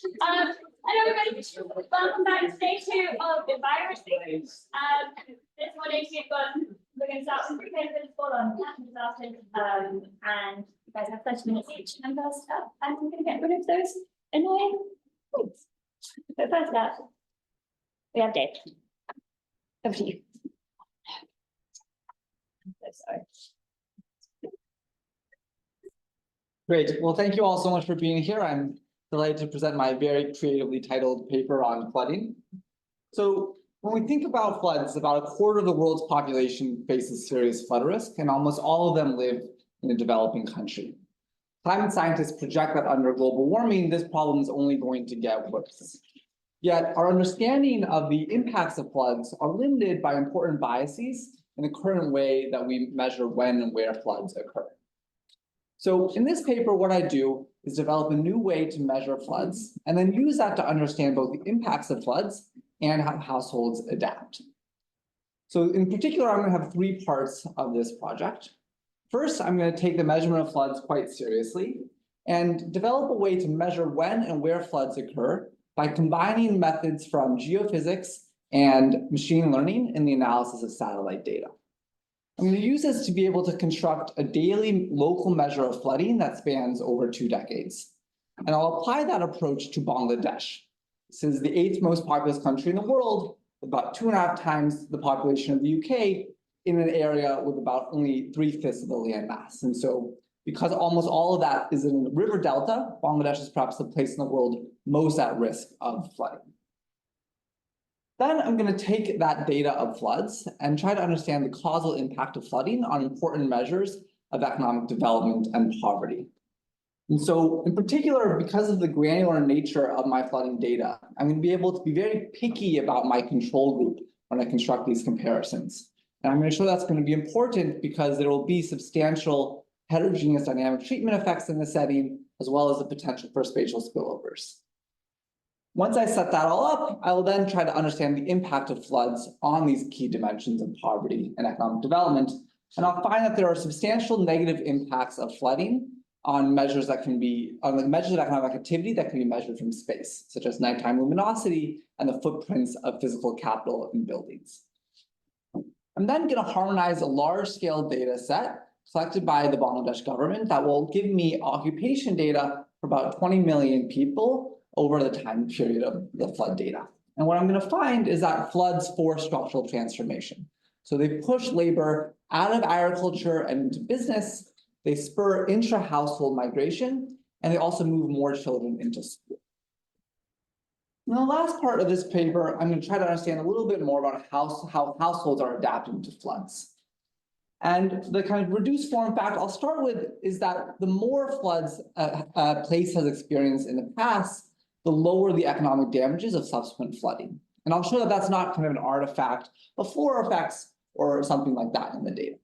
Hello everybody, welcome back to day 2 of Environment. This morning we're going to start with principle on natural disasters, and you guys have 30 minutes each. And first up, I'm going to get rid of those annoying things. But first up, we have Dave. Over to you. I'm so sorry. Great. Well, thank you all so much for being here. I'm delighted to present my very creatively titled paper on flooding. So when we think about floods, about a quarter of the world's population faces serious flood risk, and almost all of them live in a developing country. Climate scientists project that under global warming, this problem is only going to get worse. Yet our understanding of the impacts of floods are limited by important biases in the current way that we measure when and where floods occur. So in this paper, what I do is develop a new way to measure floods and then use that to understand both the impacts of floods and how households adapt. So in particular, I'm going to have 3 parts of this project. First, I'm going to take the measurement of floods quite seriously and develop a way to measure when and where floods occur by combining methods from geophysics and machine learning in the analysis of satellite data. I'm going to use this to be able to construct a daily local measure of flooding that spans over 2 decades. And I'll apply that approach to Bangladesh. This is the 8th most populous country in the world, about 2.5 times the population of the UK, in an area with about only 3/5 of the land mass. And so because almost all of that is in the river delta, Bangladesh is perhaps the place in the world most at risk of flooding. Then I'm going to take that data of floods and try to understand the causal impact of flooding on important measures of economic development and poverty. And so in particular, because of the granular nature of my flooding data, I'm going to be able to be very picky about my control group when I construct these comparisons. And I'm going to show that's going to be important because there will be substantial heterogeneous dynamic treatment effects in the setting, as well as the potential for spatial spillovers. Once I set that all up, I will then try to understand the impact of floods on these key dimensions of poverty and economic development. And I'll find that there are substantial negative impacts of flooding on measures that can be, on the measures of economic activity that can be measured from space, such as nighttime luminosity and the footprints of physical capital in buildings. I'm then going to harmonize a large-scale data set collected by the Bangladesh government that will give me occupation data for about 20 million people over the time period of the flood data. And what I'm going to find is that floods force structural transformation. So they push labor out of agriculture and into business, they spur intra-household migration, and they also move more children into school. In the last part of this paper, I'm going to try to understand a little bit more about how households are adapting to floods. And the kind of reduced form fact I'll start with is that the more floods a place has experienced in the past, the lower the economic damages of subsequent flooding. And I'll show that that's not kind of an artifact of floor effects or something like that in the data.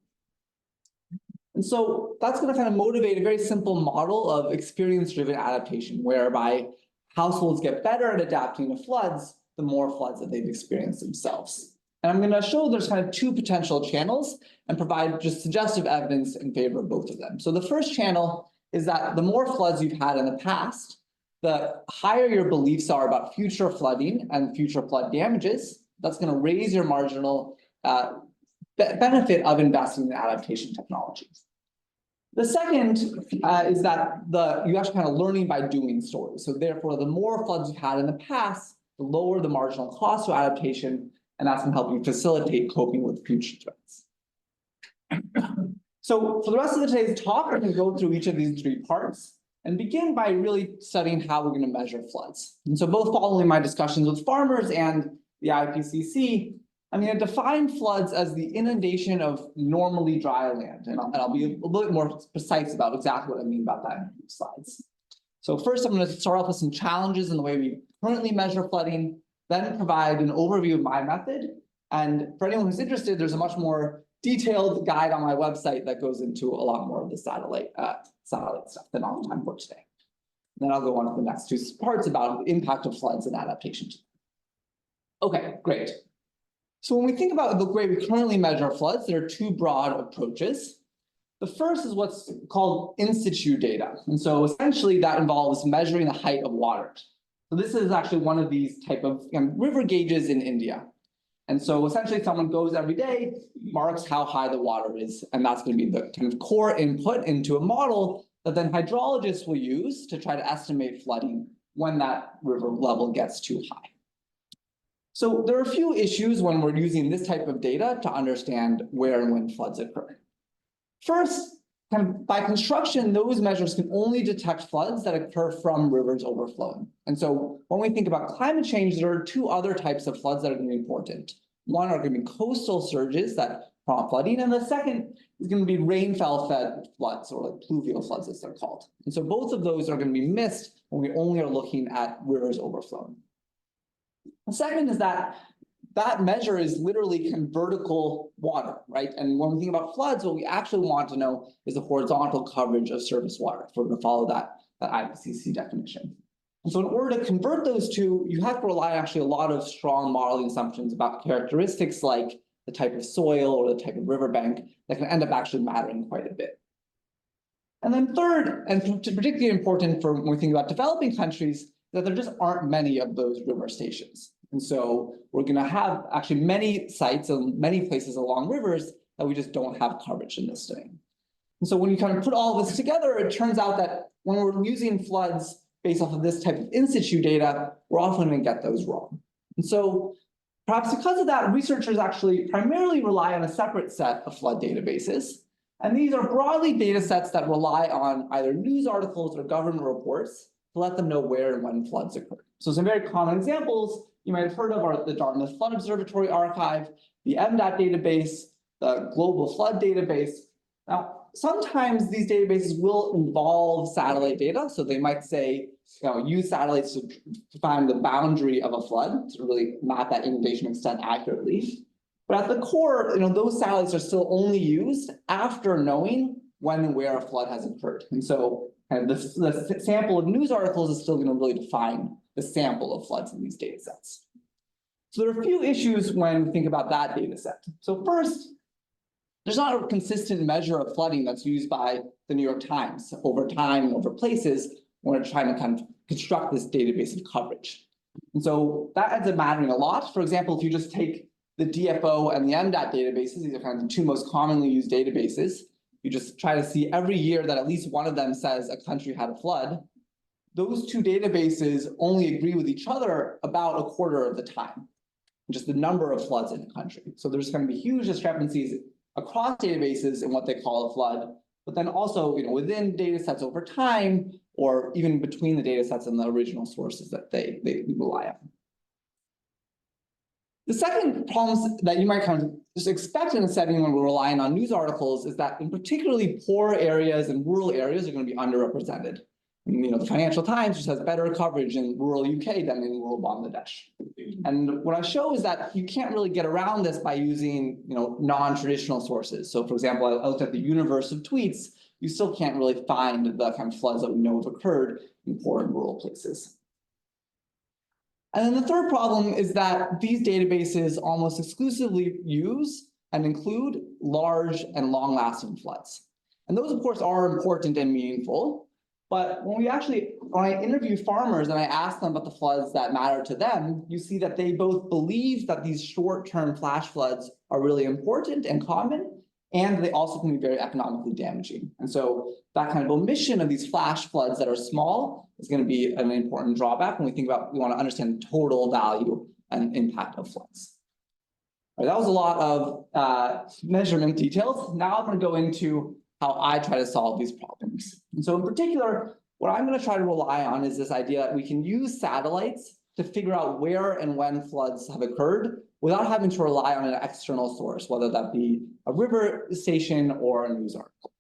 And so that's going to kind of motivate a very simple model of experience-driven adaptation, whereby households get better at adapting to floods, the more floods that they've experienced themselves. And I'm going to show there's kind of 2 potential channels and provide just suggestive evidence in favor of both of them. So the first channel is that the more floods you've had in the past, the higher your beliefs are about future flooding and future flood damages. That's going to raise your marginal benefit of investing in adaptation technologies. The second is that you actually kind of learning by doing stories. So therefore, the more floods you've had in the past, the lower the marginal cost of adaptation, and that's going to help you facilitate coping with future threats. So for the rest of today's talk, I'm going to go through each of these 3 parts and begin by really studying how we're going to measure floods. And so both following my discussions with farmers and the IPCC, I'm going to define floods as the inundation of normally dry land. And I'll be a little bit more precise about exactly what I mean about that in a few slides. So first, I'm going to start off with some challenges in the way we currently measure flooding, then provide an overview of my method. And for anyone who's interested, there's a much more detailed guide on my website that goes into a lot more of the satellite stuff than I'll have time for today. And then I'll go on to the next 2 parts about the impact of floods and adaptation. Okay, great. So when we think about the way we currently measure floods, there are 2 broad approaches. The first is what's called in situ data. And so essentially that involves measuring the height of water. So this is actually one of these type of river gauges in India. And so essentially someone goes every day, marks how high the water is, and that's going to be the kind of core input into a model that then hydrologists will use to try to estimate flooding when that river level gets too high. So there are a few issues when we're using this type of data to understand where and when floods occur. First, kind of by construction, those measures can only detect floods that occur from rivers overflowing. And so when we think about climate change, there are two other types of floods that are going to be important. One are going to be coastal surges that prompt flooding, and the second is going to be rainfall-fed floods, or like pluvial floods as they're called. And so both of those are going to be missed when we only are looking at rivers overflowing. The second is that measure is literally kind of vertical water, right? And when we think about floods, what we actually want to know is the horizontal coverage of surface water, if we're going to follow that IPCC definition. And so in order to convert those two, you have to rely on actually a lot of strong modeling assumptions about characteristics like the type of soil or the type of riverbank that can end up actually mattering quite a bit. And then third, and particularly important for when we think about developing countries, that there just aren't many of those river stations. And so we're going to have actually many sites and many places along rivers that we just don't have coverage in this study. And so when you kind of put all this together, it turns out that when we're using floods based off of this type of in situ data, we're often going to get those wrong. And so perhaps because of that, researchers actually primarily rely on a separate set of flood databases. And these are broadly data sets that rely on either news articles or government reports to let them know where and when floods occur. So some very common examples you might have heard of are the Dartmouth Flood Observatory Archive, the MDAT database, the Global Flood Database. Now, sometimes these databases will involve satellite data. So they might say, use satellites to find the boundary of a flood to really map that inundation extent accurately. But at the core, those satellites are still only used after knowing when and where a flood has occurred. And so kind of the sample of news articles is still going to really define the sample of floods in these data sets. So there are a few issues when we think about that data set. So first, there's not a consistent measure of flooding that's used by the New York Times over time and over places when we're trying to kind of construct this database of coverage. And so that ends up mattering a lot. For example, if you just take the DFO and the MDAT databases, these are kind of the two most commonly used databases. You just try to see every year that at least one of them says a country had a flood. Those two databases only agree with each other about a quarter of the time, just the number of floods in a country. So there's going to be huge discrepancies across databases in what they call a flood, but then also within data sets over time, or even between the data sets and the original sources that they rely on. The second problems that you might kind of just expect in a setting when we're relying on news articles is that in particularly poor areas and rural areas are going to be underrepresented. And, the Financial Times just has better coverage in rural UK than in rural Bangladesh. And what I show is that you can't really get around this by using non-traditional sources. So for example, I looked at the universe of tweets. You still can't really find the kind of floods that we know have occurred in poor and rural places. And then the third problem is that these databases almost exclusively use and include large and long-lasting floods. And those, of course, are important and meaningful. But when I interview farmers and I ask them about the floods that matter to them, you see that they both believe that these short-term flash floods are really important and common, and they also can be very economically damaging. And so that kind of omission of these flash floods that are small is going to be an important drawback when we want to understand the total value and impact of floods. All right, that was a lot of measurement details. Now I'm going to go into how I try to solve these problems. And so in particular, what I'm going to try to rely on is this idea that we can use satellites to figure out where and when floods have occurred without having to rely on an external source, whether that be a river station or a news article.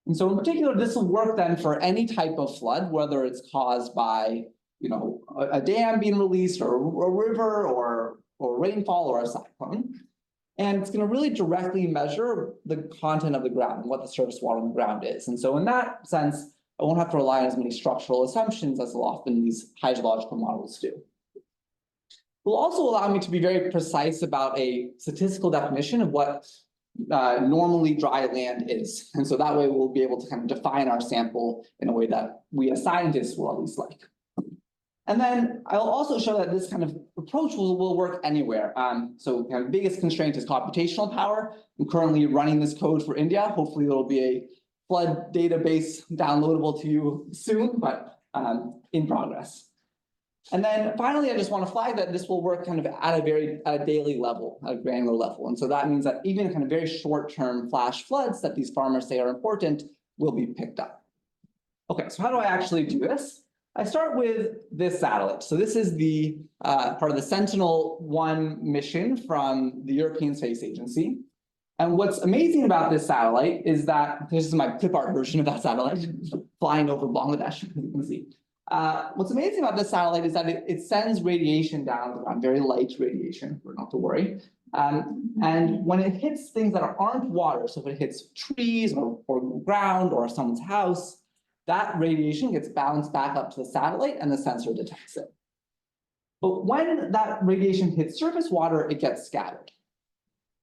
And so in particular, this will work then for any type of flood, whether it's caused by a dam being released or a river or rainfall or a cyclone. And it's going to really directly measure the content of the ground and what the surface water on the ground is. And so in that sense, I won't have to rely on as many structural assumptions as often these hydrological models do. It will also allow me to be very precise about a statistical definition of what normally dry land is. And so that way we'll be able to kind of define our sample in a way that we as scientists will at least like. And then I'll also show that this kind of approach will work anywhere. So kind of biggest constraint is computational power. I'm currently running this code for India. Hopefully it'll be a flood database downloadable to you soon, but in progress. And then finally, I just want to flag that this will work kind of at a daily level, at a granular level. And so that means that even kind of very short-term flash floods that these farmers say are important will be picked up. Okay, so how do I actually do this? I start with this satellite. So this is the part of the Sentinel-1 mission from the European Space Agency. And what's amazing about this satellite is that this is my clip art version of that satellite flying over Bangladesh, you can see. What's amazing about this satellite is that it sends radiation down, very light radiation, not to worry. And when it hits things that aren't water, so if it hits trees or ground or someone's house, that radiation gets bounced back up to the satellite and the sensor detects it. But when that radiation hits surface water, it gets scattered.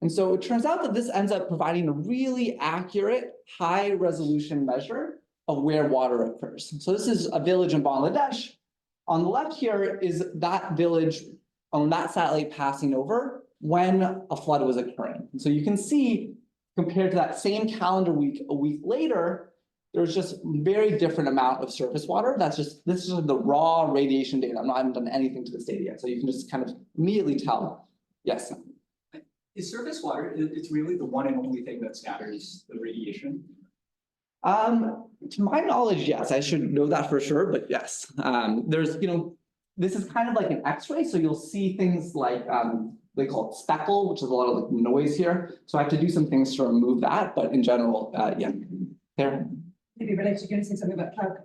And so it turns out that this ends up providing a really accurate, high resolution measure of where water occurs. So this is a village in Bangladesh. On the left here is that village on that satellite passing over when a flood was occurring. And so you can see, compared to that same calendar week, a week later, there's just very different amount of surface water. This is just the raw radiation data. I haven't done anything to this data yet. So you can just kind of immediately tell. Yes. Is surface water, it's really the one and only thing that scatters the radiation? To my knowledge, yes, I should know that for sure, but yes. There's, this is kind of like an X-ray, so you'll see things like, they call it speckle, which is a lot of like noise here. So I have to do some things to remove that, but in general, yeah. There. Maybe related, you're going to say something about cloud.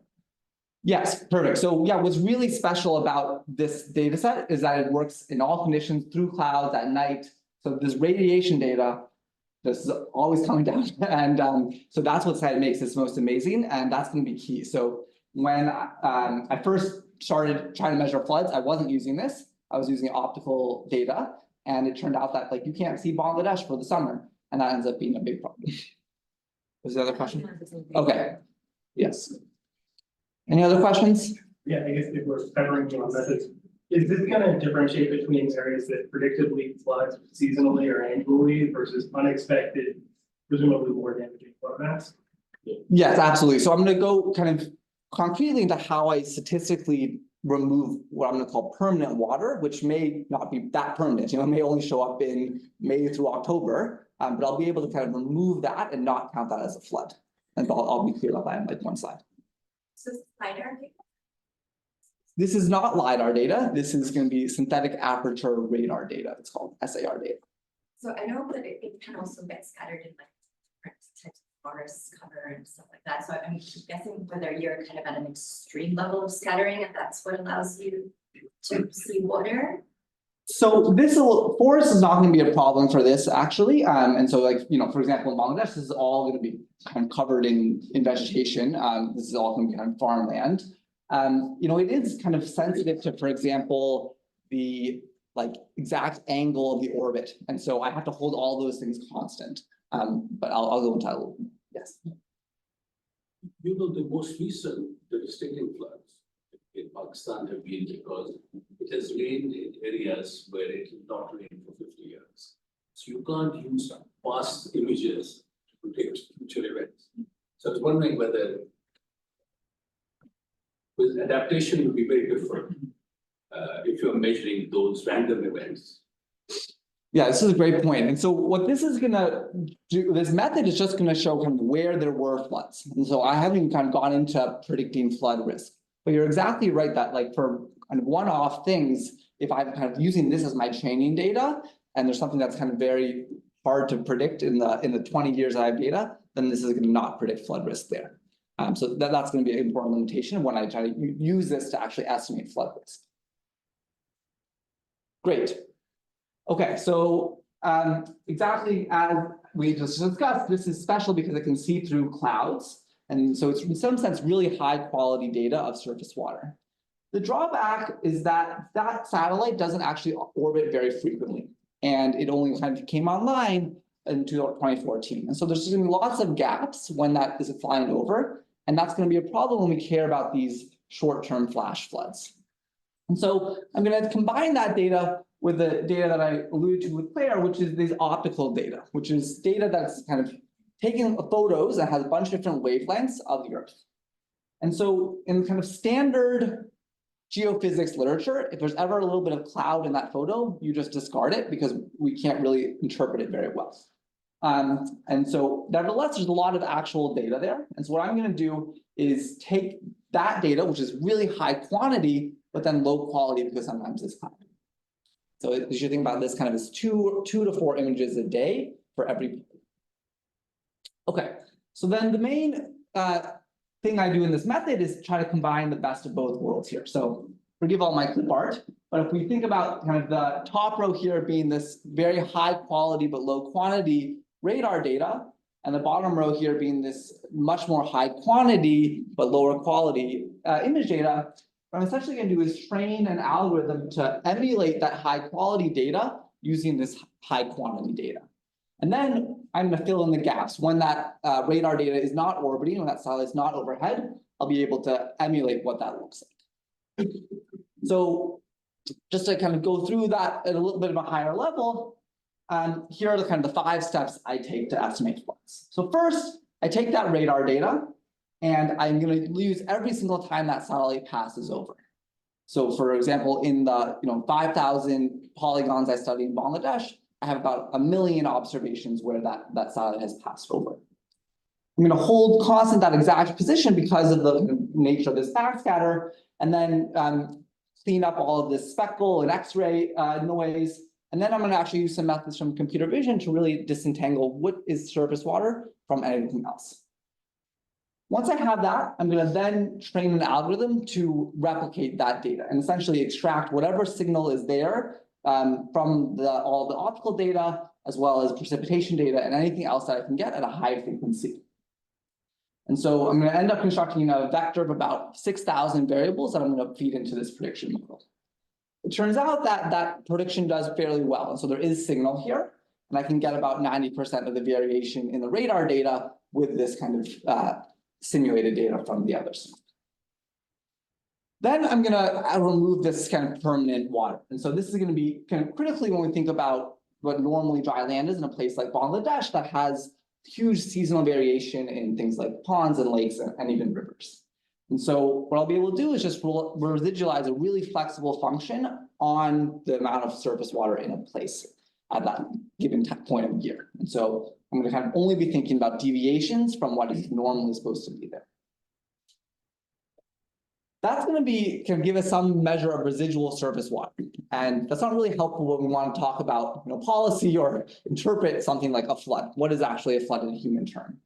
Yes, perfect. So yeah, what's really special about this data set is that it works in all conditions through clouds at night. So this radiation data, this is always coming down. And so that's what makes this most amazing. And that's going to be key. So when I first started trying to measure floods, I wasn't using this. I was using optical data. And it turned out that like you can't see Bangladesh for the summer. And that ends up being a big problem. Was there another question? Okay. Yes. Any other questions? Yeah, I guess if we're covering on methods, is this going to differentiate between areas that predictably flood seasonally or annually versus unexpected, presumably more damaging flood events? Yes, absolutely. So I'm going to go kind of concretely into how I statistically remove what I'm going to call permanent water, which may not be that permanent. It may only show up in May through October, but I'll be able to kind of remove that and not count that as a flood. And I'll be clear about that in like one slide. So LiDAR data? This is not LiDAR data. This is going to be synthetic aperture radar data. It's called SAR data. So I know that it can also get scattered in like different types of forest cover and stuff like that. So I'm guessing whether you're kind of at an extreme level of scattering and that's what allows you to see water. So this forest is not going to be a problem for this actually. And so like, for example, in Bangladesh, this is all going to be kind of covered in vegetation. This is all going to be kind of farmland. It is kind of sensitive to, for example, the like exact angle of the orbit. And so I have to hold all those things constant. But I'll go into that a little. Yes. The most recent devastating floods in Pakistan have been because it has rained in areas where it did not rain for 50 years. So you can't use past images to predict future events. So I was wondering whether with adaptation it would be very different if you're measuring those random events. Yeah, this is a great point. And so what this is going to do, this method is just going to show kind of where there were floods. And so I haven't even kind of gone into predicting flood risk. But you're exactly right that like for kind of one-off things, if I'm kind of using this as my training data, and there's something that's kind of very hard to predict in the 20 years I have data, then this is going to not predict flood risk there. So that's going to be an important limitation when I try to use this to actually estimate flood risk. Great. Okay, so exactly as we just discussed, this is special because it can see through clouds. And so it's in some sense really high quality data of surface water. The drawback is that that satellite doesn't actually orbit very frequently. And it only kind of came online in 2014. And so there's going to be lots of gaps when that is flying over. And that's going to be a problem when we care about these short-term flash floods. And so I'm going to combine that data with the data that I alluded to with Claire, which is these optical data, which is data that's kind of taking photos and has a bunch of different wavelengths of the Earth. And so in kind of standard geophysics literature, if there's ever a little bit of cloud in that photo, you just discard it because we can't really interpret it very well. And so nevertheless, there's a lot of actual data there. And so what I'm going to do is take that data, which is really high quantity, but then low quality because sometimes it's cloud. So you should think about this kind of as two to 4 images a day for every. Okay, so then the main thing I do in this method is try to combine the best of both worlds here. So forgive all my clip art, but if we think about kind of the top row here being this very high quality but low quantity radar data, and the bottom row here being this much more high quantity but lower quality image data, what I'm essentially going to do is train an algorithm to emulate that high quality data using this high quantity data. And then I'm going to fill in the gaps. When that radar data is not orbiting, when that satellite is not overhead, I'll be able to emulate what that looks like. So just to kind of go through that at a little bit of a higher level, here are the kind of the 5 steps I take to estimate floods. So first, I take that radar data, and I'm going to use every single time that satellite passes over. So for example, in the 5,000 polygons I studied in Bangladesh, I have about 1 million observations where that satellite has passed over. I'm going to hold constant that exact position because of the nature of this backscatter, and then clean up all of this speckle and X-ray noise. And then I'm going to actually use some methods from computer vision to really disentangle what is surface water from anything else. Once I have that, I'm going to then train an algorithm to replicate that data and essentially extract whatever signal is there from all the optical data, as well as precipitation data and anything else that I can get at a high frequency. And so I'm going to end up constructing a vector of about 6,000 variables that I'm going to feed into this prediction model. It turns out that that prediction does fairly well. And so there is signal here, and I can get about 90% of the variation in the radar data with this kind of simulated data from the others. Then I'm going to remove this kind of permanent water. And so this is going to be kind of critically when we think about what normally dry land is in a place like Bangladesh that has huge seasonal variation in things like ponds and lakes and even rivers. And so what I'll be able to do is just residualize a really flexible function on the amount of surface water in a place at that given point of year. And so I'm going to kind of only be thinking about deviations from what is normally supposed to be there. That's going to give us some measure of residual surface water. And that's not really helpful when we want to talk about policy or interpret something like a flood. What is actually a flood in a human term?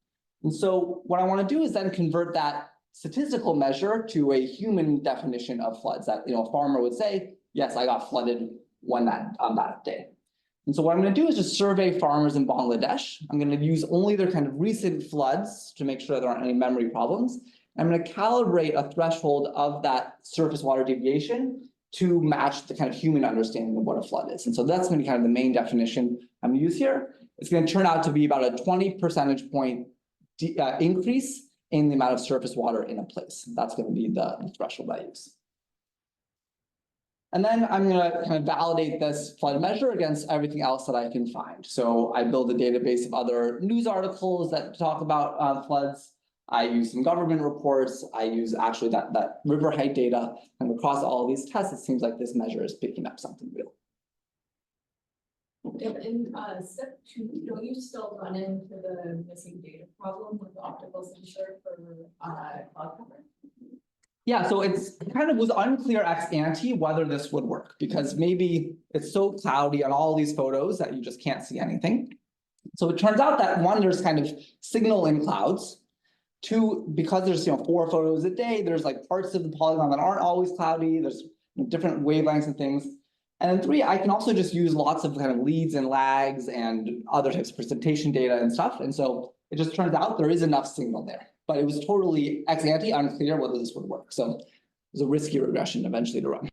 And so what I want to do is then convert that statistical measure to a human definition of floods that a farmer would say, yes, I got flooded on that day. And so what I'm going to do is just survey farmers in Bangladesh. I'm going to use only their kind of recent floods to make sure there aren't any memory problems. I'm going to calibrate a threshold of that surface water deviation to match the kind of human understanding of what a flood is. And so that's going to be kind of the main definition I'm going to use here. It's going to turn out to be about a 20 percentage point increase in the amount of surface water in a place. That's going to be the threshold I use. And then I'm going to kind of validate this flood measure against everything else that I can find. So I build a database of other news articles that talk about floods. I use some government reports. I use actually that river height data. And across all of these tests, it seems like this measure is picking up something real. In step 2, don't you still run into the missing data problem with the optical sensor for cloud cover? Yeah, so it's kind of was unclear ex ante whether this would work because maybe it's so cloudy on all these photos that you just can't see anything. So it turns out that 1, there's kind of signal in clouds. 2, because there's 4 photos a day, there's like parts of the polygon that aren't always cloudy. There's different wavelengths and things. And then 3, I can also just use lots of kind of leads and lags and other types of precipitation data and stuff. And so it just turns out there is enough signal there. But it was totally ex ante unclear whether this would work. So it was a risky regression eventually to run.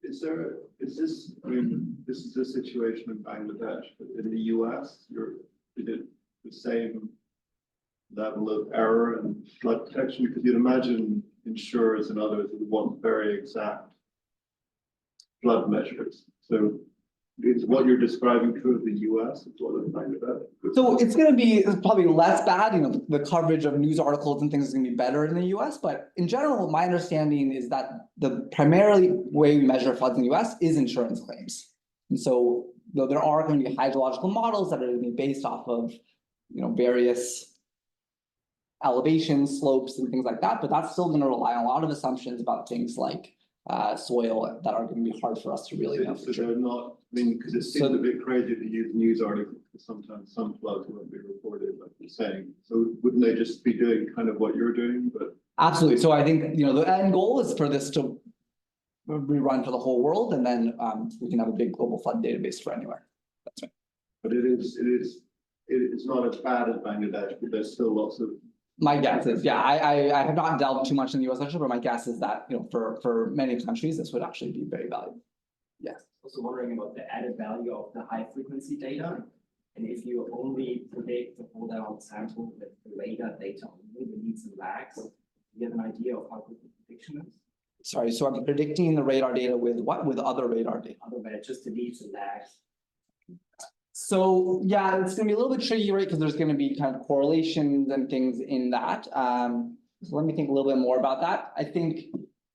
Is this, I mean, this is the situation in Bangladesh, but in the US, you did the same level of error and flood detection? Because you'd imagine insurers and others would want very exact flood measures. So is what you're describing true of the US as well as Bangladesh? So it's gonna be probably less bad, you know, the coverage of news articles and things is gonna be better in the US, but in general, my understanding is that the primarily way we measure floods in the US is insurance claims. And so, though there are gonna be hydrological models that are gonna be based off of, you know, various elevations, slopes and things like that, but that's still gonna rely on a lot of assumptions about things like soil that are gonna be hard for us to really know. So they're not, I mean, because it seems a bit crazy to use news articles, because sometimes some floods won't be reported, like you're saying. So wouldn't they just be doing kind of what you're doing, but? Absolutely. So I think, you know, the end goal is for this to be run for the whole world, and then we can have a big global flood database for anywhere. That's right. But it's not as bad as Bangladesh, but there's still lots of. My guess is, yeah, I have not delved too much in the US actually, but my guess is that, you know, for many countries, this would actually be very valuable. Yes. Also wondering about the added value of the high frequency data. And if you only predict the whole down sample with the radar data only, we need some lags. Do you have an idea of how good the prediction is? Sorry, so I'm predicting the radar data with what? With other radar data? Other than just the leaves and lags. So yeah, it's gonna be a little bit tricky, right? Because there's gonna be kind of correlations and things in that. So let me think a little bit more about that. I think,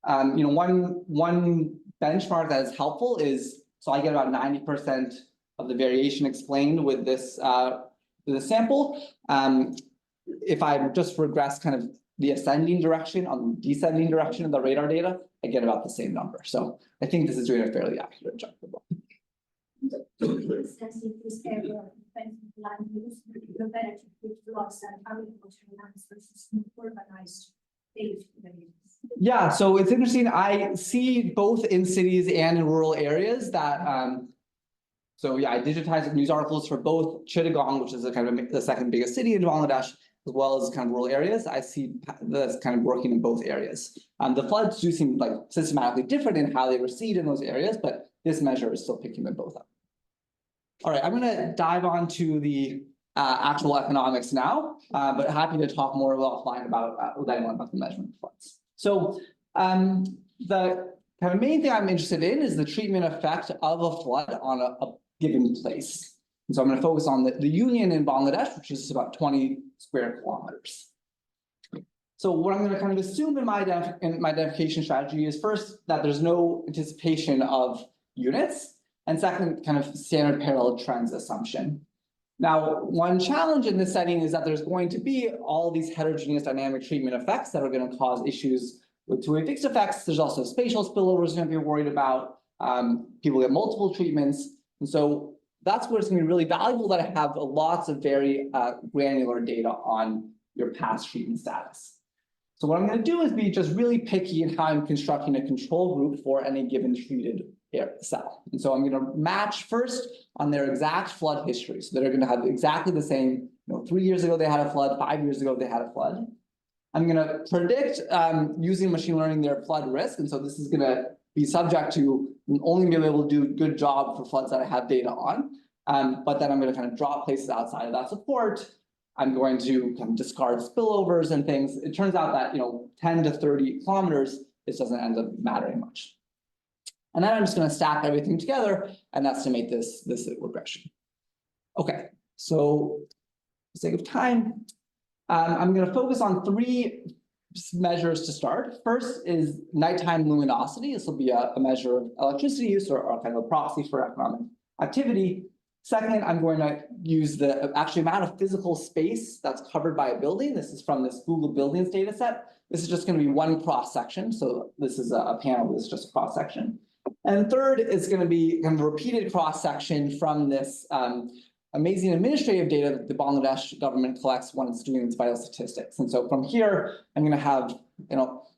you know, one benchmark that is helpful is, so I get about 90% of the variation explained with this sample. If I just regress kind of the ascending direction on the descending direction of the radar data, I get about the same number. So I think this is doing a fairly accurate job. Since in this area of defensive land use, the benefit with loss and agricultural lands versus urbanized areas. Yeah, so it's interesting. I see both in cities and in rural areas that so yeah, I digitized news articles for both Chittagong, which is the kind of the second biggest city in Bangladesh, as well as kind of rural areas. I see that's kind of working in both areas. The floods do seem like systematically different in how they recede in those areas, but this measure is still picking them both up. All right, I'm gonna dive on to the actual economics now, but happy to talk more offline about with anyone about the measurement of floods. So the kind of main thing I'm interested in is the treatment effect of a flood on a given place. And so I'm going to focus on the union in Bangladesh, which is about 20 square kilometers. So what I'm going to kind of assume in my identification strategy is first that there's no anticipation of units, and second, kind of standard parallel trends assumption. Now, one challenge in this setting is that there's going to be all these heterogeneous dynamic treatment effects that are going to cause issues with two-way fixed effects. There's also spatial spillovers going to be worried about. People get multiple treatments. And so that's where it's going to be really valuable that I have lots of very granular data on your past treatment status. So what I'm going to do is be just really picky in how I'm constructing a control group for any given treated cell. And so I'm going to match first on their exact flood history. So they're going to have exactly the same, 3 years ago they had a flood, 5 years ago they had a flood. I'm going to predict using machine learning their flood risk. And so this is going to be subject to only being able to do a good job for floods that I have data on. But then I'm going to kind of drop places outside of that support. I'm going to kind of discard spillovers and things. It turns out that 10 to 30 kilometers, this doesn't end up mattering much. And then I'm just going to stack everything together and estimate this regression. Okay, so for the sake of time, I'm going to focus on 3 measures to start. First is nighttime luminosity. This will be a measure of electricity use or kind of a proxy for economic activity. Second, I'm going to use the actual amount of physical space that's covered by a building. This is from this Google Buildings data set. This is just going to be one cross section. So this is a panel, this is just a cross section. And third is going to be kind of a repeated cross section from this amazing administrative data that the Bangladesh government collects when it's doing its vital statistics. And so from here, I'm going to have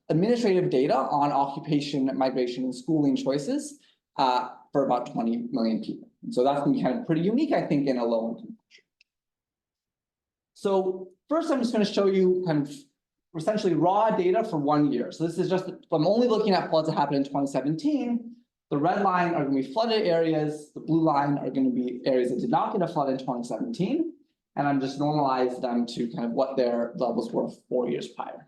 administrative data on occupation, migration, and schooling choices for about 20 million people. And so that's going to be kind of pretty unique, I think, in a low-income country. So first, I'm just going to show you kind of essentially raw data for 1 year. So this is just, I'm only looking at floods that happened in 2017. The red line are going to be flooded areas. The blue line are going to be areas that did not get a flood in 2017. And I'm just normalized them to kind of what their levels were 4 years prior.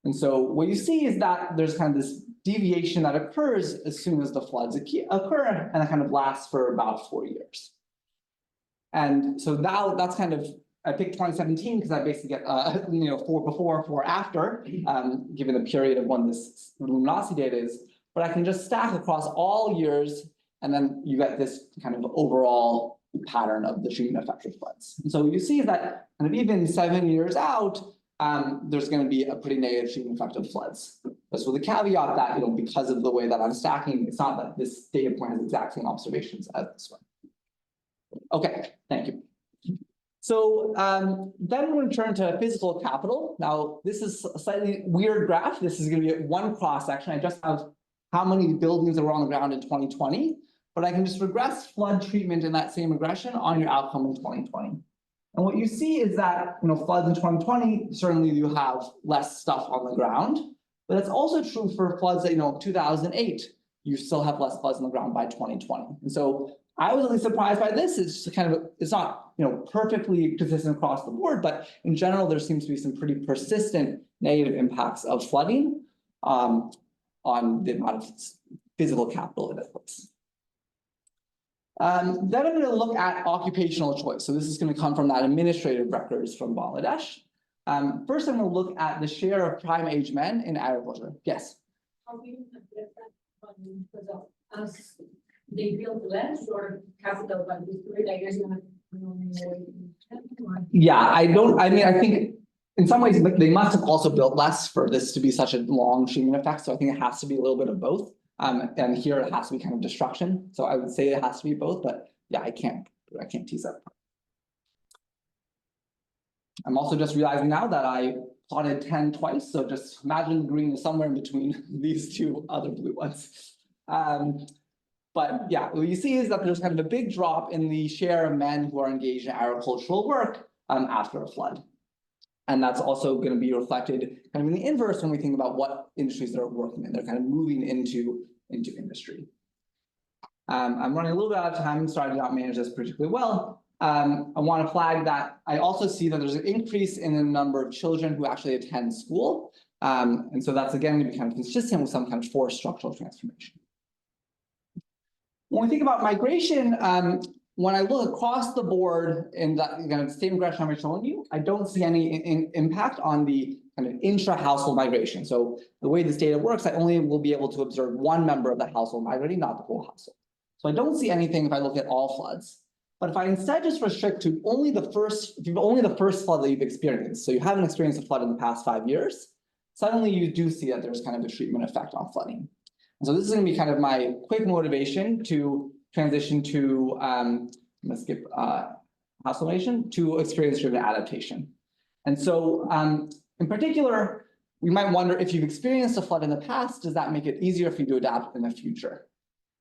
And so what you see is that there's kind of this deviation that occurs as soon as the floods occur, and it kind of lasts for about 4 years. And so now that's kind of, I picked 2017 because I basically get, you know, 4 before, 4 after, given the period of when this luminosity data is, but I can just stack across all years, and then you get this kind of overall pattern of the treatment effect of floods. And so you see that kind of even 7 years out, there's going to be a pretty negative treatment effect of floods. But with the caveat that, you know, because of the way that I'm stacking, it's not that this data point has exact same observations as this one. Okay, thank you. So then we're going to turn to physical capital. Now, this is a slightly weird graph. This is going to be one cross section. I just have how many buildings were on the ground in 2020, but I can just regress flood treatment in that same regression on your outcome in 2020. And what you see is that, you know, floods in 2020, certainly you have less stuff on the ground, but it's also true for floods that, you know, 2008, you still have less floods on the ground by 2020. And so I was really surprised by this. It's just kind of, it's not, you know, perfectly consistent across the board, but in general, there seems to be some pretty persistent negative impacts of flooding on the amount of physical capital it puts. Then I'm going to look at occupational choice. So this is going to come from that administrative records from Bangladesh. First, I'm going to look at the share of prime age men in agriculture. Yes. How do you address that one because of us? They build less or capital by this way, I guess. Yeah, I mean, I think in some ways they must have also built less for this to be such a long treatment effect. So I think it has to be a little bit of both. And here it has to be kind of destruction. So I would say it has to be both, but yeah, I can't tease that apart. I'm also just realizing now that I plotted 10 twice. So just imagine the green is somewhere in between these two other blue ones. But yeah, what you see is that there's kind of a big drop in the share of men who are engaged in agricultural work after a flood. And that's also going to be reflected kind of in the inverse when we think about what industries they're working in. They're kind of moving into industry. I'm running a little bit out of time, so I did not manage this particularly well. I want to flag that I also see that there's an increase in the number of children who actually attend school. And so that's again going to be kind of consistent with some kind of forced structural transformation. When we think about migration, when I look across the board in the same regression I'm showing you, I don't see any impact on the kind of intra-household migration. So the way this data works, I only will be able to observe one member of the household migrating, not the whole household. So I don't see anything if I look at all floods. But if I instead just restrict to only the first flood that you've experienced, so you haven't experienced a flood in the past 5 years, suddenly you do see that there's kind of a treatment effect on flooding. And so this is going to be kind of my quick motivation to transition to, I'm going to skip household migration, to experience-driven adaptation. And so in particular, we might wonder if you've experienced a flood in the past, does that make it easier for you to adapt in the future?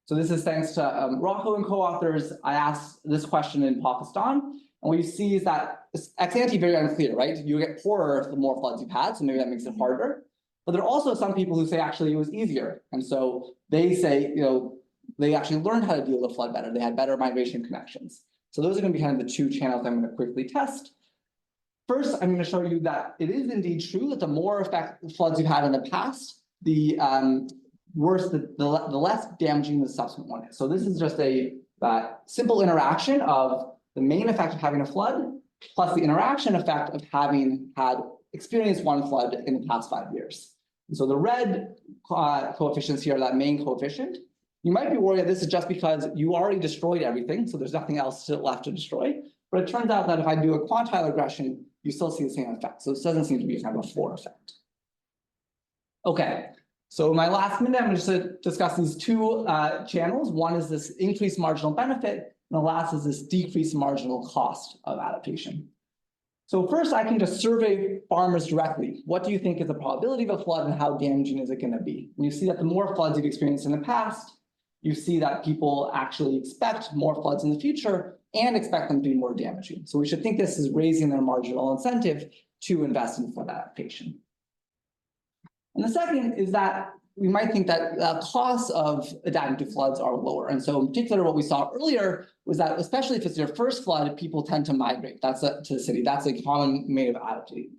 So this is thanks to Rocco and co-authors. I asked this question in Pakistan, and what you see is that it's ex ante very unclear, right? You get poorer the more floods you've had, so maybe that makes it harder. But there are also some people who say actually it was easier. And so they say, you know, they actually learned how to deal with the flood better. They had better migration connections. So those are going to be kind of the two channels I'm going to quickly test. First, I'm going to show you that it is indeed true that the more floods you've had in the past, the worse, the less damaging the subsequent one is. So this is just a simple interaction of the main effect of having a flood plus the interaction effect of having experienced one flood in the past 5 years. And so the red coefficients here are that main coefficient. You might be worried that this is just because you already destroyed everything, so there's nothing else left to destroy. But it turns out that if I do a quantile regression, you still see the same effect. So this doesn't seem to be kind of a floor effect. Okay, so in my last minute, I'm just going to discuss these two channels. One is this increased marginal benefit, and the last is this decreased marginal cost of adaptation. So first, I can just survey farmers directly. What do you think is the probability of a flood and how damaging is it going to be? And you see that the more floods you've experienced in the past, you see that people actually expect more floods in the future and expect them to be more damaging. So we should think this is raising their marginal incentive to invest in flood adaptation. And the second is that we might think that the costs of adapting to floods are lower. And so in particular, what we saw earlier was that especially if it's your first flood, people tend to migrate. That's to the city. That's a common mode of adaptation.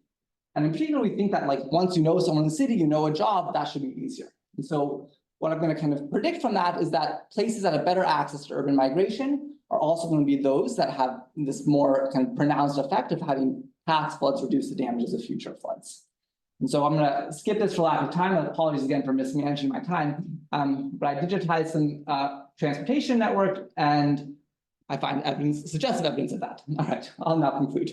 And in particular, we think that like once you know someone in the city, you know a job, that should be easier. And so what I'm going to kind of predict from that is that places that have better access to urban migration are also going to be those that have this more kind of pronounced effect of having past floods reduce the damages of future floods. And so I'm going to skip this for lack of time. Apologies again for mismanaging my time. But I digitized some transportation network, and I find evidence, suggestive evidence of that. All right, I'll now conclude.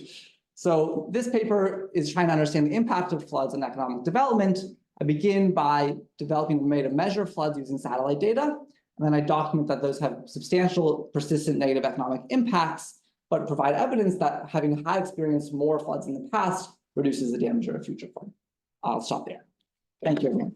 So this paper is trying to understand the impact of floods on economic development. I begin by developing a way to measure floods using satellite data, and then I document that those have substantial, persistent negative economic impacts, but provide evidence that having had experienced more floods in the past reduces the damage of a future flood. I'll stop there. Thank you, everyone.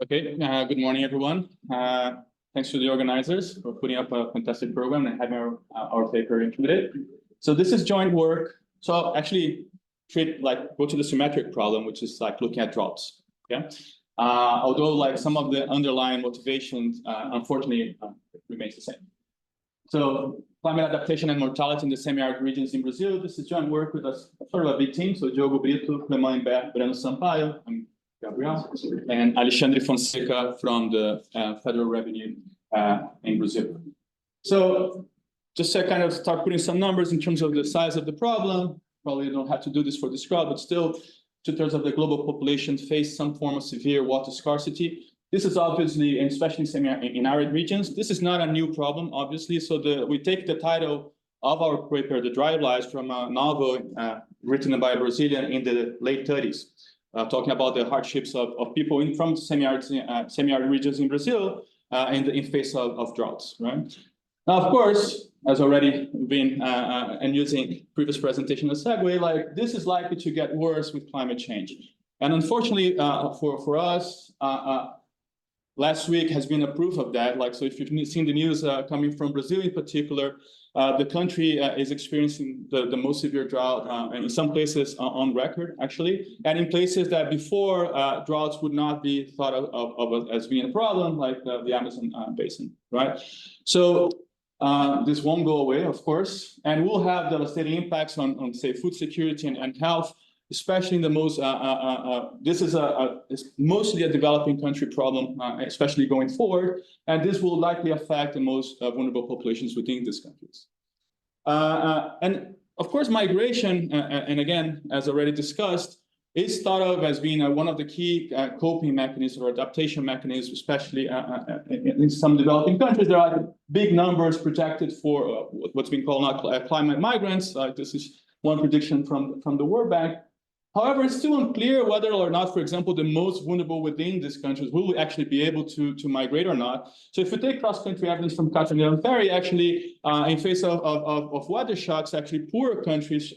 Okay, good morning, everyone. Thanks to the organizers for putting up a fantastic program and having our paper included. So this is joint work. So I'll actually go to the symmetric problem, which is like looking at droughts. Okay, although like some of the underlying motivations, unfortunately, remains the same. So climate adaptation and mortality in the semi-arid regions in Brazil. This is joint work with a sort of a big team. So Diogo Brito, Clemão Imbert, Breno Sampaio, Gabriel, and Alexandre Fonseca from the Federal Revenue in Brazil. So just to kind of start putting some numbers in terms of the size of the problem, probably don't have to do this for this crowd, but still 2/3 of the global population face some form of severe water scarcity. This is obviously, and especially in arid regions, this is not a new problem, obviously. So we take the title of our paper, The Landslides, from a novel written by a Brazilian in the late 30s. Talking about the hardships of people from semi-arid regions in Brazil in face of droughts, right? Now, of course, as already been and using previous presentation as a segue, like this is likely to get worse with climate change. And unfortunately for us, last week has been a proof of that. Like, so if you've seen the news coming from Brazil in particular, the country is experiencing the most severe drought in some places on record, actually, and in places that before droughts would not be thought of as being a problem, like the Amazon basin, right? So this won't go away, of course, and will have devastating impacts on say, food security and health, especially in the most, this is it's mostly a developing country problem, especially going forward, and this will likely affect the most vulnerable populations within these countries. And of course, migration, and again, as already discussed, is thought of as being one of the key coping mechanisms or adaptation mechanisms, especially in some developing countries. There are big numbers projected for what's been called now climate migrants. This is one prediction from the World Bank. However, it's still unclear whether or not, for example, the most vulnerable within these countries will actually be able to migrate or not. So if you take cross-country evidence from Catherine and Perry, actually, in face of weather shocks, actually poorer countries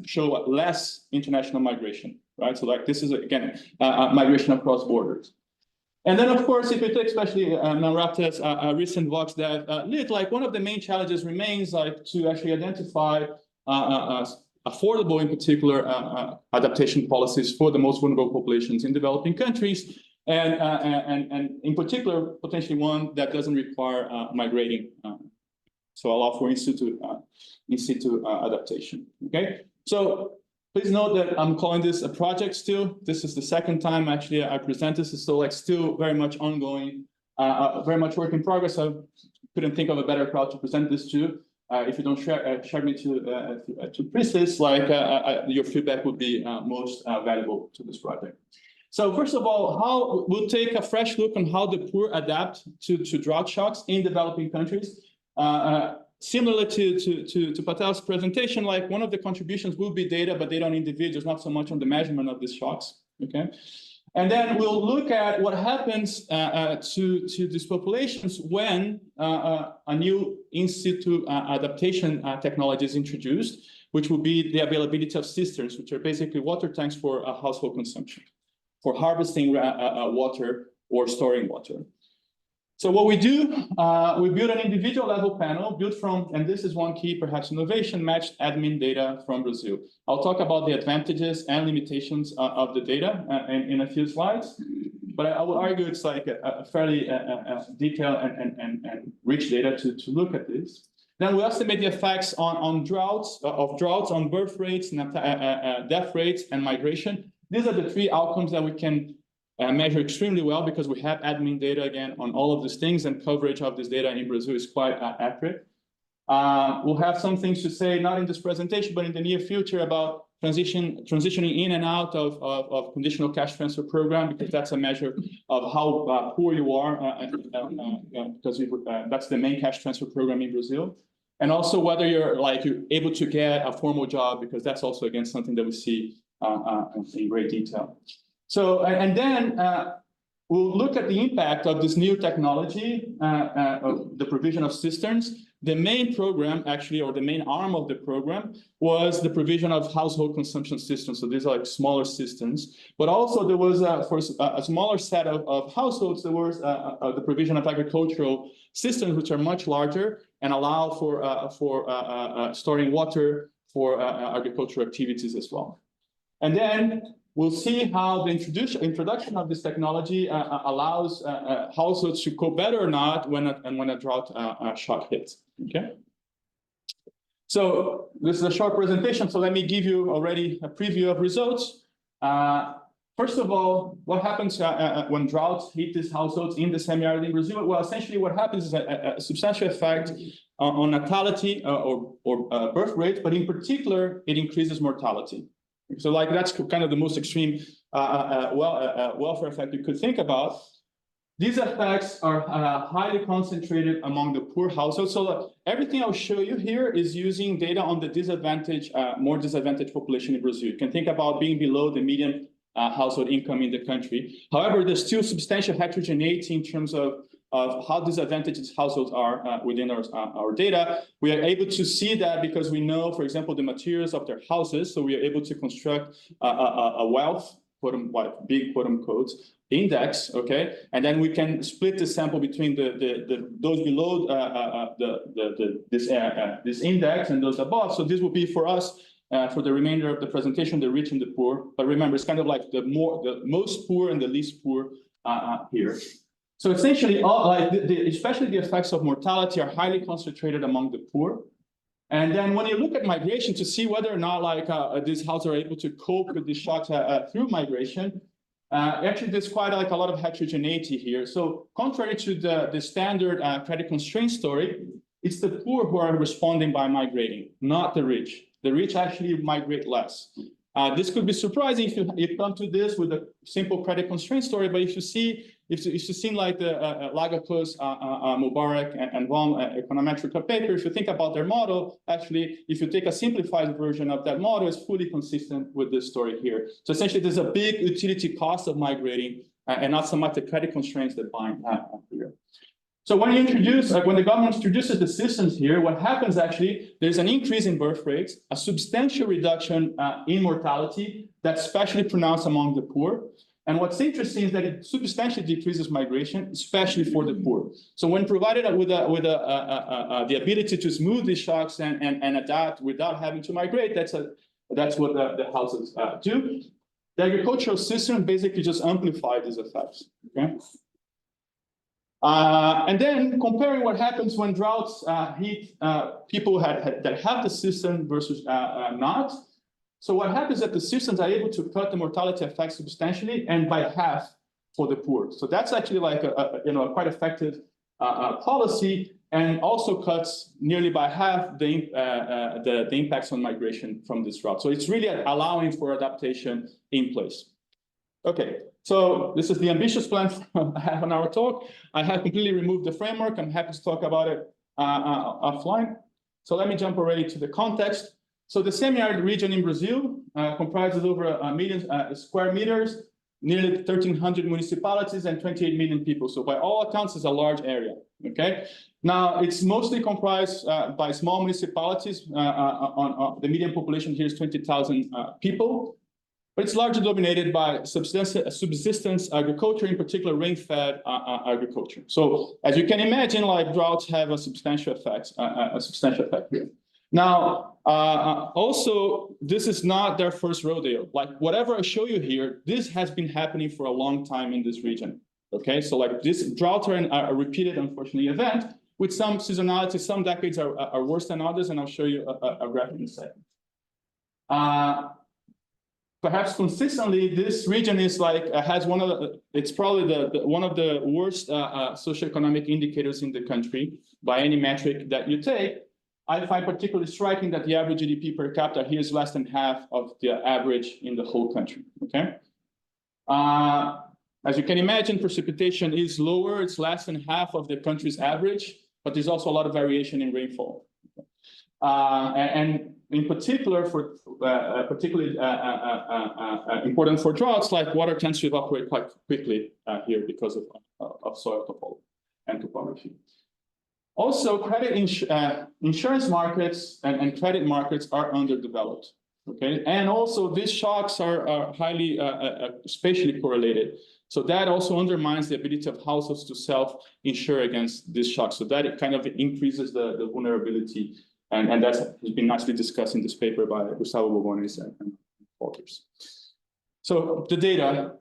show less international migration, right? So like this is, again, migration across borders. And then, of course, if you take especially Namrata's recent Vox Dev lit, like one of the main challenges remains like to actually identify affordable, in particular, adaptation policies for the most vulnerable populations in developing countries, and in particular, potentially one that doesn't require migrating. So allow for in situ adaptation. Okay, so please note that I'm calling this a project still. This is the second time actually I present this. It's still like very much ongoing, very much work in progress. I couldn't think of a better crowd to present this to. If you don't share me to Princess, like your feedback would be most valuable to this project. So first of all, we'll take a fresh look on how the poor adapt to drought shocks in developing countries. Similar to Patel's presentation, like one of the contributions will be data, but data on individuals, not so much on the measurement of these shocks. Okay. And then we'll look at what happens to these populations when a new in situ adaptation technology is introduced, which will be the availability of cisterns, which are basically water tanks for household consumption. for harvesting water or storing water. So what we do, we build an individual level panel built from, and this is one key, perhaps innovation, matched admin data from Brazil. I'll talk about the advantages and limitations of the data in a few slides, but I will argue it's like a fairly detailed and rich data to look at this. Then we estimate the effects on droughts on birth rates, death rates, and migration. These are the three outcomes that we can measure extremely well because we have admin data again on all of these things, and coverage of this data in Brazil is quite accurate. We'll have some things to say, not in this presentation, but in the near future about transitioning in and out of conditional cash transfer program, because that's a measure of how poor you are, because that's the main cash transfer program in Brazil. And also whether you're able to get a formal job, because that's also again something that we see in great detail. So, and then we'll look at the impact of this new technology, of the provision of cisterns. The main program, actually, or the main arm of the program, was the provision of household consumption cisterns. So these are like smaller cisterns. But also there was, for a smaller set of households, there was the provision of agricultural cisterns, which are much larger and allow for storing water for agricultural activities as well. And then we'll see how the introduction of this technology allows households to cope better or not when a drought shock hits. Okay. So this is a short presentation. So let me give you already a preview of results. First of all, what happens when droughts hit these households in the semi-arid in Brazil? Well, essentially what happens is a substantial effect on natality or birth rate, but in particular, it increases mortality. So like that's kind of the most extreme welfare effect you could think about. These effects are highly concentrated among the poor households. So everything I'll show you here is using data on the more disadvantaged population in Brazil. You can think about being below the median household income in the country. However, there's still substantial heterogeneity in terms of how disadvantaged households are within our data. We are able to see that because we know, for example, the materials of their houses. So we are able to construct a wealth, big quote unquote, index, okay? And then we can split the sample between those below this index and those above. So this will be for us, for the remainder of the presentation, the rich and the poor. But remember, it's kind of like the most poor and the least poor here. So essentially, especially the effects of mortality are highly concentrated among the poor. And then when you look at migration to see whether or not these houses are able to cope with the shocks through migration, actually there's quite a lot of heterogeneity here. So contrary to the standard credit constraint story, it's the poor who are responding by migrating, not the rich. The rich actually migrate less. This could be surprising if you come to this with a simple credit constraint story, but if you see like the Lagapus, Mubarak, and Von econometric paper, if you think about their model, actually, if you take a simplified version of that model, it's fully consistent with this story here. So essentially, there's a big utility cost of migrating, and not so much the credit constraints that bind here. So when the government introduces the systems here, what happens actually, there's an increase in birth rates, a substantial reduction in mortality that's especially pronounced among the poor. And what's interesting is that it substantially decreases migration, especially for the poor. So when provided with the ability to smooth these shocks and adapt without having to migrate, that's what the houses do. The agricultural system basically just amplifies these effects. Okay. And then comparing what happens when droughts hit people that have the system versus not. So what happens is that the systems are able to cut the mortality effects substantially and by half for the poor. So that's actually like a quite effective policy, and also cuts nearly by half the impacts on migration from this drought. So it's really allowing for adaptation in place. Okay, so this is the ambitious plan for a half-an-hour talk. I have completely removed the framework. I'm happy to talk about it offline. So let me jump already to the context. So the semi-arid region in Brazil comprises over 1 million square meters, nearly 1,300 municipalities and 28 million people. So by all accounts, it's a large area, okay? Now, it's mostly comprised by small municipalities. The median population here is 20,000 people. but it's largely dominated by subsistence agriculture, in particular rain-fed agriculture. So as you can imagine, like droughts have a substantial effect here. Now, also, this is not their first rodeo. Like whatever I show you here, this has been happening for a long time in this region. Okay, so like this drought are a repeated, unfortunately, event with some seasonality. Some decades are worse than others, and I'll show you a graphic in a second. Perhaps consistently, this region is like has one of the, it's probably one of the worst socioeconomic indicators in the country by any metric that you take. I find particularly striking that the average GDP per capita here is less than half of the average in the whole country. Okay, as you can imagine, precipitation is lower; it's less than half of the country's average, but there's also a lot of variation in rainfall. And in particular, for particularly important for droughts, like water tends to evaporate quite quickly here because of soil topology and topography. Also, credit insurance markets and credit markets are underdeveloped. Okay, and also these shocks are highly spatially correlated. So that also undermines the ability of households to self-insure against these shocks. So that it kind of increases the vulnerability. And that's has been nicely discussed in this paper by Gustavo Bobones and authors. So the data.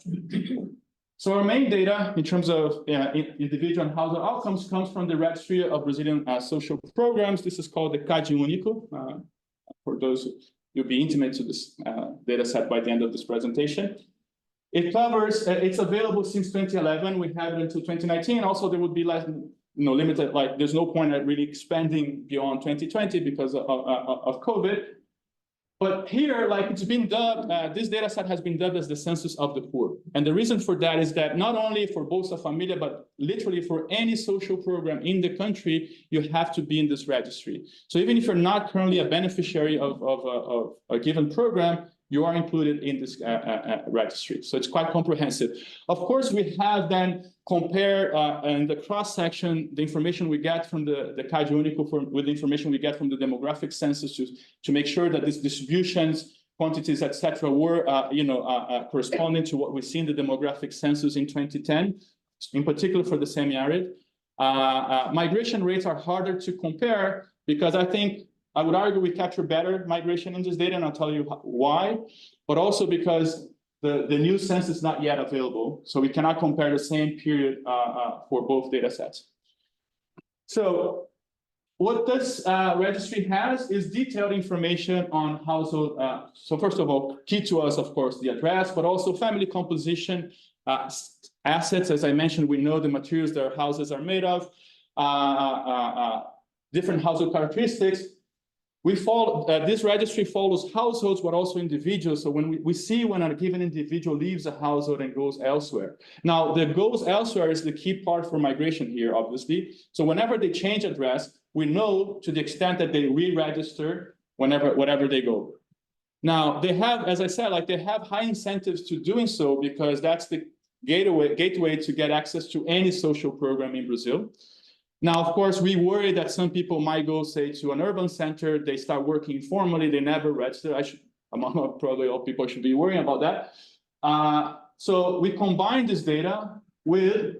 So our main data in terms of individual and household outcomes comes from the Registry of Brazilian Social Programs. This is called the CAD Único. For those you'll be intimate to this data set by the end of this presentation. It covers, it's available since 2011. We have it until 2019. Also, there would be less, limited, like there's no point at really expanding beyond 2020 because of COVID. But here, like it's been dubbed, this data set has been dubbed as the census of the poor. And the reason for that is that not only for Bolsa Familia, but literally for any social program in the country, you have to be in this registry. So even if you're not currently a beneficiary of a given program, you are included in this registry. So it's quite comprehensive. Of course, we have then compare in the cross-section the information we get from the CAD Único with the information we get from the demographic census to make sure that these distributions, quantities, etc., were corresponding to what we see in the demographic census in 2010, in particular for the semi-arid. Migration rates are harder to compare because I would argue we capture better migration in this data, and I'll tell you why, but also because the new census is not yet available, so we cannot compare the same period for both data sets. So what this registry has is detailed information on household. So first of all, key to us, of course, the address, but also family composition, assets. As I mentioned, we know the materials their houses are made of, different household characteristics. We follow, this registry follows households, but also individuals. So when we see when a given individual leaves a household and goes elsewhere. Now, the goes elsewhere is the key part for migration here, obviously. So whenever they change address, we know to the extent that they re-register wherever they go. Now, they have, as I said, like they have high incentives to doing so because that's the gateway to get access to any social program in Brazil. Now, of course, we worry that some people might go, say, to an urban center, they start working informally, they never register. Probably all people should be worrying about that. So we combine this data with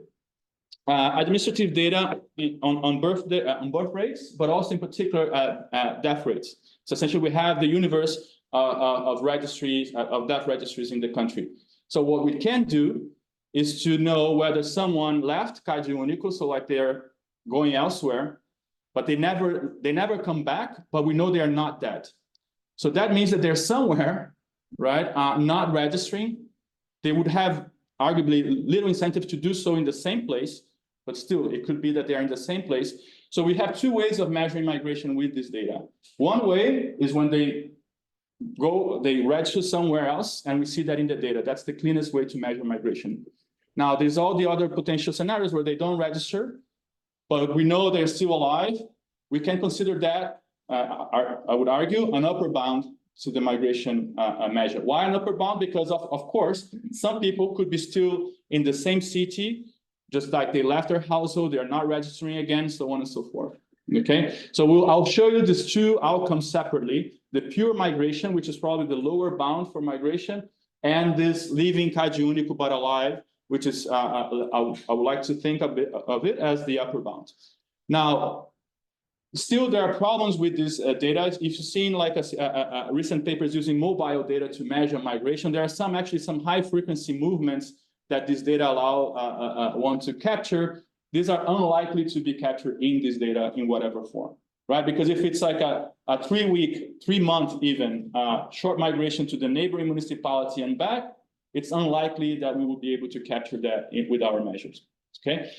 administrative data on birth rates, but also in particular death rates. So essentially, we have the universe of registries, of death registries in the country. So what we can do is to know whether someone left CAD Único, so like they're going elsewhere, but they never come back, but we know they are not dead. So that means that they're somewhere, right, not registering. They would have arguably little incentive to do so in the same place, but still it could be that they are in the same place. So we have two ways of measuring migration with this data. One way is when they register somewhere else, and we see that in the data. That's the cleanest way to measure migration. Now, there's all the other potential scenarios where they don't register, but we know they're still alive. We can consider that, I would argue, an upper bound to the migration measure. Why an upper bound? Because of course, some people could be still in the same city, just like they left their household, they're not registering again, so on and so forth. Okay, so I'll show you these two outcomes separately. The pure migration, which is probably the lower bound for migration, and this living Kaji único but alive, which is, I would like to think of it as the upper bound. Now, still, there are problems with this data. If you've seen like a recent papers using mobile data to measure migration, there are some high frequency movements that this data allow one to capture. These are unlikely to be captured in this data in whatever form, right? Because if it's like a 3-month even short migration to the neighboring municipality and back, it's unlikely that we will be able to capture that with our measures, okay?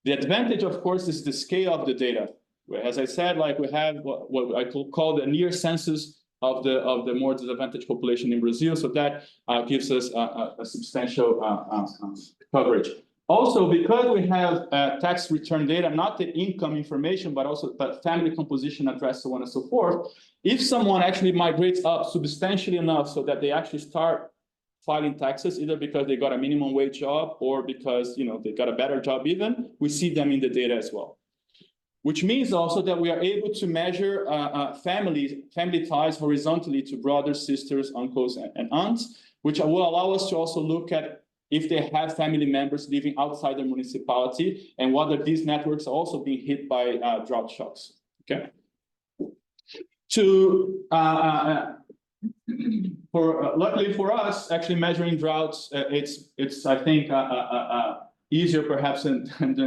The advantage, of course, is the scale of the data. As I said, like we have what I call the near census of the more disadvantaged population in Brazil, so that gives us a substantial coverage. Also, because we have tax return data, not the income information, but also family composition, address, so on and so forth. If someone actually migrates up substantially enough so that they actually start filing taxes, either because they got a minimum wage job or because they got a better job even, we see them in the data as well. Which means also that we are able to measure family ties horizontally to brothers, sisters, uncles, and aunts, which will allow us to also look at if they have family members living outside the municipality and whether these networks are also being hit by drought shocks. Okay. Luckily for us, actually measuring droughts, it's I think easier perhaps than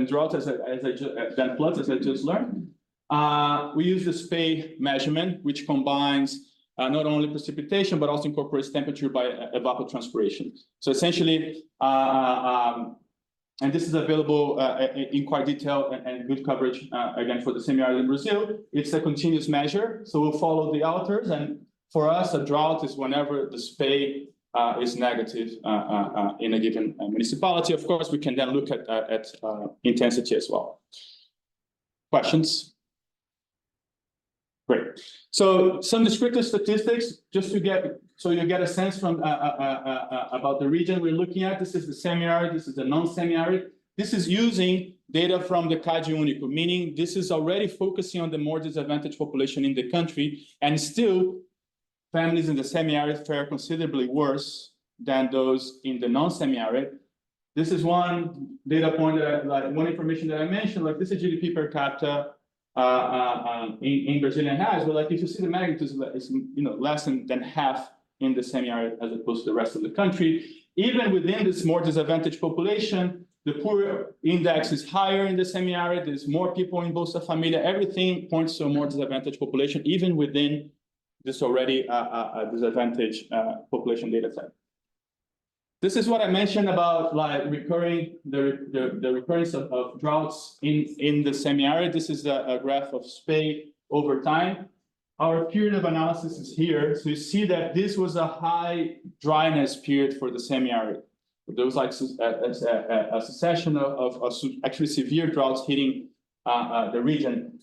drought than floods, as I just learned. We use the SPEI measurement, which combines not only precipitation but also incorporates temperature by evapotranspiration. So essentially, and this is available in quite detail and good coverage again for the semi-arid in Brazil. It's a continuous measure, so we'll follow the authors. And for us, a drought is whenever the SPEI is negative in a given municipality. Of course, we can then look at intensity as well. Questions? Great. So some descriptive statistics, just to get you get a sense from about the region we're looking at. This is the semi-arid. This is the non-semi-arid. This is using data from the Kaji único, meaning this is already focusing on the more disadvantaged population in the country, and still families in the semi-arid fare considerably worse than those in the non-semi-arid. This is one data point one information that I mentioned, like this is GDP per capita in Brazilian reais, but like if you see the magnitude, it's less than half in the semi-arid as opposed to the rest of the country. Even within this more disadvantaged population, the poor index is higher in the semi-arid. There's more people in Bolsa Familia. Everything points to a more disadvantaged population, even within this already disadvantaged population data set. This is what I mentioned about like the recurrence of droughts in the semi-arid. This is a graph of SPEI over time. Our period of analysis is here. So you see that this was a high dryness period for the semi-arid. There was like a succession of actually severe droughts hitting the region.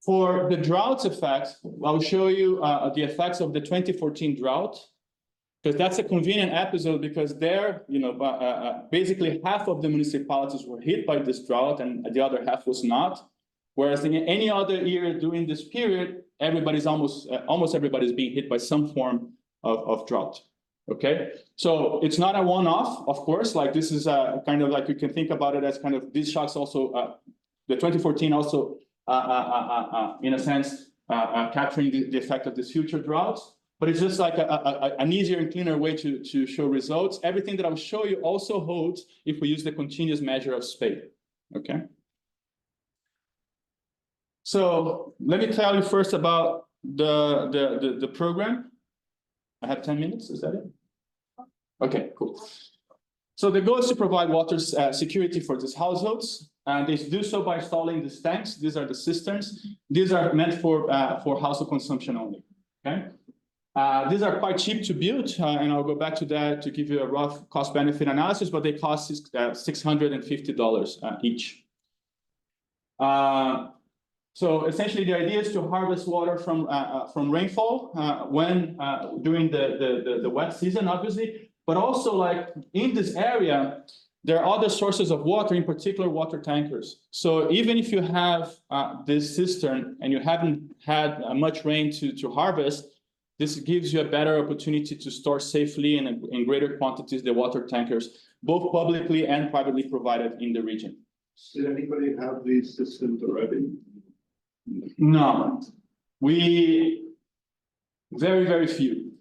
For the drought effects, I'll show you the effects of the 2014 drought, because that's a convenient episode because there, basically half of the municipalities were hit by this drought and the other half was not. Whereas in any other year during this period, almost everybody's being hit by some form of drought. Okay, so it's not a one-off, of course. Like this is kind of like you can think about it as kind of these shocks also. The 2014 also, in a sense, capturing the effect of these future droughts. But it's just like an easier and cleaner way to show results. Everything that I'll show you also holds if we use the continuous measure of SPEI. Okay. So let me tell you first about the program. I have 10 minutes. Is that it? Okay, cool. So the goal is to provide water security for these households. And they do so by installing these tanks. These are the cisterns. These are meant for household consumption only. Okay. These are quite cheap to build, and I'll go back to that to give you a rough cost-benefit analysis, but they cost $650 each. So essentially, the idea is to harvest water from rainfall during the wet season, obviously, but also like in this area, there are other sources of water, in particular water tankers. So even if you have this cistern and you haven't had much rain to harvest, This gives you a better opportunity to store safely and in greater quantities the water tankers, both publicly and privately provided in the region. Did anybody have these systems already? No, very few.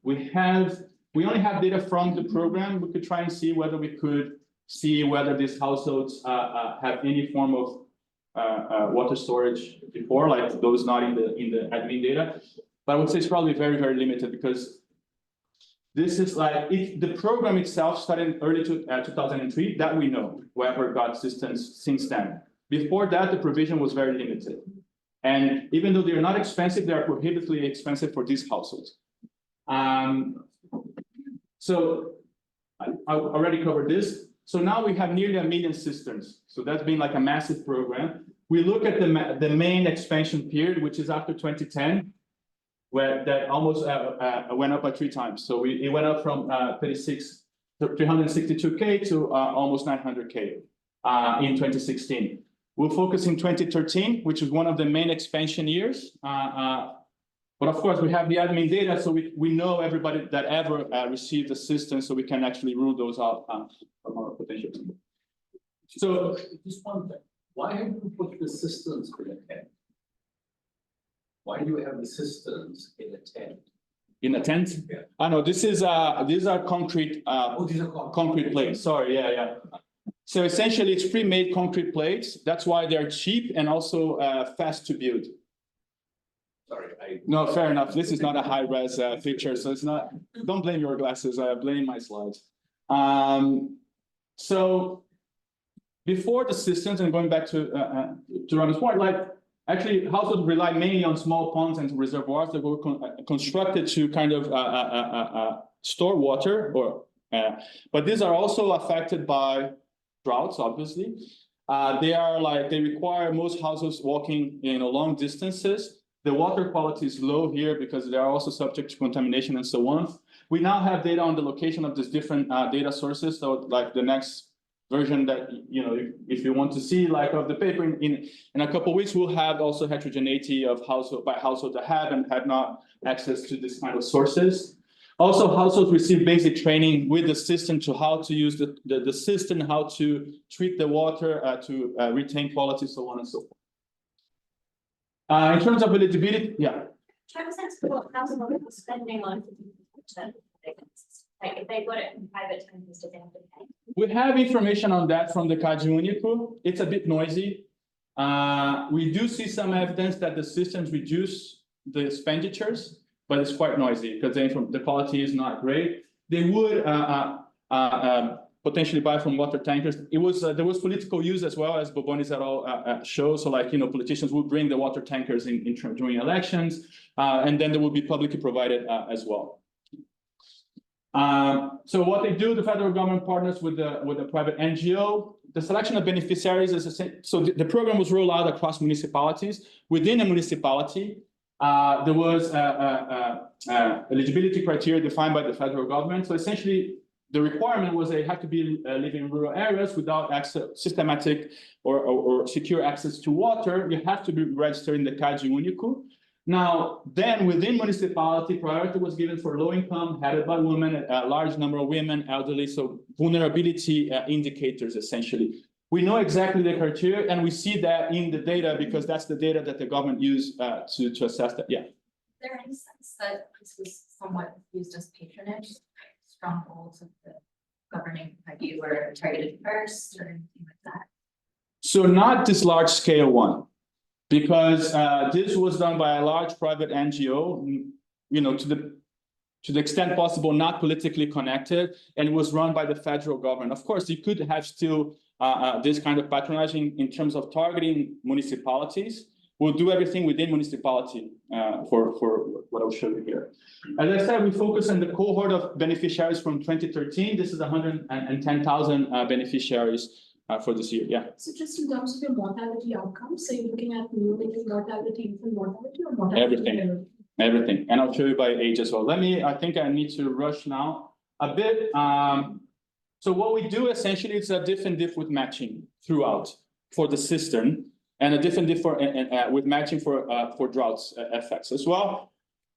We only have data from the program. We could try and see whether we could see whether these households have any form of water storage before, like those not in the admin data. But I would say it's probably very limited because this is like the program itself started in early 2003 that we know. Whoever got systems since then. Before that, the provision was very limited. And even though they're not expensive, they are prohibitively expensive for these households. So I already covered this. So now we have nearly 1 million cisterns. So that's been like a massive program. We look at the main expansion period, which is after 2010, where that almost went up by 3 times. So it went up from 362K to almost 900K in 2016. We'll focus in 2013, which is one of the main expansion years. But of course, we have the admin data, so we know everybody that ever received assistance, so we can actually rule those out from our potential. So just one thing, why have you put the cisterns in a tent? Why do you have the cisterns in a tent? In a tent? Yeah. I know these are concrete. These are concrete plates. Sorry, yeah. So essentially, it's pre-made concrete plates. That's why they're cheap and also fast to build. Sorry, No, fair enough. This is not a high-res picture, so it's not. Don't blame your glasses. Blame my slides. So before the systems, and going back to Ronald's point, like actually households rely mainly on small ponds and reservoirs that were constructed to kind of store water, but these are also affected by droughts, obviously. They require most households walking long distances. The water quality is low here because they are also subject to contamination and so on. We now have data on the location of these different data sources. So like the next version that, if you want to see like of the paper in a couple of weeks, we'll have also heterogeneity of household that have and have not access to this kind of sources. Also, households receive basic training with the system to how to use the system, how to treat the water to retain quality, so on and so forth. In terms of eligibility, yeah. Try to sense what household is spending on. Like if they got it in private times, do they have to pay? We have information on that from the CAGI Único. It's a bit noisy. We do see some evidence that the systems reduce the expenditures, but it's quite noisy because the quality is not great. They would potentially buy from water tankers. There was political use as well, as Bobonis et al. Shows. So like, politicians would bring the water tankers during elections, and then they will be publicly provided as well. So what they do, the federal government partners with the private NGO. The selection of beneficiaries is so the program was rolled out across municipalities. Within a municipality, there was eligibility criteria defined by the federal government. So essentially, the requirement was they had to be living in rural areas without systematic or secure access to water. You have to be registered in the CAGI Único. Now, then within municipality, priority was given for low income, headed by women, a large number of women, elderly, so vulnerability indicators, essentially. We know exactly the criteria, and we see that in the data because that's the data that the government used to assess that. Yeah. Is there any sense that this was somewhat used as patronage? Strongholds of the governing party were targeted first or anything like that? So not this large scale one, because this was done by a large private NGO, to the extent possible, not politically connected, and it was run by the federal government. Of course, you could have still this kind of patronizing in terms of targeting municipalities. We'll do everything within municipality for what I'll show you here. As I said, we focus on the cohort of beneficiaries from 2013. This is 110,000 beneficiaries for this year. Yeah. So just in terms of your mortality outcomes, so you're looking at neonatal mortality, infant mortality, or mortality? Everything. And I'll show you by age as well. I think I need to rush now a bit. So what we do essentially is a diff and diff with matching throughout for the cistern, and a different diff with matching for droughts effects as well.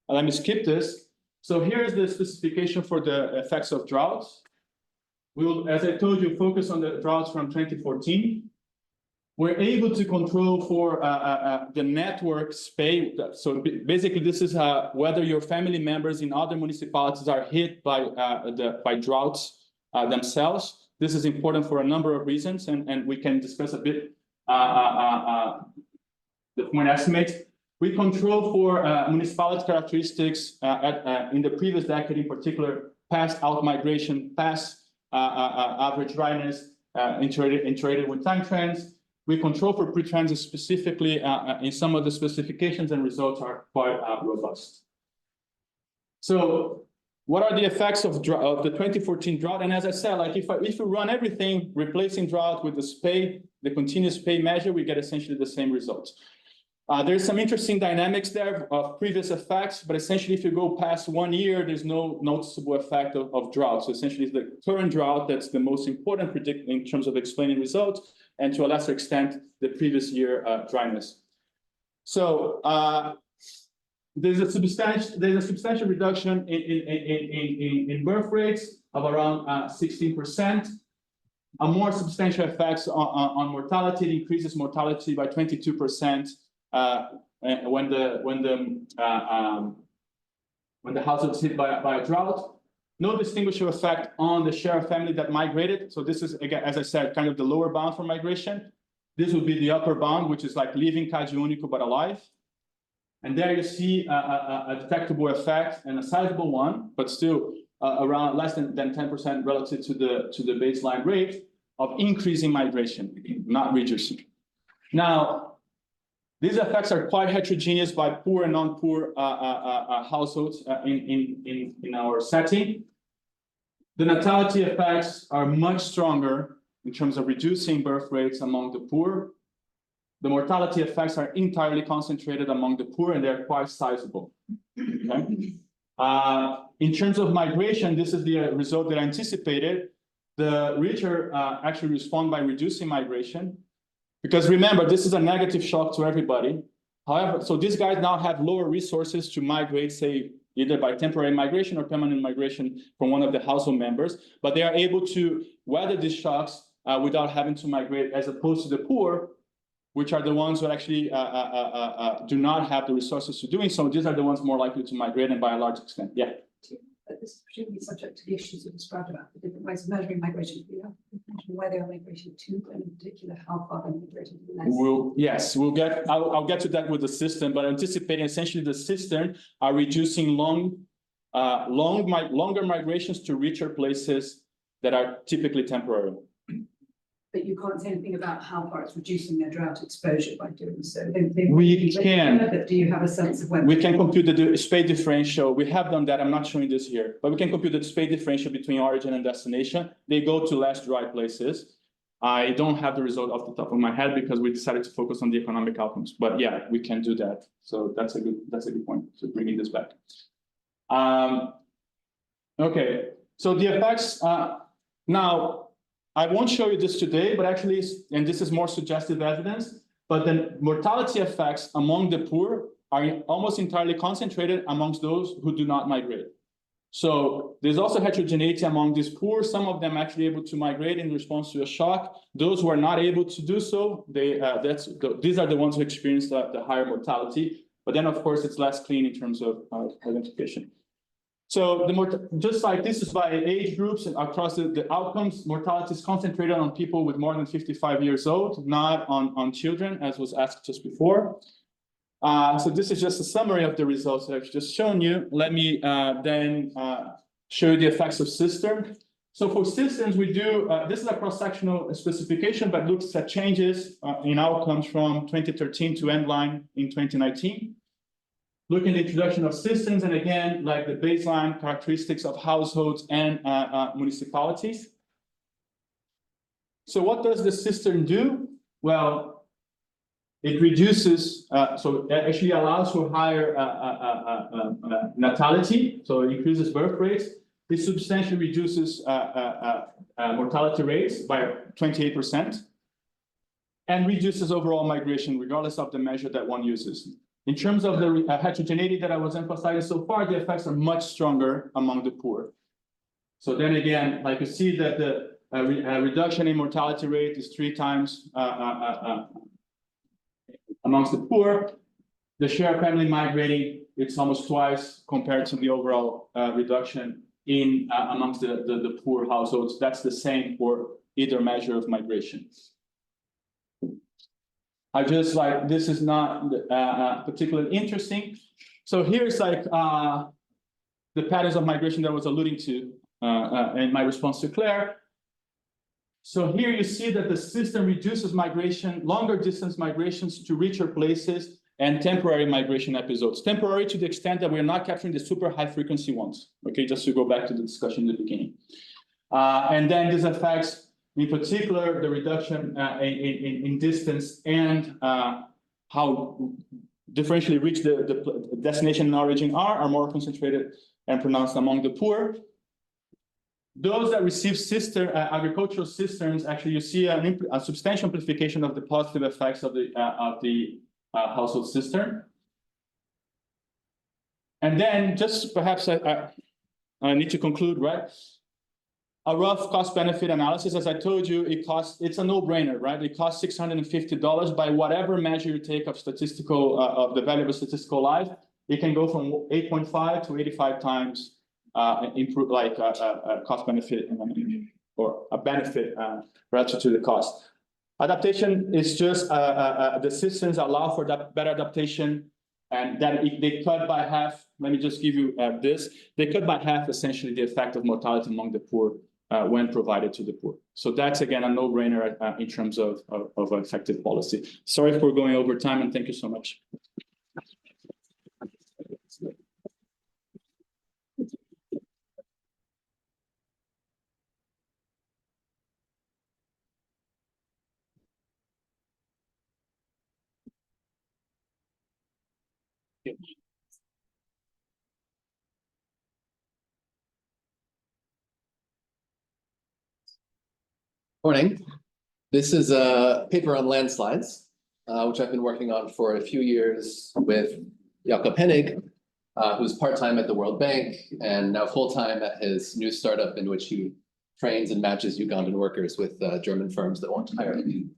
Let me skip this. So here's the specification for the effects of droughts. We will, as I told you, focus on the droughts from 2014. We're able to control for the network space. So basically, this is whether your family members in other municipalities are hit by droughts themselves. This is important for a number of reasons, and we can discuss a bit the point estimates. We control for municipality characteristics in the previous decade, in particular, past out migration, past average dryness, integrated with time trends. We control for pre-trends specifically in some of the specifications, and results are quite robust. So what are the effects of the 2014 drought? And as I said, like if you run everything, replacing drought with the SPAY, the continuous SPAY measure, we get essentially the same results. There's some interesting dynamics there of previous effects, but essentially if you go past 1 year, there's no noticeable effect of drought. So essentially it's the current drought that's the most important predictor in terms of explaining results, and to a lesser extent, the previous year dryness. So there's a substantial reduction in birth rates of around 16%. A more substantial effects on mortality. It increases mortality by 22%. When the household is hit by a drought. No distinguishable effect on the share of family that migrated. So this is, again, as I said, kind of the lower bound for migration. This would be the upper bound, which is like leaving Cade Único but alive. And there you see a detectable effect, and a sizable one, but still around less than 10% relative to the baseline rate of increasing migration, not reducing. Now, these effects are quite heterogeneous by poor and non-poor households in our setting. The natality effects are much stronger in terms of reducing birth rates among the poor. The mortality effects are entirely concentrated among the poor, and they're quite sizable. Okay? In terms of migration, this is the result that I anticipated. The richer actually respond by reducing migration. Because remember, this is a negative shock to everybody. However, so these guys now have lower resources to migrate, say, either by temporary migration or permanent migration from one of the household members, but they are able to weather these shocks without having to migrate, as opposed to the poor, which are the ones who actually do not have the resources to doing so. These are the ones more likely to migrate, and by a large extent. Yeah. But this is presumably subject to the issues we described about the different ways of measuring migration. We have information where they are migrating to, and in particular, how far they're migrating to the next. I'll get to that with the system, but anticipating essentially the system are reducing longer migrations to richer places that are typically temporary. But you can't say anything about how far it's reducing their drought exposure by doing so. We can. But do you have a sense of whether we can compute the SPAY differential? We have done that. I'm not showing this here, but we can compute the SPAY differential between origin and destination. They go to less dry places. I don't have the result off the top of my head because we decided to focus on the economic outcomes. But yeah, we can do that. So that's a good point. So bringing this back. Okay. So the effects now. I won't show you this today, but actually, and this is more suggestive evidence, but the mortality effects among the poor are almost entirely concentrated amongst those who do not migrate. So there's also heterogeneity among these poor, some of them actually able to migrate in response to a shock. Those who are not able to do so, these are the ones who experience the higher mortality. But then, of course, it's less clean in terms of identification. So just like this is by age groups and across the outcomes, mortality is concentrated on people with more than 55 years old, not on children, as was asked just before. So this is just a summary of the results that I've just shown you. Let me then show you the effects of cistern. So for cisterns, we do, this is a cross-sectional specification, but looks at changes in outcomes from 2013 to end line in 2019. Looking at the introduction of cisterns, and again, like the baseline characteristics of households and municipalities. So what does the cistern do? Well, it reduces, so it actually allows for higher natality, so it increases birth rates. It substantially reduces mortality rates by 28%, and reduces overall migration, regardless of the measure that one uses. in terms of the heterogeneity that I was emphasizing so far, the effects are much stronger among the poor. So then again, like you see that the reduction in mortality rate is 3 times amongst the poor. The share of family migrating, it's almost twice compared to the overall reduction in amongst the poor households. That's the same for either measure of migration. I just like, this is not particularly interesting. So here's like the patterns of migration that I was alluding to in my response to Claire. So here you see that the system reduces migration, longer distance migrations to richer places and temporary migration episodes. Temporary to the extent that we're not capturing the super high frequency ones. Okay, just to go back to the discussion in the beginning. And then this affects, in particular, the reduction in distance and how differentially rich the destination and origin are more concentrated and pronounced among the poor. Those that receive agricultural cisterns, actually, you see a substantial amplification of the positive effects of the household cistern. And then, just perhaps I need to conclude, right? A rough cost-benefit analysis, as I told you, it's a no-brainer, right? It costs $650 by whatever measure you take of of the value of a statistical life. It can go from 8.5 to 85 times improve, like cost-benefit or a benefit relative to the cost. Adaptation is just the systems allow for that better adaptation, and then they cut by half. Let me just give you this. They cut by half essentially the effect of mortality among the poor when provided to the poor. So that's again a no-brainer in terms of effective policy. Sorry for going over time, and thank you so much. Morning. This is a paper on landslides, which I've been working on for a few years with Jakob Hennig, who's part-time at the World Bank and now full-time at his new startup in which he trains and matches Ugandan workers with German firms that want to hire them.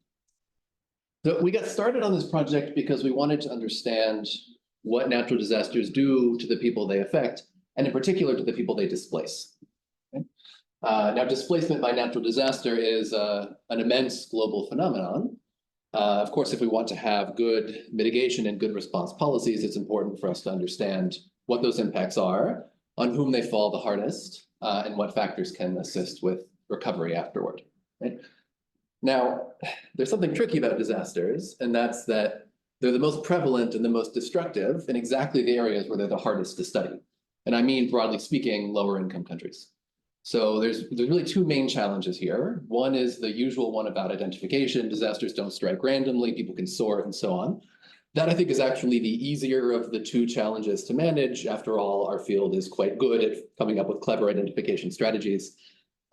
So we got started on this project because we wanted to understand what natural disasters do to the people they affect, and in particular to the people they displace. Now, displacement by natural disaster is an immense global phenomenon. Of course, if we want to have good mitigation and good response policies, it's important for us to understand what those impacts are, on whom they fall the hardest, and what factors can assist with recovery afterward. Right? Now, there's something tricky about disasters, and that's that they're the most prevalent and the most destructive in exactly the areas where they're the hardest to study. And I mean, broadly speaking, lower income countries. So there's really 2 main challenges here. One is the usual one about identification. Disasters don't strike randomly, people can sort and so on. That I think is actually the easier of the 2 challenges to manage. After all, our field is quite good at coming up with clever identification strategies.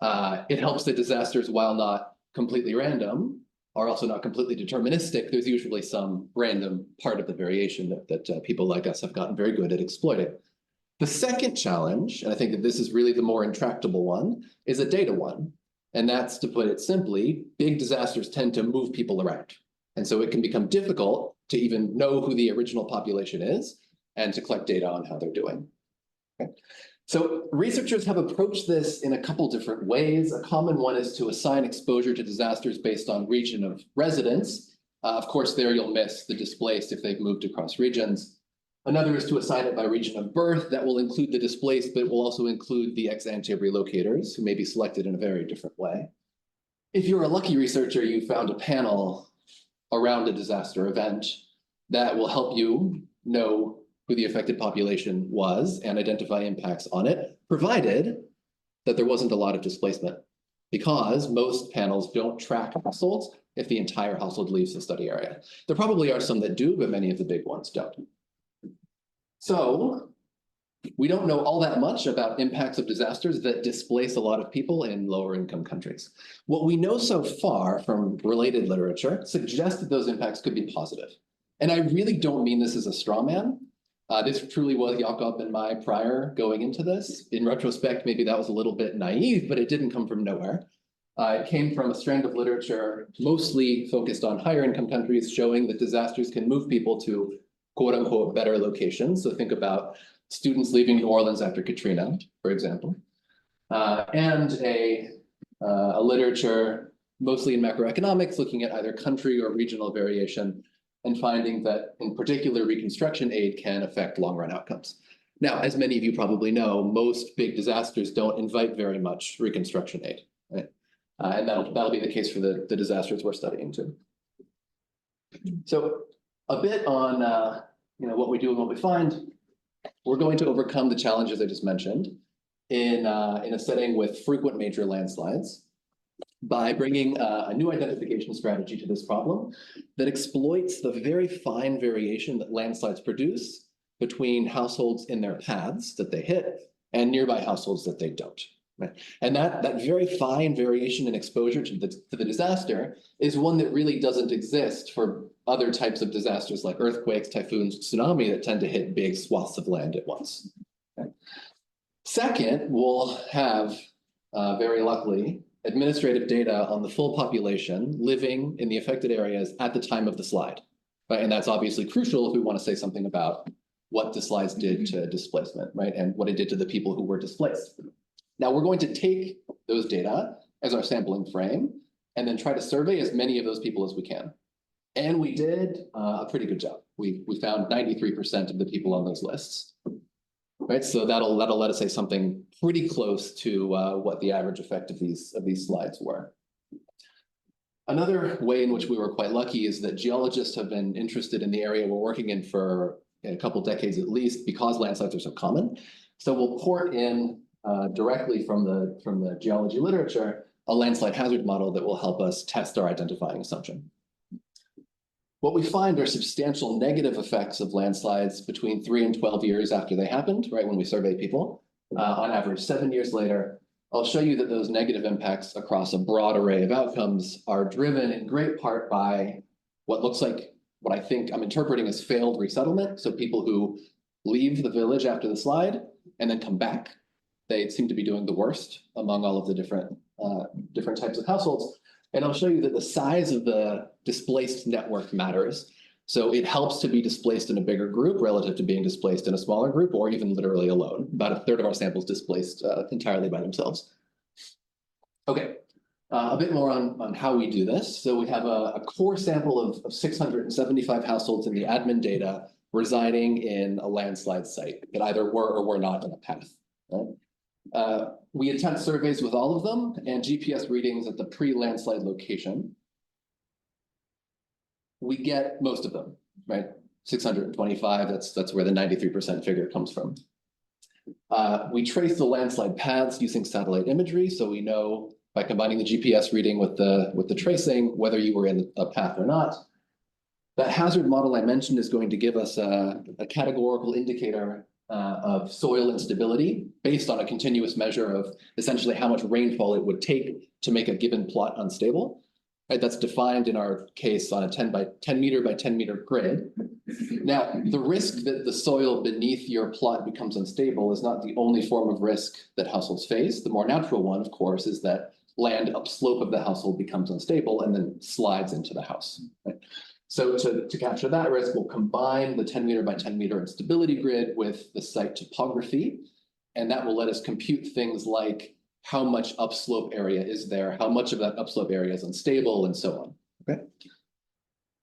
It helps that disasters, while not completely random, are also not completely deterministic. There's usually some random part of the variation that people like us have gotten very good at exploiting. The second challenge, and I think that this is really the more intractable one, is a data one. And that's, to put it simply, big disasters tend to move people around. And so it can become difficult to even know who the original population is and to collect data on how they're doing. Okay. So researchers have approached this in a couple different ways. A common one is to assign exposure to disasters based on region of residence. Of course, there you'll miss the displaced if they've moved across regions. Another is to assign it by region of birth. That will include the displaced, but it will also include the ex-ante relocators who may be selected in a very different way. If you're a lucky researcher, you found a panel around a disaster event that will help you know who the affected population was and identify impacts on it, provided that there wasn't a lot of displacement, because most panels don't track households if the entire household leaves the study area. There probably are some that do, but many of the big ones don't. So we don't know all that much about impacts of disasters that displace a lot of people in lower income countries. What we know so far from related literature suggests that those impacts could be positive. And I really don't mean this as a straw man. This truly was Jakob and my prior going into this. In retrospect, maybe that was a little bit naive, but it didn't come from nowhere. It came from a strand of literature mostly focused on higher income countries, showing that disasters can move people to quote unquote better locations. So think about students leaving New Orleans after Katrina, for example. And a literature mostly in macroeconomics, looking at either country or regional variation, and finding that in particular reconstruction aid can affect long-run outcomes. Now, as many of you probably know, most big disasters don't invite very much reconstruction aid, right? And that'll be the case for the disasters we're studying too. So a bit on what we do and what we find. We're going to overcome the challenges I just mentioned in a setting with frequent major landslides by bringing a new identification strategy to this problem that exploits the very fine variation that landslides produce between households in their paths that they hit and nearby households that they don't. Right? And that very fine variation in exposure to the disaster is one that really doesn't exist for other types of disasters like earthquakes, typhoons, tsunami that tend to hit big swaths of land at once. Okay. Second, we'll have, very luckily, administrative data on the full population living in the affected areas at the time of the slide. Right? And that's obviously crucial if we want to say something about what the slides did to displacement, right? And what it did to the people who were displaced. Now we're going to take those data as our sampling frame and then try to survey as many of those people as we can. And we did a pretty good job. We found 93% of the people on those lists. Right, so that'll let us say something pretty close to what the average effect of these slides were. Another way in which we were quite lucky is that geologists have been interested in the area we're working in for a couple decades at least, because landslides are so common. So we'll port in directly from the geology literature a landslide hazard model that will help us test our identifying assumption. What we find are substantial negative effects of landslides between 3 and 12 years after they happened, right, when we survey people. On average, 7 years later, I'll show you that those negative impacts across a broad array of outcomes are driven in great part by what looks like, what I think I'm interpreting as failed resettlement. So people who leave the village after the slide and then come back, they seem to be doing the worst among all of the different types of households. And I'll show you that the size of the displaced network matters. So it helps to be displaced in a bigger group relative to being displaced in a smaller group or even literally alone. About a third of our samples displaced entirely by themselves. Okay, a bit more on how we do this. So we have a core sample of 675 households in the admin data residing in a landslide site that either were or were not in a path. Right? We attempt surveys with all of them and GPS readings at the pre-landslide location. We get most of them, right? 625, that's where the 93% figure comes from. We trace the landslide paths using satellite imagery, so we know by combining the GPS reading with the tracing whether you were in a path or not. That hazard model I mentioned is going to give us a categorical indicator of soil instability based on a continuous measure of essentially how much rainfall it would take to make a given plot unstable. Right, that's defined in our case on a 10 meter by 10 meter grid. Now, the risk that the soil beneath your plot becomes unstable is not the only form of risk that households face. The more natural one, of course, is that land upslope of the household becomes unstable and then slides into the house. Right? So to capture that risk, we'll combine the 10 meter by 10 meter instability grid with the site topography, and that will let us compute things like how much upslope area is there, how much of that upslope area is unstable, and so on. Okay.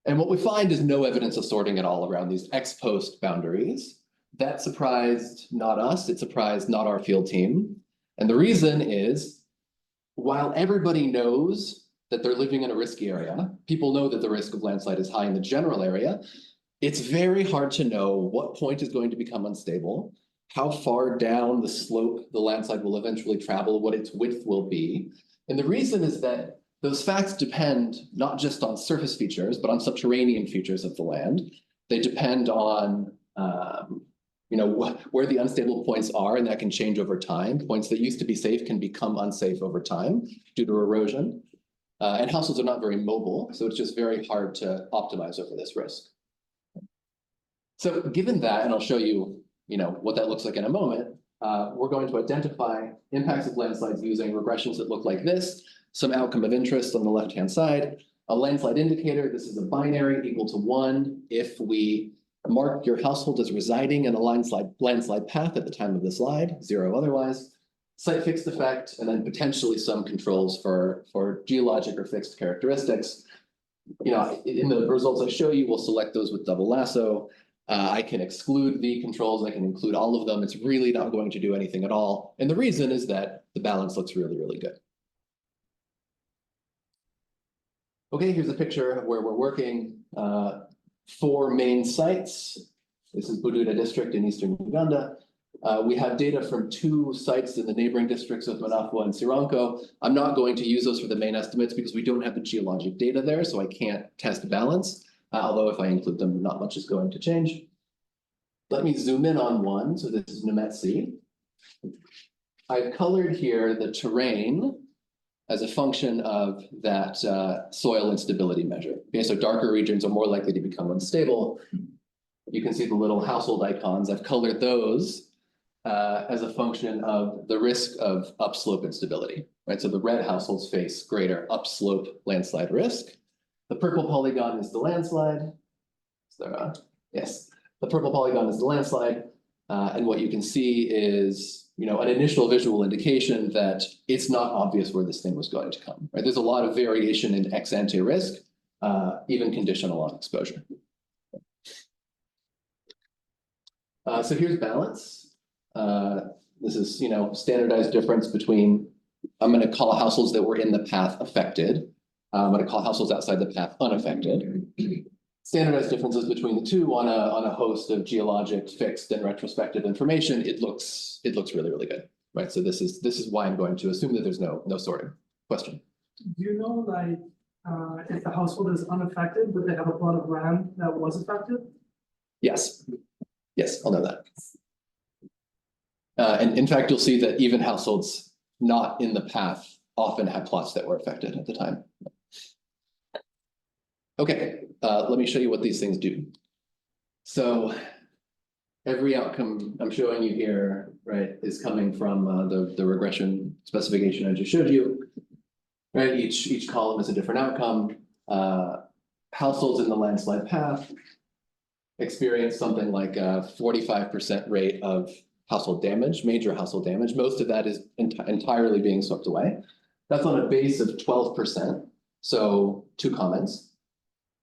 And what we find is no evidence of sorting at all around these ex post boundaries. That surprised not us, it surprised not our field team. And the reason is, while everybody knows that they're living in a risky area, people know that the risk of landslide is high in the general area, it's very hard to know what point is going to become unstable, how far down the slope the landslide will eventually travel, what its width will be. And the reason is that those facts depend not just on surface features, but on subterranean features of the land. They depend on where the unstable points are, and that can change over time. Points that used to be safe can become unsafe over time due to erosion. And households are not very mobile, so it's just very hard to optimize over this risk. So given that, and I'll show you, what that looks like in a moment, we're going to identify impacts of landslides using regressions that look like this, some outcome of interest on the left-hand side, a landslide indicator. This is a binary equal to 1 if we mark your household as residing in a landslide path at the time of the slide, 0 otherwise, site fixed effect, and then potentially some controls for geologic or fixed characteristics. In the results I show you, we'll select those with double lasso. I can exclude the controls, I can include all of them. It's really not going to do anything at all. And the reason is that the balance looks really, really good. Okay, here's a picture of where we're working. 4 main sites. This is Bududa district in eastern Uganda. We have data from 2 sites in the neighboring districts of Manafwa and Sironko. I'm not going to use those for the main estimates because we don't have the geologic data there, so I can't test balance. Although if I include them, not much is going to change. Let me zoom in on one. So this is Nemetsi. I've colored here the terrain as a function of that soil instability measure. Okay, so darker regions are more likely to become unstable. You can see the little household icons. I've colored those as a function of the risk of upslope instability, right? So the red households face greater upslope landslide risk. The purple polygon is the landslide. Yes, the purple polygon is the landslide. And what you can see is, an initial visual indication that it's not obvious where this thing was going to come, right? There's a lot of variation in ex ante risk, even conditional on exposure. So here's balance. This is, standardized difference between, I'm going to call households that were in the path affected. I'm going to call households outside the path unaffected. Standardized differences between the two on a host of geologic, fixed, and retrospective information. It looks really, really good, right? So this is why I'm going to assume that there's no sorting. Question? Do you know, if the household is unaffected, but they have a plot of land that was affected? Yes, I'll know that. And in fact, you'll see that even households not in the path often had plots that were affected at the time. Okay, let me show you what these things do. So every outcome I'm showing you here, right, is coming from the regression specification I just showed you. Right, each column is a different outcome. Households in the landslide path experience something like a 45% rate of household damage, major household damage. Most of that is entirely being swept away. That's on a base of 12%. So 2 comments.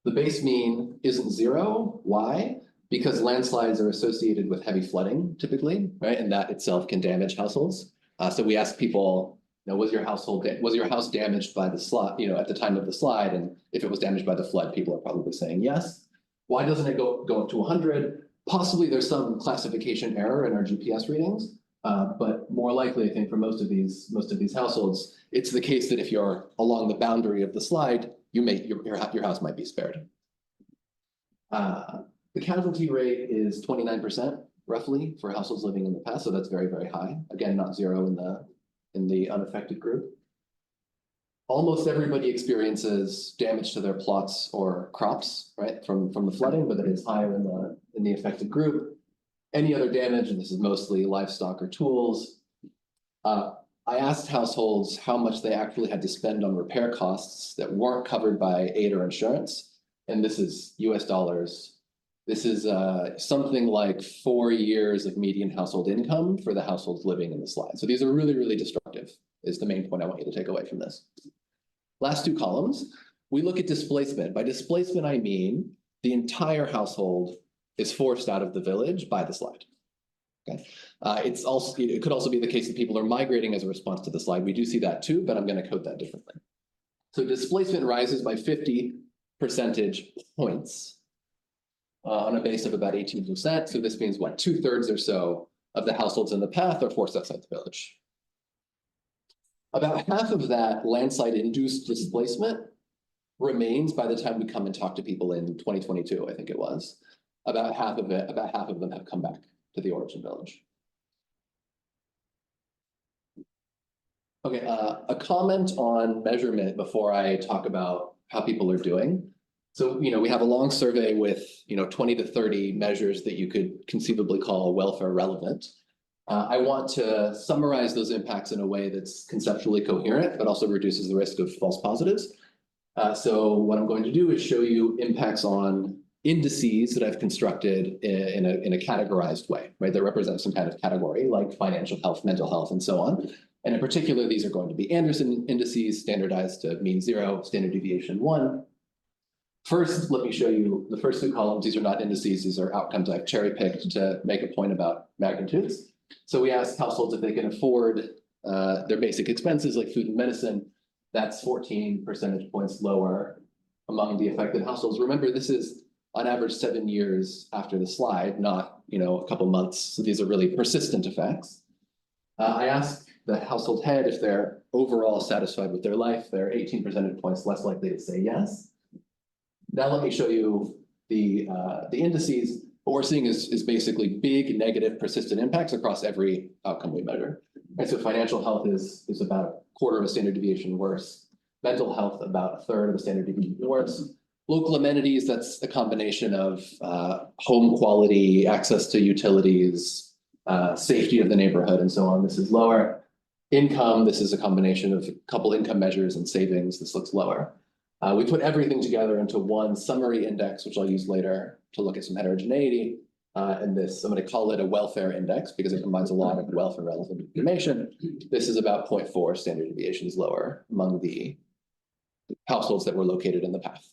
The base mean isn't 0. Why? Because landslides are associated with heavy flooding typically, right? And that itself can damage households. So we ask people, was your house damaged by the slide, at the time of the slide? And if it was damaged by the flood, people are probably saying yes. Why doesn't it go up to 100? Possibly there's some classification error in our GPS readings, but more likely, I think, for most of these households, it's the case that if you're along the boundary of the slide, your house might be spared. The casualty rate is 29% roughly for households living in the past, so that's very, very high. Again, not 0 in the unaffected group. Almost everybody experiences damage to their plots or crops, right, from the flooding, but it is higher in the affected group. Any other damage, and this is mostly livestock or tools. I asked households how much they actually had to spend on repair costs that weren't covered by aid or insurance, and this is US dollars. This is something like 4 years of median household income for the households living in the slide. So these are really, really destructive, is the main point I want you to take away from this. Last 2 columns, we look at displacement. By displacement, I mean the entire household is forced out of the village by the slide. Okay. It could also be the case that people are migrating as a response to the slide. We do see that too, but I'm going to code that differently. So displacement rises by 50 percentage points on a base of about 18%. So this means what, 2/3 or so of the households in the path are forced outside the village. About half of that landslide-induced displacement remains by the time we come and talk to people in 2022, I think it was. About half of them have come back to the origin village. Okay, a comment on measurement before I talk about how people are doing. So, we have a long survey with, 20 to 30 measures that you could conceivably call welfare relevant. I want to summarize those impacts in a way that's conceptually coherent, but also reduces the risk of false positives. So what I'm going to do is show you impacts on indices that I've constructed in a categorized way, right? That represent some kind of category like financial health, mental health, and so on. And in particular, these are going to be Anderson indices, standardized to mean 0, standard deviation 1. First, let me show you the first 2 columns. These are not indices, these are outcomes I've cherry picked to make a point about magnitudes. So we asked households if they can afford their basic expenses like food and medicine. That's 14 percentage points lower among the affected households. Remember, this is on average 7 years after the slide, not a couple months. So these are really persistent effects. I asked the household head if they're overall satisfied with their life. They're 18 percentage points less likely to say yes. Now let me show you the indices. What we're seeing is basically big negative persistent impacts across every outcome we measure. Right, so financial health is about a quarter of a standard deviation worse. Mental health, about a third of a standard deviation worse. Local amenities, that's a combination of home quality, access to utilities, safety of the neighborhood, and so on. This is lower. Income, this is a combination of a couple income measures and savings. This looks lower. We put everything together into one summary index, which I'll use later to look at some heterogeneity. And this, I'm going to call it a welfare index because it combines a lot of welfare relevant information. This is about 0.4 standard deviations lower among the households that were located in the path.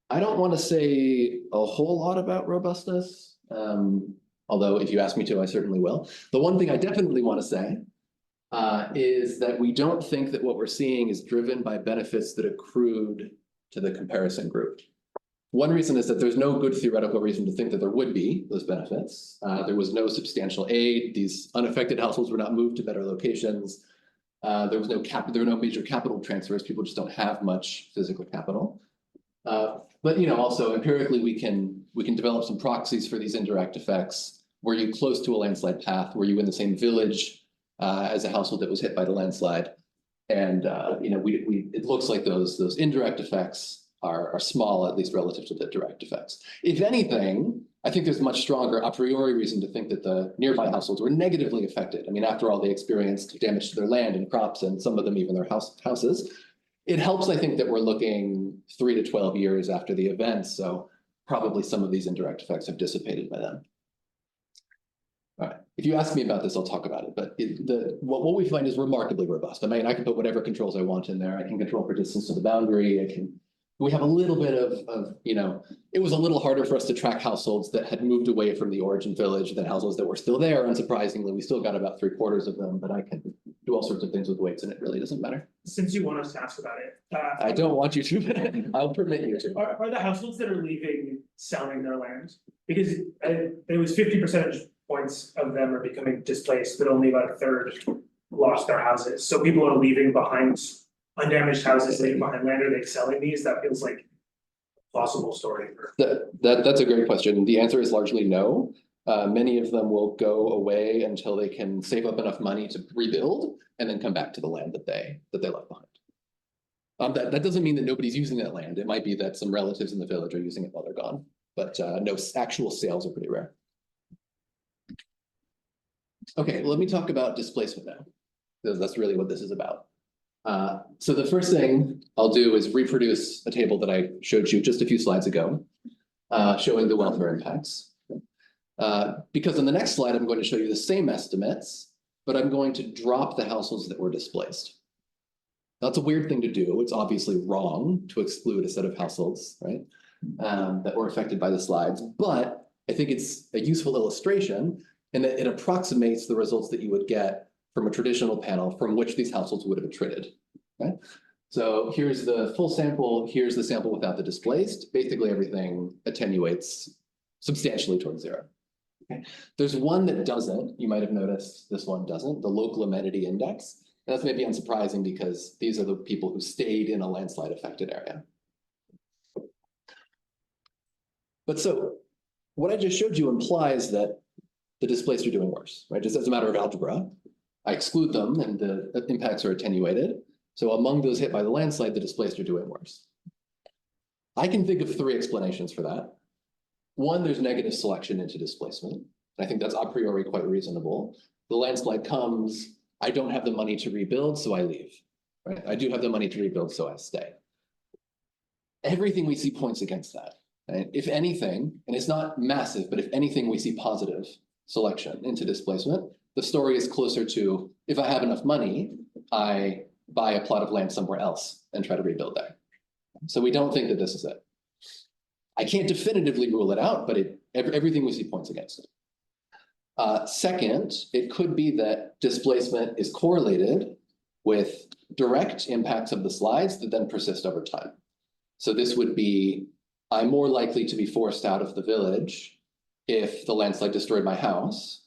I don't want to say a whole lot about robustness, although if you ask me to, I certainly will. The one thing I definitely want to say is that we don't think that what we're seeing is driven by benefits that accrued to the comparison group. One reason is that there's no good theoretical reason to think that there would be those benefits. There was no substantial aid. These unaffected households were not moved to better locations. There were no major capital transfers. People just don't have much physical capital. But also empirically, we can develop some proxies for these indirect effects. Were you close to a landslide path? Were you in the same village as a household that was hit by the landslide? And it looks like those indirect effects are small, at least relative to the direct effects. If anything, I think there's much stronger a priori reason to think that the nearby households were negatively affected. I mean, after all, they experienced damage to their land and crops, and some of them even their houses. It helps, I think, that we're looking 3 to 12 years after the event, so probably some of these indirect effects have dissipated by then. All right, if you ask me about this, I'll talk about it, but what we find is remarkably robust. I mean, I can put whatever controls I want in there. I can control for distance to the boundary. We have a little bit of it was a little harder for us to track households that had moved away from the origin village than households that were still there. Unsurprisingly, we still got about 3/4 of them, but I can do all sorts of things with weights and it really doesn't matter. Since you want us to ask about it. I don't want you to, but I'll permit you to. Are the households that are leaving selling their land? Because there was 50 percentage points of them are becoming displaced, but only about a third lost their houses. So people are leaving behind undamaged houses, leaving behind land. Are they selling these? That feels like a plausible story. That's a great question. The answer is largely no. Many of them will go away until they can save up enough money to rebuild and then come back to the land that they left behind. That doesn't mean that nobody's using that land. It might be that some relatives in the village are using it while they're gone, but no, actual sales are pretty rare. Okay, let me talk about displacement now, because that's really what this is about. So the first thing I'll do is reproduce a table that I showed you just a few slides ago, showing the welfare impacts. Because on the next slide, I'm going to show you the same estimates, but I'm going to drop the households that were displaced. That's a weird thing to do. It's obviously wrong to exclude a set of households, right, that were affected by the slides, but I think it's a useful illustration in that it approximates the results that you would get from a traditional panel from which these households would have attrited, right? So here's the full sample, here's the sample without the displaced. Basically everything attenuates substantially towards 0. Okay. There's one that doesn't, you might have noticed this one doesn't, the local amenity index. And that's maybe unsurprising because these are the people who stayed in a landslide affected area. But so what I just showed you implies that the displaced are doing worse, right? Just as a matter of algebra, I exclude them and the impacts are attenuated. So among those hit by the landslide, the displaced are doing worse. I can think of 3 explanations for that. One, there's negative selection into displacement. I think that's a priori quite reasonable. The landslide comes, I don't have the money to rebuild, so I leave. Right? I do have the money to rebuild, so I stay. Everything we see points against that. Right? If anything, and it's not massive, but if anything, we see positive selection into displacement. The story is closer to, if I have enough money, I buy a plot of land somewhere else and try to rebuild there. So we don't think that this is it. I can't definitively rule it out, but everything we see points against it. Second, it could be that displacement is correlated with direct impacts of the slides that then persist over time. So this would be, I'm more likely to be forced out of the village if the landslide destroyed my house,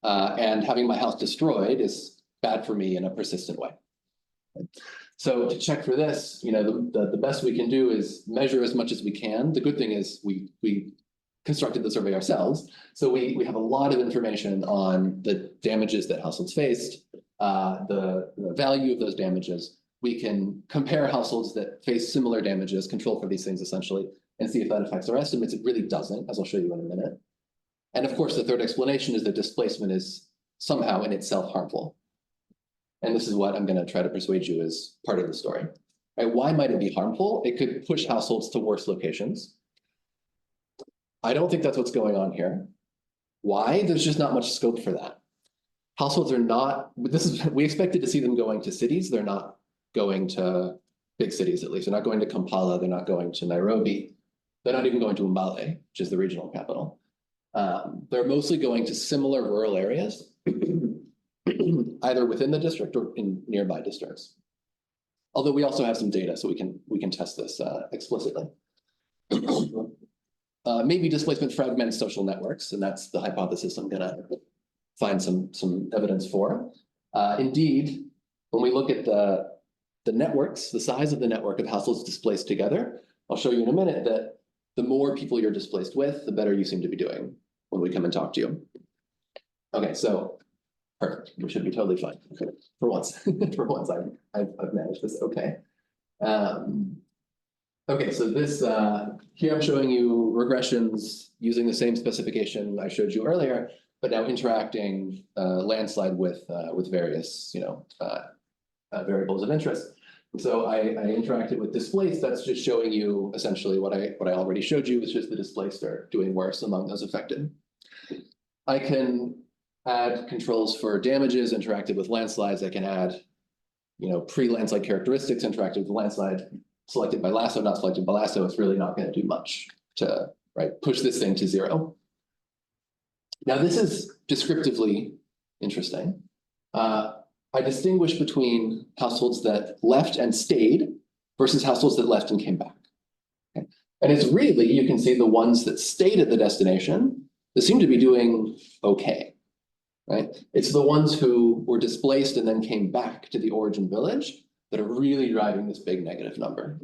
and having my house destroyed is bad for me in a persistent way. So to check for this, the best we can do is measure as much as we can. The good thing is we constructed the survey ourselves. So we have a lot of information on the damages that households faced, the value of those damages. We can compare households that face similar damages, control for these things essentially, and see if that affects our estimates. It really doesn't, as I'll show you in a minute. And of course, the third explanation is that displacement is somehow in itself harmful. And this is what I'm going to try to persuade you is part of the story. Right? Why might it be harmful? It could push households to worse locations. I don't think that's what's going on here. Why? There's just not much scope for that. Households are not, we expected to see them going to cities. They're not going to big cities, at least. They're not going to Kampala. They're not going to Nairobi. They're not even going to Mbale, which is the regional capital. They're mostly going to similar rural areas, either within the district or in nearby districts. Although we also have some data, so we can test this explicitly. Maybe displacement fragments social networks, and that's the hypothesis I'm gonna find some evidence for. Indeed, when we look at the networks, the size of the network of households displaced together, I'll show you in a minute that the more people you're displaced with, the better you seem to be doing when we come and talk to you. Okay, so perfect. We should be totally fine. Okay. For once, for once, I've managed this. Okay. Okay, so this here I'm showing you regressions using the same specification I showed you earlier, but now interacting landslide with various variables of interest. So I interacted with displaced. That's just showing you essentially what I already showed you, which is the displaced are doing worse among those affected. I can add controls for damages interacted with landslides. I can add, pre-landslide characteristics interacted with the landslide, selected by lasso, not selected by lasso. It's really not going to do much to push this thing to 0. Now this is descriptively interesting. I distinguish between households that left and stayed versus households that left and came back. Okay. And it's really, you can see the ones that stayed at the destination that seem to be doing okay, right? It's the ones who were displaced and then came back to the origin village that are really driving this big negative number.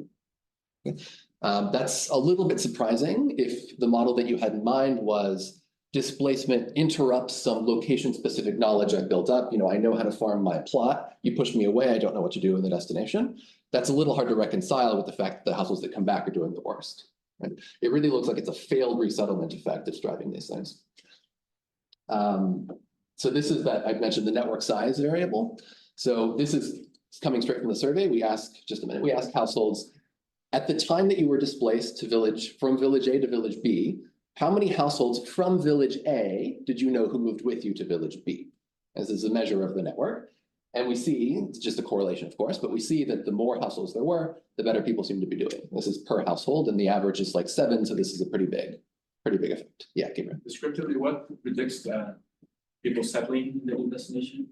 Okay. That's a little bit surprising if the model that you had in mind was displacement interrupts some location-specific knowledge I've built up. I know how to farm my plot. You push me away, I don't know what to do in the destination. That's a little hard to reconcile with the fact that the households that come back are doing the worst. Right? It really looks like it's a failed resettlement effect that's driving these things. So this is that I've mentioned the network size variable. So this is coming straight from the survey. We ask households, at the time that you were displaced from village A to village B, how many households from village A did you know who moved with you to village B? As is a measure of the network. And we see, it's just a correlation, of course, but we see that the more households there were, the better people seem to be doing. This is per household, and the average is like 7, so this is a pretty big effect. Yeah, Gabriel. Descriptively, what predicts people settling in the new destination?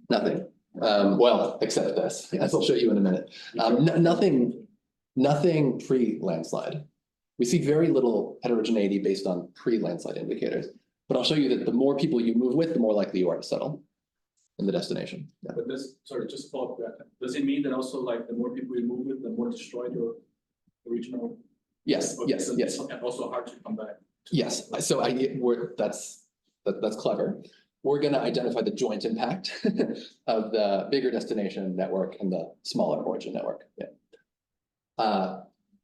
Nothing. Well, except this, as I'll show you in a minute. Nothing pre-landslide. We see very little heterogeneity based on pre-landslide indicators, but I'll show you that the more people you move with, the more likely you are to settle in the destination. Yeah. But just to follow up that, does it mean that also the more people you move with, the more destroyed your original? Yes, yes, yes. And also hard to come back. Yes, so that's clever. we're going to identify the joint impact of the bigger destination network and the smaller origin network. Yeah.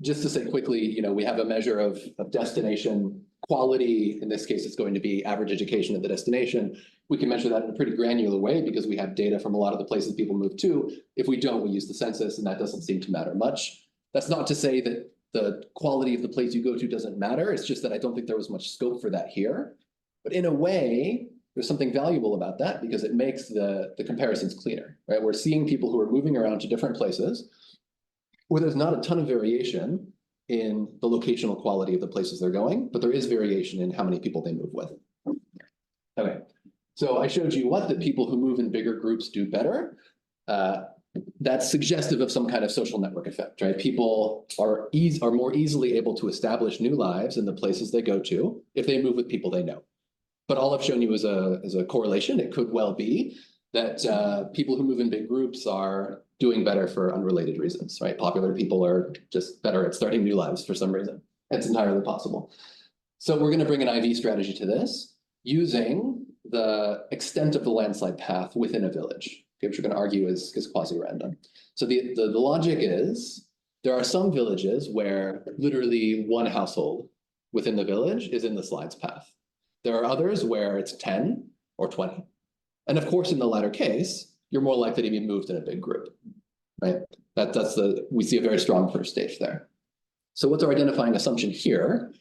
Just to say quickly, you know, we have a measure of destination quality. In this case, it's going to be average education at the destination. We can measure that in a pretty granular way because we have data from a lot of the places people move to. If we don't, we use the census, and that doesn't seem to matter much. That's not to say that the quality of the place you go to doesn't matter. It's just that I don't think there was much scope for that here. But in a way, there's something valuable about that because it makes the comparisons cleaner, right? We're seeing people who are moving around to different places where there's not a ton of variation in the locational quality of the places they're going, but there is variation in how many people they move with. Okay, so I showed you what the people who move in bigger groups do better. That's suggestive of some kind of social network effect, right? People are more easily able to establish new lives in the places they go to if they move with people they know. But all I've shown you is a correlation. It could well be that people who move in big groups are doing better for unrelated reasons, right? Popular people are just better at starting new lives for some reason. It's entirely possible. So we're going to bring an IV strategy to this using the extent of the landslide path within a village, which we're going to argue is quasi-random. So the logic is there are some villages where literally one household within the village is in the slides path. There are others where it's 10 or 20. And of course, in the latter case, you're more likely to be moved in a big group, right? We see a very strong first stage there. So what's our identifying assumption here?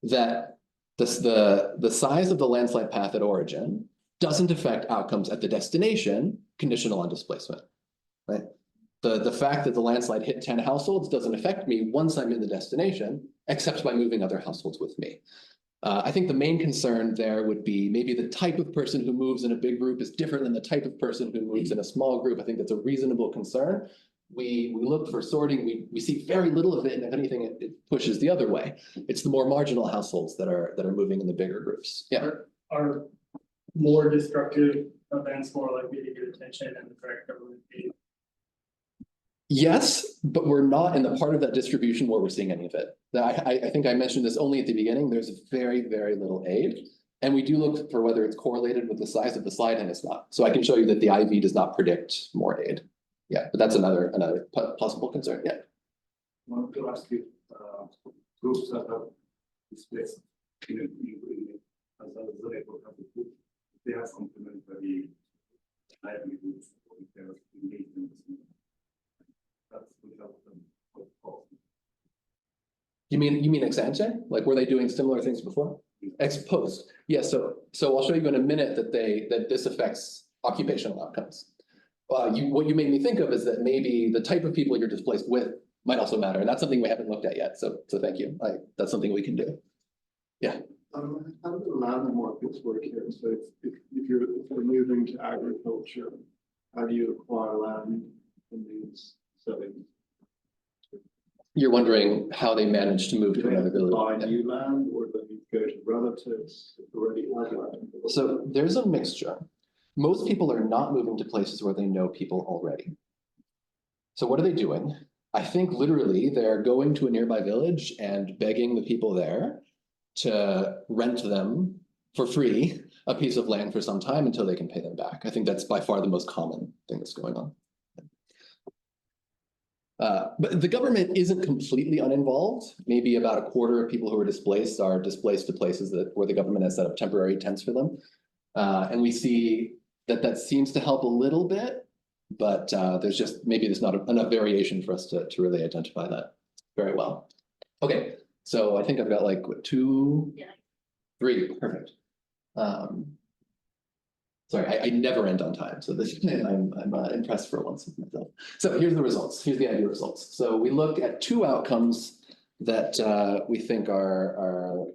That the size of the landslide path at origin doesn't affect outcomes at the destination conditional on displacement, right? The fact that the landslide hit 10 households doesn't affect me once I'm in the destination, except by moving other households with me. I think the main concern there would be maybe the type of person who moves in a big group is different than the type of person who moves in a small group. I think that's a reasonable concern. We look for sorting, we see very little of it, and if anything, it pushes the other way. It's the more marginal households that are moving in the bigger groups. Yeah. Are more destructive events more likely to get attention and the correct government aid? Yes, but we're not in the part of that distribution where we're seeing any of it. I think I mentioned this only at the beginning. There's very, very little aid. And we do look for whether it's correlated with the size of the slide, and it's not. So I can show you that the IV does not predict more aid. Yeah, but that's another possible concern. Yeah. I want to ask you, groups that have displaced in as a result of the group, they have complementary livelihoods or if they're engaged in this. That's without them. You mean ex ante? Like, were they doing similar things before? Ex post. Yeah, so I'll show you in a minute that this affects occupational outcomes. What you made me think of is that maybe the type of people you're displaced with might also matter, and that's something we haven't looked at yet. So thank you. That's something we can do. Yeah. How do the land markets work here? So if you're moving to agriculture, how do you acquire land in these settings? You're wondering how they manage to move to another village. Buy new land, or do they go to relatives who already have land? So there's a mixture. Most people are not moving to places where they know people already. So what are they doing? I think literally they're going to a nearby village and begging the people there to rent them for free a piece of land for some time until they can pay them back. I think that's by far the most common thing that's going on. But the government isn't completely uninvolved. Maybe about a quarter of people who are displaced to places where the government has set up temporary tents for them. And we see that seems to help a little bit, but there's not enough variation for us to really identify that very well. Okay, so I think I've got like what, 2, 3, perfect. Sorry, I never end on time, so this I'm impressed for once with myself. So here's the results. Here's the idea results. So we look at 2 outcomes that we think are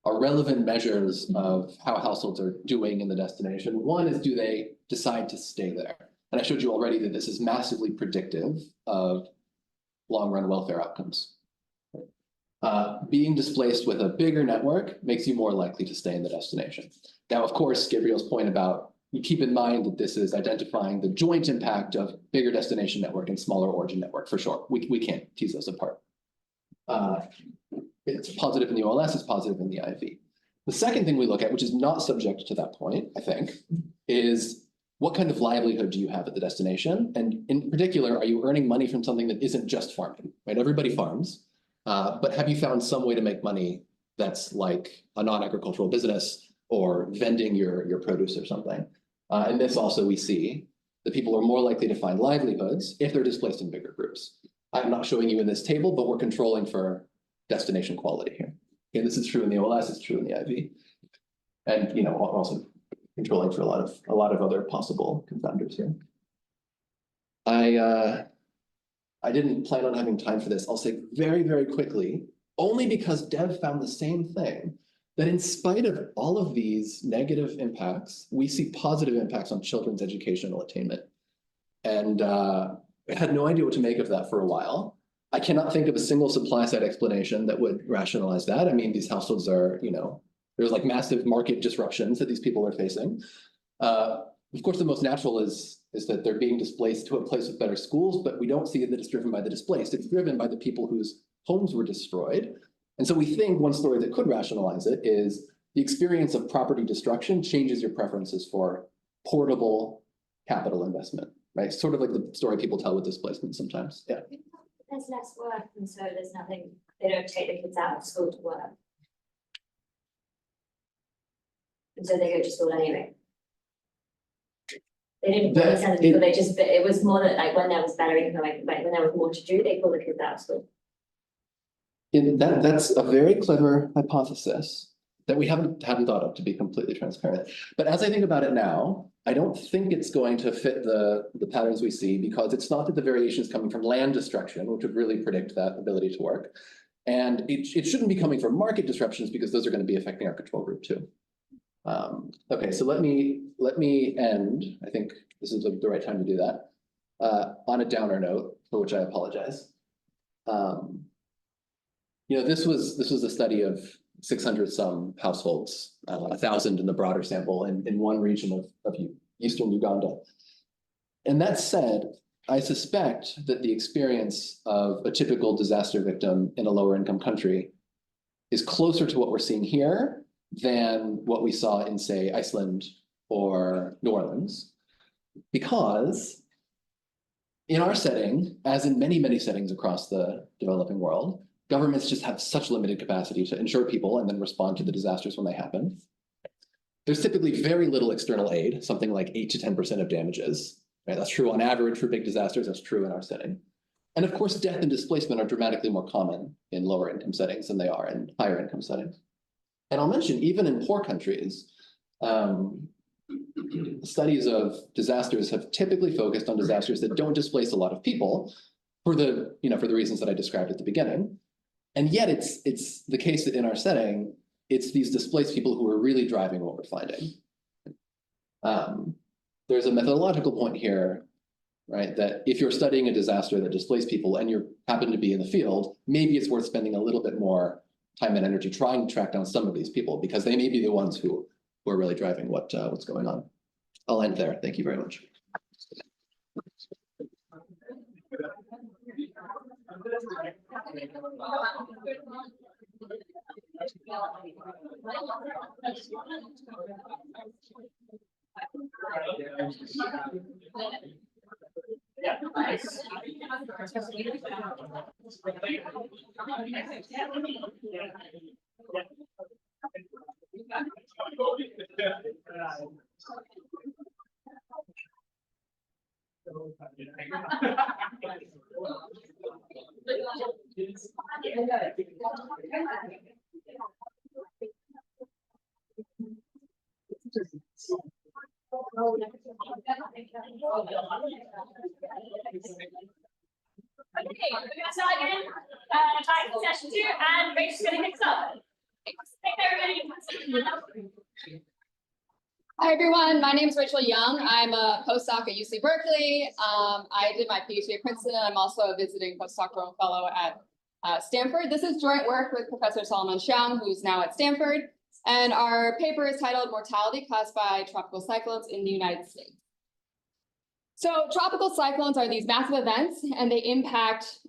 relevant measures of how households are doing in the destination. One is, do they decide to stay there? And I showed you already that this is massively predictive of long-run welfare outcomes. Being displaced with a bigger network makes you more likely to stay in the destination. Now, of course, Gabriel's point about, you keep in mind that this is identifying the joint impact of bigger destination network and smaller origin network for sure. We can't tease those apart. It's positive in the OLS, it's positive in the IV. The second thing we look at, which is not subject to that point, I think, is what kind of livelihood do you have at the destination? And in particular, are you earning money from something that isn't just farming, right? Everybody farms, but have you found some way to make money that's like a non-agricultural business or vending your produce or something? And this also we see that people are more likely to find livelihoods if they're displaced in bigger groups. I'm not showing you in this table, but we're controlling for destination quality here. Okay, this is true in the OLS, it's true in the IV. And you know, also controlling for a lot of other possible confounders here. I didn't plan on having time for this. I'll say very, very quickly, only because Dev found the same thing, that in spite of all of these negative impacts, we see positive impacts on children's educational attainment. And I had no idea what to make of that for a while. I cannot think of a single supply side explanation that would rationalize that. I mean, these households are, you know, there's like massive market disruptions that these people are facing. Of course, the most natural is that they're being displaced to a place with better schools, but we don't see that it's driven by the displaced. It's driven by the people whose homes were destroyed. And so we think one story that could rationalize it is the experience of property destruction changes your preferences for portable capital investment, right? Sort of like the story people tell with displacement sometimes. Yeah. There's less work, and so there's nothing, they don't take the kids out of school to work. And so they go to school anyway. They didn't really send them to school, they just, it was more that like when there was better income, like when there was more to do, they pulled the kids out of school. That's a very clever hypothesis that we hadn't thought of, to be completely transparent. But as I think about it now, I don't think it's going to fit the patterns we see, because it's not that the variation is coming from land destruction, which would really predict that ability to work. And it shouldn't be coming from market disruptions, because those are going to be affecting our control group too. Okay, so let me end. I think this is the right time to do that, on a downer note, for which I apologize. You know, this was a study of 600 some households, 1,000 in the broader sample in one region of Eastern Uganda. And that said, I suspect that the experience of a typical disaster victim in a lower income country is closer to what we're seeing here than what we saw in, say, Iceland or New Orleans. Because in our setting, as in many, many settings across the developing world, governments just have such limited capacity to insure people and then respond to the disasters when they happen. There's typically very little external aid, something like 8 to 10% of damages. Right? That's true on average for big disasters, that's true in our setting. And of course, death and displacement are dramatically more common in lower income settings than they are in higher income settings. And I'll mention, even in poor countries, studies of disasters have typically focused on disasters that don't displace a lot of people for the reasons that I described at the beginning. And yet it's the case that in our setting, it's these displaced people who are really driving what we're finding. There's a methodological point here, right? That if you're studying a disaster that displaced people and you happen to be in the field, maybe it's worth spending a little bit more time and energy trying to track down some of these people, because they may be the ones who are really driving what's going on. I'll end there. Thank you very much. Okay, we're gonna start again, back in session 2, and Rachel's gonna kick us off. Thank everybody. Hi everyone, my name is Rachel Young. I'm a postdoc at UC Berkeley. I did my PhD at Princeton, and I'm also a visiting postdoctoral fellow at Stanford. This is joint work with Professor Solomon Xiang, who's now at Stanford. And our paper is titled Mortality Caused by Tropical Cyclones in the United States. So tropical cyclones are these massive events and they impact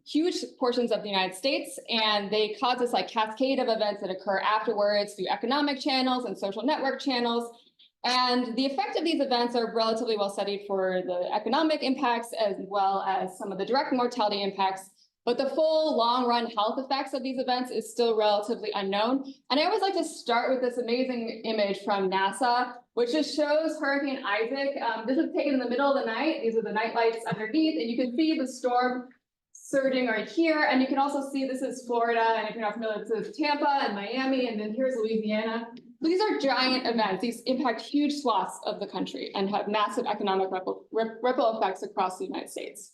huge portions of the United States, and they cause this like cascade of events that occur afterwards through economic channels and social network channels. And the effect of these events are relatively well studied for the economic impacts as well as some of the direct mortality impacts. But the full long run health effects of these events is still relatively unknown. And I always like to start with this amazing image from NASA, which just shows Hurricane Isaac. This is taken in the middle of the night. These are the night lights underneath, and you can see the storm surging right here. And you can also see this is Florida. And if you're not familiar, this is Tampa and Miami, and then here's Louisiana. So these are giant events. These impact huge swaths of the country and have massive economic ripple effects across the United States.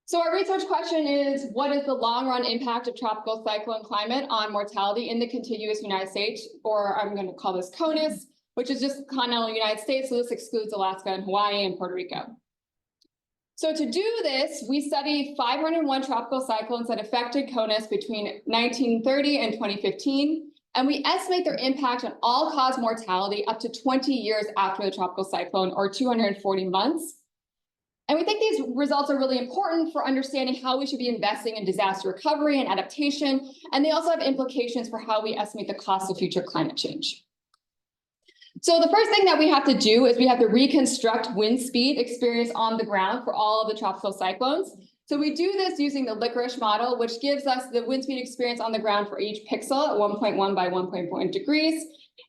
So our research question is, what is the long run impact of tropical cyclone climate on mortality in the contiguous United States, or I'm going to call this CONUS, which is just continental United States. So this excludes Alaska and Hawaii and Puerto Rico. So to do this, we studied 501 tropical cyclones that affected CONUS between 1930 and 2015. And we estimate their impact on all-cause mortality up to 20 years after the tropical cyclone, or 240 months. And we think these results are really important for understanding how we should be investing in disaster recovery and adaptation. And they also have implications for how we estimate the cost of future climate change. So the first thing that we have to do is we have to reconstruct wind speed experience on the ground for all of the tropical cyclones. So we do this using the licorice model, which gives us the wind speed experience on the ground for each pixel at 1.1 by 1.1 degrees.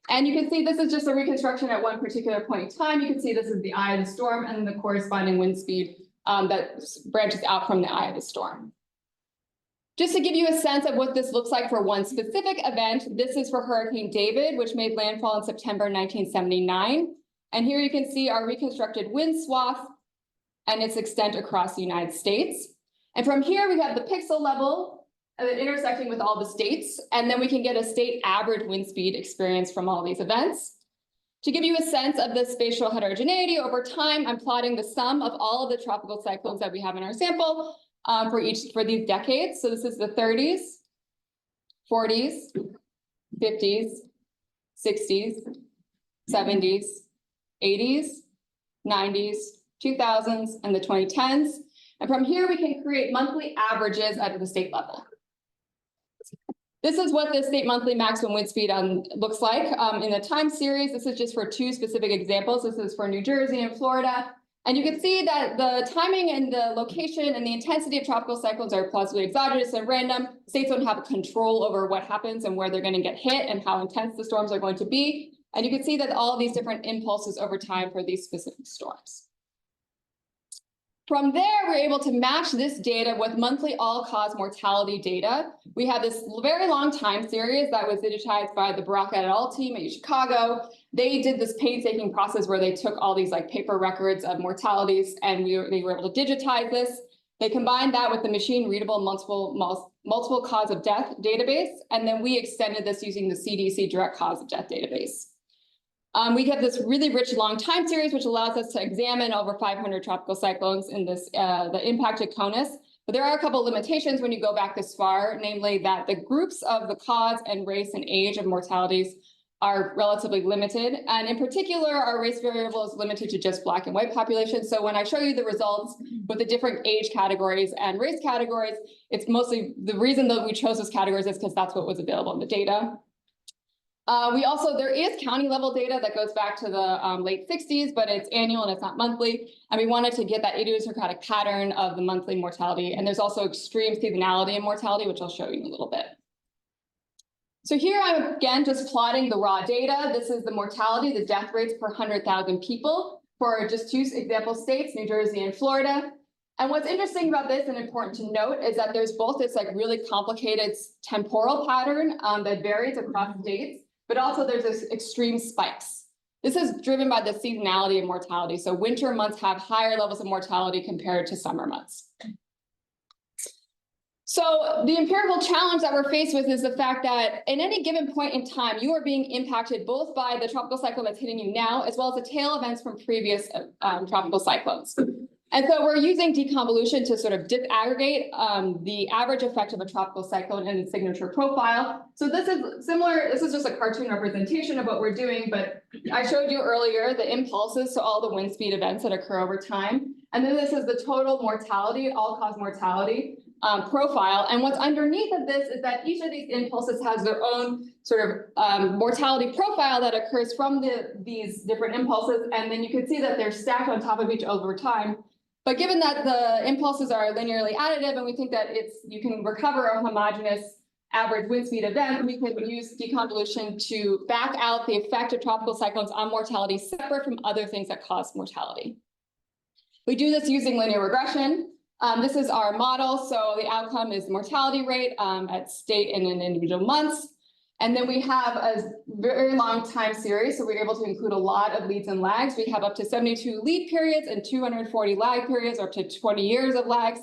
And you can see this is just a reconstruction at one particular point in time. You can see this is the eye of the storm and the corresponding wind speed that branches out from the eye of the storm. Just to give you a sense of what this looks like for one specific event, this is for Hurricane David, which made landfall in September 1979. And here you can see our reconstructed wind swath and its extent across the United States. And from here, we have the pixel level intersecting with all the states, and then we can get a state average wind speed experience from all these events. To give you a sense of the spatial heterogeneity over time, I'm plotting the sum of all of the tropical cyclones that we have in our sample for these decades. So this is the 30s, 40s, 50s, 60s, 70s, 80s, 90s, 2000s, and the 2010s. And from here, we can create monthly averages at the state level. This is what the state monthly maximum wind speed looks like in the time series. This is just for two specific examples. This is for New Jersey and Florida. And you can see that the timing and the location and the intensity of tropical cyclones are plausibly exogenous and random. States don't have control over what happens and where they're going to get hit and how intense the storms are going to be. And you can see that all of these different impulses over time for these specific storms. From there, we're able to match this data with monthly all-cause mortality data. We have this very long time series that was digitized by the Baraka et al. Team at Chicago. They did this painstaking process where they took all these like paper records of mortalities, and they were able to digitize this. They combined that with the machine-readable multiple cause of death database, and then we extended this using the CDC direct cause of death database. We have this really rich long time series, which allows us to examine over 500 tropical cyclones in this, the impacted CONUS. But there are a couple limitations when you go back this far, namely that the groups of the cause and race and age of mortalities are relatively limited. And in particular, our race variable is limited to just Black and white populations. So when I show you the results with the different age categories and race categories, it's mostly the reason that we chose those categories is because that's what was available in the data. There is county level data that goes back to the late 60s, but it's annual and it's not monthly. And we wanted to get that idiosyncratic pattern of the monthly mortality. And there's also extreme seasonality in mortality, which I'll show you in a little bit. So here I'm again just plotting the raw data. This is the mortality, the death rates per 100,000 people for just two example states, New Jersey and Florida. And what's interesting about this and important to note is that there's both this like really complicated temporal pattern that varies across states, but also there's this extreme spikes. This is driven by the seasonality of mortality. So winter months have higher levels of mortality compared to summer months. So the empirical challenge that we're faced with is the fact that in any given point in time, you are being impacted both by the tropical cyclone that's hitting you now, as well as the tail events from previous tropical cyclones. And so we're using deconvolution to sort of disaggregate the average effect of a tropical cyclone and its signature profile. So this is similar, this is just a cartoon representation of what we're doing, but I showed you earlier the impulses, so all the wind speed events that occur over time. And then this is the total mortality, all-cause mortality profile. And what's underneath of this is that each of these impulses has their own sort of mortality profile that occurs from these different impulses. And then you can see that they're stacked on top of each other over time. But given that the impulses are linearly additive, and we think that you can recover a homogeneous average wind speed event, we can use deconvolution to back out the effect of tropical cyclones on mortality separate from other things that cause mortality. We do this using linear regression. This is our model. So the outcome is mortality rate at state and in individual months. And then we have a very long time series. So we're able to include a lot of leads and lags. We have up to 72 lead periods and 240 lag periods, or up to 20 years of lags.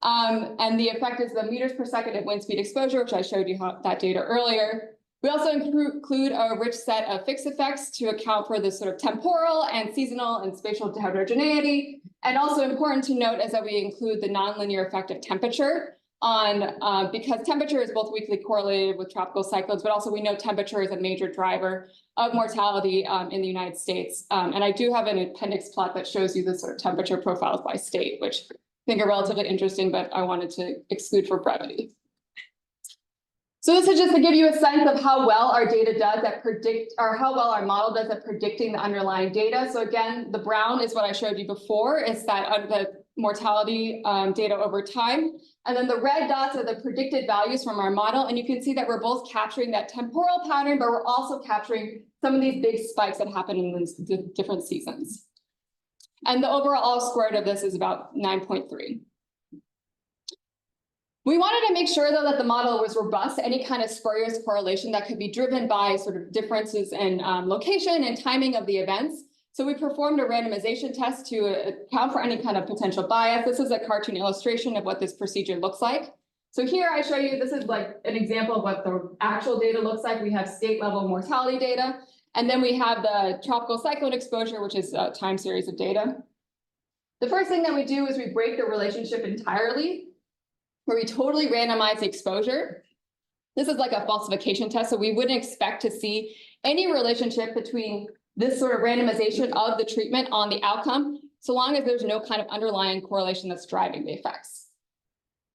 And the effect is the meters per second at wind speed exposure, which I showed you that data earlier. We also include a rich set of fixed effects to account for the sort of temporal and seasonal and spatial heterogeneity. And also important to note is that we include the nonlinear effect of temperature because temperature is both weakly correlated with tropical cyclones, but also we know temperature is a major driver of mortality in the United States. And I do have an appendix plot that shows you the sort of temperature profiles by state, which I think are relatively interesting, but I wanted to exclude for brevity. So this is just to give you a sense of how well our data does at or how well our model does at predicting the underlying data. So again, the brown is what I showed you before, is that the mortality data over time. And then the red dots are the predicted values from our model. And you can see that we're both capturing that temporal pattern, but we're also capturing some of these big spikes that happen in these different seasons. And the overall square root of this is about 9.3. We wanted to make sure, though, that the model was robust to any kind of spurious correlation that could be driven by sort of differences in location and timing of the events. So we performed a randomization test to account for any kind of potential bias. This is a cartoon illustration of what this procedure looks like. So here I show you, this is like an example of what the actual data looks like. We have state level mortality data, and then we have the tropical cyclone exposure, which is a time series of data. The first thing that we do is we break the relationship entirely, where we totally randomize the exposure. This is like a falsification test, so we wouldn't expect to see any relationship between this sort of randomization of the treatment on the outcome, so long as there's no kind of underlying correlation that's driving the effects.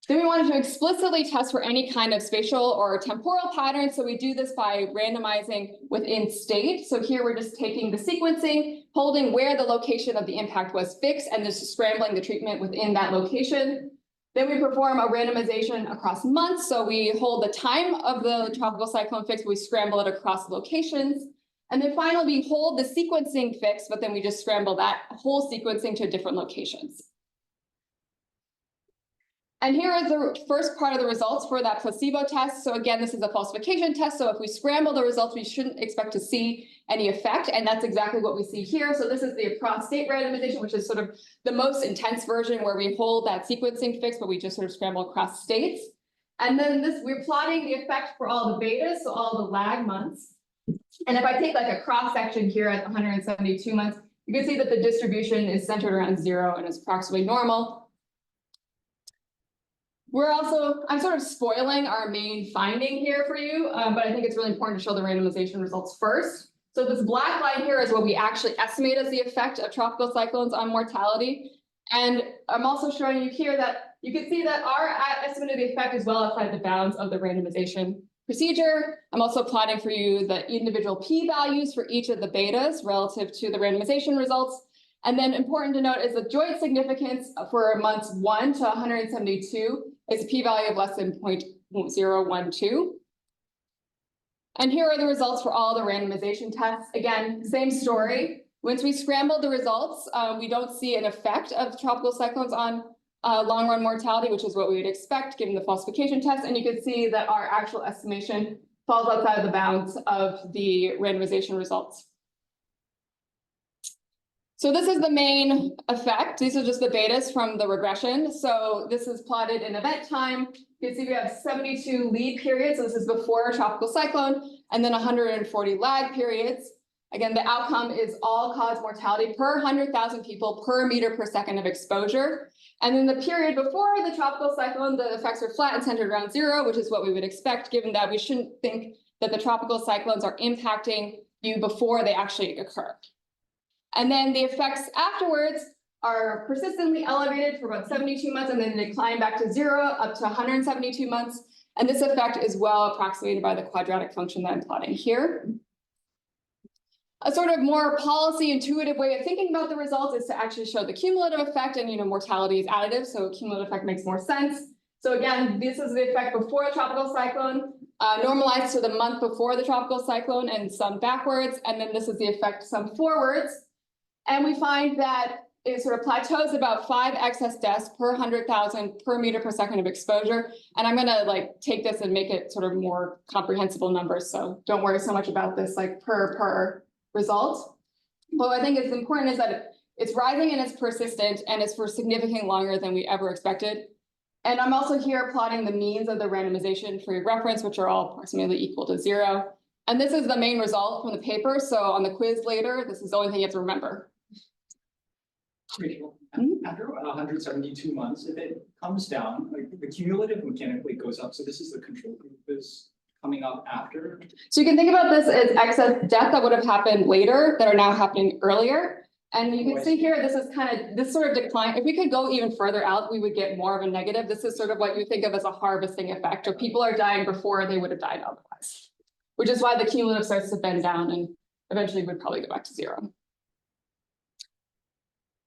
Then we wanted to explicitly test for any kind of spatial or temporal pattern, so we do this by randomizing within state. So here we're just taking the sequencing, holding where the location of the impact was fixed, and just scrambling the treatment within that location. Then we perform a randomization across months. So we hold the time of the tropical cyclone fix, we scramble it across locations. And then finally, we hold the sequencing fix, but then we just scramble that whole sequencing to different locations. And here is the first part of the results for that placebo test. So again, this is a falsification test. So if we scramble the results, we shouldn't expect to see any effect. And that's exactly what we see here. So this is the across state randomization, which is sort of the most intense version where we hold that sequencing fix, but we just sort of scramble across states. And then we're plotting the effect for all the betas, so all the lag months. And if I take like a cross section here at 172 months, you can see that the distribution is centered around 0 and is approximately normal. I'm sort of spoiling our main finding here for you, but I think it's really important to show the randomization results first. So this black line here is what we actually estimate as the effect of tropical cyclones on mortality. And I'm also showing you here that you can see that our estimate of the effect is well outside the bounds of the randomization procedure. I'm also plotting for you the individual p-values for each of the betas relative to the randomization results. And then important to note is the joint significance for months 1 to 172 is a p-value of less than 0.012. And here are the results for all the randomization tests. Again, same story. Once we scramble the results, we don't see an effect of tropical cyclones on long run mortality, which is what we would expect given the falsification test. And you can see that our actual estimation falls outside of the bounds of the randomization results. So this is the main effect. These are just the betas from the regression. So this is plotted in event time. You can see we have 72 lead periods. So this is before a tropical cyclone, and then 140 lag periods. Again, the outcome is all-cause mortality per 100,000 people per meter per second of exposure. And in the period before the tropical cyclone, the effects are flat and centered around 0, which is what we would expect, given that we shouldn't think that the tropical cyclones are impacting you before they actually occur. And then the effects afterwards are persistently elevated for about 72 months and then decline back to 0 up to 172 months. And this effect is well approximated by the quadratic function that I'm plotting here. A sort of more policy intuitive way of thinking about the results is to actually show the cumulative effect, and mortality is additive, so cumulative effect makes more sense. So again, this is the effect before the tropical cyclone, normalized to the month before the tropical cyclone and summed backwards, and then this is the effect summed forwards. And we find that it sort of plateaus about 5 excess deaths per 100,000 per meter per second of exposure. And I'm gonna take this and make it sort of more comprehensible numbers, so don't worry so much about this per result. What I think is important is that it's rising and it's persistent and it's for significantly longer than we ever expected. And I'm also here plotting the means of the randomization for your reference, which are all approximately equal to 0. And this is the main result from the paper. So on the quiz later, this is the only thing you have to remember. Rachel, after about 172 months, if it comes down, the cumulative mechanically goes up. So this is the control group is coming up after. So you can think about this as excess death that would have happened later that are now happening earlier. And you can see here, this is this sort of decline. If we could go even further out, we would get more of a negative. This is sort of what you think of as a harvesting effect, or people are dying before they would have died otherwise, which is why the cumulative starts to bend down and eventually would probably go back to 0.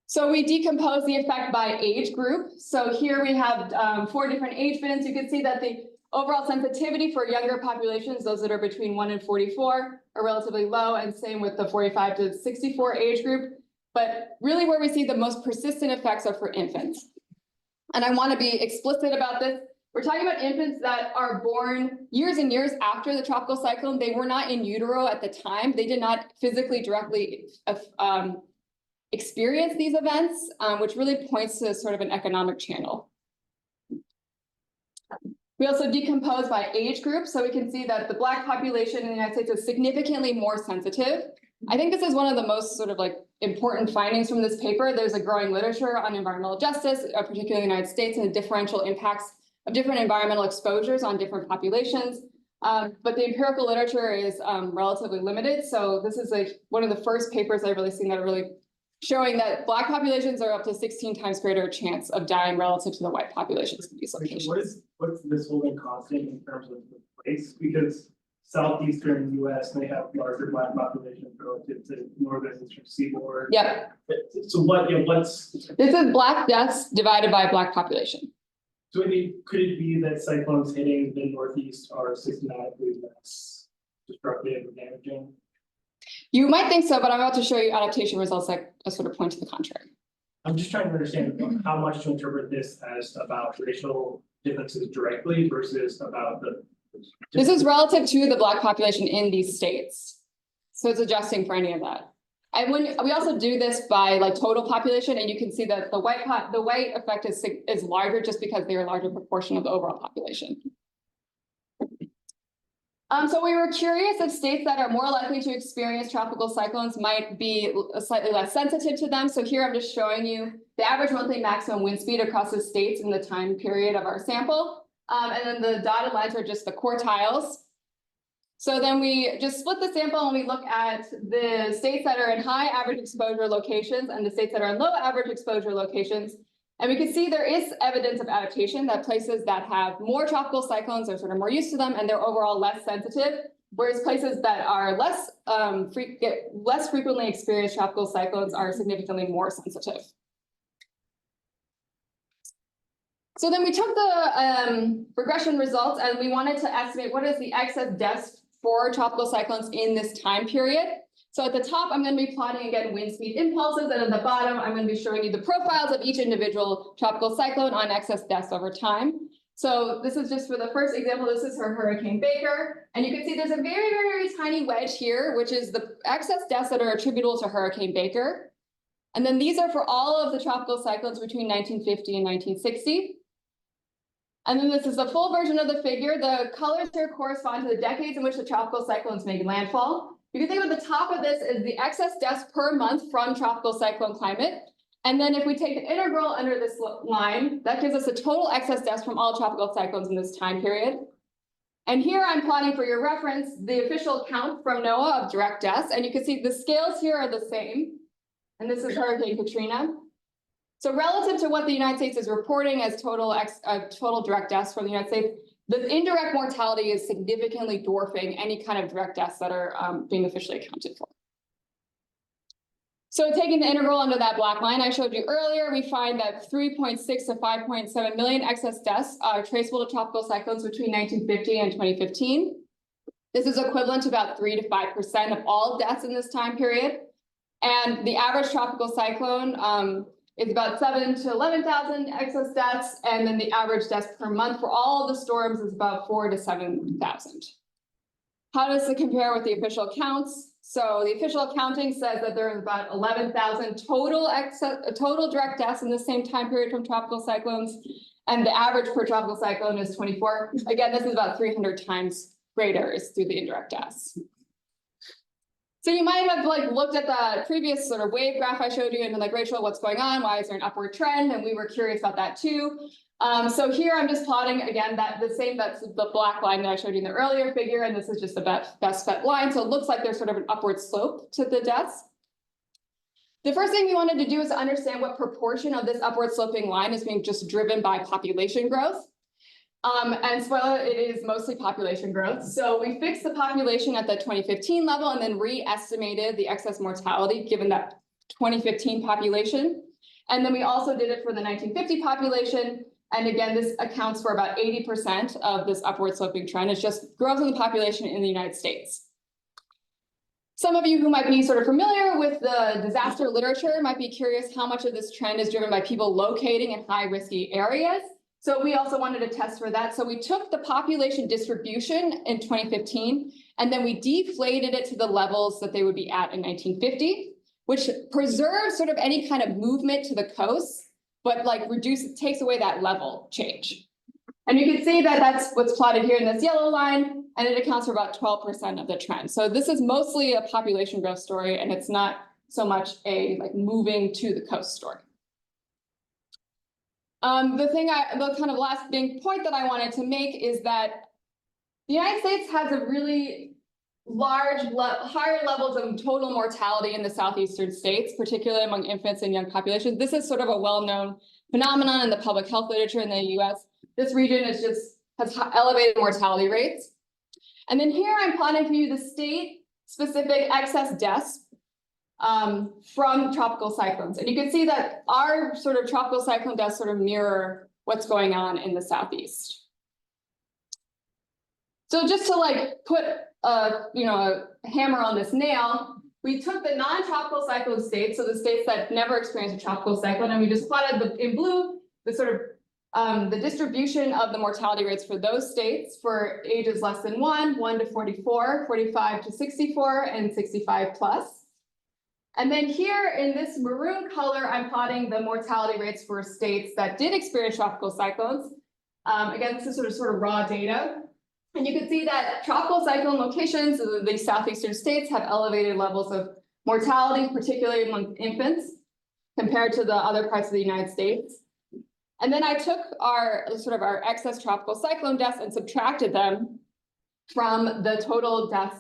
So we decompose the effect by age group. So here we have 4 different age bands. You can see that the overall sensitivity for younger populations, those that are between 1 and 44, are relatively low, and same with the 45 to 64 age group. But really where we see the most persistent effects are for infants. And I want to be explicit about this. We're talking about infants that are born years and years after the tropical cyclone. They were not in utero at the time. They did not physically directly experience these events, which really points to sort of an economic channel. We also decompose by age group, so we can see that the Black population in the United States is significantly more sensitive. I think this is one of the most sort of important findings from this paper. There's a growing literature on environmental justice, particularly in the United States, and the differential impacts of different environmental exposures on different populations. But the empirical literature is relatively limited. So this is one of the first papers I've really seen that are really showing that Black populations are up to 16 times greater chance of dying relative to the white populations in these locations. What's this holding constant in terms of the place? Because southeastern US may have larger Black populations relative to northern seaboard. Yep. So what's this is Black deaths divided by Black population. So could it be that cyclones hitting the Northeast are systematically less destructive or damaging? You might think so, but I'm about to show you adaptation results that sort of point to the contrary. I'm just trying to understand how much to interpret this as about racial differences directly versus about the. This is relative to the Black population in these states. So it's adjusting for any of that. And when we also do this by total population, and you can see that the white effect is larger just because they're a larger proportion of the overall population. So we were curious if states that are more likely to experience tropical cyclones might be slightly less sensitive to them. So here I'm just showing you the average monthly maximum wind speed across the states in the time period of our sample. And then the dotted lines are just the quartiles. So then we just split the sample and we look at the states that are in high average exposure locations and the states that are in low average exposure locations. And we can see there is evidence of adaptation, that places that have more tropical cyclones are sort of more used to them and they're overall less sensitive, whereas places that are less frequently experienced tropical cyclones are significantly more sensitive. So then we took the regression results and we wanted to estimate what is the excess deaths for tropical cyclones in this time period. So at the top, I'm going to be plotting again wind speed impulses, and at the bottom, I'm going to be showing you the profiles of each individual tropical cyclone on excess deaths over time. So this is just for the first example. This is for Hurricane Baker, and you can see there's a very, very, very tiny wedge here, which is the excess deaths that are attributable to Hurricane Baker. And then these are for all of the tropical cyclones between 1950 and 1960. And then this is the full version of the figure. The colors here correspond to the decades in which the tropical cyclones made landfall. You can think of the top of this as the excess deaths per month from tropical cyclone climate. And then if we take the integral under this line, that gives us a total excess deaths from all tropical cyclones in this time period. And here I'm plotting for your reference, the official count from NOAA of direct deaths. And you can see the scales here are the same. And this is Hurricane Katrina. So relative to what the United States is reporting as total direct deaths from the United States, the indirect mortality is significantly dwarfing any kind of direct deaths that are being officially accounted for. So taking the integral under that black line I showed you earlier, we find that 3.6 to 5.7 million excess deaths are traceable to tropical cyclones between 1950 and 2015. This is equivalent to about 3 to 5% of all deaths in this time period. And the average tropical cyclone is about 7,000 to 11,000 excess deaths. And then the average deaths per month for all of the storms is about 4,000 to 7,000. How does it compare with the official counts? So the official accounting says that there is about 11,000 total direct deaths in the same time period from tropical cyclones. And the average per tropical cyclone is 24. Again, this is about 300 times greater is through the indirect deaths. So you might have looked at the previous sort of wave graph I showed you and been like, Rachel, what's going on? Why is there an upward trend? And we were curious about that too. So here I'm just plotting again that's the black line that I showed you in the earlier figure, and this is just the best bet line. So it looks like there's sort of an upward slope to the deaths. The first thing we wanted to do is to understand what proportion of this upward sloping line is being just driven by population growth. And spoiler, it is mostly population growth. So we fixed the population at the 2015 level and then re-estimated the excess mortality given that 2015 population. And then we also did it for the 1950 population. And again, this accounts for about 80% of this upward sloping trend. It's just growth in the population in the United States. Some of you who might be sort of familiar with the disaster literature might be curious how much of this trend is driven by people locating in high risky areas. So we also wanted to test for that. So we took the population distribution in 2015, and then we deflated it to the levels that they would be at in 1950, which preserves sort of any kind of movement to the coast, but takes away that level change. And you can see that that's what's plotted here in this yellow line, and it accounts for about 12% of the trend. So this is mostly a population growth story, and it's not so much a moving to the coast story. The kind of last big point that I wanted to make is that the United States has a really large, higher levels of total mortality in the southeastern states, particularly among infants and young populations. This is sort of a well-known phenomenon in the public health literature in the US. This region has elevated mortality rates. And then here I'm plotting for you the state-specific excess deaths from tropical cyclones. And you can see that our sort of tropical cyclone deaths sort of mirror what's going on in the southeast. So just to put a hammer on this nail, we took the non-tropical cyclone states, so the states that never experienced a tropical cyclone, and we just plotted in blue the sort of the distribution of the mortality rates for those states for ages less than 1 to 44, 45 to 64, and 65 plus. And then here in this maroon color, I'm plotting the mortality rates for states that did experience tropical cyclones. Again, this is sort of raw data. And you can see that tropical cyclone locations, the southeastern states, have elevated levels of mortality, particularly among infants, compared to the other parts of the United States. And then I took our excess tropical cyclone deaths and subtracted them from the total deaths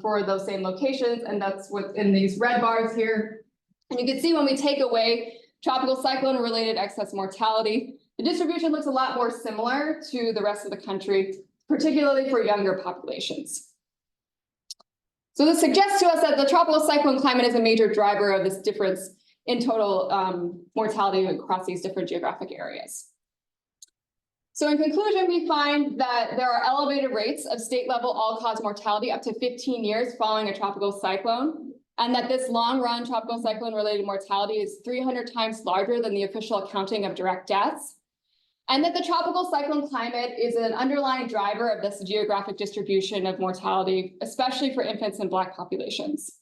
for those same locations. And that's what's in these red bars here. And you can see when we take away tropical cyclone related excess mortality, the distribution looks a lot more similar to the rest of the country, particularly for younger populations. So this suggests to us that the tropical cyclone climate is a major driver of this difference in total mortality across these different geographic areas. So in conclusion, we find that there are elevated rates of state-level all-cause mortality up to 15 years following a tropical cyclone, and that this long-run tropical cyclone-related mortality is 300 times larger than the official accounting of direct deaths, and that the tropical cyclone climate is an underlying driver of this geographic distribution of mortality, especially for infants and Black populations.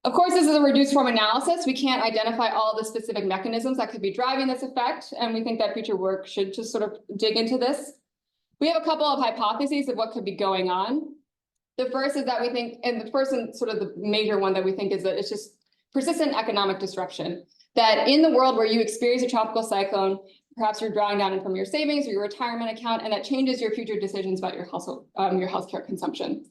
Of course, this is a reduced form analysis. We can't identify all the specific mechanisms that could be driving this effect, and we think that future work should just sort of dig into this. We have a couple of hypotheses of what could be going on. The first is that we think, and the first and sort of the major one that we think is that it's just persistent economic disruption. That in the world where you experience a tropical cyclone, perhaps you're drawing down from your savings or your retirement account, and that changes your future decisions about your household, your healthcare consumption.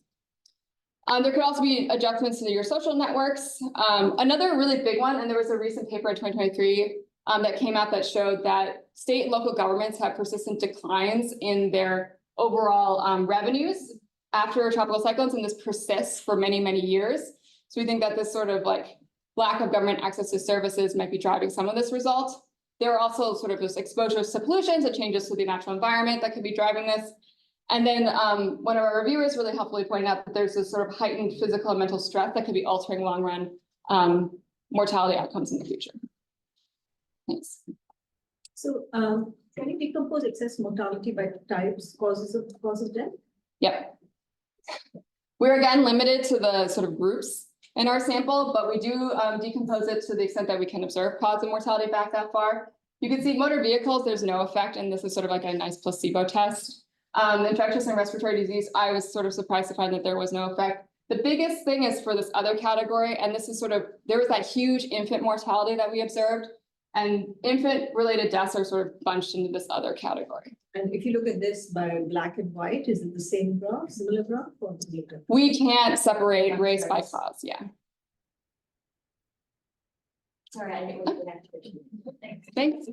There could also be adjustments to your social networks. Another really big one, and there was a recent paper in 2023 that came out that showed that state and local governments have persistent declines in their overall revenues after tropical cyclones, and this persists for many, many years. So we think that this sort of like lack of government access to services might be driving some of this result. There are also sort of just exposures to pollutions and changes to the natural environment that could be driving this. And then one of our reviewers really helpfully pointed out that there's this sort of heightened physical and mental stress that could be altering long run mortality outcomes in the future. Thanks. So can you decompose excess mortality by types, causes of death? Yep. We're again limited to the sort of groups in our sample, but we do decompose it to the extent that we can observe cause of mortality back that far. You can see motor vehicles, there's no effect, and this is sort of like a nice placebo test. Infectious and respiratory disease, I was sort of surprised to find that there was no effect. The biggest thing is for this other category, and this is sort of, there was that huge infant mortality that we observed, and infant-related deaths are sort of bunched into this other category. And if you look at this by black and white, is it the same graph, similar graph, or different? We can't separate race by cause, yeah. Sorry, I didn't want to next question. Thanks. Thanks.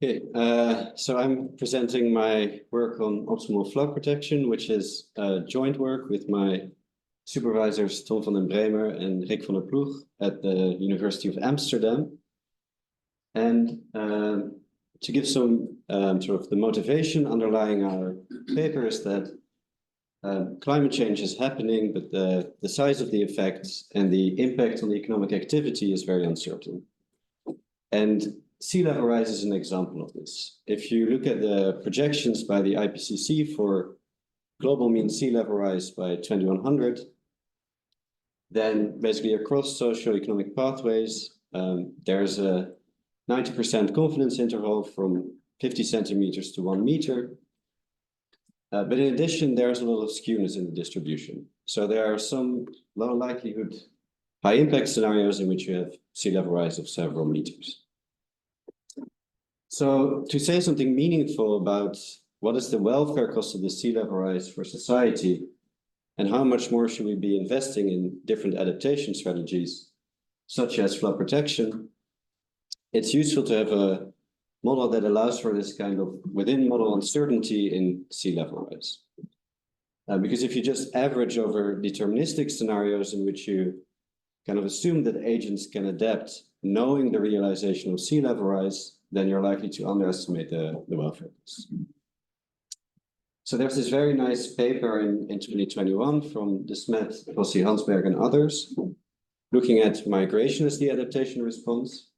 Okay, so I'm presenting my work on optimal flood protection, which is joint work with my supervisors Tom van den Bremer and Rick van der Ploeg at the University of Amsterdam. And to give some sort of the motivation underlying our paper is that climate change is happening, but the size of the effects and the impact on the economic activity is very uncertain. And sea level rise is an example of this. If you look at the projections by the IPCC for global mean sea level rise by 2100, then basically across socioeconomic pathways, there's a 90% confidence interval from 50 centimeters to 1 meter. But in addition, there's a lot of skewness in the distribution. So there are some low likelihood, high impact scenarios in which you have sea level rise of several meters. So to say something meaningful about what is the welfare cost of the sea level rise for society, and how much more should we be investing in different adaptation strategies, such as flood protection, it's useful to have a model that allows for this kind of within model uncertainty in sea level rise. Because if you just average over deterministic scenarios in which you kind of assume that agents can adapt knowing the realization of sea level rise, then you're likely to underestimate the welfare costs. So there's this very nice paper in 2021 from De Smet, Rossi Hansberg, and others, looking at migration as the adaptation response.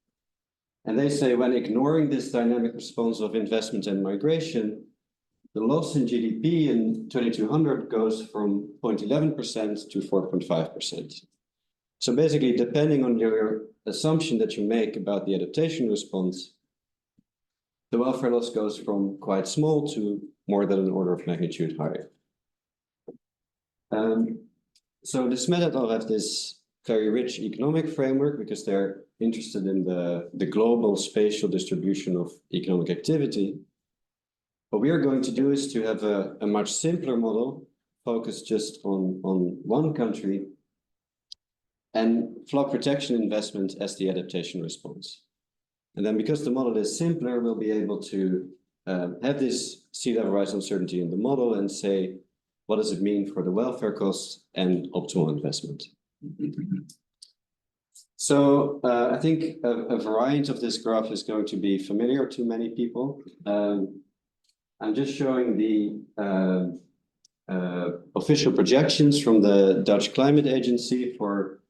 And they say when ignoring this dynamic response of investment and migration, the loss in GDP in 2200 goes from 0.11% to 4.5%. So basically, depending on your assumption that you make about the adaptation response, the welfare loss goes from quite small to more than an order of magnitude higher. So the Smet et al. Have this very rich economic framework because they're interested in the global spatial distribution of economic activity. What we are going to do is to have a much simpler model focused just on one country and flood protection investment as the adaptation response. And then because the model is simpler, we'll be able to have this sea level rise uncertainty in the model and say, what does it mean for the welfare costs and optimal investment? So I think a variant of this graph is going to be familiar to many people. I'm just showing the official projections from the Dutch Climate Agency for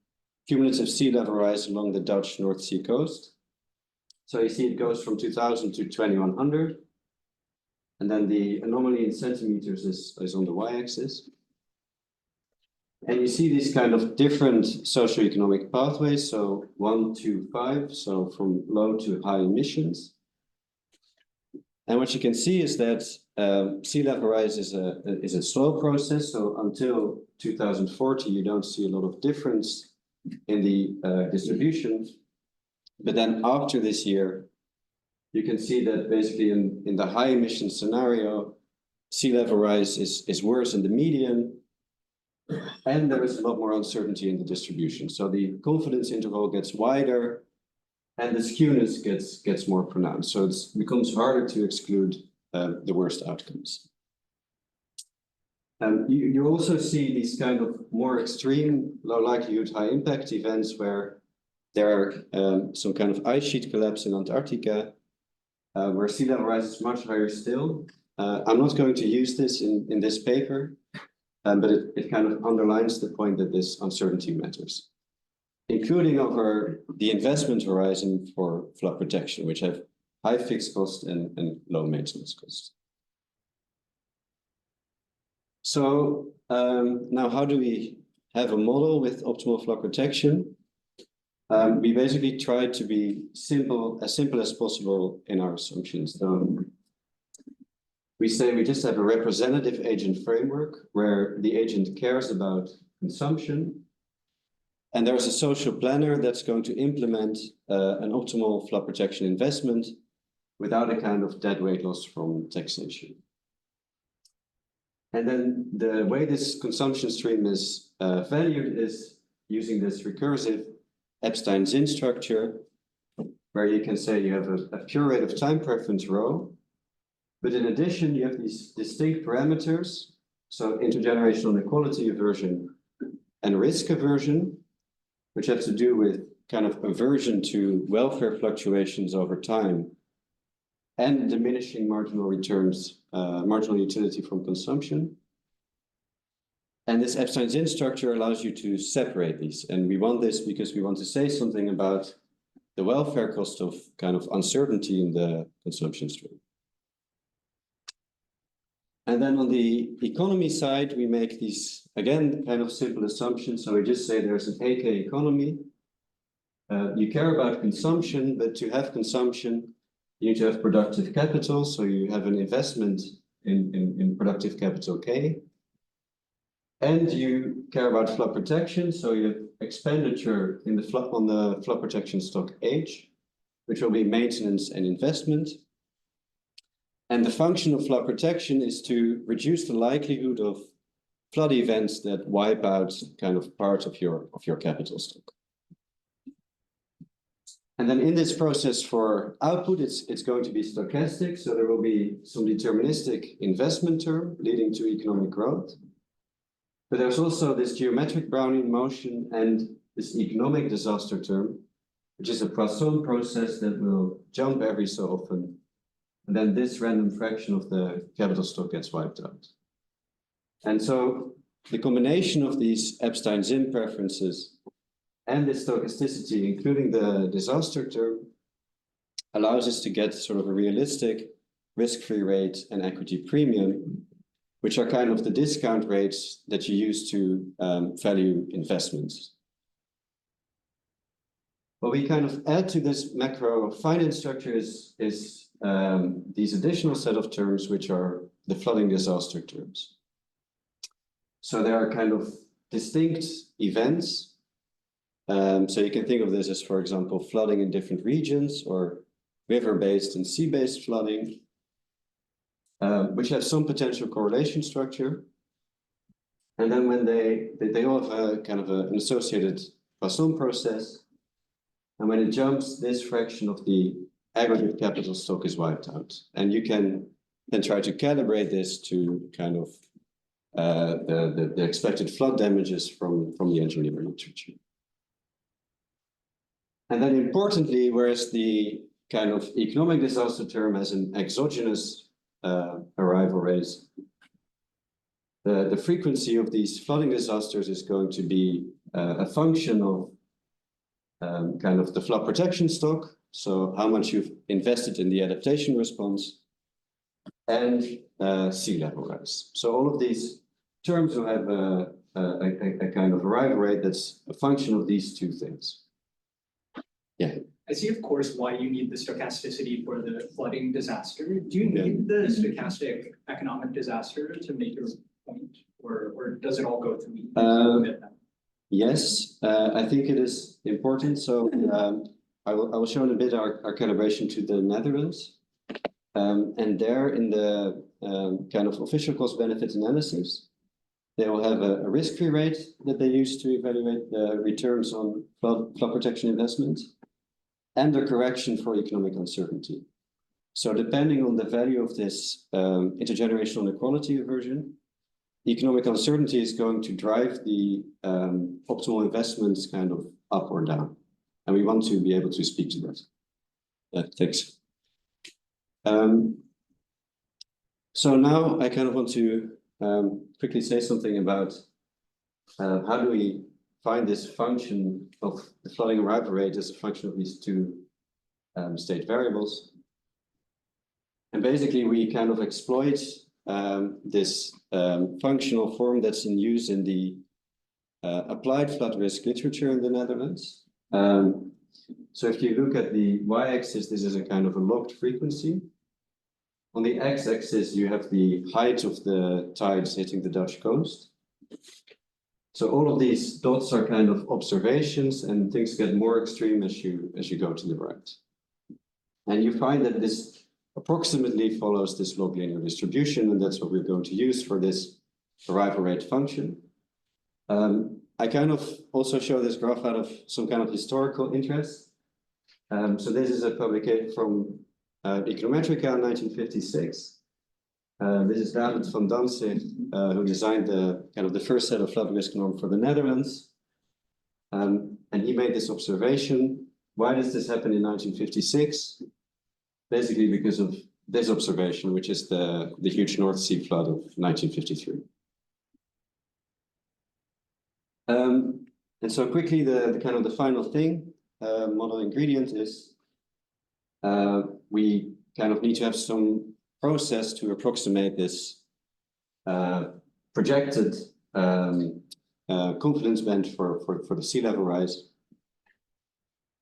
cumulative sea level rise along the Dutch North Sea coast. So you see it goes from 2000 to 2100. And then the anomaly in centimeters is on the y-axis. And you see these kind of different socioeconomic pathways, so 1 to 5, so from low to high emissions. And what you can see is that sea level rise is a slow process. So until 2040, you don't see a lot of difference in the distribution. But then after this year, you can see that basically in the high emission scenario, sea level rise is worse in the median, and there is a lot more uncertainty in the distribution. So the confidence interval gets wider, and the skewness gets more pronounced. So it becomes harder to exclude the worst outcomes. You also see these kind of more extreme, low likelihood, high impact events where there are some kind of ice sheet collapse in Antarctica, where sea level rise is much higher still. I'm not going to use this in this paper, but it kind of underlines the point that this uncertainty matters, including over the investment horizon for flood protection, which have high fixed cost and low maintenance costs. So now how do we have a model with optimal flood protection? We basically try to be simple as possible in our assumptions. We say we just have a representative agent framework where the agent cares about consumption. And there's a social planner that's going to implement an optimal flood protection investment without a kind of dead weight loss from taxation. And then the way this consumption stream is valued is using this recursive Epstein-Zinn structure, where you can say you have a pure rate of time preference rho, but in addition, you have these distinct parameters, so intergenerational inequality aversion and risk aversion, which have to do with kind of aversion to welfare fluctuations over time and diminishing marginal returns, marginal utility from consumption. And this Epstein-Zinn structure allows you to separate these. And we want this because we want to say something about the welfare cost of kind of uncertainty in the consumption stream. And then on the economy side, we make these, again, kind of simple assumptions. So we just say there's an AK economy. You care about consumption, but to have consumption, you need to have productive capital. So you have an investment in productive capital K. And you care about flood protection. So you have expenditure in on the flood protection stock H, which will be maintenance and investment. And the function of flood protection is to reduce the likelihood of flood events that wipe out kind of part of your capital stock. And then in this process for output, it's going to be stochastic. So there will be some deterministic investment term leading to economic growth. But there's also this geometric Brownian motion and this economic disaster term, which is a Poisson process that will jump every so often. And then this random fraction of the capital stock gets wiped out. And so the combination of these Epstein-Zinn preferences and this stochasticity, including the disaster term, allows us to get sort of a realistic risk-free rate and equity premium, which are kind of the discount rates that you use to value investments. What we kind of add to this macro finance structure is these additional set of terms, which are the flooding disaster terms. So there are kind of distinct events. So you can think of this as, for example, flooding in different regions or river-based and sea-based flooding, which have some potential correlation structure. And then when they all have a kind of an associated Poisson process, and when it jumps, this fraction of the aggregate capital stock is wiped out. And you can then try to calibrate this to kind of the expected flood damages from the engineering literature. And then importantly, whereas the kind of economic disaster term has an exogenous arrival rate, the frequency of these flooding disasters is going to be a function of kind of the flood protection stock. So how much you've invested in the adaptation response, and sea level rise. So all of these terms will have a kind of arrival rate that's a function of these two things. Yeah. I see, of course, why you need the stochasticity for the flooding disaster. Do you need the stochastic economic disaster to make your point, or does it all go through? Yes, I think it is important. So I will show in a bit our calibration to the Netherlands. And there in the kind of official cost benefit analysis, they will have a risk-free rate that they use to evaluate the returns on flood protection investments and the correction for economic uncertainty. So depending on the value of this intergenerational inequality aversion, economic uncertainty is going to drive the optimal investments kind of up or down. And we want to be able to speak to that. Thanks. So now I kind of want to quickly say something about how do we find this function of the flooding arrival rate as a function of these two state variables. And basically we kind of exploit this functional form that's in use in the applied flood risk literature in the Netherlands. So if you look at the y-axis, this is a kind of a logged frequency. On the x-axis, you have the height of the tides hitting the Dutch coast. So all of these dots are kind of observations, and things get more extreme as you go to the right. And you find that this approximately follows this log linear distribution, and that's what we're going to use for this arrival rate function. I kind of also show this graph out of some kind of historical interest. So this is a publication from Econometrica in 1956. This is David van Danzig, who designed the kind of the first set of flood risk norm for the Netherlands. And he made this observation. Why does this happen in 1956? Basically because of this observation, which is the huge North Sea flood of 1953. And so quickly, the kind of the final thing, model ingredient is we kind of need to have some process to approximate this projected confidence band for the sea level rise.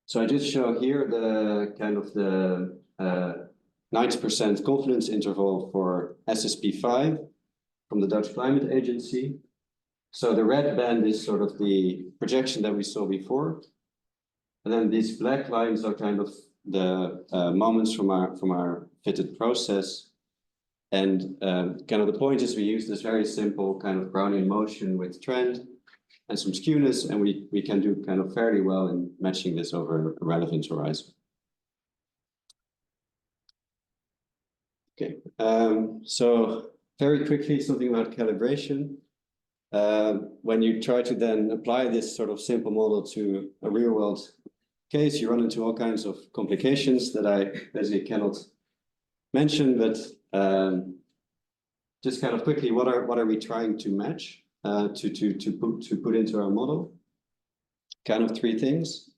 So I just show here the kind of the 90% confidence interval for SSP5 from the Dutch Climate Agency. So the red band is sort of the projection that we saw before. And then these black lines are kind of the moments from our fitted process. And kind of the point is we use this very simple kind of Brownian motion with trend and some skewness, and we can do kind of fairly well in matching this over a relevant horizon. Okay, so very quickly, something about calibration. When you try to then apply this sort of simple model to a real world case, you run into all kinds of complications that I basically cannot mention, but just kind of quickly, what are we trying to match to put into our model? Kind of three things.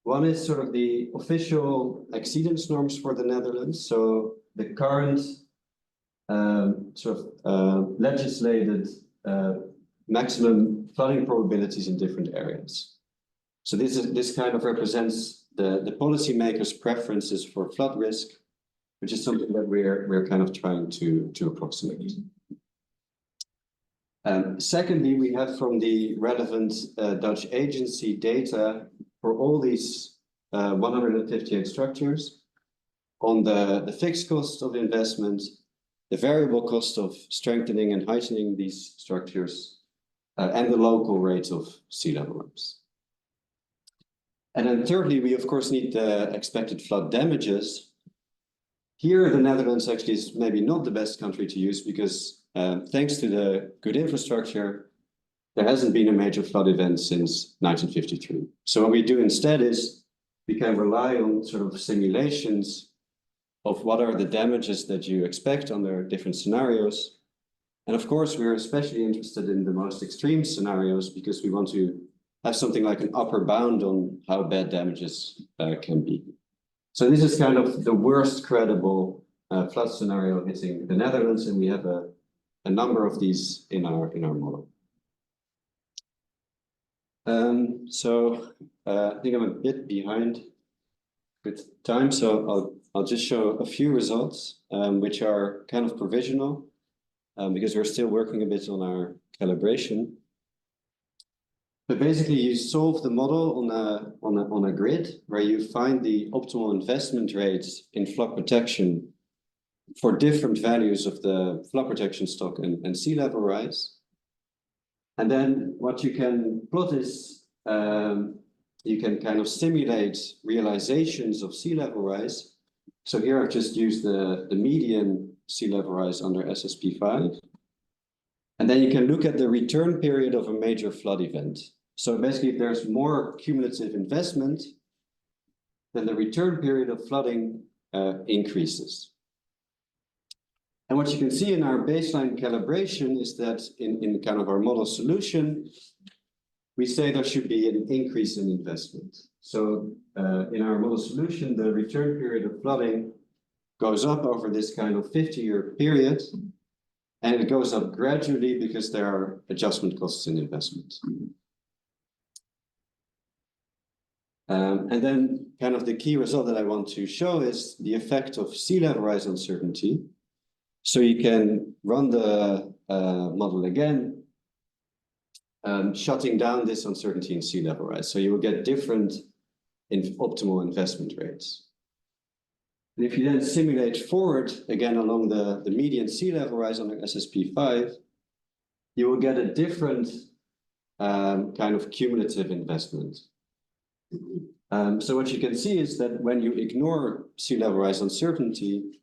One is sort of the official exceedance norms for the Netherlands. So the current sort of legislated maximum flooding probabilities in different areas. So this kind of represents the policymakers' preferences for flood risk, which is something that we're kind of trying to approximate. Secondly, we have from the relevant Dutch agency data for all these 158 structures on the fixed cost of investment, the variable cost of strengthening and heightening these structures, and the local rate of sea level rise. And then thirdly, we of course need the expected flood damages. Here, the Netherlands actually is maybe not the best country to use because thanks to the good infrastructure, there hasn't been a major flood event since 1953. So what we do instead is we can rely on sort of simulations of what are the damages that you expect under different scenarios. And of course, we're especially interested in the most extreme scenarios because we want to have something like an upper bound on how bad damages can be. So this is kind of the worst credible flood scenario hitting the Netherlands, and we have a number of these in our model. I think I'm a bit behind with time, so I'll just show a few results, which are kind of provisional, because we're still working a bit on our calibration. But basically, you solve the model on a grid where you find the optimal investment rates in flood protection for different values of the flood protection stock and sea level rise. And then what you can plot is you can kind of simulate realizations of sea level rise. So here I've just used the median sea level rise under SSP5. And then you can look at the return period of a major flood event. So basically, if there's more cumulative investment, then the return period of flooding increases. And what you can see in our baseline calibration is that in kind of our model solution, we say there should be an increase in investment. So in our model solution, the return period of flooding goes up over this kind of 50-year period, and it goes up gradually because there are adjustment costs in investment. And then kind of the key result that I want to show is the effect of sea level rise uncertainty. So you can run the model again, shutting down this uncertainty in sea level rise. So you will get different optimal investment rates. And if you then simulate forward again along the median sea level rise under SSP5, you will get a different kind of cumulative investment. So what you can see is that when you ignore sea level rise uncertainty,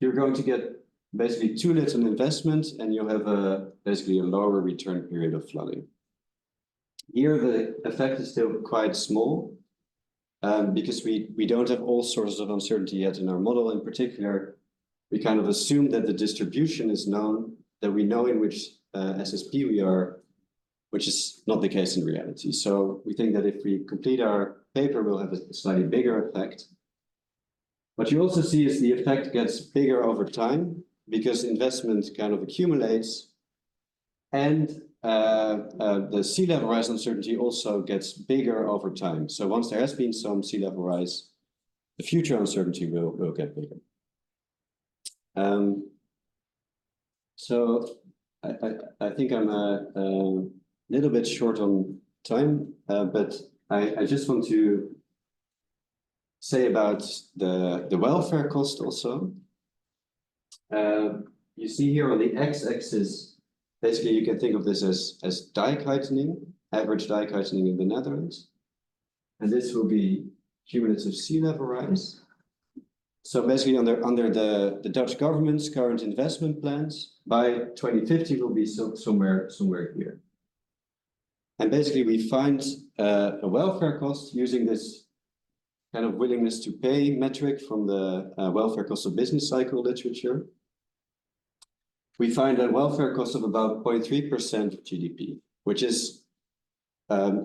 you're going to get basically too little investment, and you'll have basically a lower return period of flooding. Here, the effect is still quite small, because we don't have all sources of uncertainty yet in our model. In particular, we kind of assume that the distribution is known, that we know in which SSP we are, which is not the case in reality. So we think that if we complete our paper, we'll have a slightly bigger effect. What you also see is the effect gets bigger over time because investment kind of accumulates, and the sea level rise uncertainty also gets bigger over time. So once there has been some sea level rise, the future uncertainty will get bigger. So I think I'm a little bit short on time, but I just want to say about the welfare cost also. You see here on the x-axis, basically you can think of this as dike heightening, average dike heightening in the Netherlands. And this will be cumulative sea level rise. So basically under the Dutch government's current investment plans, by 2050 will be somewhere here. And basically we find a welfare cost using this kind of willingness to pay metric from the welfare cost of business cycle literature. We find a welfare cost of about 0.3% of GDP, which is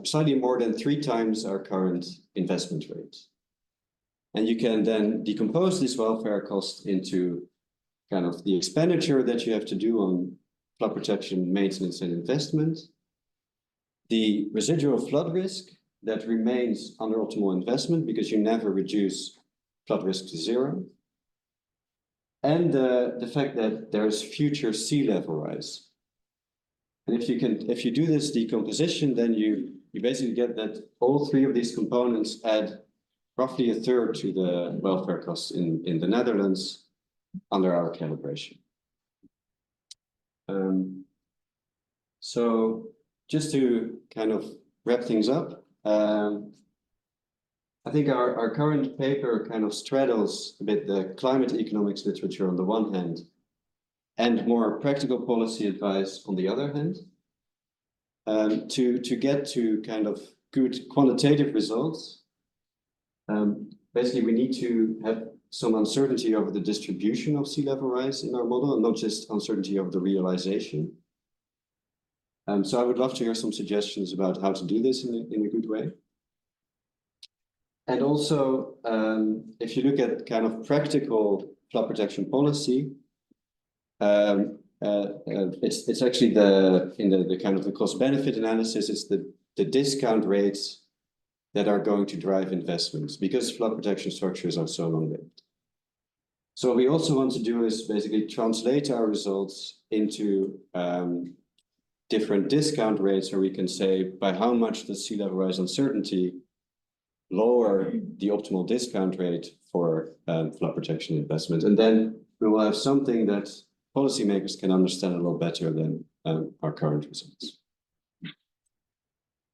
slightly more than 3 times our current investment rate. And you can then decompose this welfare cost into kind of the expenditure that you have to do on flood protection, maintenance, and investment, the residual flood risk that remains under optimal investment because you never reduce flood risk to 0, and the fact that there's future sea level rise. And if you do this decomposition, then you basically get that all 3 of these components add roughly 1/3 to the welfare costs in the Netherlands under our calibration. So just to kind of wrap things up, I think our current paper kind of straddles a bit the climate economics literature on the one hand, and more practical policy advice on the other hand, to get to kind of good quantitative results. Basically, we need to have some uncertainty over the distribution of sea level rise in our model, and not just uncertainty over the realization. So I would love to hear some suggestions about how to do this in a good way. And also, if you look at kind of practical flood protection policy, it's actually the kind of the cost benefit analysis, it's the discount rates that are going to drive investments because flood protection structures are so long-lived. So what we also want to do is basically translate our results into different discount rates, where we can say by how much does sea level rise uncertainty lower the optimal discount rate for flood protection investment. And then we will have something that policymakers can understand a little better than our current results.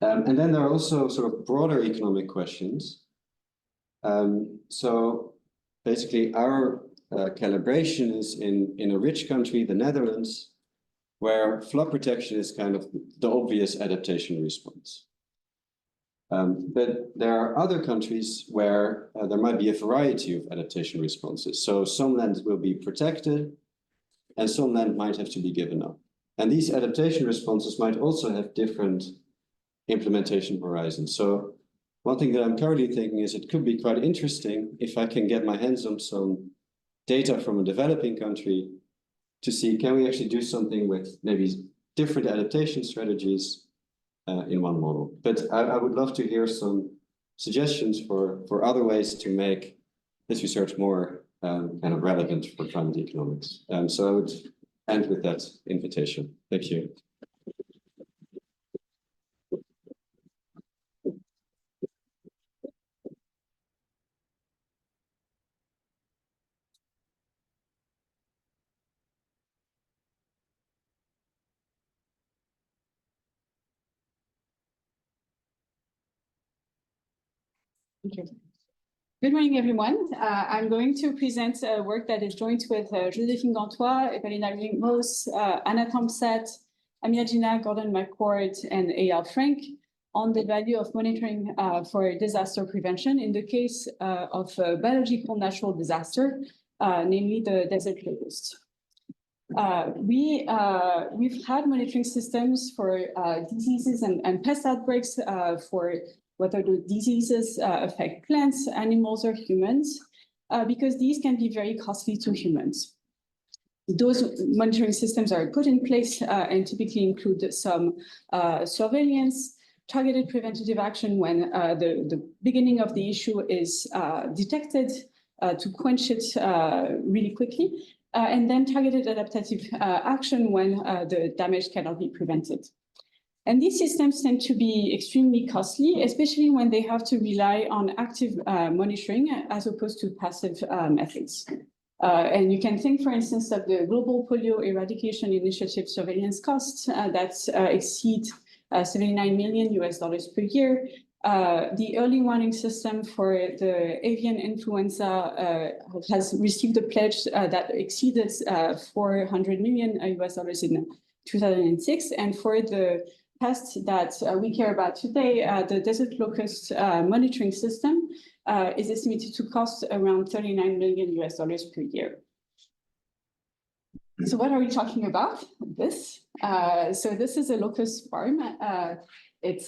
And then there are also sort of broader economic questions. So basically our calibration is in a rich country, the Netherlands, where flood protection is kind of the obvious adaptation response. But there are other countries where there might be a variety of adaptation responses. So some land will be protected and some land might have to be given up. And these adaptation responses might also have different implementation horizons. So one thing that I'm currently thinking is it could be quite interesting if I can get my hands on some data from a developing country to see, can we actually do something with maybe different adaptation strategies in one model. But I would love to hear some suggestions for other ways to make this research more kind of relevant for climate economics. So I would end with that invitation. Thank you. Okay. Good morning, everyone. I'm going to present work that is joint with Joséphine Gantois, Evelina Ringos, Anna Thompson, Amir Gina, Gordon McCord, and Eyal Frank on the value of monitoring for disaster prevention in the case of a biological natural disaster, namely the desert locust. We've had monitoring systems for diseases and pest outbreaks for whether the diseases affect plants, animals, or humans, because these can be very costly to humans. Those monitoring systems are put in place and typically include some surveillance, targeted preventative action when the beginning of the issue is detected to quench it really quickly, and then targeted adaptative action when the damage cannot be prevented. And these systems tend to be extremely costly, especially when they have to rely on active monitoring as opposed to passive methods. And you can think, for instance, of the Global Polio Eradication Initiative surveillance costs that exceed $79 million per year. The early warning system for the avian influenza has received a pledge that exceeded $400 million in 2006. And for the pest that we care about today, the desert locust monitoring system is estimated to cost around $39 million per year. So what are we talking about? This. So this is a locust farm. It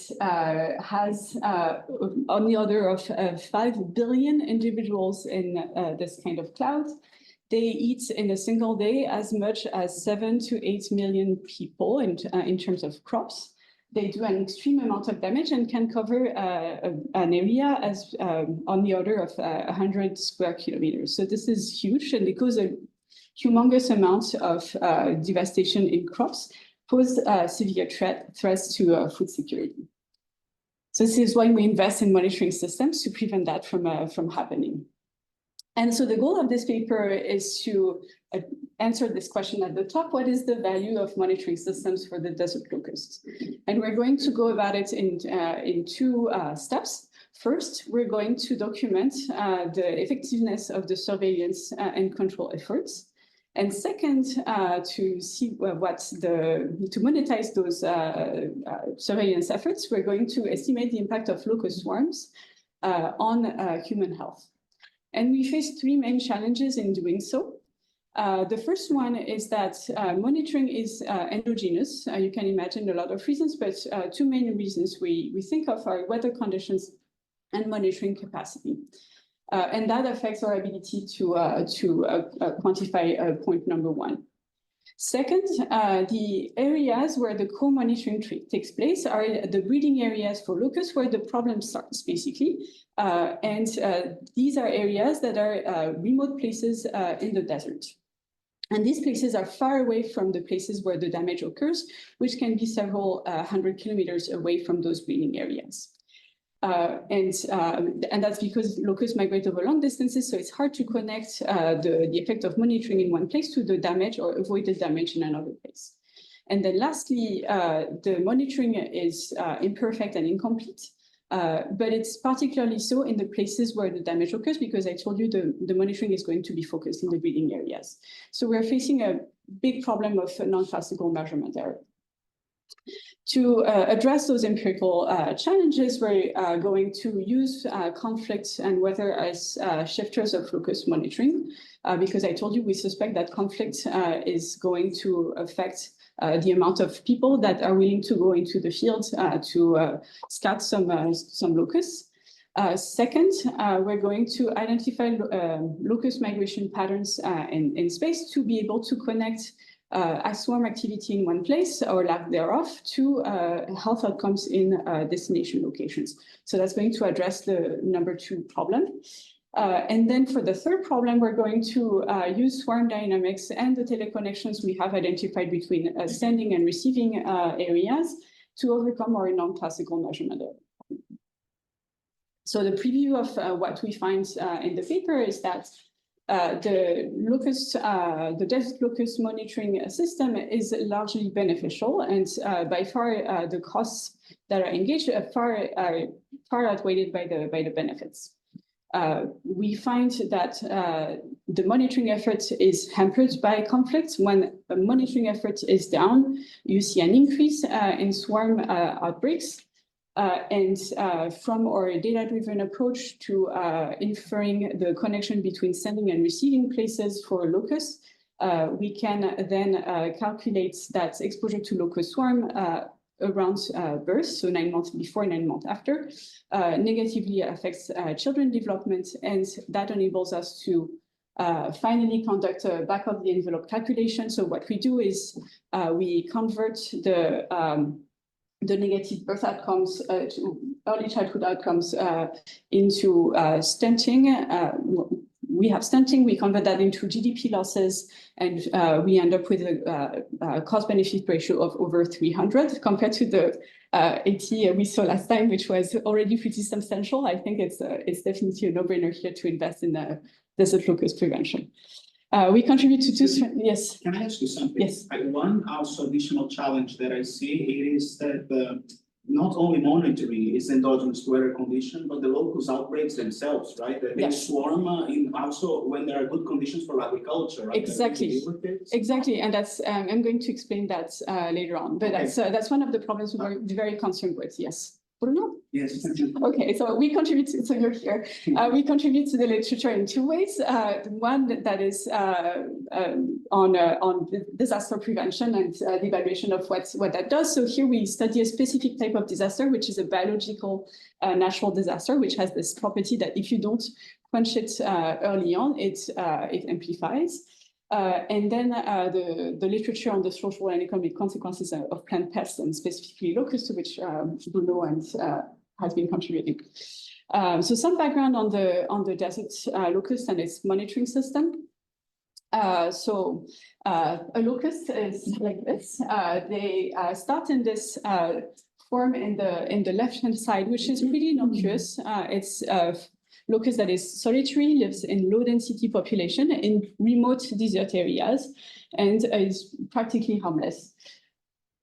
has on the order of 5 billion individuals in this kind of cloud. They eat in a single day as much as 7 to 8 million people in terms of crops. They do an extreme amount of damage and can cover an area as on the order of 100 square kilometers. So this is huge, and it causes a humongous amount of devastation in crops, pose severe threats to food security. So this is why we invest in monitoring systems to prevent that from happening. And so the goal of this paper is to answer this question at the top: what is the value of monitoring systems for the desert locust? And we're going to go about it in two steps. First, we're going to document the effectiveness of the surveillance and control efforts. And second, to see to monetize those surveillance efforts, we're going to estimate the impact of locust swarms on human health. And we face three main challenges in doing so. The first one is that monitoring is endogenous. You can imagine a lot of reasons, but two main reasons we think of are weather conditions and monitoring capacity. And that affects our ability to quantify point number one. Second, the areas where the co-monitoring takes place are the breeding areas for locusts, where the problem starts, basically. And these are areas that are remote places in the desert. And these places are far away from the places where the damage occurs, which can be several 100 kilometers away from those breeding areas. And that's because locusts migrate over long distances, so it's hard to connect the effect of monitoring in one place to the damage or avoided damage in another place. And then lastly, the monitoring is imperfect and incomplete, but it's particularly so in the places where the damage occurs, because I told you the monitoring is going to be focused in the breeding areas. So we're facing a big problem of non-classical measurement error. To address those empirical challenges, we're going to use conflicts and weather as shifters of locust monitoring, because I told you we suspect that conflict is going to affect the amount of people that are willing to go into the field to scout some locusts. Second, we're going to identify locust migration patterns in space to be able to connect swarm activity in one place or lack thereof to health outcomes in destination locations. So that's going to address the number two problem. And then for the third problem, we're going to use swarm dynamics and the teleconnections we have identified between sending and receiving areas to overcome our non-classical measurement error. So the preview of what we find in the paper is that the desert locust monitoring system is largely beneficial, and by far the costs that are engaged are far outweighed by the benefits. We find that the monitoring effort is hampered by conflicts. When the monitoring effort is down, you see an increase in swarm outbreaks. And from our data-driven approach to inferring the connection between sending and receiving places for locusts, we can then calculate that exposure to locust swarm around birth, so 9 months before, 9 months after, negatively affects children development, and that enables us to finally conduct a back-of-the-envelope calculation. So what we do is we convert the negative birth outcomes to early childhood outcomes into stunting. We have stunting, we convert that into GDP losses, and we end up with a cost-benefit ratio of over 300 compared to the 80 we saw last time, which was already pretty substantial. I think it's definitely a no-brainer here to invest in desert locust prevention. We contribute to two, yes. Can I ask you something? Yes. One also additional challenge that I see it is that not only monitoring is endogenous to weather condition, but the locust outbreaks themselves, right? They Yes. swarm in also when there are good conditions for agriculture, right? Exactly. Exactly, and that's I'm going to explain that later on. But that's one of the problems we're very concerned with. Yes. Bruno? Yes. Okay, so we contribute to, so you're here. We contribute to the literature in two ways. One that is on disaster prevention and the evaluation of what that does. So here we study a specific type of disaster, which is a biological natural disaster, which has this property that if you don't quench it early on, it amplifies. And then the literature on the social and economic consequences of plant pests, and specifically locusts, to which Bruno and has been contributing. So some background on the desert locust and its monitoring system. So a locust is like this. They start in this form in the left-hand side, which is pretty innocuous. It's locust that is solitary, lives in low-density population in remote desert areas, and is practically harmless.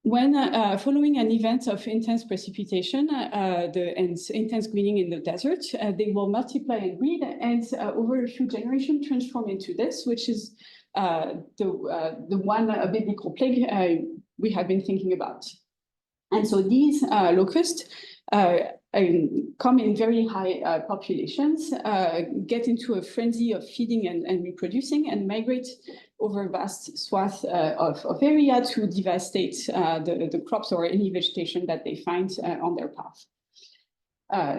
When following an event of intense precipitation and intense greening in the desert, they will multiply and breed, and over a few generations transform into this, which is the one biblical plague we have been thinking about. And so these locusts come in very high populations, get into a frenzy of feeding and reproducing, and migrate over vast swaths of area to devastate the crops or any vegetation that they find on their path.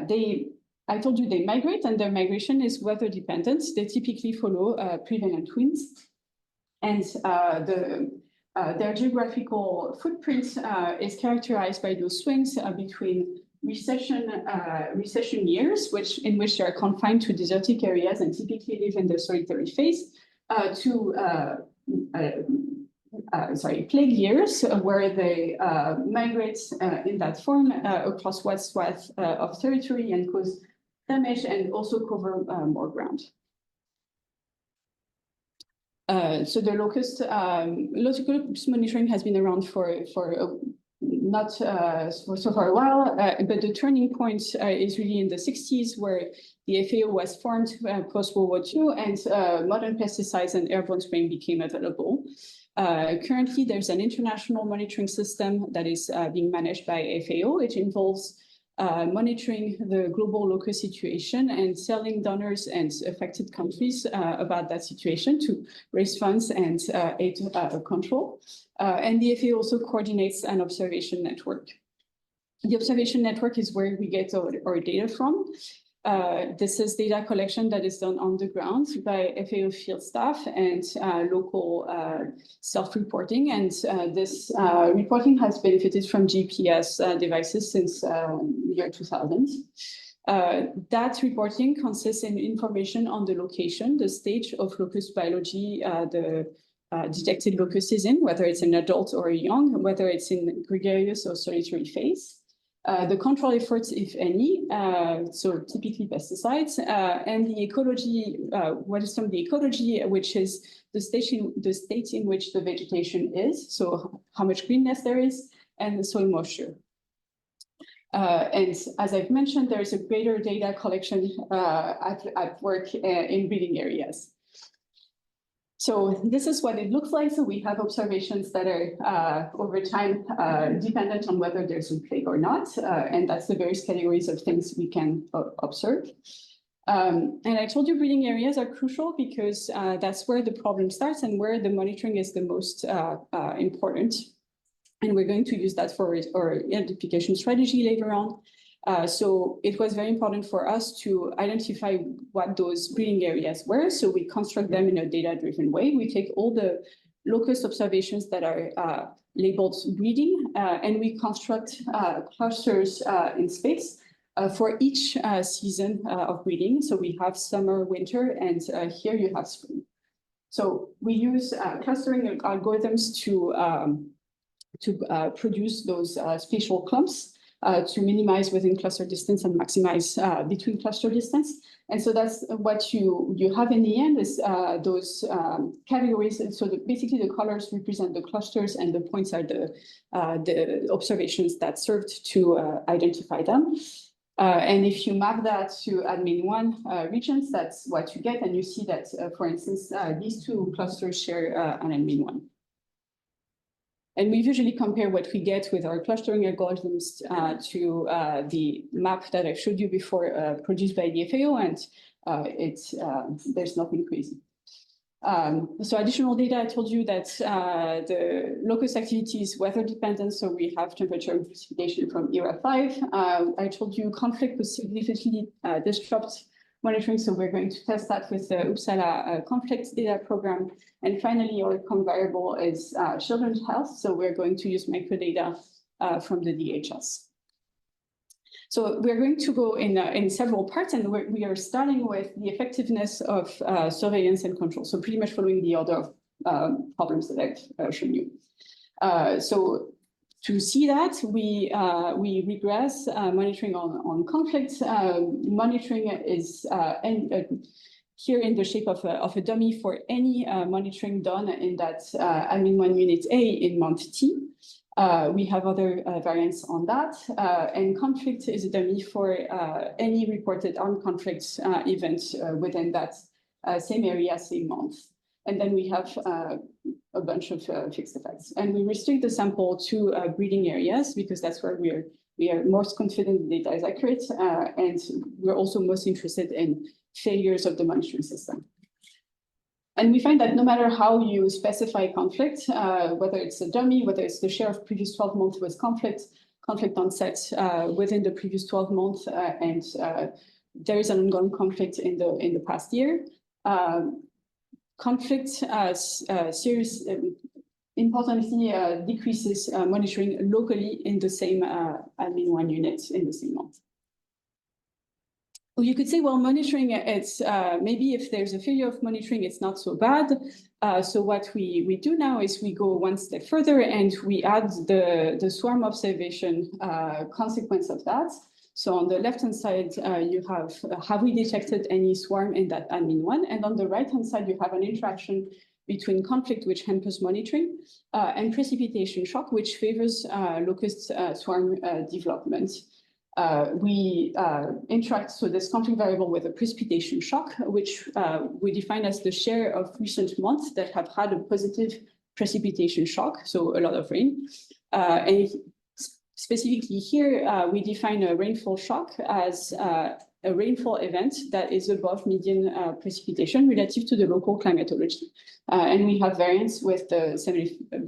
They I told you they migrate, and their migration is weather dependent. They typically follow prevalent winds. And their geographical footprint is characterized by those swings between recession years, in which they are confined to desertic areas and typically live in the solitary phase, to plague years, where they migrate in that form across wide swath of territory and cause damage and also cover more ground. So the locust monitoring has been around for not for a while, but the turning point is really in the 60s, where the FAO was formed post-World War II, and modern pesticides and airborne spraying became available. Currently, there's an international monitoring system that is being managed by FAO, which involves monitoring the global locust situation and telling donors and affected countries about that situation to raise funds and aid control. And the FAO also coordinates an observation network. The observation network is where we get our data from. This is data collection that is done on the ground by FAO field staff and local self-reporting. And this reporting has benefited from GPS devices since year 2000. That reporting consists in information on the location, the stage of locust biology, the detected locust is in, whether it's an adult or a young, whether it's in gregarious or solitary phase. The control efforts, if any, so typically pesticides, and the ecology, what is from the ecology, which is the state in which the vegetation is, so how much greenness there is, and the soil moisture. And as I've mentioned, there is a greater data collection at work in breeding areas. So this is what it looks like. So we have observations that are over time dependent on whether there's a plague or not. And that's the various categories of things we can observe. And I told you breeding areas are crucial because that's where the problem starts and where the monitoring is the most important. And we're going to use that for our identification strategy later on. So it was very important for us to identify what those breeding areas were. So we construct them in a data-driven way. We take all the locust observations that are labeled breeding, and we construct clusters in space for each season of breeding. So we have summer, winter, and here you have spring. So we use clustering algorithms to produce those spatial clumps. To minimize within cluster distance and maximize between cluster distance. And so that's what you have in the end is those categories. And so basically the colors represent the clusters and the points are the observations that served to identify them. And if you map that to admin1 regions, that's what you get. And you see that, for instance, these two clusters share an admin1. And we usually compare what we get with our clustering algorithms to the map that I showed you before produced by the FAO, and there's nothing crazy. So additional data, I told you that the locust activity is weather dependent, so we have temperature and precipitation from era 5. I told you conflict could significantly disrupt monitoring, so we're going to test that with the Uppsala conflict data program. And finally, our outcome variable is children's health, so we're going to use microdata from the DHS. So we're going to go in several parts, and we are starting with the effectiveness of surveillance and control, so pretty much following the order of problems that I've shown you. So to see that, we regress monitoring on conflict. Monitoring is here in the shape of a dummy for any monitoring done in that admin1 unit A in month T. We have other variants on that. And conflict is a dummy for any reported armed conflict event within that same area, same month. And then we have a bunch of fixed effects. And we restrict the sample to breeding areas because that's where we are most confident the data is accurate. And we're also most interested in failures of the monitoring system. And we find that no matter how you specify conflict, whether it's a dummy, whether it's the share of previous 12 months with conflict onset within the previous 12 months, and there is an ongoing conflict in the past year. Conflict serious importantly decreases monitoring locally in the same admin one unit in the same month. You could say, well, monitoring, it's maybe if there's a failure of monitoring, it's not so bad. So what we do now is we go one step further and we add the swarm observation consequence of that. So on the left-hand side, you have we detected any swarm in that admin one? And on the right-hand side, you have an interaction between conflict, which hampers monitoring, and precipitation shock, which favors locust swarm development. We interact, so this conflict variable with a precipitation shock, which we define as the share of recent months that have had a positive precipitation shock, so a lot of rain. And specifically here, we define a rainfall shock as a rainfall event that is above median precipitation relative to the local climatology. And we have variance with the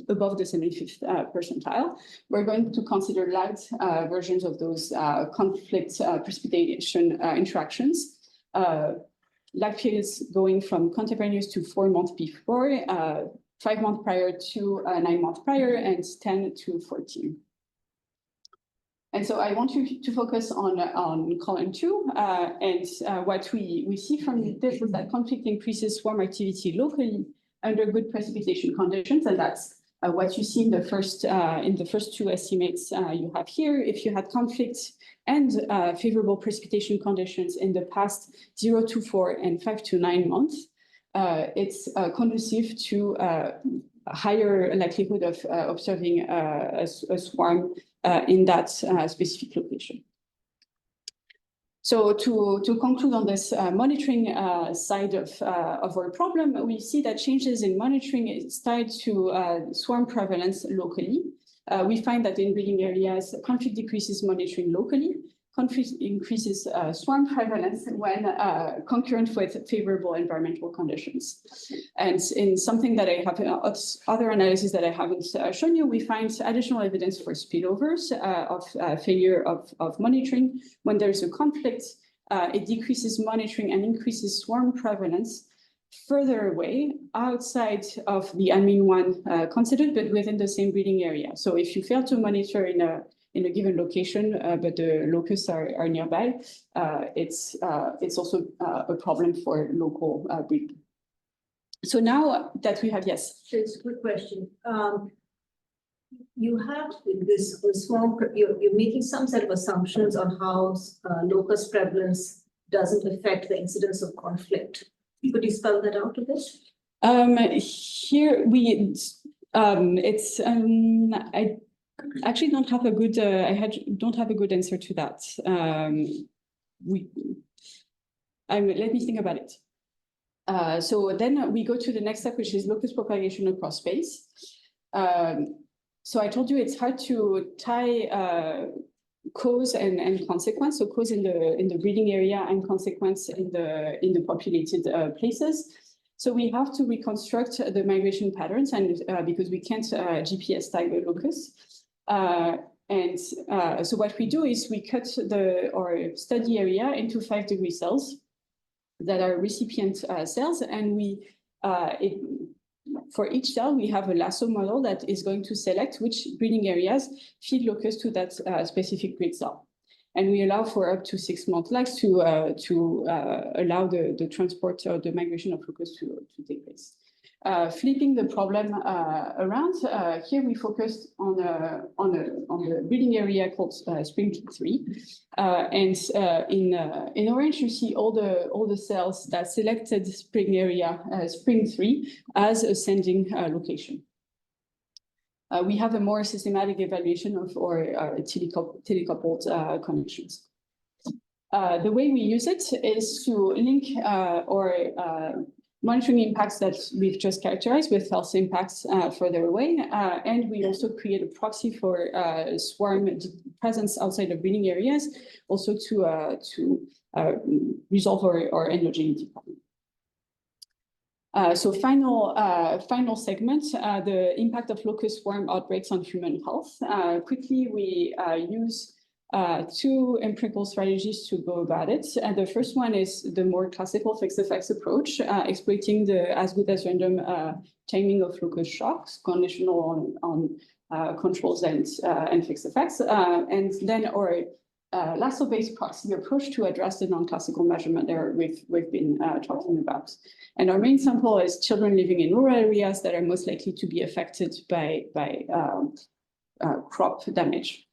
above the 75th percentile. We're going to consider lagged versions of those conflict precipitation interactions. Lag periods going from contemporaneous to 4 months before, 5 months prior to 9 months prior, and 10 to 14. And so I want you to focus on column 2, and what we see from this is that conflict increases swarm activity locally under good precipitation conditions, and that's what you see in the first 2 estimates you have here. If you had conflict and favorable precipitation conditions in the past 0 to 4 and 5 to 9 months, it's conducive to higher likelihood of observing a swarm in that specific location. So to conclude on this monitoring side of our problem, we see that changes in monitoring is tied to swarm prevalence locally. We find that in breeding areas, conflict decreases monitoring locally. Conflict increases swarm prevalence when concurrent with favorable environmental conditions. And in something that I have, other analysis that I haven't shown you, we find additional evidence for spillovers of failure of monitoring. When there's a conflict, it decreases monitoring and increases swarm prevalence further away outside of the admin one considered, but within the same breeding area. So if you fail to monitor in a given location, but the locusts are nearby, it's also a problem for local breeding. So now that we have, yes. So it's a quick question. You have this swarm, you're making some set of assumptions on how locust prevalence doesn't affect the incidence of conflict. Could you spell that out a bit? Here we, I actually don't have a good, don't have a good answer to that. Let me think about it. So then we go to the next step, which is locust propagation across space. So I told you it's hard to tie cause and consequence. So cause in the breeding area and consequence in the populated places. So we have to reconstruct the migration patterns, and because we can't GPS tag the locusts. So what we do is we cut our study area into 5-degree cells that are recipient cells, and for each cell, we have a lasso model that is going to select which breeding areas feed locusts to that specific grid cell. And we allow for up to 6-month lags to allow the transport or the migration of locusts to take place. Flipping the problem around, here we focused on the breeding area called Spring 3. And in orange, you see all the cells that selected spring area, Spring 3, as ascending location. We have a more systematic evaluation of our telecoupled connections. The way we use it is to link our monitoring impacts that we've just characterized with false impacts further away. And we also create a proxy for swarm presence outside of breeding areas, also to resolve our endogeneity problem. So final segment, the impact of locust swarm outbreaks on human health. Quickly, we use two empirical strategies to go about it. And the first one is the more classical fixed effects approach, exploiting the as good as random timing of locust shocks, conditional on controls and fixed effects. And then our lasso-based proxy approach to address the non-classical measurement error we've been talking about. And our main sample is children living in rural areas that are most likely to be affected by crop damage.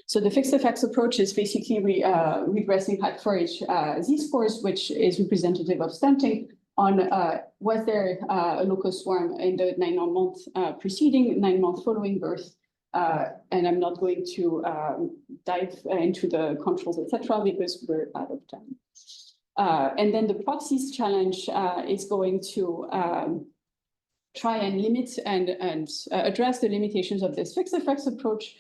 So the fixed effects approach is basically regressing high forage z-scores, which is representative of stunting on was there a locust swarm in the 9 month preceding, 9 month following birth. And I'm not going to dive into the controls, etc., because we're out of time. And then the proxies challenge is going to try and limit and address the limitations of this fixed effects approach,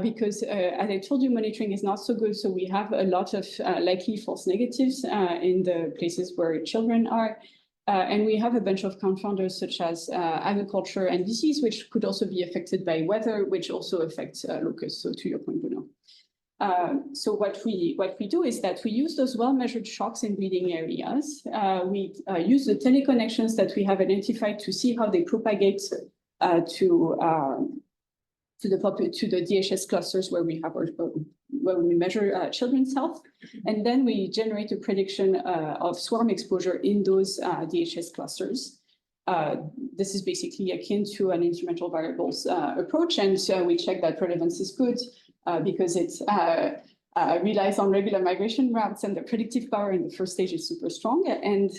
because as I told you, monitoring is not so good. So we have a lot of likely false negatives in the places where children are. And we have a bunch of confounders such as agriculture and disease, which could also be affected by weather, which also affects locusts. So to your point, Bruno. So what we do is that we use those well-measured shocks in breeding areas. We use the teleconnections that we have identified to see how they propagate to the DHS clusters where we have where we measure children's health, and then we generate a prediction of swarm exposure in those DHS clusters. This is basically akin to an instrumental variables approach, and so we check that relevance is good because it relies on regular migration routes, and the predictive power in the first stage is super strong, and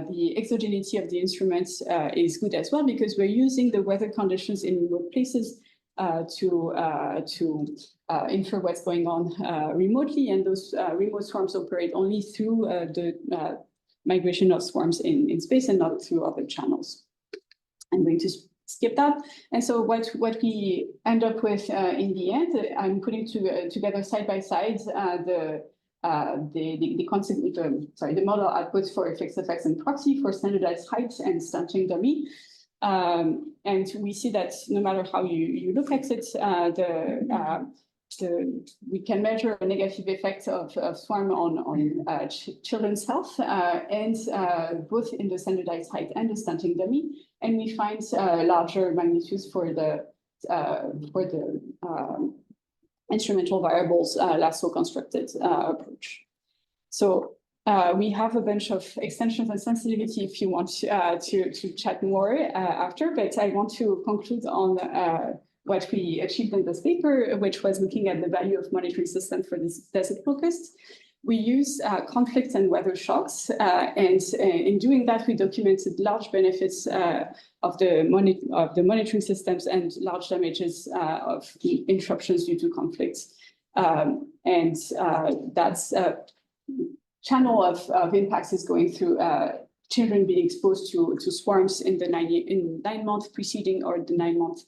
the exogeneity of the instruments is good as well because we're using the weather conditions in remote places to infer what's going on remotely, and those remote swarms operate only through the migration of swarms in space and not through other channels. I'm going to skip that. And so what we end up with in the end, I'm putting together side by side the model output for fixed effects and proxy for standardized height and stunting dummy. And we see that no matter how you look at it, we can measure a negative effect of swarm on children's health, and both in the standardized height and the stunting dummy. And we find larger magnitudes for the instrumental variables lasso constructed approach. So we have a bunch of extensions and sensitivity if you want to chat more after, but I want to conclude on what we achieved in this paper, which was looking at the value of monitoring system for this desert locust. We use conflicts and weather shocks, and in doing that, we documented large benefits of the monitoring systems and large damages of the interruptions due to conflicts. And that's channel of impacts is going through children being exposed to swarms in the 9 months preceding or the 9 months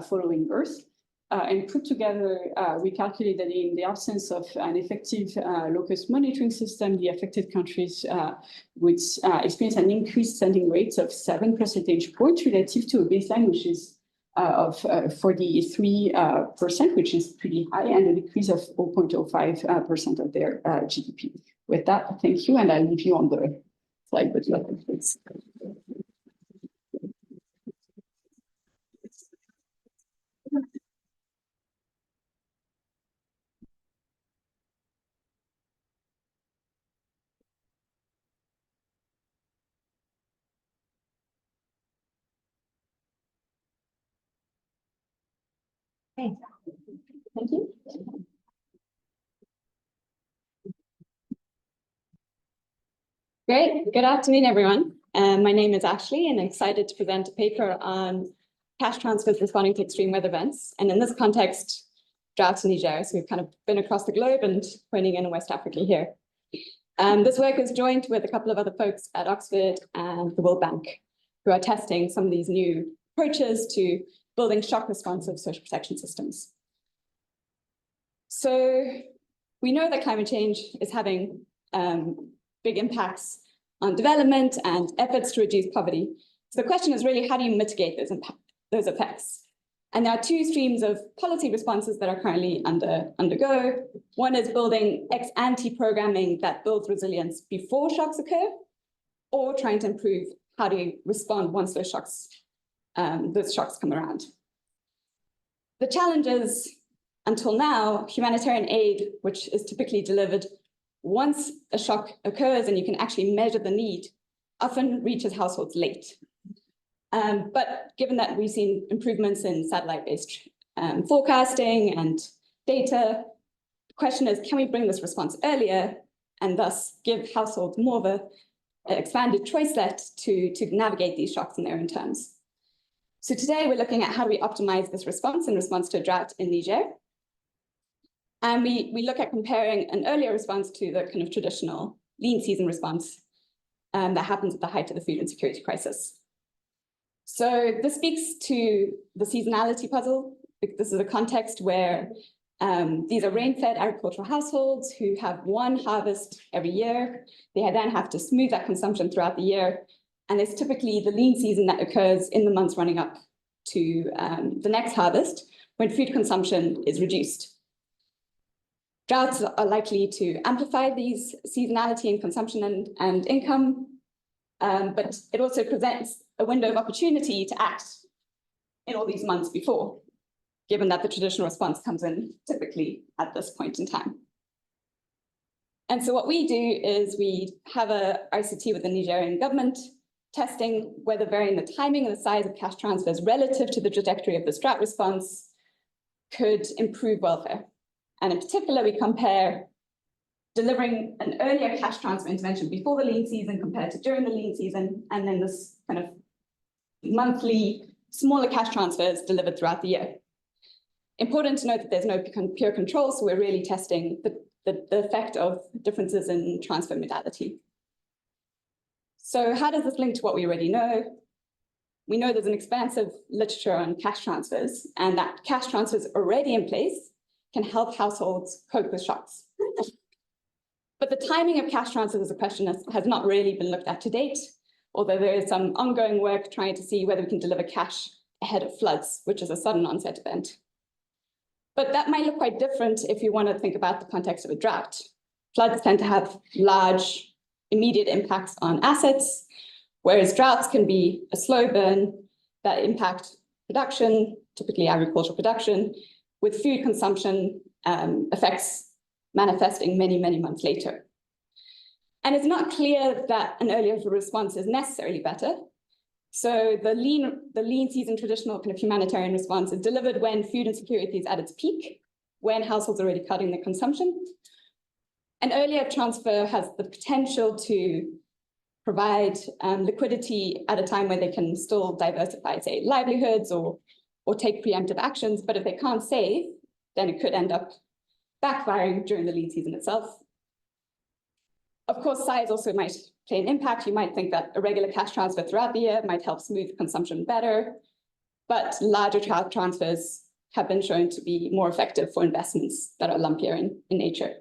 following birth. And put together, we calculate that in the absence of an effective locust monitoring system, the affected countries would experience an increased sending rates of 7 percentage points relative to a baseline, which is of 43%, which is pretty high, and a decrease of 0.05% of their GDP. With that, thank you, and I'll leave you on the slide with your please. Okay. Thank you. Great. Good afternoon, everyone. My name is Ashley, and I'm excited to present a paper on cash transfers responding to extreme weather events. And in this context, droughts in Niger. So we've kind of been across the globe and pointing in West Africa here. This work is joined with a couple of other folks at Oxford and the World Bank, who are testing some of these new approaches to building shock responsive social protection systems. So we know that climate change is having big impacts on development and efforts to reduce poverty. So the question is really, how do you mitigate those effects? And there are two streams of policy responses that are currently undergo. One is building ex-ante programming that builds resilience before shocks occur, or trying to improve how do you respond once those shocks come around. The challenge is, until now, humanitarian aid, which is typically delivered once a shock occurs and you can actually measure the need, often reaches households late. But given that we've seen improvements in satellite-based forecasting and data, the question is, can we bring this response earlier and thus give households more of an expanded choice set to navigate these shocks in their own terms? So today we're looking at how do we optimize this response in response to a drought in Niger. And we look at comparing an earlier response to the kind of traditional lean season response that happens at the height of the food insecurity crisis. So this speaks to the seasonality puzzle. This is a context where these are rain-fed agricultural households who have one harvest every year. They then have to smooth that consumption throughout the year. And it's typically the lean season that occurs in the months running up to the next harvest, when food consumption is reduced. Droughts are likely to amplify these seasonality in consumption and income, but it also presents a window of opportunity to act in all these months before, given that the traditional response comes in typically at this point in time. And so what we do is we have a RCT with the Nigerian government, testing whether varying the timing and the size of cash transfers relative to the trajectory of this drought response could improve welfare. And in particular, we compare delivering an earlier cash transfer intervention before the lean season compared to during the lean season, and then this kind of monthly smaller cash transfers delivered throughout the year. Important to note that there's no pure control, so we're really testing the effect of differences in transfer modality. So how does this link to what we already know? We know there's an expansive literature on cash transfers, and that cash transfers already in place can help households cope with shocks. But the timing of cash transfers as a question has not really been looked at to date, although there is some ongoing work trying to see whether we can deliver cash ahead of floods, which is a sudden onset event. But that might look quite different if you want to think about the context of a drought. Floods tend to have large, immediate impacts on assets, whereas droughts can be a slow burn that impact production, typically agricultural production, with food consumption effects manifesting many, many months later. And it's not clear that an earlier response is necessarily better. So the lean season traditional kind of humanitarian response is delivered when food insecurity is at its peak, when households are already cutting their consumption. An earlier transfer has the potential to provide liquidity at a time when they can still diversify, say, livelihoods or take preemptive actions. But if they can't save, then it could end up backfiring during the lean season itself. Of course, size also might play an impact. You might think that a regular cash transfer throughout the year might help smooth consumption better, but larger transfers have been shown to be more effective for investments that are lumpier in nature.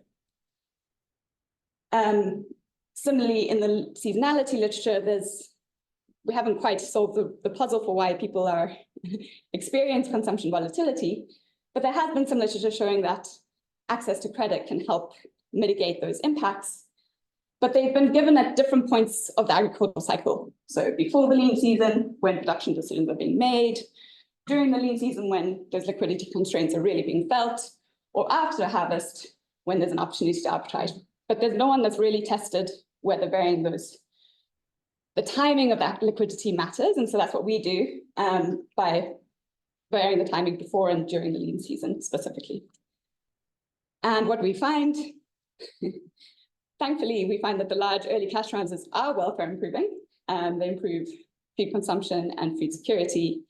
Similarly, in the seasonality literature, we haven't quite solved the puzzle for why people are experience consumption volatility, but there has been some literature showing that access to credit can help mitigate those impacts. But they've been given at different points of the agricultural cycle. So before the lean season, when production decisions are being made, during the lean season, when those liquidity constraints are really being felt, or after harvest, when there's an opportunity to arbitrage. But there's no one that's really tested whether varying the timing of that liquidity matters. And so that's what we do by varying the timing before and during the lean season specifically. And what we find, thankfully, we find that the large early cash transfers are welfare improving. They improve food consumption and food security,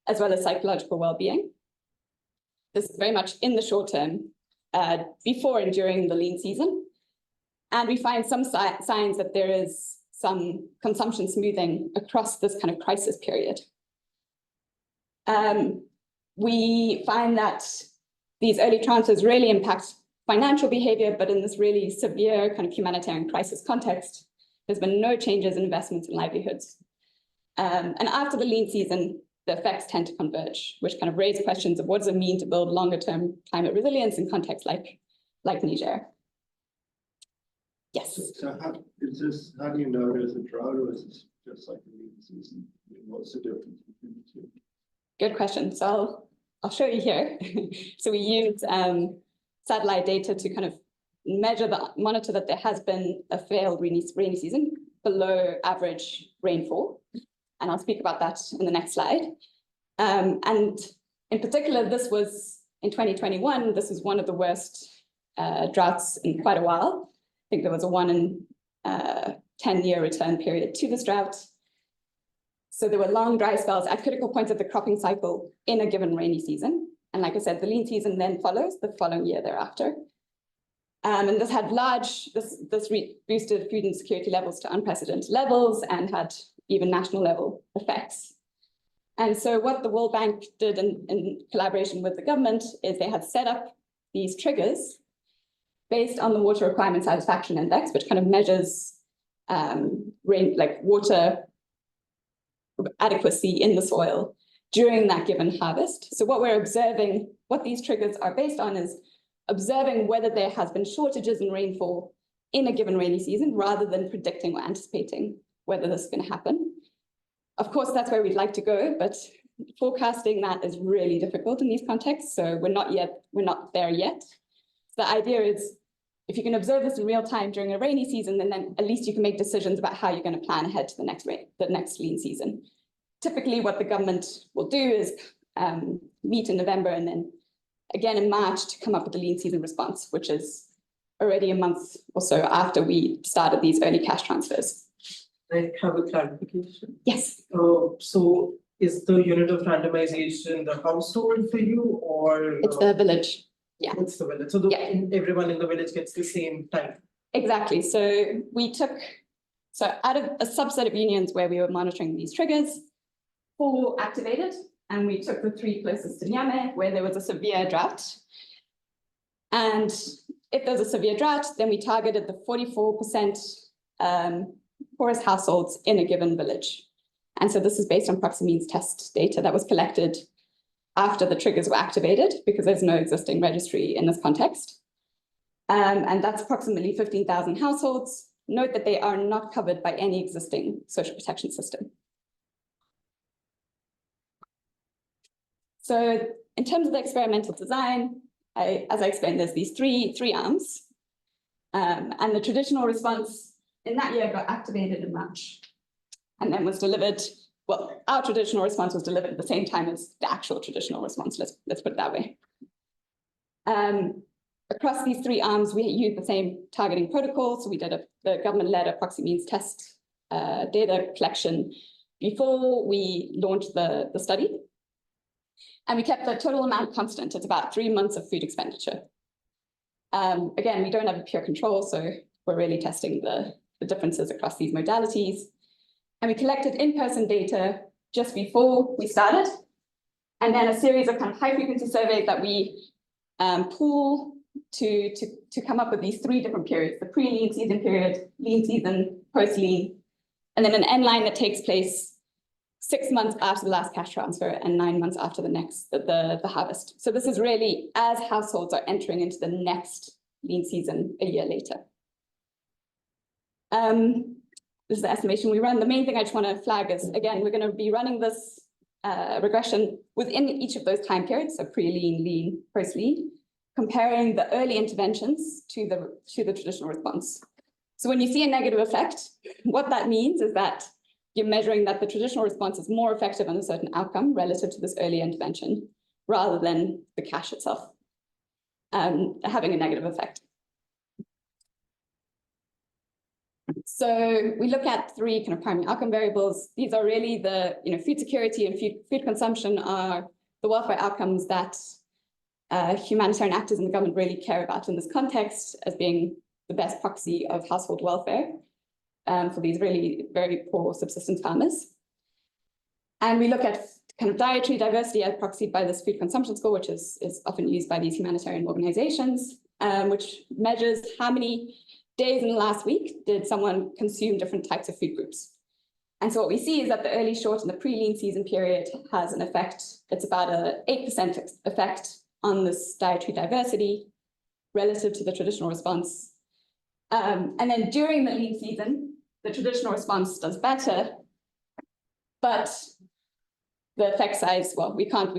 as well as psychological well-being. This is very much in the short term, before and during the lean season. And we find some signs that there is some consumption smoothing across this kind of crisis period. We find that these early transfers really impact financial behavior, but in this really severe kind of humanitarian crisis context, there's been no changes in investments in livelihoods. And after the lean season, the effects tend to converge, which kind of raise questions of what does it mean to build longer term climate resilience in contexts like Niger. Yes. So how do you know there's a drought, or is this just like a lean season? I mean, what's the difference between the two? Good question. So I'll show you here. So we use satellite data to kind of monitor that there has been a failed rainy season below average rainfall. And I'll speak about that in the next slide. And in particular, this was in 2021, this was one of the worst droughts in quite a while. I think there was a 1 in 10-year return period to this drought. So there were long dry spells at critical points of the cropping cycle in a given rainy season. And like I said, the lean season then follows the following year thereafter. And this had boosted food insecurity levels to unprecedented levels and had even national level effects. And so what the World Bank did in collaboration with the government is they had set up these triggers based on the Water Requirement Satisfaction Index, which kind of measures water adequacy in the soil during that given harvest. So what we're observing, what these triggers are based on is observing whether there has been shortages in rainfall in a given rainy season rather than predicting or anticipating whether this is going to happen. Of course, that's where we'd like to go, but forecasting that is really difficult in these contexts. So we're not there yet. The idea is if you can observe this in real time during a rainy season, then at least you can make decisions about how you're going to plan ahead to the next lean season. Typically, what the government will do is meet in November and then again in March to come up with the lean season response, which is already a month or so after we started these early cash transfers. I have a clarification. Yes. So is the unit of randomization the household for you, or it's the village? Yeah, it's the village. So everyone in the village gets the same time. Exactly. So we took out of a subset of unions where we were monitoring these triggers, 4 activated, and we took the 3 closest to Niamey, where there was a severe drought. And if there's a severe drought, then we targeted the 44% poorest households in a given village. And so this is based on proxy means test data that was collected after the triggers were activated, because there's no existing registry in this context. And that's approximately 15,000 households. Note that they are not covered by any existing social protection system. So in terms of the experimental design, as I explained, there's these three arms. And the traditional response in that year got activated in March and then was delivered. Well, our traditional response was delivered at the same time as the actual traditional response. Let's put it that way. Across these 3 arms, we used the same targeting protocol. So we did the government-led proxy means test data collection before we launched the study. And we kept the total amount constant. It's about 3 months of food expenditure. Again, we don't have a pure control, so we're really testing the differences across these modalities. And we collected in-person data just before we started, and then a series of kind of high-frequency surveys that we pool to come up with these 3 different periods: the pre-lean season period, lean season, post-lean, and then an end line that takes place 6 months after the last cash transfer and 9 months after the harvest. So this is really as households are entering into the next lean season a year later. This is the estimation we run. The main thing I just want to flag is, again, we're going to be running this regression within each of those time periods, so pre-lean, lean, post-lean, comparing the early interventions to the traditional response. So when you see a negative effect, what that means is that you're measuring that the traditional response is more effective on a certain outcome relative to this early intervention, rather than the cash itself having a negative effect. So we look at 3 kind of primary outcome variables. These are really the, food security and food consumption are the welfare outcomes that humanitarian actors in the government really care about in this context as being the best proxy of household welfare for these really very poor subsistence farmers. And we look at kind of dietary diversity as proxied by this food consumption score, which is often used by these humanitarian organizations, which measures how many days in the last week did someone consume different types of food groups. And so what we see is that the early short and the pre-lean season period has an effect. It's about a 8% effect on this dietary diversity relative to the traditional response. And then during the lean season, the traditional response does better, but the effect size, well, we can't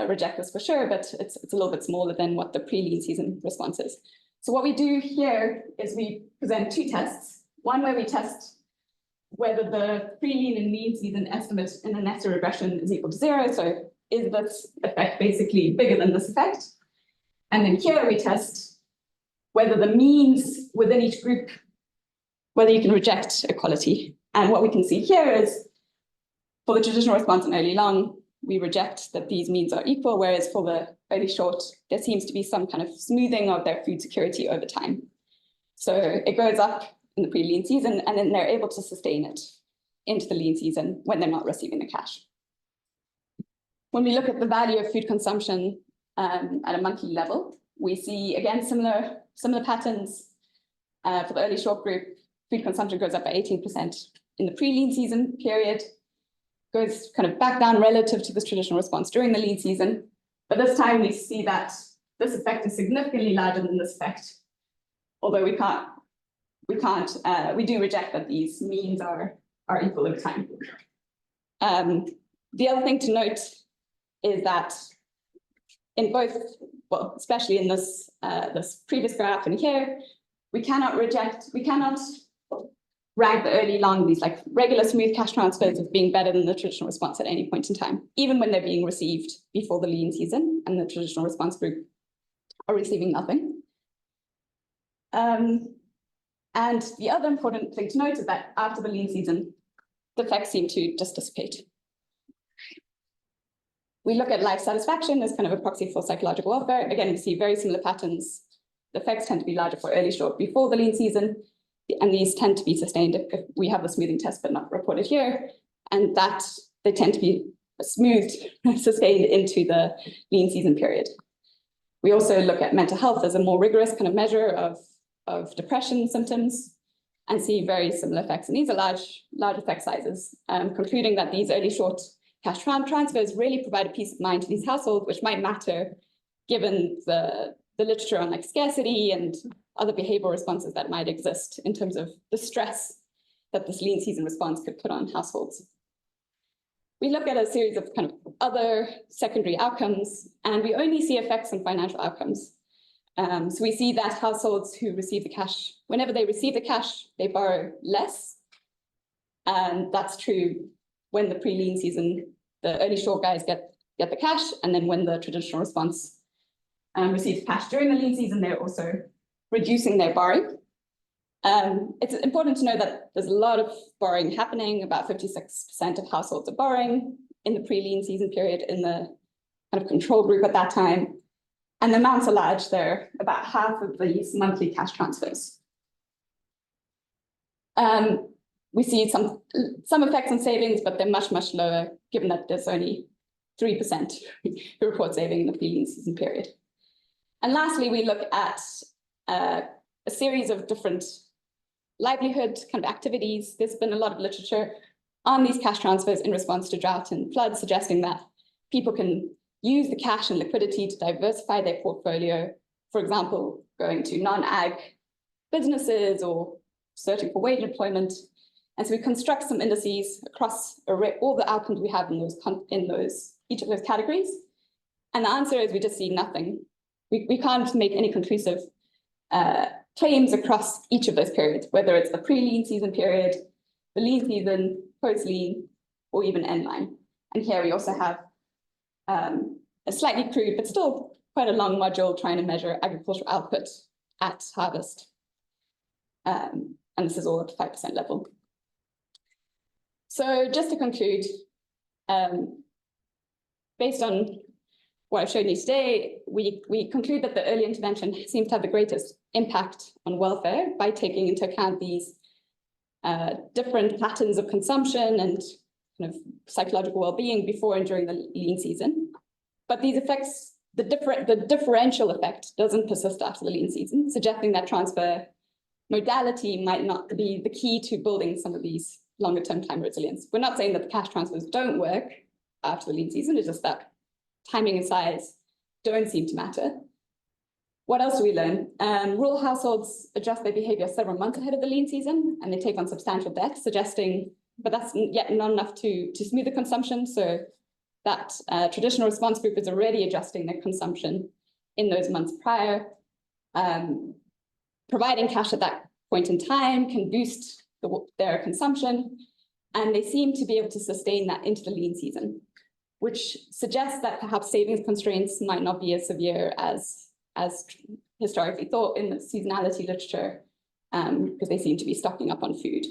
reject this for sure, but it's a little bit smaller than what the pre-lean season response is. So what we do here is we present two tests. One where we test whether the pre-lean and lean season estimate in the Nesta regression is equal to 0. So is this effect basically bigger than this effect? And then here we test whether the means within each group, whether you can reject equality. And what we can see here is for the traditional response in early long, we reject that these means are equal, whereas for the early short, there seems to be some kind of smoothing of their food security over time. So it goes up in the pre-lean season, and then they're able to sustain it into the lean season when they're not receiving the cash. When we look at the value of food consumption at a monthly level, we see, again, similar patterns. For the early short group, food consumption goes up by 18% in the pre-lean season period, goes kind of back down relative to this traditional response during the lean season. But this time we see that this effect is significantly larger than this effect, although we do reject that these means are equal over time. The other thing to note is that in both, well, especially in this previous graph and here, we cannot rank the early long, these like regular smooth cash transfers as being better than the traditional response at any point in time, even when they're being received before the lean season and the traditional response group are receiving nothing. And the other important thing to note is that after the lean season, the effects seem to just dissipate. We look at life satisfaction as kind of a proxy for psychological welfare. Again, we see very similar patterns. The effects tend to be larger for early short before the lean season, and these tend to be sustained if we have the smoothing test but not reported here, and that they tend to be smoothed, sustained into the lean season period. We also look at mental health as a more rigorous kind of measure of depression symptoms and see very similar effects. And these are large effect sizes, concluding that these early short cash transfers really provide a peace of mind to these households, which might matter given the literature on like scarcity and other behavioral responses that might exist in terms of the stress that this lean season response could put on households. We look at a series of kind of other secondary outcomes, and we only see effects on financial outcomes. So we see that households who receive the cash, whenever they receive the cash, they borrow less. And that's true when the pre-lean season, the early short guys get the cash, and then when the traditional response receives cash during the lean season, they're also reducing their borrowing. It's important to know that there's a lot of borrowing happening. About 56% of households are borrowing in the pre-lean season period in the kind of control group at that time. And the amounts are large. They're about half of these monthly cash transfers. We see some effects on savings, but they're much, much lower, given that there's only 3% who report saving in the pre-lean season period. And lastly, we look at a series of different livelihood kind of activities. There's been a lot of literature on these cash transfers in response to drought and floods, suggesting that people can use the cash and liquidity to diversify their portfolio, for example, going to non-ag businesses or searching for wage employment. And so we construct some indices across all the outcomes we have in each of those categories. And the answer is we just see nothing. We can't make any conclusive claims across each of those periods, whether it's the pre-lean season period, the lean season, post-lean, or even end-line. And here we also have a slightly crude, but still quite a long module trying to measure agricultural output at harvest. And this is all at the 5% level. So just to conclude, based on what I've shown you today, we conclude that the early intervention seems to have the greatest impact on welfare by taking into account these different patterns of consumption and kind of psychological well-being before and during the lean season. But these effects, the differential effect doesn't persist after the lean season, suggesting that transfer modality might not be the key to building some of these longer term climate resilience. We're not saying that the cash transfers don't work after the lean season, it's just that timing and size don't seem to matter. What else do we learn? Rural households adjust their behavior several months ahead of the lean season, and they take on substantial debt, suggesting, but that's yet not enough to smooth the consumption. So that traditional response group is already adjusting their consumption in those months prior. Providing cash at that point in time can boost their consumption, and they seem to be able to sustain that into the lean season, which suggests that perhaps savings constraints might not be as severe as historically thought in the seasonality literature, because they seem to be stocking up on food.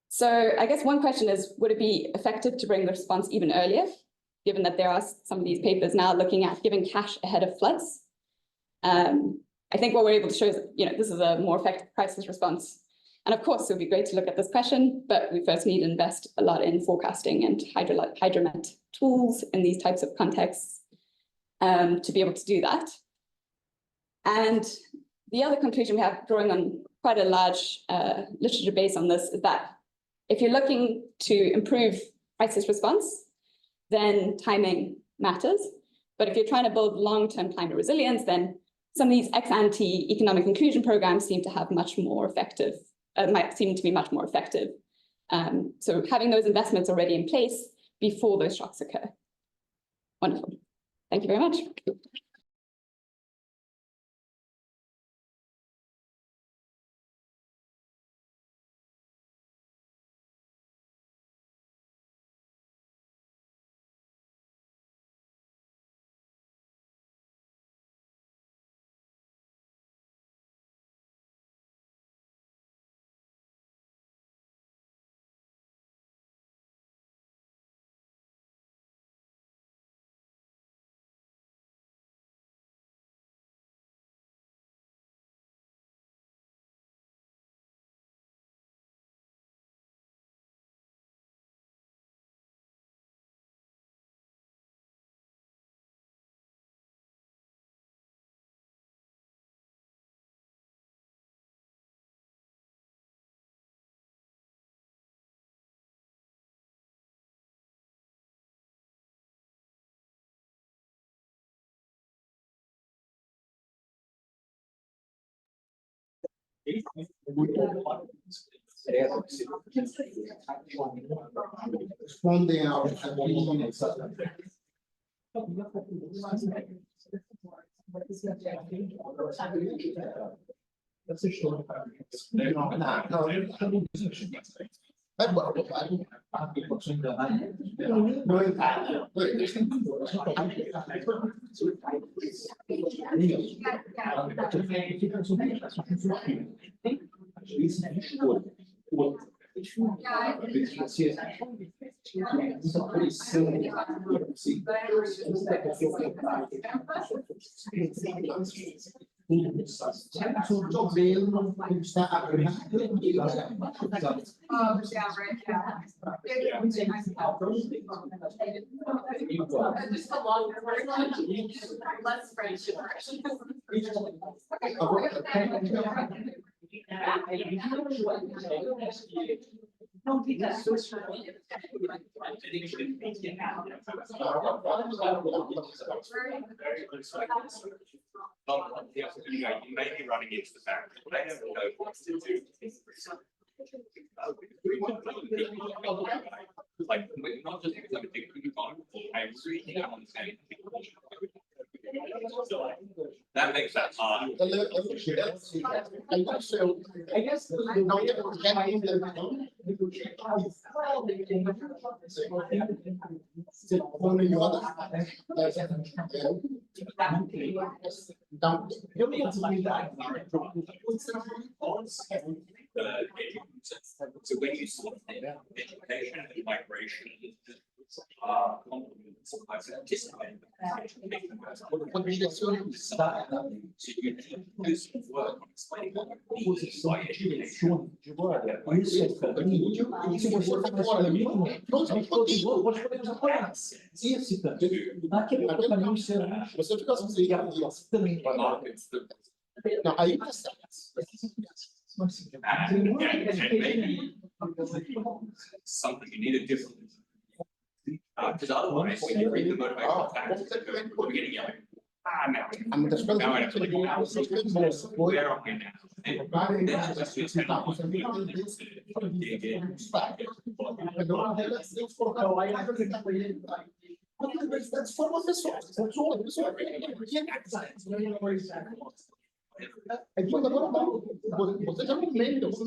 So I guess one question is, would it be effective to bring the response even earlier, given that there are some of these papers now looking at giving cash ahead of floods? I think what we're able to show is, this is a more effective crisis response. And of course, it would be great to look at this question, but we first need to invest a lot in forecasting and hydromet tools in these types of contexts to be able to do that. And the other conclusion we have, drawing on quite a large literature base on this, is that if you're looking to improve crisis response, then timing matters. But if you're trying to build long-term climate resilience, then some of these ex-ante economic inclusion programs seem to have much more effective, might seem to be much more effective. So having those investments already in place before those shocks occur. Wonderful. Thank you very much. Respondem ao You may be running into the back. I don't know what to do. Like, not just like a big I really don't understand. That makes that hard. I guess so when you sort of think education and migration complements anticipating so you need to do some work on explaining what means by education. Something you need a different. Because otherwise, when you read the motivational factors, we're getting yellow. Now I have to like, where are we now? And this is just kind of dig in. Você já não lembra, você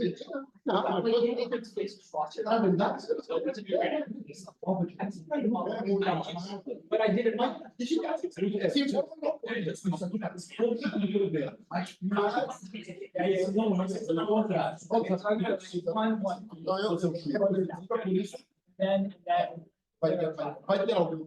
não, But I did it. Vai ter algum.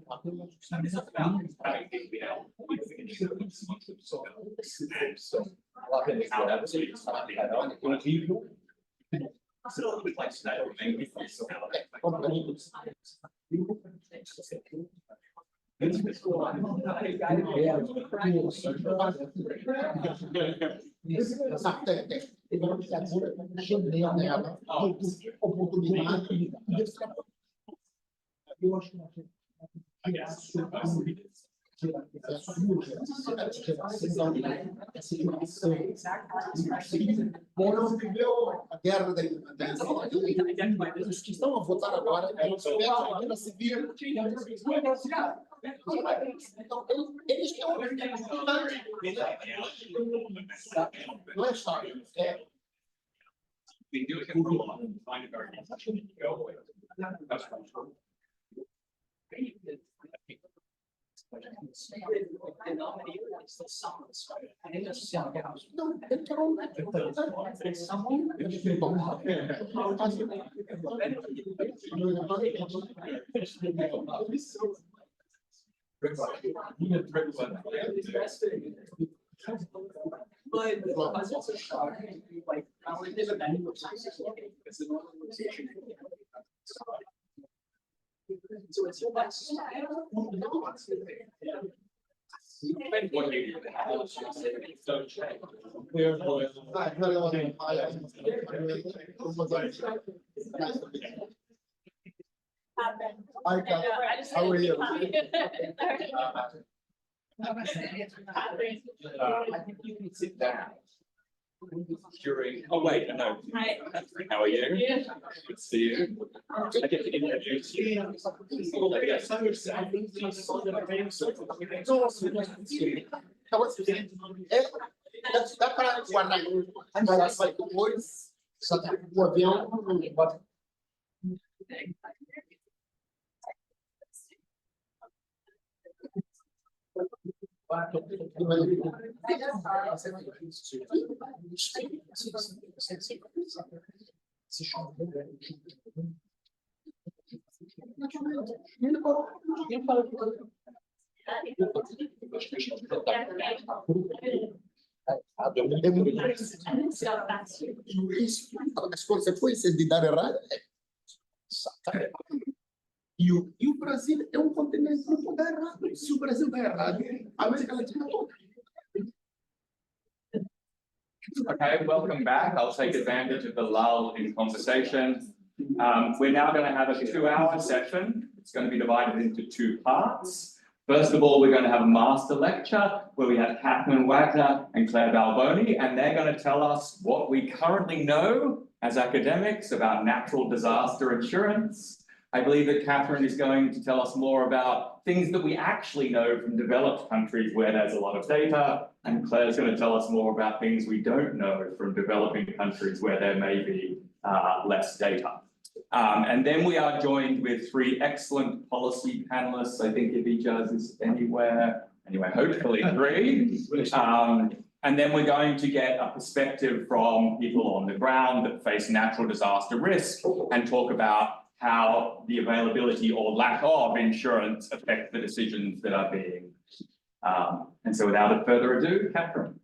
Eu acho que Mourão viveu a guerra da independência. Os que estão a votar agora, eles tiveram a guerra civil. Então, eles têm não é só. We do it for a lot, find it very easy to go away. That's right. So it's your best. Hi, Kat. How are you? I think you can sit down. During, oh wait, no. Hi. How are you? Yeah. Good to see you. I get to introduce you. Dá para guardar ela sai depois, só tem o avião, bota. As consequências de dar errado e o Brasil é um continente que não pode dar errado. Se o Brasil der errado, a América Latina toda. Okay, welcome back. I'll take advantage of the lull in conversation. We're now going to have a 2-hour session. It's going to be divided into 2 parts. First of all, we're going to have a master lecture where we have Catherine Wagner and Claire Balboni, and they're going to tell us what we currently know as academics about natural disaster insurance. I believe that Catherine is going to tell us more about things that we actually know from developed countries where there's a lot of data, and Claire's going to tell us more about things we don't know from developing countries where there may be less data. And then we are joined with 3 excellent policy panelists. I think if each of us is anywhere, hopefully 3. And then we're going to get a perspective from people on the ground that face natural disaster risk and talk about how the availability or lack of insurance affect the decisions that are being. And so without further ado, Catherine.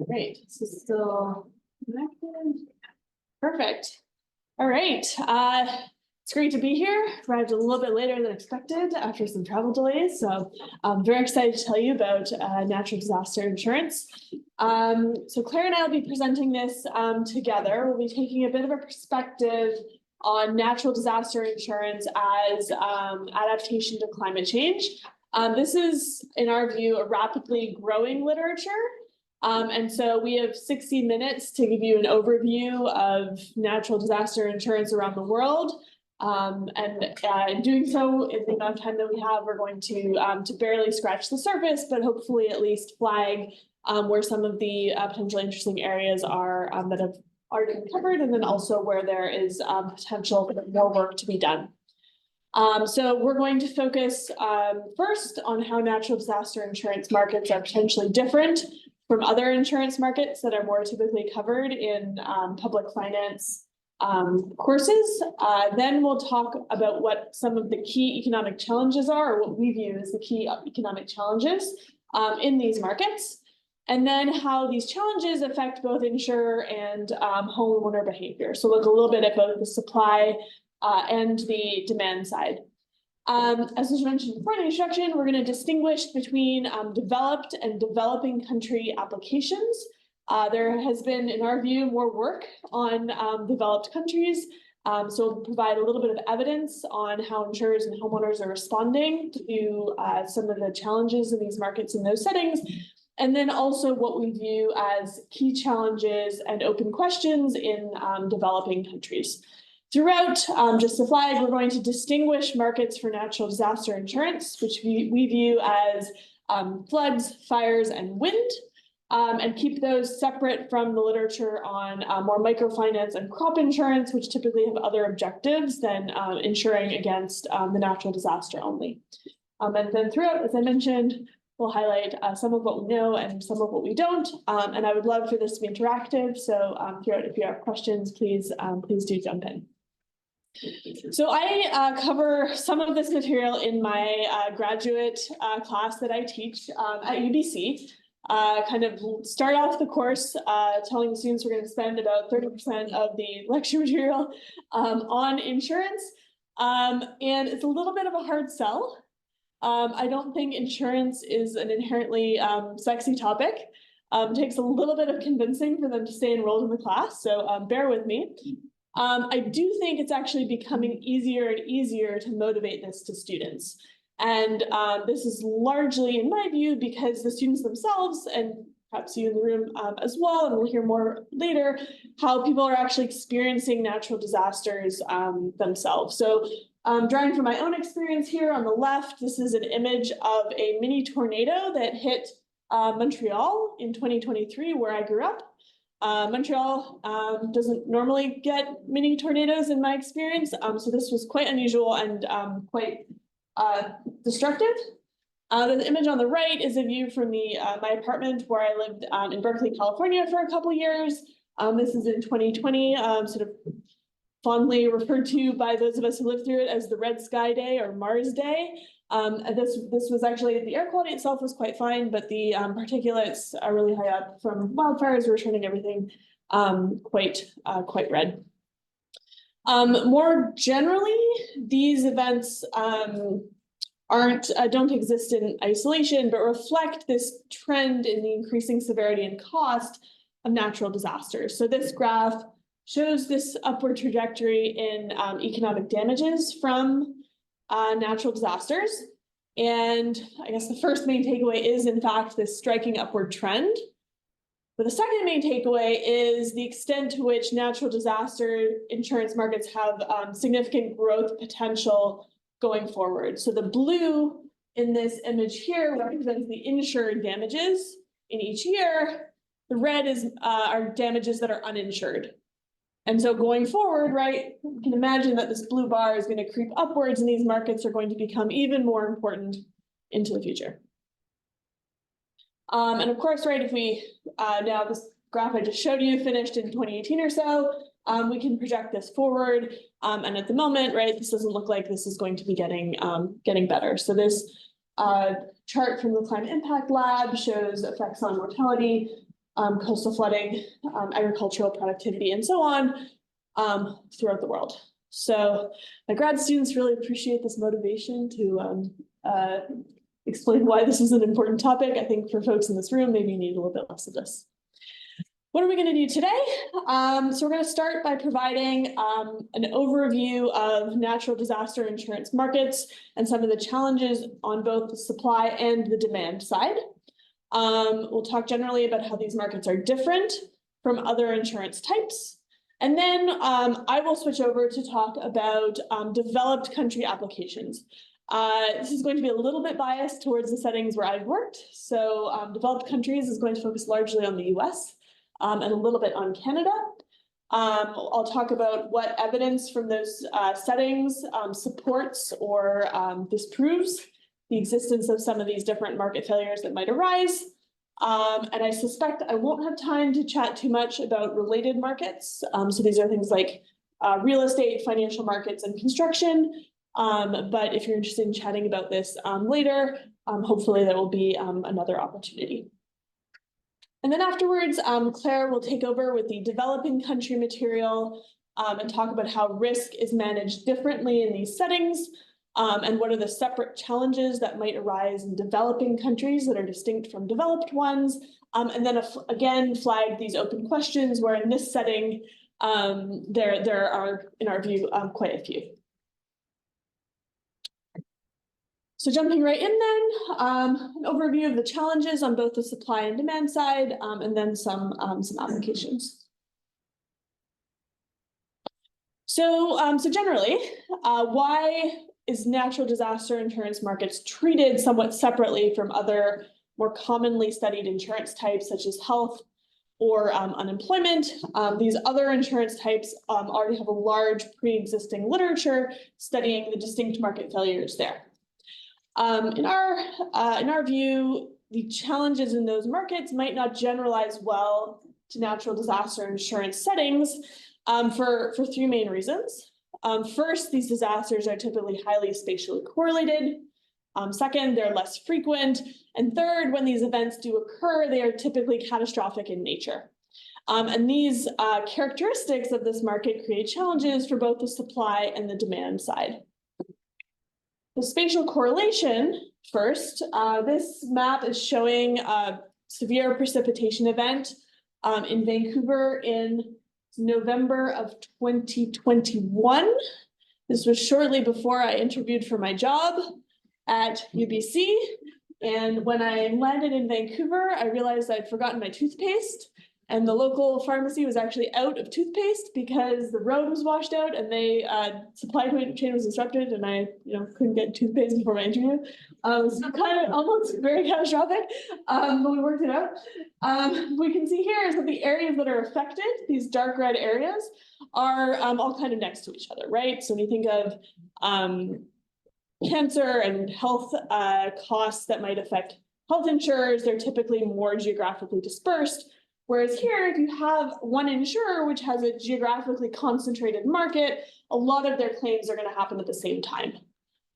Great, so still connected. Perfect. All right. It's great to be here. Arrived a little bit later than expected after some travel delays, so I'm very excited to tell you about natural disaster insurance. So Claire and I will be presenting this together. We'll be taking a bit of a perspective on natural disaster insurance as adaptation to climate change. This is, in our view, a rapidly growing literature. And so we have 60 minutes to give you an overview of natural disaster insurance around the world. In doing so, in the amount of time that we have, we're going to barely scratch the surface, but hopefully at least flag where some of the potentially interesting areas are that have already been covered, and then also where there is potential for more work to be done. So we're going to focus first on how natural disaster insurance markets are potentially different from other insurance markets that are more typically covered in public finance courses. Then we'll talk about what some of the key economic challenges are, or what we view as the key economic challenges in these markets, and then how these challenges affect both insurer and homeowner behavior. So look a little bit at both the supply and the demand side. As was mentioned before in the introduction, we're going to distinguish between developed and developing country applications. There has been, in our view, more work on developed countries. So we'll provide a little bit of evidence on how insurers and homeowners are responding to some of the challenges in these markets in those settings. And then also what we view as key challenges and open questions in developing countries. Throughout, just to flag, we're going to distinguish markets for natural disaster insurance, which we view as floods, fires, and wind, and keep those separate from the literature on more microfinance and crop insurance, which typically have other objectives than insuring against the natural disaster only. And then throughout, as I mentioned, we'll highlight some of what we know and some of what we don't. And I would love for this to be interactive. So throughout, if you have questions, please do jump in. So I cover some of this material in my graduate class that I teach at UBC. Kind of start off the course telling the students we're going to spend about 30% of the lecture material on insurance. And it's a little bit of a hard sell. I don't think insurance is an inherently sexy topic. It takes a little bit of convincing for them to stay enrolled in the class, so bear with me. I do think it's actually becoming easier and easier to motivate this to students. And this is largely, in my view, because the students themselves, and perhaps you in the room as well, and we'll hear more later, how people are actually experiencing natural disasters themselves. So drawing from my own experience here on the left, this is an image of a mini tornado that hit Montreal in 2023, where I grew up. Montreal doesn't normally get mini tornadoes in my experience, so this was quite unusual and quite destructive. The image on the right is a view from my apartment where I lived in Berkeley, California for a couple years. This is in 2020, sort of fondly referred to by those of us who lived through it as the Red Sky Day or Mars Day. This was actually, the air quality itself was quite fine, but the particulates are really high up from wildfires were turning everything quite red. More generally, these events don't exist in isolation, but reflect this trend in the increasing severity and cost of natural disasters. So this graph shows this upward trajectory in economic damages from natural disasters. And I guess the first main takeaway is, in fact, this striking upward trend. But the second main takeaway is the extent to which natural disaster insurance markets have significant growth potential going forward. So the blue in this image here represents the insured damages in each year. The red are damages that are uninsured. And so going forward, right, we can imagine that this blue bar is going to creep upwards and these markets are going to become even more important into the future. And of course, right, if we, now this graph I just showed you finished in 2018 or so, we can project this forward. And at the moment, right, this doesn't look like this is going to be getting better. So this chart from the Climate Impact Lab shows effects on mortality, coastal flooding, agricultural productivity, and so on throughout the world. So my grad students really appreciate this motivation to explain why this is an important topic. I think for folks in this room, maybe you need a little bit less of this. What are we going to do today? So we're going to start by providing an overview of natural disaster insurance markets and some of the challenges on both the supply and the demand side. We'll talk generally about how these markets are different from other insurance types. And then I will switch over to talk about developed country applications. This is going to be a little bit biased towards the settings where I've worked. So developed countries is going to focus largely on the US and a little bit on Canada. I'll talk about what evidence from those settings supports or disproves the existence of some of these different market failures that might arise. And I suspect I won't have time to chat too much about related markets. So these are things like real estate, financial markets, and construction. But if you're interested in chatting about this later, hopefully there will be another opportunity. And then afterwards, Claire will take over with the developing country material and talk about how risk is managed differently in these settings and what are the separate challenges that might arise in developing countries that are distinct from developed ones. And then again, flag these open questions where in this setting, there are, in our view, quite a few. So jumping right in then, an overview of the challenges on both the supply and demand side, and then some applications. So generally, why is natural disaster insurance markets treated somewhat separately from other more commonly studied insurance types such as health or unemployment? These other insurance types already have a large pre-existing literature studying the distinct market failures there. In our view, the challenges in those markets might not generalize well to natural disaster insurance settings for three main reasons. First, these disasters are typically highly spatially correlated. Second, they're less frequent. And third, when these events do occur, they are typically catastrophic in nature. And these characteristics of this market create challenges for both the supply and the demand side. The spatial correlation first, this map is showing a severe precipitation event in Vancouver in November of 2021. This was shortly before I interviewed for my job at UBC. And when I landed in Vancouver, I realized I'd forgotten my toothpaste. And the local pharmacy was actually out of toothpaste because the road was washed out and they supply chain was disrupted, and I couldn't get toothpaste before my interview. So kind of almost very catastrophic, but we worked it out. We can see here is that the areas that are affected, these dark red areas, are all kind of next to each other, right? So when you think of cancer and health costs that might affect health insurers, they're typically more geographically dispersed. Whereas here, if you have one insurer which has a geographically concentrated market, a lot of their claims are going to happen at the same time.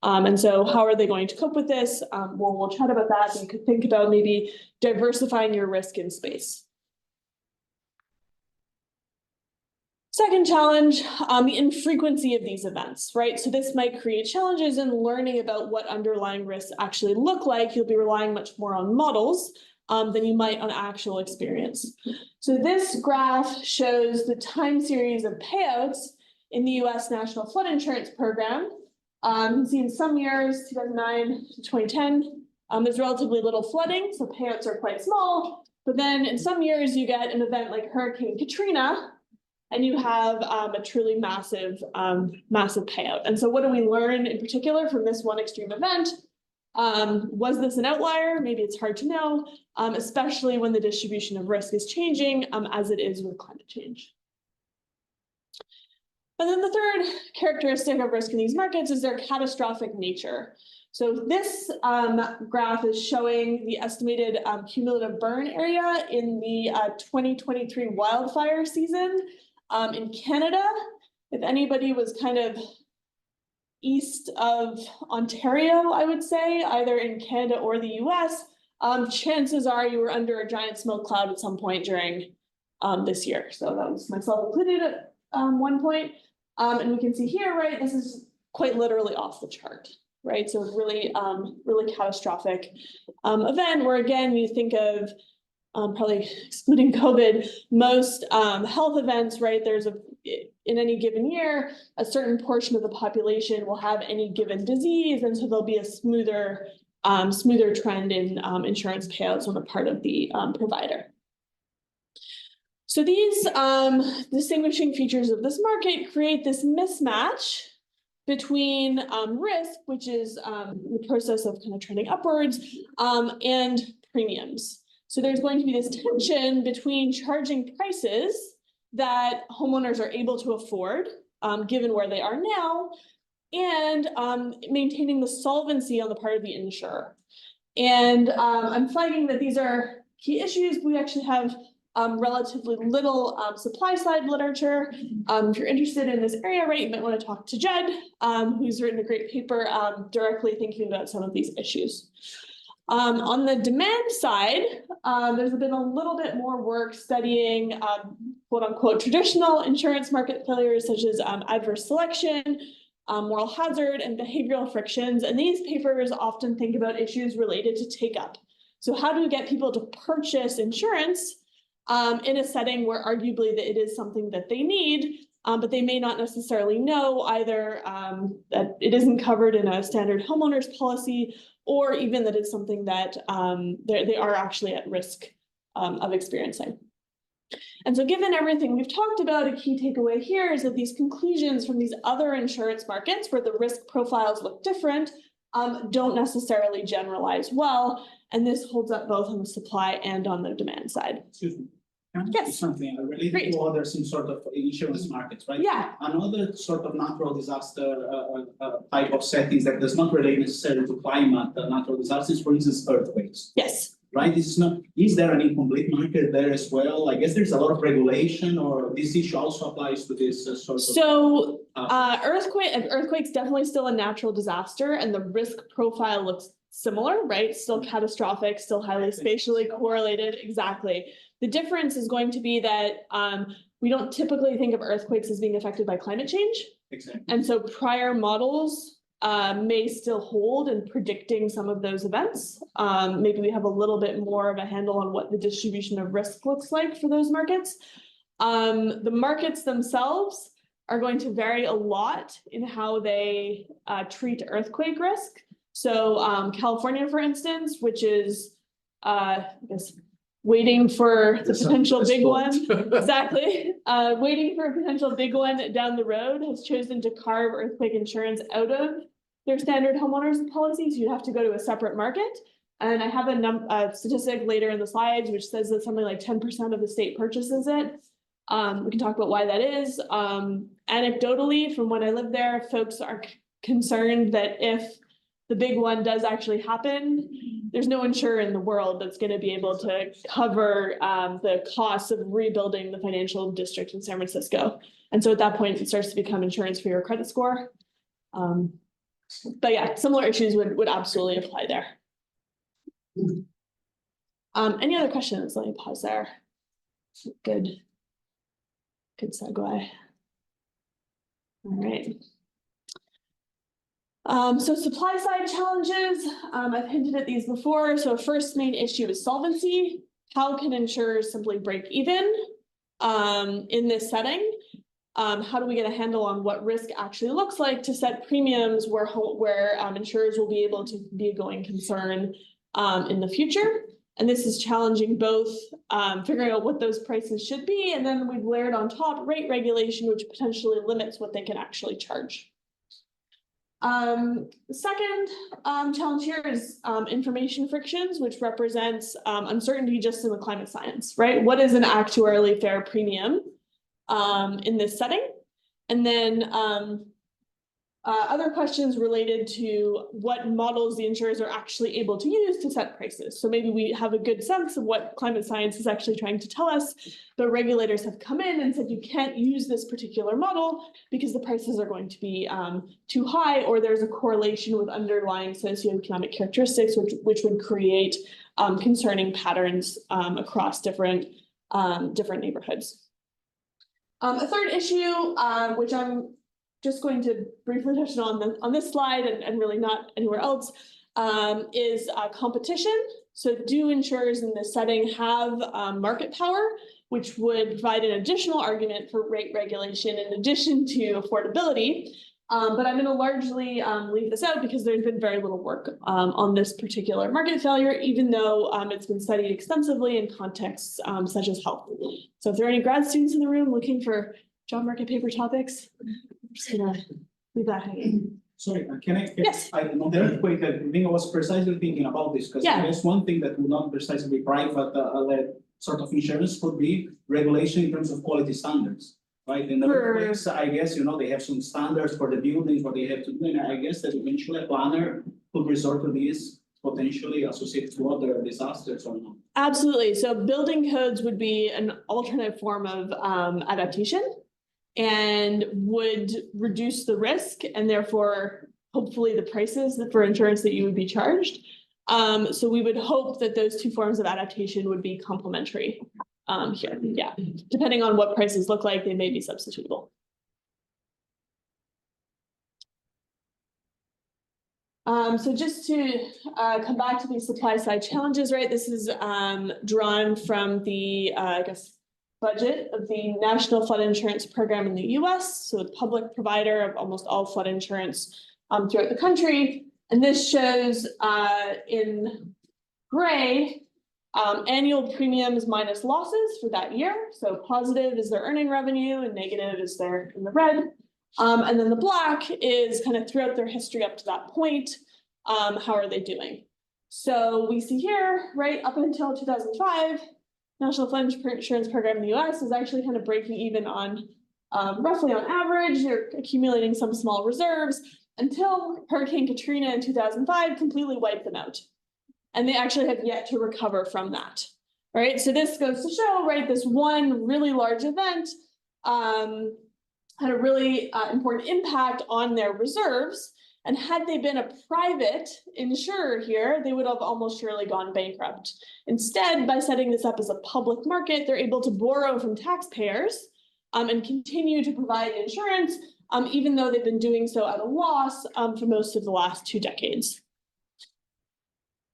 And so how are they going to cope with this? Well, we'll chat about that. You could think about maybe diversifying your risk in space. Second challenge, the infrequency of these events, right? So this might create challenges in learning about what underlying risks actually look like. You'll be relying much more on models than you might on actual experience. So this graph shows the time series of payouts in the US National Flood Insurance Program. You can see in some years, 2009 to 2010, there's relatively little flooding, so payouts are quite small. But then in some years, you get an event like Hurricane Katrina, and you have a truly massive payout. And so what do we learn in particular from this one extreme event? Was this an outlier? Maybe it's hard to know, especially when the distribution of risk is changing as it is with climate change. And then the third characteristic of risk in these markets is their catastrophic nature. So this graph is showing the estimated cumulative burn area in the 2023 wildfire season in Canada. If anybody was kind of east of Ontario, I would say, either in Canada or the US, chances are you were under a giant smoke cloud at some point during this year. So that was myself included at one point. And we can see here, right, this is quite literally off the chart, right? So really, really catastrophic event where again, you think of probably excluding COVID, most health events, right? In any given year, a certain portion of the population will have any given disease, and so there'll be a smoother trend in insurance payouts on the part of the provider. So these distinguishing features of this market create this mismatch between risk, which is the process of kind of trending upwards, and premiums. So there's going to be this tension between charging prices that homeowners are able to afford, given where they are now, and maintaining the solvency on the part of the insurer. And I'm flagging that these are key issues. We actually have relatively little supply side literature. If you're interested in this area, right, you might want to talk to Jed, who's written a great paper directly thinking about some of these issues. On the demand side, there's been a little bit more work studying quote unquote traditional insurance market failures such as adverse selection, moral hazard, and behavioral frictions. And these papers often think about issues related to take up. So how do we get people to purchase insurance in a setting where arguably that it is something that they need, but they may not necessarily know either that it isn't covered in a standard homeowner's policy, or even that it's something that they are actually at risk of experiencing. And so given everything we've talked about, a key takeaway here is that these conclusions from these other insurance markets where the risk profiles look different don't necessarily generalize well. And this holds up both on the supply and on the demand side. Excuse me. Can I ask something related to other some sort of insurance markets, right? Yeah. Another sort of natural disaster type of settings that does not relate necessarily to climate, natural disasters, for instance, earthquakes. Yes. Right, this is not, is there an incomplete market there as well? I guess there's a lot of regulation, or this issue also applies to this sort of. So earthquake's definitely still a natural disaster, and the risk profile looks similar, right? Still catastrophic, still highly spatially correlated. Exactly. The difference is going to be that we don't typically think of earthquakes as being affected by climate change. Exactly. And so prior models may still hold in predicting some of those events. Maybe we have a little bit more of a handle on what the distribution of risk looks like for those markets. The markets themselves are going to vary a lot in how they treat earthquake risk. So California, for instance, which is, I guess, waiting for the potential big one. Exactly. Waiting for a potential big one down the road, has chosen to carve earthquake insurance out of their standard homeowners policies. You'd have to go to a separate market. And I have a statistic later in the slides, which says that something like 10% of the state purchases it. We can talk about why that is. Anecdotally, from when I lived there, folks are concerned that if the big one does actually happen, there's no insurer in the world that's going to be able to cover the costs of rebuilding the financial district in San Francisco. And so at that point, it starts to become insurance for your credit score. But yeah, similar issues would absolutely apply there. Any other questions? Let me pause there. Good segue. All right. So supply side challenges, I've hinted at these before. So first main issue is solvency. How can insurers simply break even in this setting? How do we get a handle on what risk actually looks like to set premiums where insurers will be able to be a going concern in the future? And this is challenging both figuring out what those prices should be, and then we've layered on top rate regulation, which potentially limits what they can actually charge. The second challenge here is information frictions, which represents uncertainty just in the climate science, right? What is an actuarially fair premium in this setting? And then other questions related to what models the insurers are actually able to use to set prices. So maybe we have a good sense of what climate science is actually trying to tell us, but regulators have come in and said you can't use this particular model because the prices are going to be too high, or there's a correlation with underlying socioeconomic characteristics, which would create concerning patterns across different neighborhoods. A third issue, which I'm just going to briefly touch on this slide and really not anywhere else, is competition. So do insurers in this setting have market power, which would provide an additional argument for rate regulation in addition to affordability? But I'm going to largely leave this out because there's been very little work on this particular market failure, even though it's been studied extensively in contexts such as health. So if there are any grad students in the room looking for job market paper topics, I'm just going to leave that hanging. Sorry, can I? Yes. On the earthquake, I think I was precisely thinking about this, because Yeah. there's one thing that would not precisely be private, sort of insurance could be regulation in terms of quality standards. Right, in the earthquakes, I guess, they have some standards for the buildings, what they have to do, and I guess that eventually a planner could resort to these potentially associated to other disasters or not. Absolutely. So building codes would be an alternate form of adaptation and would reduce the risk and therefore hopefully the prices for insurance that you would be charged. So we would hope that those two forms of adaptation would be complementary. Here, yeah, depending on what prices look like, they may be substitutable. So just to come back to these supply side challenges, right? This is drawn from the, I guess, budget of the National Flood Insurance Program in the US, so the public provider of almost all flood insurance throughout the country. And this shows in gray, annual premiums minus losses for that year. So positive is their earning revenue and negative is their in the red. And then the black is kind of throughout their history up to that point. How are they doing? So we see here, right, up until 2005, National Flood Insurance Program in the US is actually kind of breaking even on roughly on average. They're accumulating some small reserves until Hurricane Katrina in 2005 completely wiped them out. And they actually have yet to recover from that, right? So this goes to show, right, this one really large event had a really important impact on their reserves. And had they been a private insurer here, they would have almost surely gone bankrupt. Instead, by setting this up as a public market, they're able to borrow from taxpayers and continue to provide insurance, even though they've been doing so at a loss for most of the last 2 decades.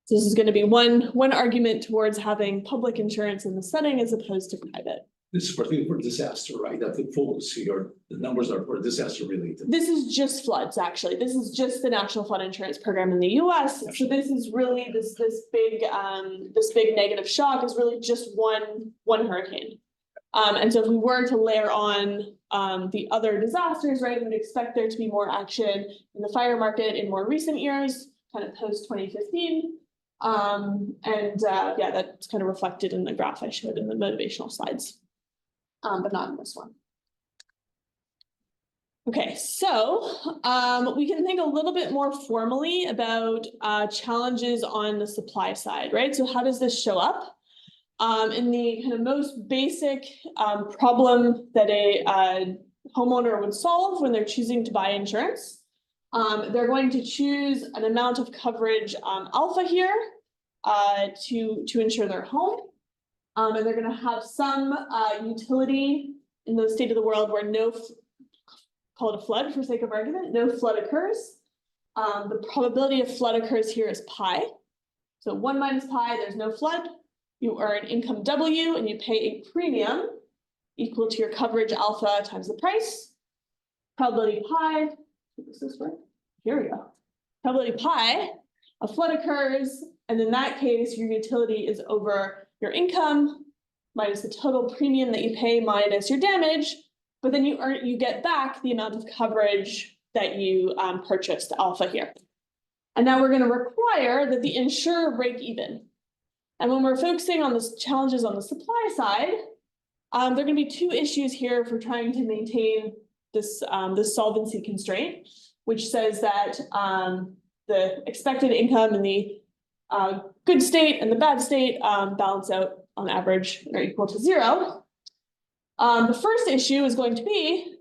So this is going to be one argument towards having public insurance in the setting as opposed to private. This is particularly for disaster, right? That's the focus here. The numbers are for disaster related. This is just floods, actually. This is just the National Flood Insurance Program in the US. So this is really this big negative shock is really just one hurricane. And so if we were to layer on the other disasters, right, we would expect there to be more action in the fire market in more recent years, kind of post 2015. Yeah, that's kind of reflected in the graph I showed in the motivational slides, but not in this one. Okay, so we can think a little bit more formally about challenges on the supply side, right? So how does this show up? In the kind of most basic problem that a homeowner would solve when they're choosing to buy insurance, they're going to choose an amount of coverage alpha here to insure their home. And they're going to have some utility in the state of the world where call it a flood for sake of argument, no flood occurs. The probability of flood occurs here is pi. So 1 minus pi, there's no flood. You earn income W and you pay a premium equal to your coverage alpha times the price. Probability pi, here we go. Probability pi, a flood occurs, and in that case, your utility is over your income minus the total premium that you pay minus your damage, but then you get back the amount of coverage that you purchased alpha here. And now we're going to require that the insurer break even. And when we're focusing on the challenges on the supply side, there are going to be 2 issues here for trying to maintain this, this solvency constraint, which says that the expected income in the good state and the bad state balance out on average or equal to 0. The first issue is going to be,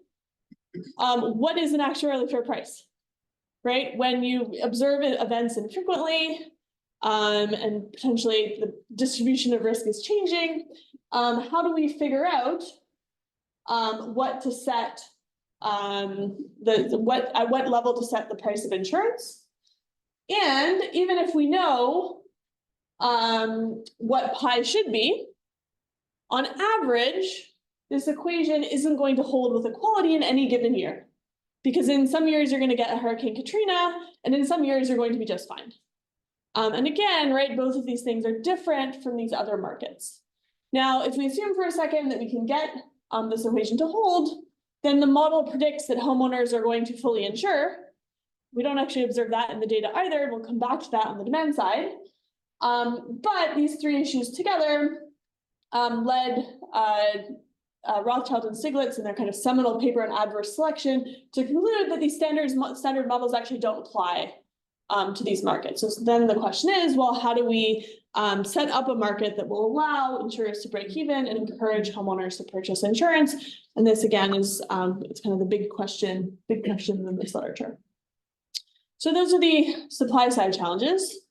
what is an actuarially fair price, right? When you observe events infrequently, and potentially the distribution of risk is changing, how do we figure out what to set at what level to set the price of insurance. And even if we know what pi should be, on average, this equation isn't going to hold with equality in any given year. Because in some years you're going to get a Hurricane Katrina, and in some years you're going to be just fine. And again, right, both of these things are different from these other markets. Now, if we assume for a second that we can get this equation to hold, then the model predicts that homeowners are going to fully insure. We don't actually observe that in the data either. We'll come back to that on the demand side. But these three issues together led Rothschild and Stiglitz in their kind of seminal paper on adverse selection to conclude that these standard models actually don't apply to these markets. So then the question is, well, how do we set up a market that will allow insurers to break even and encourage homeowners to purchase insurance? And this again is it's kind of the big question in this literature. So those are the supply side challenges.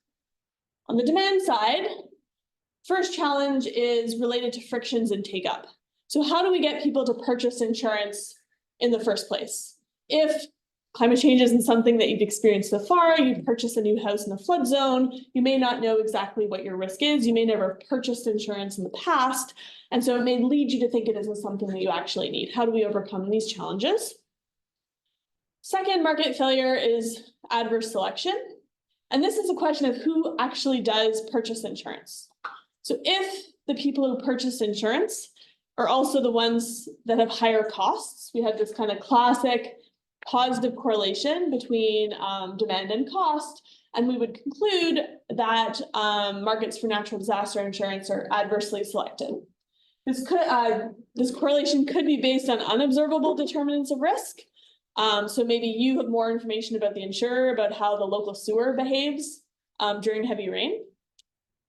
On the demand side, first challenge is related to frictions and take up. So how do we get people to purchase insurance in the first place? If climate change isn't something that you've experienced so far, you purchase a new house in a flood zone, you may not know exactly what your risk is, you may never have purchased insurance in the past, and so it may lead you to think it isn't something that you actually need. How do we overcome these challenges? Second market failure is adverse selection. And this is a question of who actually does purchase insurance. So if the people who purchase insurance are also the ones that have higher costs, we have this kind of classic positive correlation between demand and cost, and we would conclude that markets for natural disaster insurance are adversely selected. This correlation could be based on unobservable determinants of risk. So maybe you have more information about the insurer, about how the local sewer behaves during heavy rain.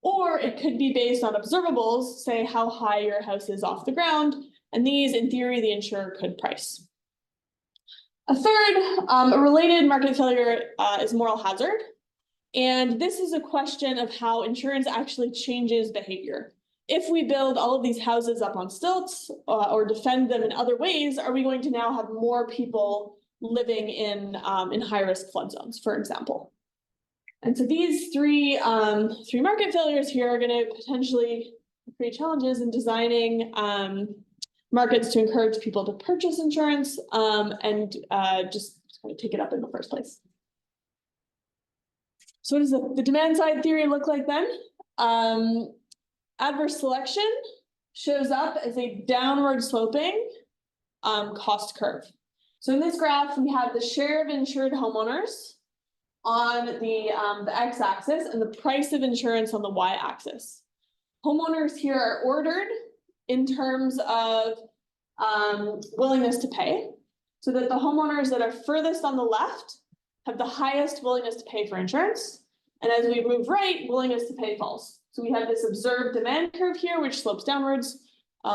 Or it could be based on observables, say how high your house is off the ground, and these, in theory, the insurer could price. A third, a related market failure is moral hazard. And this is a question of how insurance actually changes behavior. If we build all of these houses up on stilts or defend them in other ways, are we going to now have more people living in high-risk flood zones, for example? And so these three market failures here are going to potentially create challenges in designing markets to encourage people to purchase insurance and just kind of take it up in the first place. So what does the demand side theory look like then? Adverse selection shows up as a downward sloping cost curve. So in this graph, we have the share of insured homeowners on the x-axis and the price of insurance on the y-axis. Homeowners here are ordered in terms of willingness to pay, so that the homeowners that are furthest on the left have the highest willingness to pay for insurance. And as we move right, willingness to pay falls. So we have this observed demand curve here, which slopes downwards.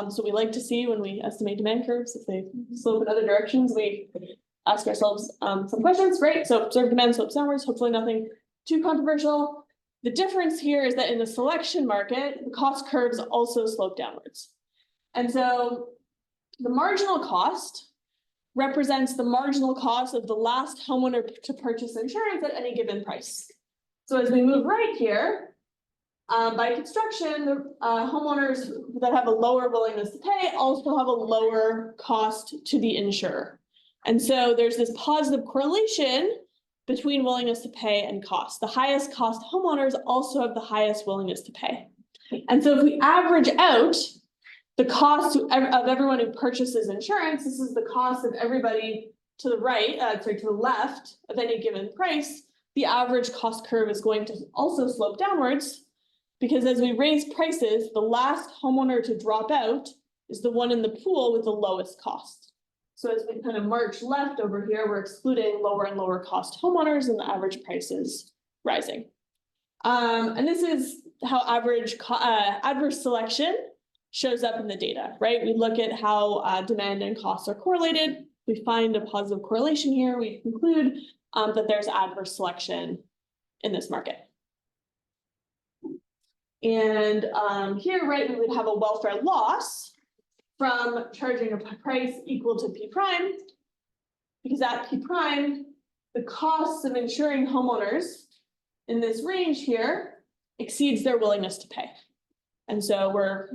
So we like to see when we estimate demand curves, if they slope in other directions, we ask ourselves some questions, right? So observed demand slopes downwards, hopefully nothing too controversial. The difference here is that in the selection market, the cost curves also slope downwards. And so the marginal cost represents the marginal cost of the last homeowner to purchase insurance at any given price. So as we move right here, by construction, the homeowners that have a lower willingness to pay also have a lower cost to the insurer. And so there's this positive correlation between willingness to pay and cost. The highest cost homeowners also have the highest willingness to pay. And so if we average out the cost of everyone who purchases insurance, this is the cost of everybody to the right, to the left of any given price, the average cost curve is going to also slope downwards, because as we raise prices, the last homeowner to drop out is the one in the pool with the lowest cost. So as we kind of march left over here, we're excluding lower and lower cost homeowners, and the average price is rising. And this is how adverse selection shows up in the data, right? We look at how demand and costs are correlated. We find a positive correlation here. We conclude that there's adverse selection in this market. And here, right, we would have a welfare loss from charging a price equal to P prime. because at P prime, the costs of insuring homeowners in this range here exceeds their willingness to pay. And so we're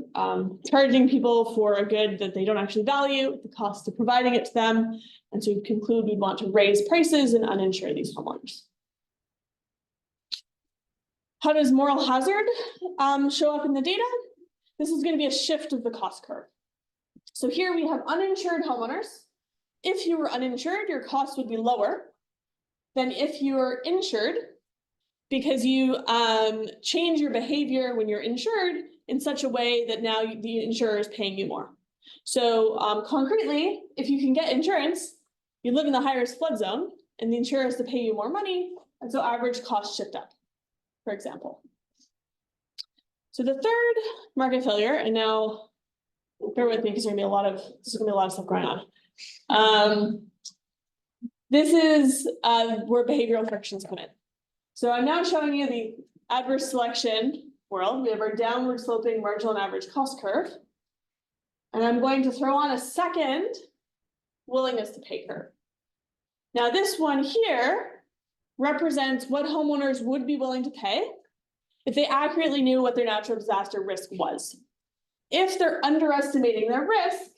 charging people for a good that they don't actually value, the cost of providing it to them. And so we conclude we'd want to raise prices and uninsure these homeowners. How does moral hazard show up in the data? This is going to be a shift of the cost curve. So here we have uninsured homeowners. If you were uninsured, your cost would be lower than if you're insured, because you change your behavior when you're insured in such a way that now the insurer is paying you more. So concretely, if you can get insurance, you live in the high risk flood zone and the insurer has to pay you more money, and so average costs shift up, for example. So the third market failure, and now bear with me because there's gonna be a lot of stuff going on. This is where behavioral frictions come in. So I'm now showing you the adverse selection world. We have our downward sloping marginal and average cost curve. And I'm going to throw on a second willingness to pay curve. Now this one here represents what homeowners would be willing to pay if they accurately knew what their natural disaster risk was. If they're underestimating their risk,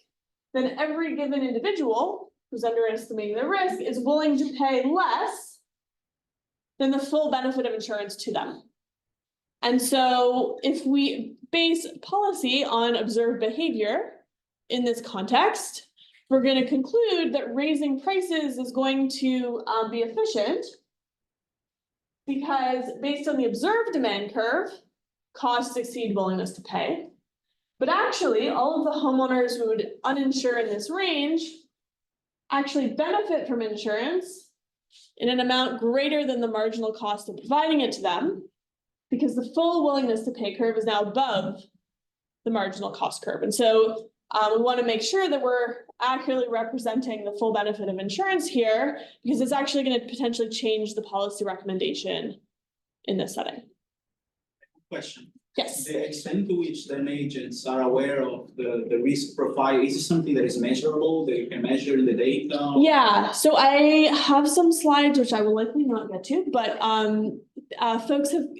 then every given individual who's underestimating their risk is willing to pay less than the full benefit of insurance to them. And so if we base policy on observed behavior in this context, we're going to conclude that raising prices is going to be efficient, because based on the observed demand curve, costs exceed willingness to pay. But actually, all of the homeowners who would uninsure in this range actually benefit from insurance in an amount greater than the marginal cost of providing it to them, because the full willingness to pay curve is now above the marginal cost curve. And so we want to make sure that we're accurately representing the full benefit of insurance here, because it's actually going to potentially change the policy recommendation in this setting. Question. Yes. The extent to which the agents are aware of the risk profile, is this something that is measurable, that you can measure in the data? Yeah, so I have some slides which I will likely not get to, but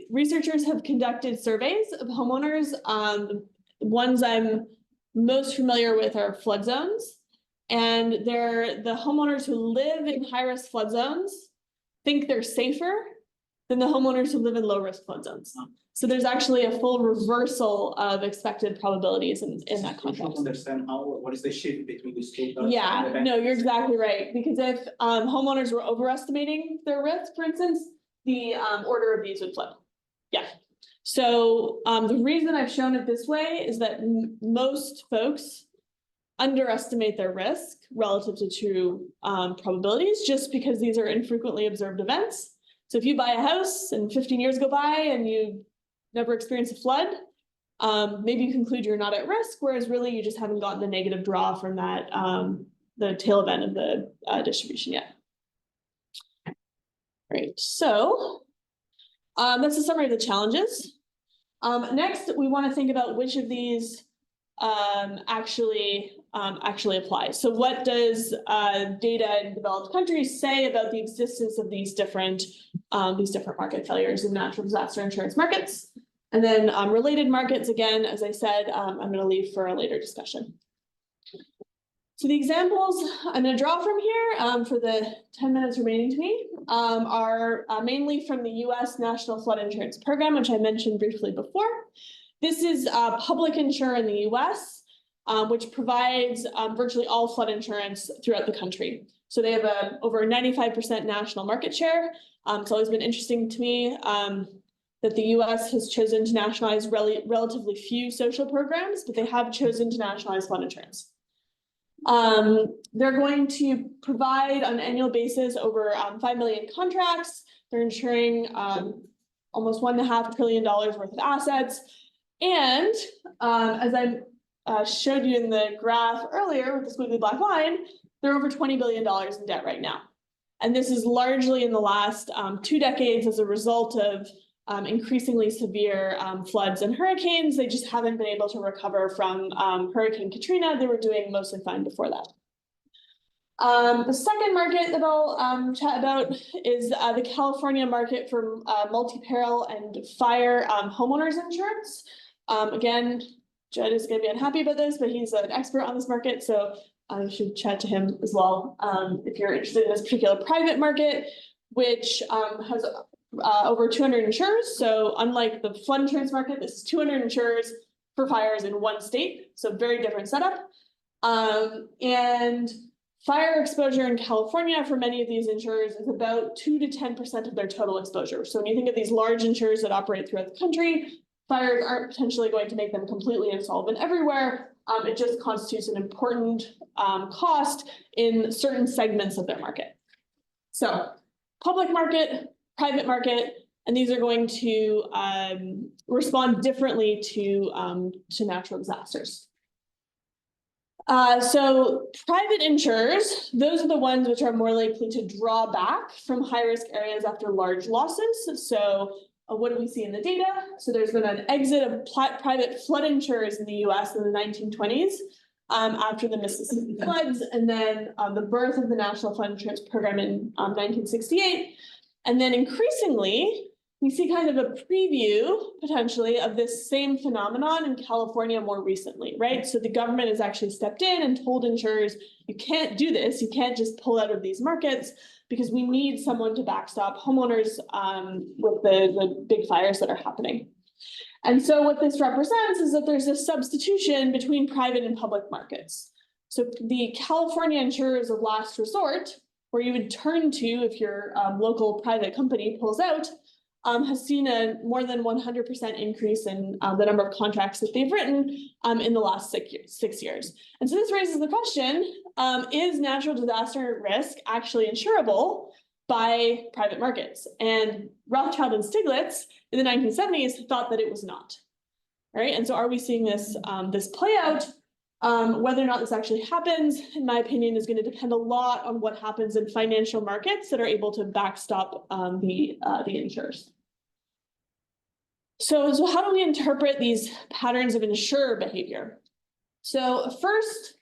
researchers have conducted surveys of homeowners. The ones I'm most familiar with are flood zones, and they're the homeowners who live in high-risk flood zones think they're safer than the homeowners who live in low-risk flood zones. So there's actually a full reversal of expected probabilities in that context. I don't understand what is the shift between these two? Yeah, no, you're exactly right. Because if homeowners were overestimating their risk, for instance, the order of these would flip. Yeah. So the reason I've shown it this way is that most folks underestimate their risk relative to true probabilities, just because these are infrequently observed events. So if you buy a house and 15 years go by and you never experience a flood, maybe you conclude you're not at risk, whereas really you just haven't gotten the negative draw from that, the tail event of the distribution yet. Great, so that's a summary of the challenges. Next, we want to think about which of these actually apply. So what does data in developed countries say about the existence of these different market failures in natural disaster insurance markets? And then related markets, again, as I said, I'm going to leave for a later discussion. So the examples I'm going to draw from here for the 10 minutes remaining to me are mainly from the US National Flood Insurance Program, which I mentioned briefly before. This is public insurer in the US, which provides virtually all flood insurance throughout the country. So they have over 95% national market share. It's always been interesting to me that the US has chosen to nationalize relatively few social programs, but they have chosen to nationalize flood insurance. They're going to provide on an annual basis over 5 million contracts. They're insuring almost $1.5 trillion worth of assets. And as I showed you in the graph earlier with the squiggly black line, they're over $20 billion in debt right now. And this is largely in the last 2 decades as a result of increasingly severe floods and hurricanes. They just haven't been able to recover from Hurricane Katrina. They were doing mostly fine before that. The second market that I'll chat about is the California market for multi-peril and fire homeowners insurance. Again, Judd is going to be unhappy about this, but he's an expert on this market, so I should chat to him as well. If you're interested in this particular private market, which has over 200 insurers. So unlike the flood insurance market, this is 200 insurers for fires in one state. So very different setup. And fire exposure in California for many of these insurers is about 2 to 10% of their total exposure. So when you think of these large insurers that operate throughout the country, fires aren't potentially going to make them completely insolvent everywhere. It just constitutes an important cost in certain segments of their market. So public market, private market, and these are going to respond differently to natural disasters. So private insurers, those are the ones which are more likely to draw back from high-risk areas after large losses. So what do we see in the data? So there's been an exit of private flood insurers in the US in the 1920s after the Mississippi floods, and then the birth of the National Flood Insurance Program in 1968. And then increasingly, we see kind of a preview, potentially, of this same phenomenon in California more recently, right? So the government has actually stepped in and told insurers, you can't do this, you can't just pull out of these markets, because we need someone to backstop homeowners with the big fires that are happening. And so what this represents is that there's a substitution between private and public markets. So the California insurers of last resort, where you would turn to if your local private company pulls out, has seen a more than 100% increase in the number of contracts that they've written in the last 6 years. And so this raises the question, is natural disaster risk actually insurable by private markets? And Rothschild and Stiglitz in the 1970s thought that it was not. Right? And so are we seeing this, this play out? Whether or not this actually happens, in my opinion, is going to depend a lot on what happens in financial markets that are able to backstop the insurers. So how do we interpret these patterns of insurer behavior? So first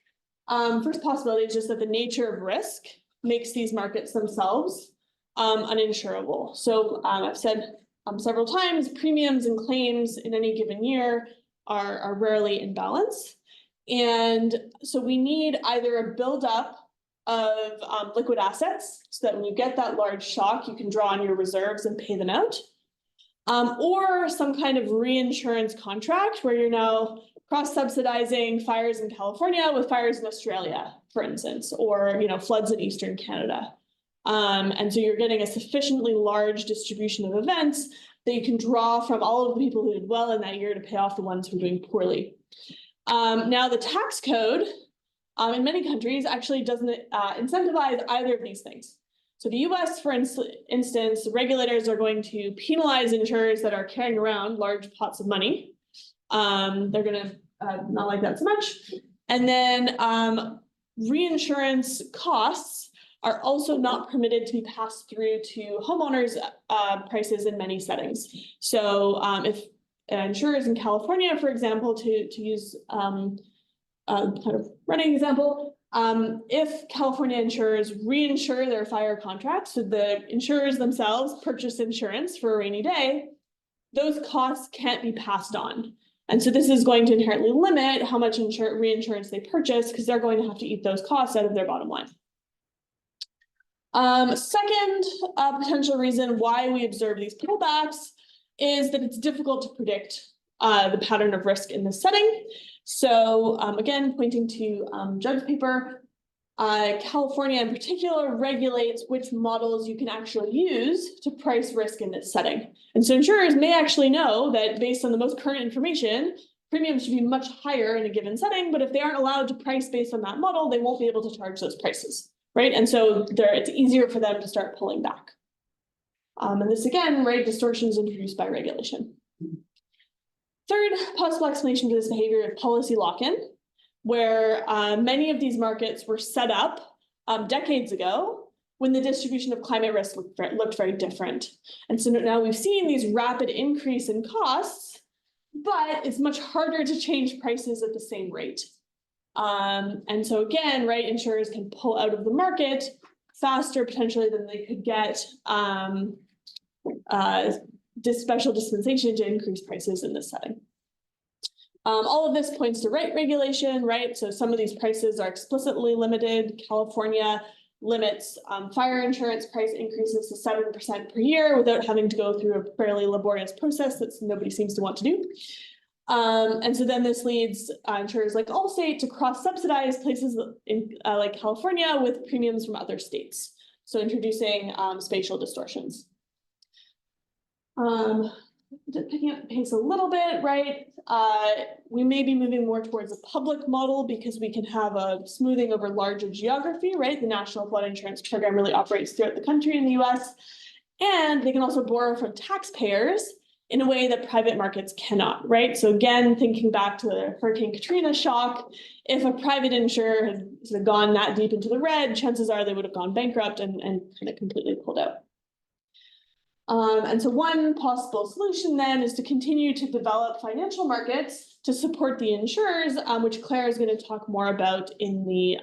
possibility is just that the nature of risk makes these markets themselves uninsurable. So I've said several times, premiums and claims in any given year are rarely in balance. And so we need either a buildup of liquid assets so that when you get that large shock, you can draw on your reserves and pay them out. Or some kind of reinsurance contract where you're now cross-subsidizing fires in California with fires in Australia, for instance, or floods in Eastern Canada. And so you're getting a sufficiently large distribution of events that you can draw from all of the people who did well in that year to pay off the ones who are doing poorly. Now the tax code in many countries actually doesn't incentivize either of these things. So the US, for instance, regulators are going to penalize insurers that are carrying around large pots of money. They're going to not like that so much. And then reinsurance costs are also not permitted to be passed through to homeowners' prices in many settings. So if insurers in California, for example, to use kind of running example, if California insurers reinsure their fire contracts, so the insurers themselves purchase insurance for a rainy day, those costs can't be passed on. And so this is going to inherently limit how much reinsurance they purchase, because they're going to have to eat those costs out of their bottom line. Second potential reason why we observe these pullbacks is that it's difficult to predict the pattern of risk in this setting. So again, pointing to Judd's paper, California in particular regulates which models you can actually use to price risk in this setting. And so insurers may actually know that based on the most current information, premiums should be much higher in a given setting, but if they aren't allowed to price based on that model, they won't be able to charge those prices, right? And so it's easier for them to start pulling back. And this again, right, distortions introduced by regulation. Third possible explanation for this behavior is policy lock-in, where many of these markets were set up decades ago when the distribution of climate risk looked very different. And so now we've seen these rapid increase in costs, but it's much harder to change prices at the same rate. And so again, right, insurers can pull out of the market faster potentially than they could get this special dispensation to increase prices in this setting. All of this points to rate regulation, right? So some of these prices are explicitly limited. California limits fire insurance price increases to 7% per year without having to go through a fairly laborious process that nobody seems to want to do. And so then this leads insurers like Allstate to cross-subsidize places in like California with premiums from other states. So introducing spatial distortions. Just picking up the pace a little bit, right? We may be moving more towards a public model because we can have a smoothing over larger geography, right? The National Flood Insurance Program really operates throughout the country in the US. And they can also borrow from taxpayers in a way that private markets cannot, right? So again, thinking back to the Hurricane Katrina shock, if a private insurer had sort of gone that deep into the red, chances are they would have gone bankrupt and kind of completely pulled out. And so one possible solution then is to continue to develop financial markets to support the insurers, which Claire is going to talk more about in the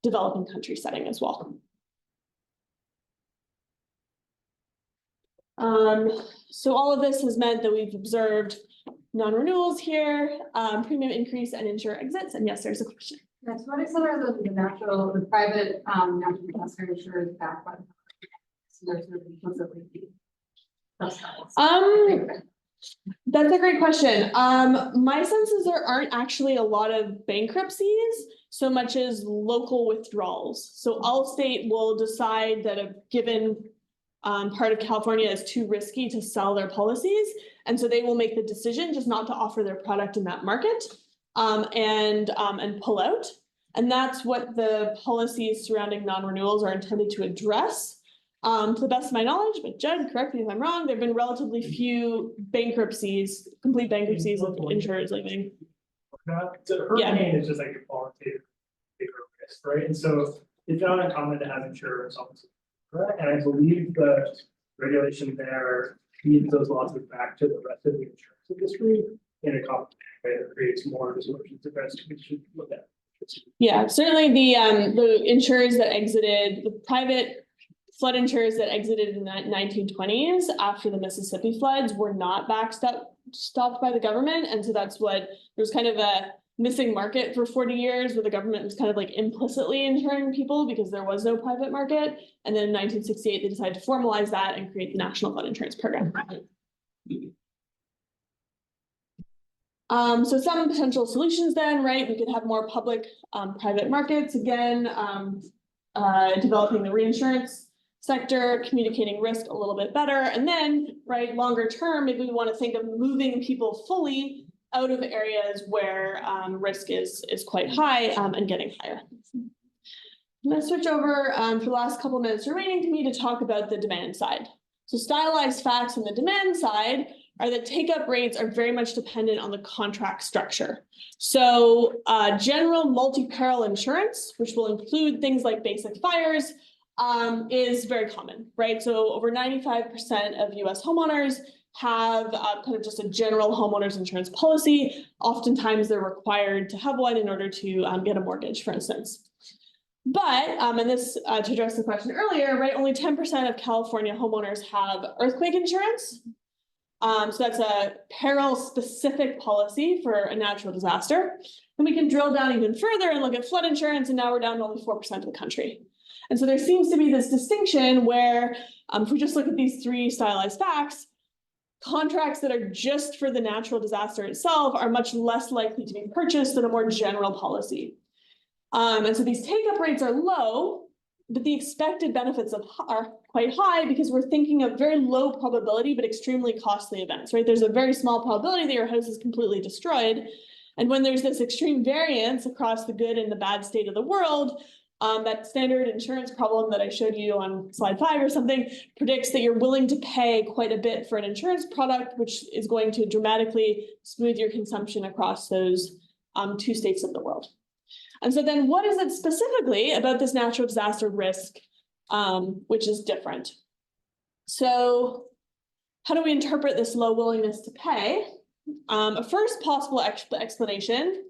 developing country setting as well. So all of this has meant that we've observed non-renewals here, premium increase and insurer exits. And yes, there's a question. Yes, what is sort of the private natural disaster insurers backed by that's a great question. My sense is there aren't actually a lot of bankruptcies so much as local withdrawals. So Allstate will decide that a given part of California is too risky to sell their policies, and so they will make the decision just not to offer their product in that market and pull out. And that's what the policies surrounding non-renewals are intended to address. To the best of my knowledge, but Judd, correct me if I'm wrong, there have been relatively few bankruptcies, complete bankruptcies of insurers leaving. So hurricane is just like a qualitative bigger risk, right? And so it's not uncommon to have insurers almost, correct? And I believe the regulation there feeds those losses back to the rest of the insurance industry in a complicated way that creates more distortions of risk we should look at. Yeah, certainly the insurers that exited, the private flood insurers that exited in the 1920s after the Mississippi floods were not stopped by the government. And so that's what, there was kind of a missing market for 40 years where the government was kind of like implicitly insuring people because there was no private market. And then in 1968, they decided to formalize that and create the National Flood Insurance Program. So some potential solutions then, right? We could have more public private markets, again, developing the reinsurance sector, communicating risk a little bit better. And then, right, longer term, maybe we want to think of moving people fully out of areas where risk is quite high and getting higher. I'm going to switch over for the last couple of minutes remaining to me to talk about the demand side. So stylized facts on the demand side are that take-up rates are very much dependent on the contract structure. So general multi-peril insurance, which will include things like basic fires, is very common, right? So over 95% of US homeowners have kind of just a general homeowners insurance policy. Oftentimes they're required to have one in order to get a mortgage, for instance. But, and this to address the question earlier, right, only 10% of California homeowners have earthquake insurance. So that's a peril-specific policy for a natural disaster. And we can drill down even further and look at flood insurance, and now we're down to only 4% of the country. And so there seems to be this distinction where, if we just look at these three stylized facts, contracts that are just for the natural disaster itself are much less likely to be purchased than a more general policy. And so these take-up rates are low, but the expected benefits are quite high because we're thinking of very low probability but extremely costly events, right? There's a very small probability that your house is completely destroyed. And when there's this extreme variance across the good and the bad state of the world, that standard insurance problem that I showed you on slide 5 or something predicts that you're willing to pay quite a bit for an insurance product, which is going to dramatically smooth your consumption across those two states of the world. And so then what is it specifically about this natural disaster risk, which is different? So how do we interpret this low willingness to pay? A first possible explanation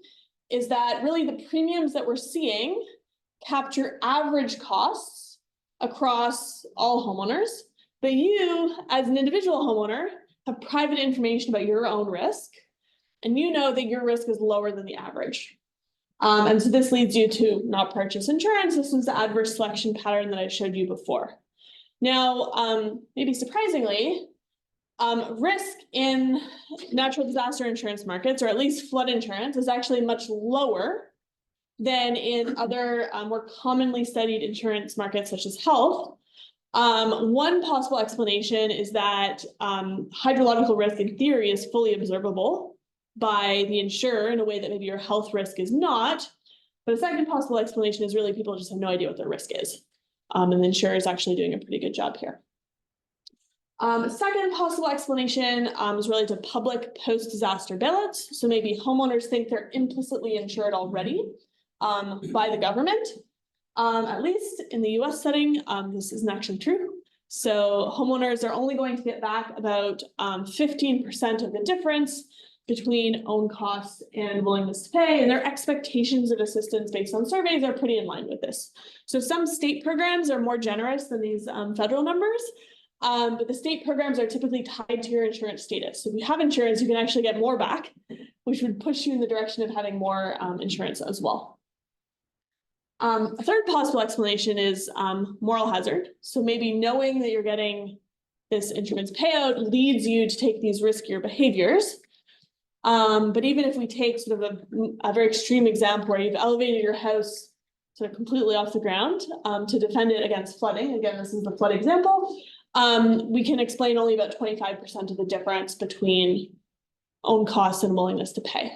is that really the premiums that we're seeing capture average costs across all homeowners, but you, as an individual homeowner, have private information about your own risk, and you know that your risk is lower than the average. And so this leads you to not purchase insurance. This was the adverse selection pattern that I showed you before. Now, maybe surprisingly, risk in natural disaster insurance markets, or at least flood insurance, is actually much lower than in other more commonly studied insurance markets such as health. One possible explanation is that hydrological risk in theory is fully observable by the insurer in a way that maybe your health risk is not. But a second possible explanation is really people just have no idea what their risk is. And the insurer is actually doing a pretty good job here. Second possible explanation is related to public post-disaster bailouts. So maybe homeowners think they're implicitly insured already by the government. At least in the US setting, this isn't actually true. So homeowners are only going to get back about 15% of the difference between own costs and willingness to pay, and their expectations of assistance based on surveys are pretty in line with this. So some state programs are more generous than these federal numbers, but the state programs are typically tied to your insurance status. So if you have insurance, you can actually get more back, which would push you in the direction of having more insurance as well. A third possible explanation is moral hazard. So maybe knowing that you're getting this insurance payout leads you to take these riskier behaviors. But even if we take sort of a very extreme example where you've elevated your house sort of completely off the ground to defend it against flooding, again, this is the flood example, we can explain only about 25% of the difference between own costs and willingness to pay.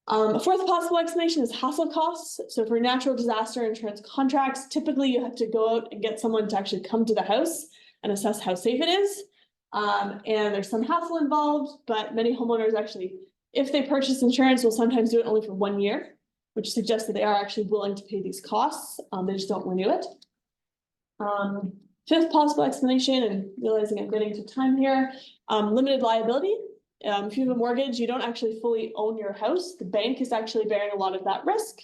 A fourth possible explanation is hassle costs. So for natural disaster insurance contracts, typically you have to go out and get someone to actually come to the house and assess how safe it is. And there's some hassle involved, but many homeowners actually, if they purchase insurance, will sometimes do it only for 1 year, which suggests that they are actually willing to pay these costs. They just don't renew it. Fifth possible explanation, and realizing I'm getting to time here, limited liability. If you have a mortgage, you don't actually fully own your house. The bank is actually bearing a lot of that risk,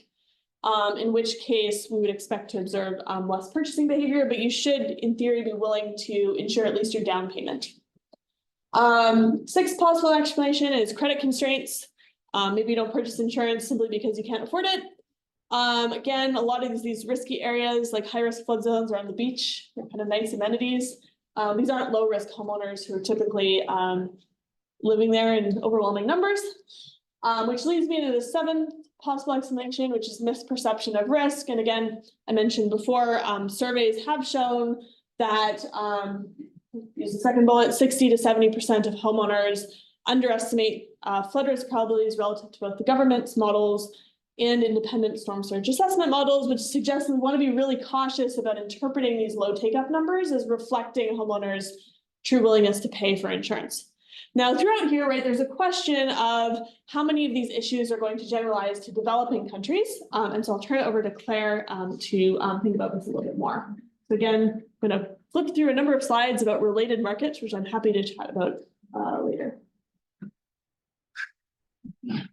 in which case we would expect to observe less purchasing behavior, but you should, in theory, be willing to insure at least your down payment. Sixth possible explanation is credit constraints. Maybe you don't purchase insurance simply because you can't afford it. Again, a lot of these risky areas like high-risk flood zones around the beach, they're kind of nice amenities. These aren't low-risk homeowners who are typically living there in overwhelming numbers, which leads me to the seventh possible explanation, which is misperception of risk. And again, I mentioned before, surveys have shown that, use the second bullet, 60 to 70% of homeowners underestimate flood risk probabilities relative to both the government's models and independent storm surge assessment models, which suggests we want to be really cautious about interpreting these low take-up numbers as reflecting homeowners' true willingness to pay for insurance. Now, throughout here, right, there's a question of how many of these issues are going to generalize to developing countries. And so I'll turn it over to Claire to think about this a little bit more. So again, I'm going to flip through a number of slides about related markets, which I'm happy to chat about later.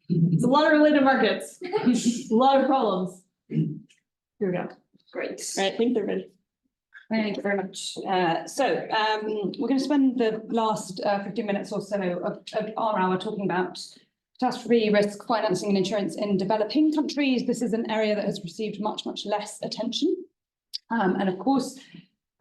It's a lot of related markets, a lot of problems. Here we go. Great. All right, I think they're ready. Thank you very much. We're going to spend the last 15 minutes or so of our hour talking about catastrophe risk financing and insurance in developing countries. This is an area that has received much, much less attention. And of course,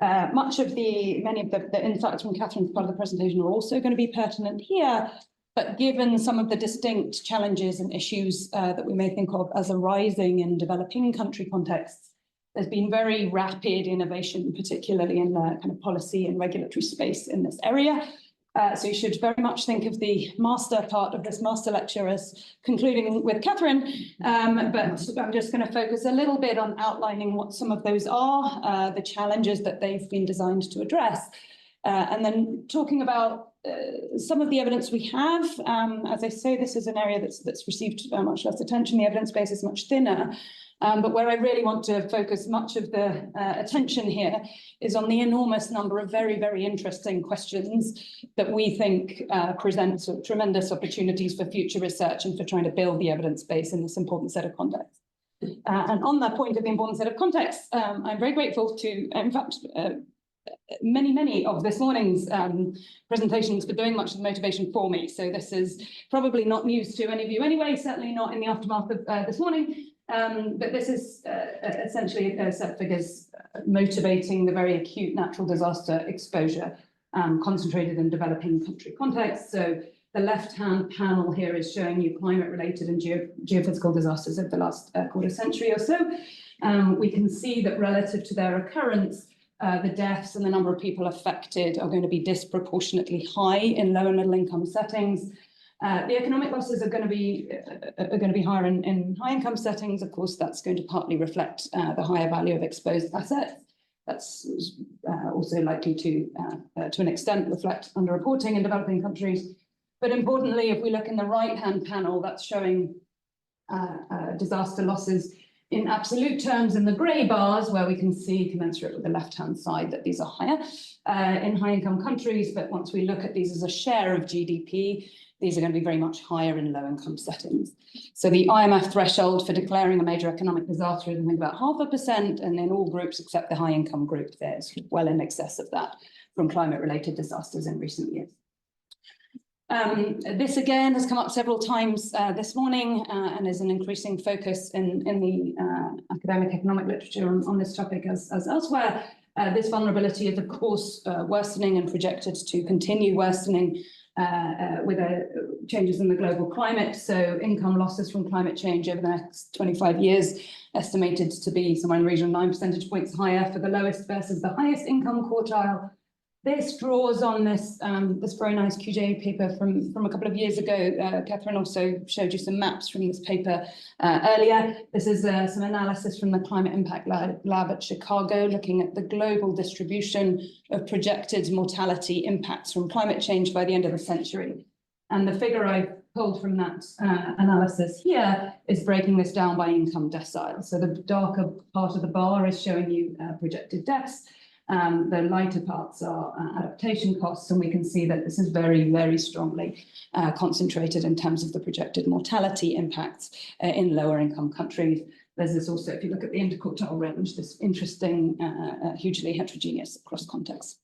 many of the insights from Catherine's part of the presentation are also going to be pertinent here. But given some of the distinct challenges and issues that we may think of as arising in developing country contexts, there's been very rapid innovation, particularly in the kind of policy and regulatory space in this area. So you should very much think of the master part of this master lecture as concluding with Catherine, but I'm just going to focus a little bit on outlining what some of those are, the challenges that they've been designed to address, and then talking about some of the evidence we have. As I say, this is an area that's received much less attention. The evidence base is much thinner. But where I really want to focus much of the attention here is on the enormous number of very, very interesting questions that we think present sort of tremendous opportunities for future research and for trying to build the evidence base in this important set of contexts. And on that point of the important set of contexts, I'm very grateful to, in fact, many of this morning's presentations for doing much of the motivation for me. So this is probably not news to any of you anyway, certainly not in the aftermath of this morning. But this is essentially a set of figures motivating the very acute natural disaster exposure concentrated in developing country contexts. So the left-hand panel here is showing you climate-related and geophysical disasters over the last quarter century or so. We can see that relative to their occurrence, the deaths and the number of people affected are going to be disproportionately high in low and middle income settings. The economic losses are going to be higher in high income settings. Of course, that's going to partly reflect the higher value of exposed assets. That's also likely to an extent reflect underreporting in developing countries. But importantly, if we look in the right-hand panel, that's showing disaster losses in absolute terms in the grey bars, where we can see commensurate with the left-hand side that these are higher in high-income countries. But once we look at these as a share of GDP, these are going to be very much higher in low-income settings. So the IMF threshold for declaring a major economic disaster is about 0.5%, and in all groups except the high-income group, there's well in excess of that from climate-related disasters in recent years. This again has come up several times this morning and is an increasing focus in the academic economic literature on this topic as elsewhere. This vulnerability is, of course, worsening and projected to continue worsening with changes in the global climate. So income losses from climate change over the next 25 years estimated to be somewhere in the region of 9 percentage points higher for the lowest versus the highest income quartile. This draws on this very nice QJ paper from a couple of years ago. Catherine also showed you some maps from this paper earlier. This is some analysis from the Climate Impact Lab at Chicago, looking at the global distribution of projected mortality impacts from climate change by the end of the century. And the figure I pulled from that analysis here is breaking this down by income decile. So the darker part of the bar is showing you projected deaths. The lighter parts are adaptation costs, and we can see that this is very, very strongly concentrated in terms of the projected mortality impacts in lower income countries. There's this also, if you look at the interquartile range, this interesting, hugely heterogeneous across contexts.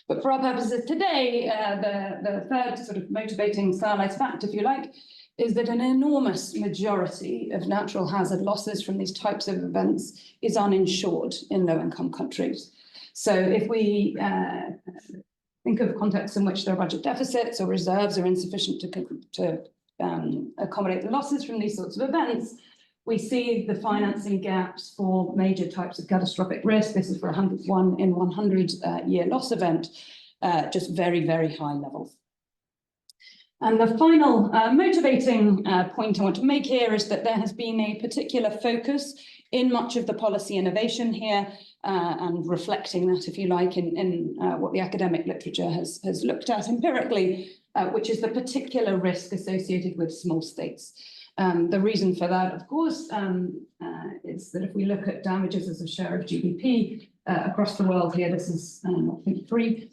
But for our purposes today, the third sort of motivating stylized fact, if you like, is that an enormous majority of natural hazard losses from these types of events is uninsured in low-income countries. So if we think of contexts in which there are budget deficits or reserves are insufficient to accommodate the losses from these sorts of events, we see the financing gaps for major types of catastrophic risk. This is for 1 in 100 year loss event, just very, very high levels. And the final motivating point I want to make here is that there has been a particular focus in much of the policy innovation here and reflecting that, if you like, in what the academic literature has looked at empirically, which is the particular risk associated with small states. The reason for that, of course, is that if we look at damages as a share of GDP across the world here, this is 0.3.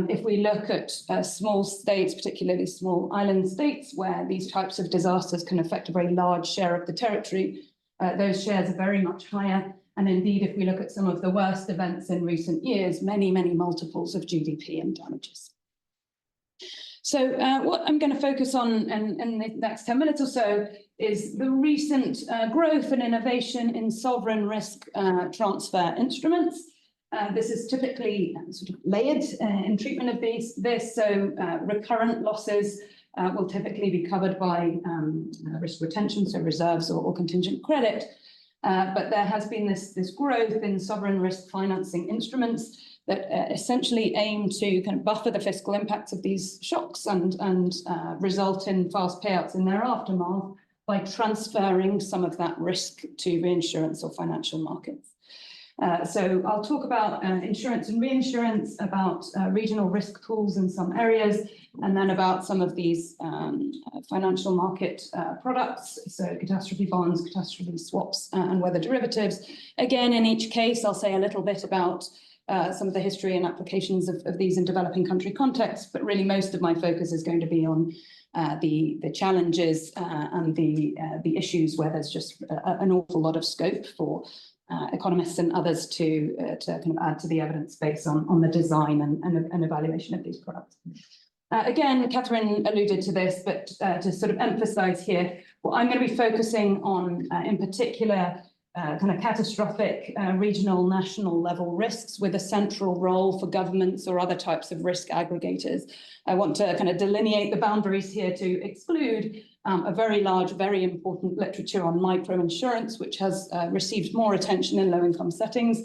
If we look at small states, particularly small island states, where these types of disasters can affect a very large share of the territory, those shares are very much higher. And indeed, if we look at some of the worst events in recent years, many, many multiples of GDP and damages. So what I'm going to focus on in the next 10 minutes or so is the recent growth and innovation in sovereign risk transfer instruments. This is typically sort of layered in treatment of this. So recurrent losses will typically be covered by risk retention, so reserves or contingent credit. But there has been this growth in sovereign risk financing instruments that essentially aim to kind of buffer the fiscal impacts of these shocks and result in fast payouts in their aftermath by transferring some of that risk to reinsurance or financial markets. So I'll talk about insurance and reinsurance, about regional risk pools in some areas, and then about some of these financial market products, so catastrophe bonds, catastrophe swaps, and weather derivatives. Again, in each case, I'll say a little bit about some of the history and applications of these in developing country contexts, but really most of my focus is going to be on the challenges and the issues where there's just an awful lot of scope for economists and others to kind of add to the evidence base on the design and evaluation of these products. Again, Catherine alluded to this, but to sort of emphasize here, what I'm going to be focusing on in particular kind of catastrophic regional, national level risks with a central role for governments or other types of risk aggregators. I want to kind of delineate the boundaries here to exclude a very large, very important literature on microinsurance, which has received more attention in low-income settings.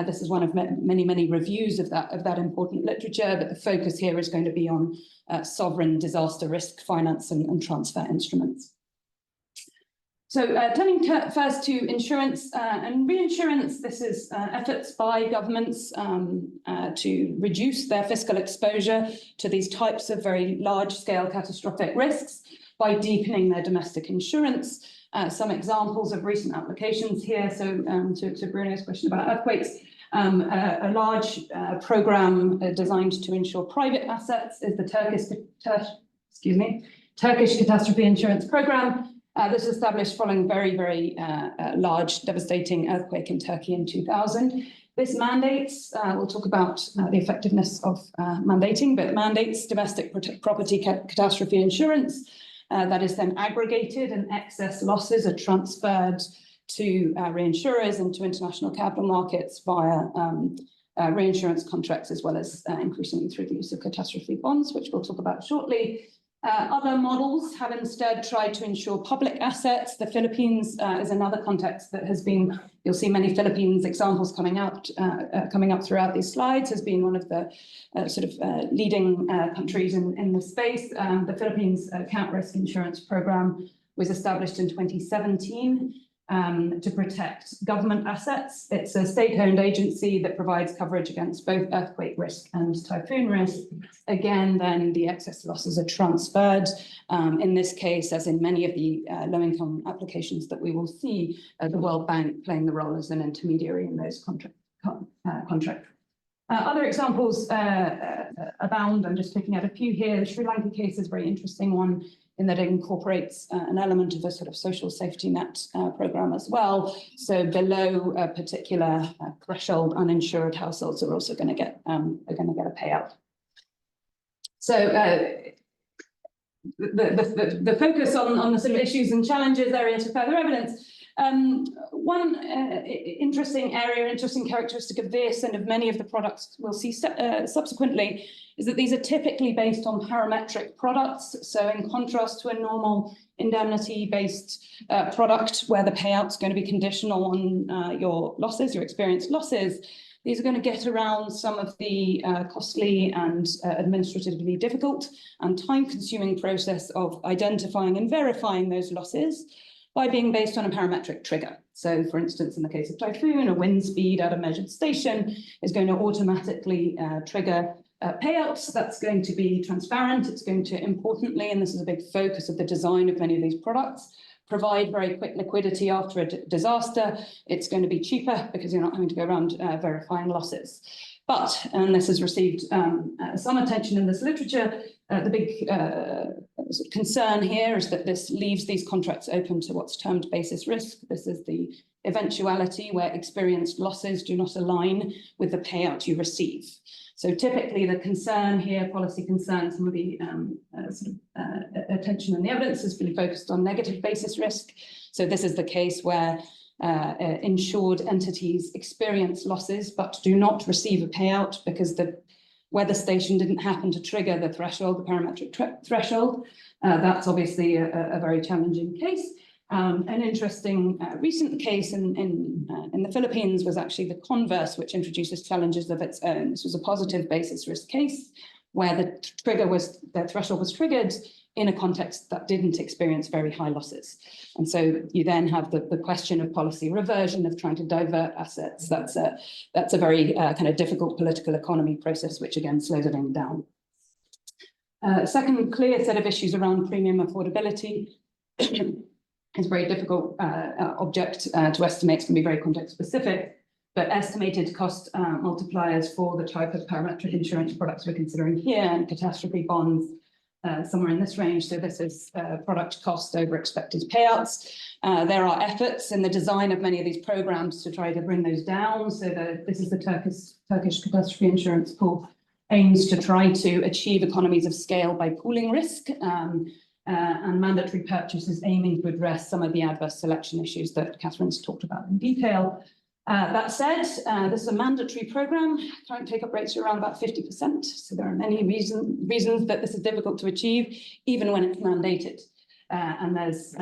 This is one of many reviews of that important literature, but the focus here is going to be on sovereign disaster risk finance and transfer instruments. So turning first to insurance and reinsurance, this is efforts by governments to reduce their fiscal exposure to these types of very large-scale catastrophic risks by deepening their domestic insurance. Some examples of recent applications here. So to Bruno's question about earthquakes, a large program designed to insure private assets is the Turkish Catastrophe Insurance Program. This was established following very large, devastating earthquake in Turkey in 2000. This mandates, we'll talk about the effectiveness of mandating, but mandates domestic property catastrophe insurance that is then aggregated, and excess losses are transferred to reinsurers and to international capital markets via reinsurance contracts, as well as increasingly through the use of catastrophe bonds, which we'll talk about shortly. Other models have instead tried to insure public assets. The Philippines is another context that has been, you'll see many Philippines examples coming up throughout these slides, has been one of the leading countries in this space. The Philippines Account Risk Insurance Program was established in 2017 to protect government assets. It's a state-owned agency that provides coverage against both earthquake risk and typhoon risk. Again, then the excess losses are transferred. In this case, as in many of the low-income applications that we will see, the World Bank playing the role as an intermediary in those contracts. Other examples abound. I'm just picking out a few here. The Sri Lanka case is a very interesting one, in that it incorporates an element of a sort of social safety net program as well. So below a particular threshold, uninsured households are also going to get a payout. So the focus on the sort of issues and challenges area to further evidence. One interesting characteristic of this and of many of the products we'll see subsequently is that these are typically based on parametric products. So in contrast to a normal indemnity-based product where the payout's going to be conditional on your losses, your experienced losses, these are going to get around some of the costly and administratively difficult and time-consuming process of identifying and verifying those losses by being based on a parametric trigger. So for instance, in the case of typhoon, a wind speed at a measured station is going to automatically trigger payouts. That's going to be transparent. It's going to, importantly, and this is a big focus of the design of many of these products, provide very quick liquidity after a disaster. It's going to be cheaper because you're not having to go around verifying losses. But, and this has received some attention in this literature, the big concern here is that this leaves these contracts open to what's termed basis risk. This is the eventuality where experienced losses do not align with the payout you receive. So typically the concern here, policy concern, some of the attention and the evidence has been focused on negative basis risk. So this is the case where insured entities experience losses but do not receive a payout because the weather station didn't happen to trigger the threshold, the parametric threshold. That's obviously a very challenging case. An interesting recent case in the Philippines was actually the converse, which introduces challenges of its own. This was a positive basis risk case where the threshold was triggered, in a context that didn't experience very high losses. And so you then have the question of policy reversion, of trying to divert assets. That's a very kind of difficult political economy process, which again slows everything down. Second clear set of issues around premium affordability. It's a very difficult object to estimate. It's going to be very context specific, but estimated cost multipliers for the type of parametric insurance products we're considering here, and catastrophe bonds, somewhere in this range. So this is product cost over expected payouts. There are efforts in the design of many of these programs to try to bring those down. So this is the Turkish catastrophe insurance pool, aims to try to achieve economies of scale by pooling risk, and mandatory purchases aiming to address some of the adverse selection issues that Catherine's talked about in detail. That said, this is a mandatory program. Current take-up rates are around about 50%. So there are many reasons that this is difficult to achieve, even when it's mandated. And there's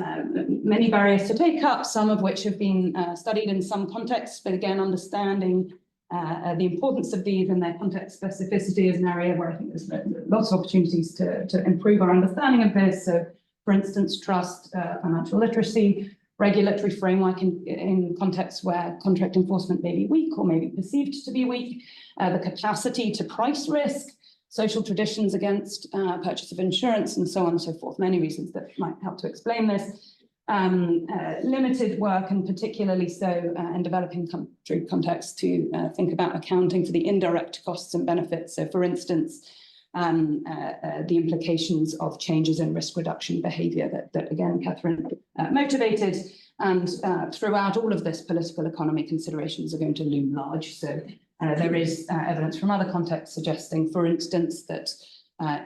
many barriers to take up, some of which have been studied in some contexts, but again, understanding the importance of these and their context specificity is an area where I think there's lots of opportunities to improve our understanding of this. So, for instance, trust, financial literacy, regulatory framework in contexts where contract enforcement may be weak or may be perceived to be weak, the capacity to price risk, social traditions against purchase of insurance, and so on and so forth. Many reasons that might help to explain this. Limited work, and particularly so in developing country contexts, to think about accounting for the indirect costs and benefits. So, for instance, the implications of changes in risk reduction behaviour that again, Catherine motivated. And throughout all of this, political economy considerations are going to loom large. So there is evidence from other contexts suggesting, for instance, that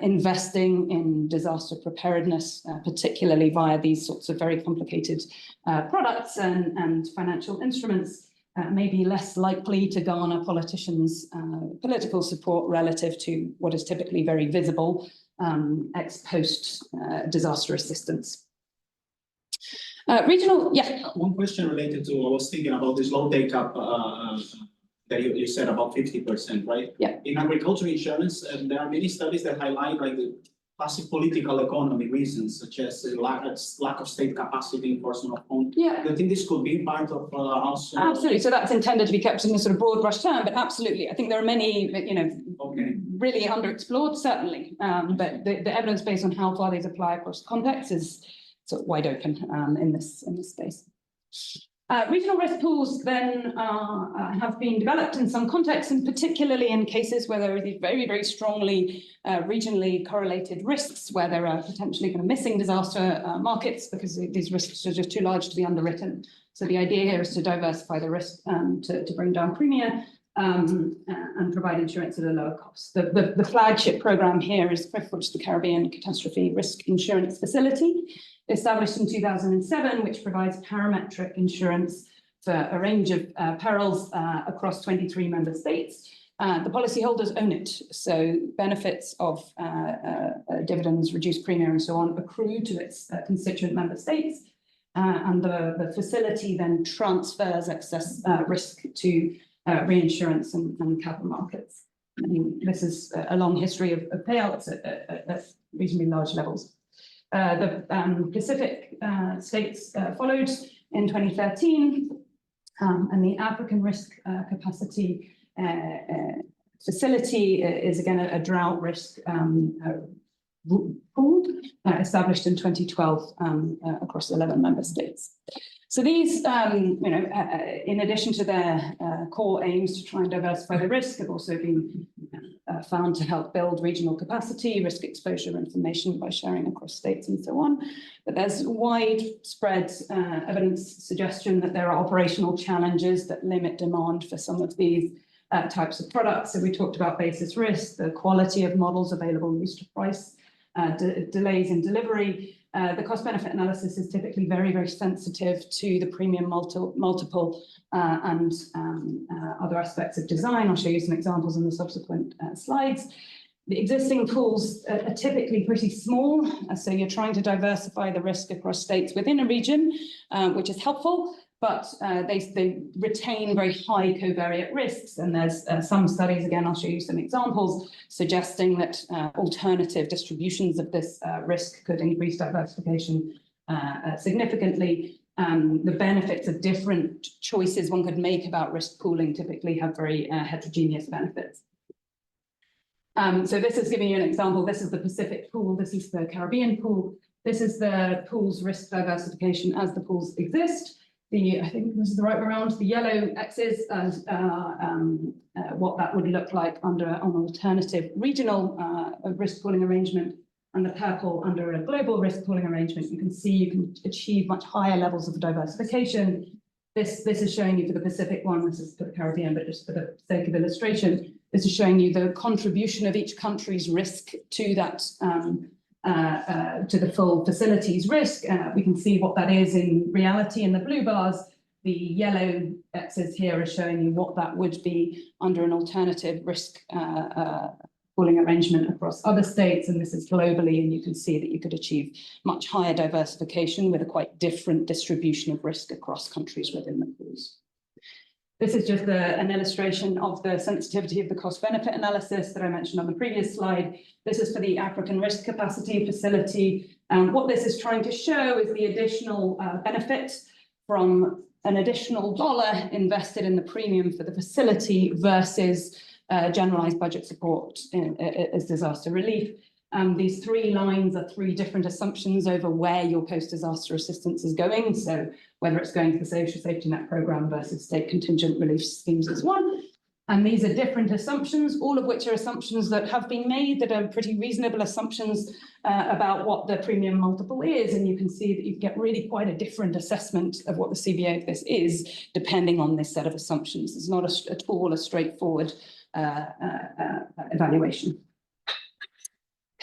investing in disaster preparedness, particularly via these sorts of very complicated products and financial instruments, may be less likely to garner politicians' political support relative to what is typically very visible ex post disaster assistance. Regional, yeah. One question related to, I was thinking about this low take-up that you said about 50%, right? Yeah. In agriculture insurance, there are many studies that highlight like the classic political economy reasons, such as lack of state capacity enforcement of own. Yeah. Do you think this could be part of also? Absolutely. So that's intended to be kept in a sort of broad brush term, but absolutely. I think there are many, really underexplored, certainly. But the evidence based on how far these apply across contexts is sort of wide open in this space. Regional risk pools then have been developed in some contexts, and particularly in cases where there are these very, very strongly regionally correlated risks, where there are potentially kind of missing disaster markets because these risks are just too large to be underwritten. So the idea here is to diversify the risk to bring down premium and provide insurance at a lower cost. The flagship program here is PRIF, the Caribbean Catastrophe Risk Insurance Facility, established in 2007, which provides parametric insurance for a range of perils across 23 member states. The policyholders own it, so benefits of dividends, reduced premium, and so on accrue to its constituent member states, and the facility then transfers excess risk to reinsurance and capital markets. I mean, this is a long history of payouts at reasonably large levels. The Pacific states followed in 2013, and the African Risk Capacity Facility is again a drought risk pool established in 2012 across 11 member states. So these, in addition to their core aims to try and diversify the risk, have also been found to help build regional capacity, risk exposure information by sharing across states and so on. But there's widespread evidence suggestion that there are operational challenges that limit demand for some of these types of products. So we talked about basis risk, the quality of models available used to price, delays in delivery. The cost-benefit analysis is typically very, very sensitive to the premium multiple and other aspects of design. I'll show you some examples in the subsequent slides. The existing pools are typically pretty small, so you're trying to diversify the risk across states within a region, which is helpful. but they retain very high covariate risks. And there's some studies, again, I'll show you some examples, suggesting that alternative distributions of this risk could increase diversification significantly. The benefits of different choices one could make about risk pooling typically have very heterogeneous benefits. So this is giving you an example. This is the Pacific pool. This is the Caribbean pool. This is the pool's risk diversification as the pools exist. I think this is the right way around. The yellow X's as what that would look like under an alternative regional risk pooling arrangement, and the purple under a global risk pooling arrangement. You can see you can achieve much higher levels of diversification. This is showing you for the Pacific one. This is for the Caribbean, but just for the sake of illustration, this is showing you the contribution of each country's risk to that to the full facilities risk. We can see what that is in reality in the blue bars. The yellow X's here are showing you what that would be under an alternative risk pooling arrangement across other states, and this is globally, and you can see that you could achieve much higher diversification with a quite different distribution of risk across countries within the pools. This is just an illustration of the sensitivity of the cost-benefit analysis that I mentioned on the previous slide. This is for the African Risk Capacity Facility. What this is trying to show is the additional benefit from an additional dollar invested in the premium for the facility versus generalized budget support as disaster relief. These three lines are three different assumptions over where your post-disaster assistance is going. So whether it's going to the social safety net program versus state contingent relief schemes is one. And these are different assumptions, all of which are assumptions that have been made that are pretty reasonable assumptions about what the premium multiple is. And you can see that you get really quite a different assessment of what the CVA of this is, depending on this set of assumptions. It's not at all a straightforward evaluation.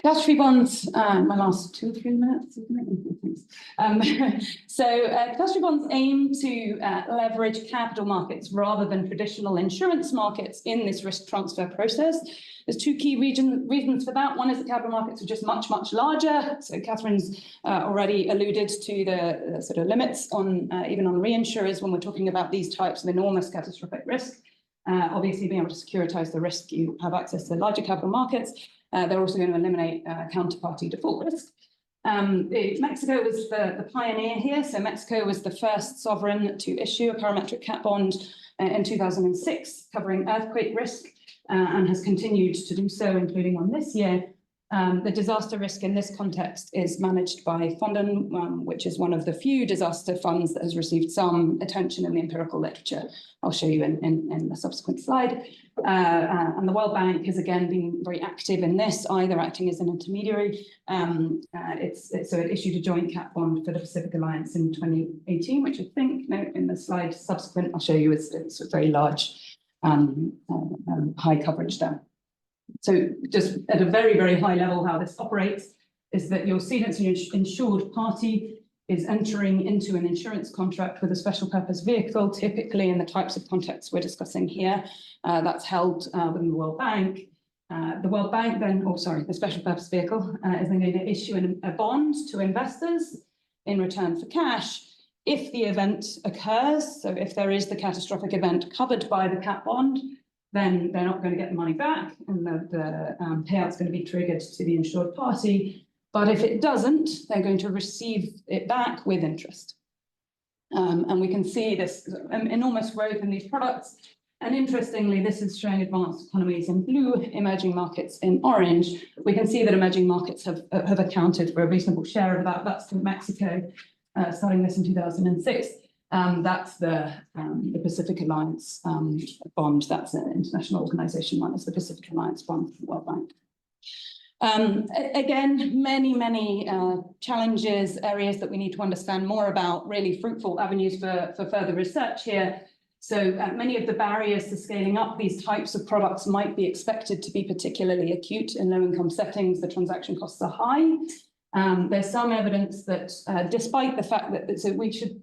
Catastrophe bonds, my last 2 or 3 minutes, isn't it? Catastrophe bonds aim to leverage capital markets rather than traditional insurance markets in this risk transfer process. There's two key reasons for that. One is the capital markets are just much, much larger. So Catherine's already alluded to the sort of limits on even on reinsurers when we're talking about these types of enormous catastrophic risk. Obviously, being able to securitize the risk, you have access to larger capital markets. They're also going to eliminate counterparty default risk. Mexico was the pioneer here. So Mexico was the first sovereign to issue a parametric cat bond in 2006, covering earthquake risk, and has continued to do so, including on this year. The disaster risk in this context is managed by Fonden, which is one of the few disaster funds that has received some attention in the empirical literature. I'll show you in the subsequent slide. And the World Bank has again been very active in this, either acting as an intermediary. So it issued a joint cat bond for the Pacific Alliance in 2018, which I think in the slide subsequent I'll show you it's a very large high coverage there. So just at a very, very high level, how this operates is that you'll see that your insured party is entering into an insurance contract with a special purpose vehicle, typically in the types of contexts we're discussing here. That's held within the World Bank. The World Bank then, the special purpose vehicle is then going to issue a bond to investors in return for cash. If the event occurs, so if there is the catastrophic event covered by the cat bond, then they're not going to get the money back, and the payout's going to be triggered to the insured party. But if it doesn't, they're going to receive it back with interest. And we can see this enormous growth in these products. And interestingly, this is showing advanced economies in blue, emerging markets in orange. We can see that emerging markets have accounted for a reasonable share of that. That's from Mexico, starting this in 2006. That's the Pacific Alliance bond. That's an international organization one. It's the Pacific Alliance bond from the World Bank. Again, many challenges, areas that we need to understand more about, really fruitful avenues for further research here. So many of the barriers to scaling up these types of products might be expected to be particularly acute in low-income settings. The transaction costs are high. There's some evidence that despite the fact that we should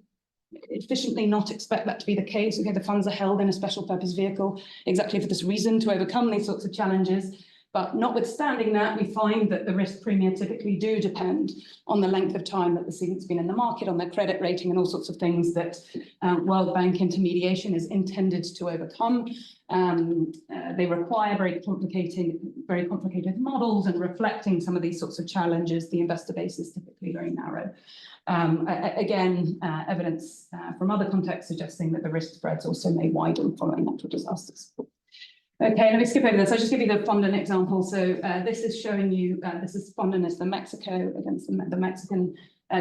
efficiently not expect that to be the case. Okay, the funds are held in a special purpose vehicle exactly for this reason, to overcome these sorts of challenges. But notwithstanding that, we find that the risk premia typically do depend on the length of time that the seed's been in the market, on their credit rating, and all sorts of things that World Bank intermediation is intended to overcome. They require very complicated models, and reflecting some of these sorts of challenges, the investor base is typically very narrow. Again, evidence from other contexts suggesting that the risk spreads also may widen following natural disasters. Okay, let me skip over this. I'll just give you the Fondant example. So this is showing you, this is Fondant is the Mexico against the Mexican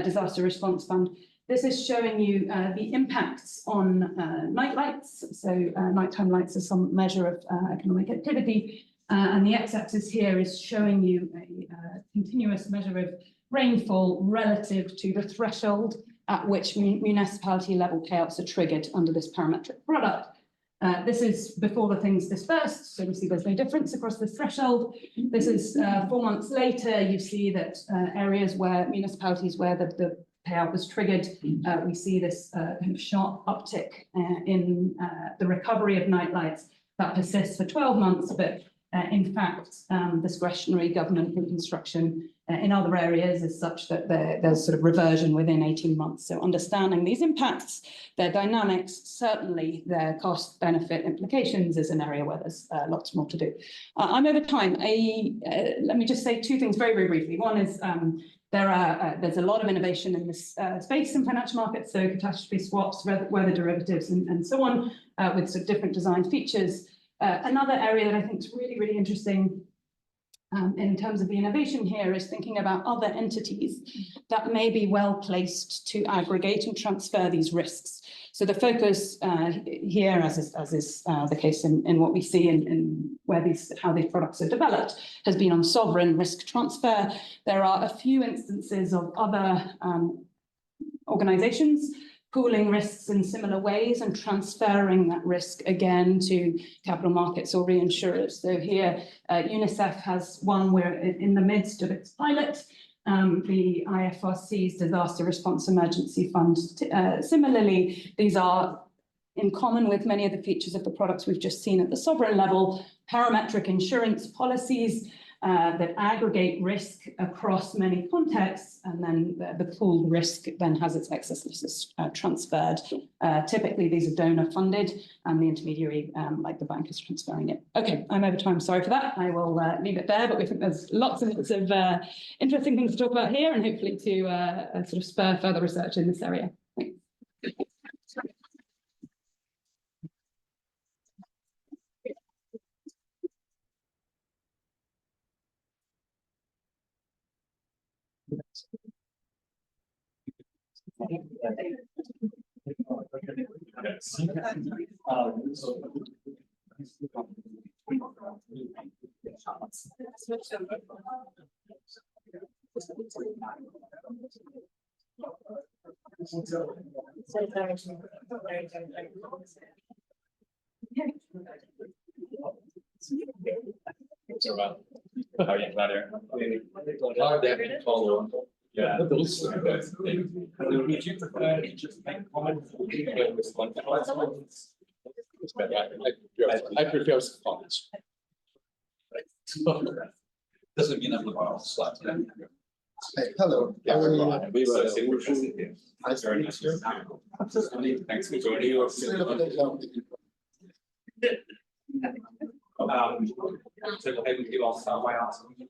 Disaster Response Fund. This is showing you the impacts on night lights. So nighttime lights are some measure of economic activity. And the x-axis here is showing you a continuous measure of rainfall relative to the threshold at which municipality level payouts are triggered under this parametric product. This is before the thing's dispersed, so we see there's no difference across the threshold. This is 4 months later. You see that areas where municipalities where the payout was triggered, we see this kind of sharp uptick in the recovery of night lights that persists for 12 months, but in fact, discretionary government reconstruction in other areas is such that there's sort of reversion within 18 months. So understanding these impacts, their dynamics, certainly their cost benefit implications is an area where there's lots more to do. I'm over time. Let me just say two things very, very briefly. One is there's a lot of innovation in this space in financial markets, so catastrophe swaps, weather derivatives, and so on, with sort of different design features. Another area that I think is really, really interesting in terms of the innovation here is thinking about other entities that may be well placed to aggregate and transfer these risks. So the focus here, as is the case in what we see in how these products are developed, has been on sovereign risk transfer. There are a few instances of other organizations pooling risks in similar ways and transferring that risk again to capital markets or reinsurers. So here, UNICEF has one where in the midst of its pilot, the IFRC's Disaster Response Emergency Fund. Similarly, these are in common with many of the features of the products we've just seen at the sovereign level, parametric insurance policies that aggregate risk across many contexts, and then the pooled risk then has its excess losses transferred. Typically, these are donor funded, and the intermediary, like the bank, is transferring it. Okay, I'm over time. Sorry for that. I will leave it there, but we think there's lots and lots of interesting things to talk about here, and hopefully to sort of spur further research in this area. Thanks. How are you, Claudia? Yeah. Would you prefer to just make comments? I prefer some comments. Doesn't mean I'm the final slide. Hello. Yeah, we were here. Very nice. Thanks for joining us. So I think you all start by asking.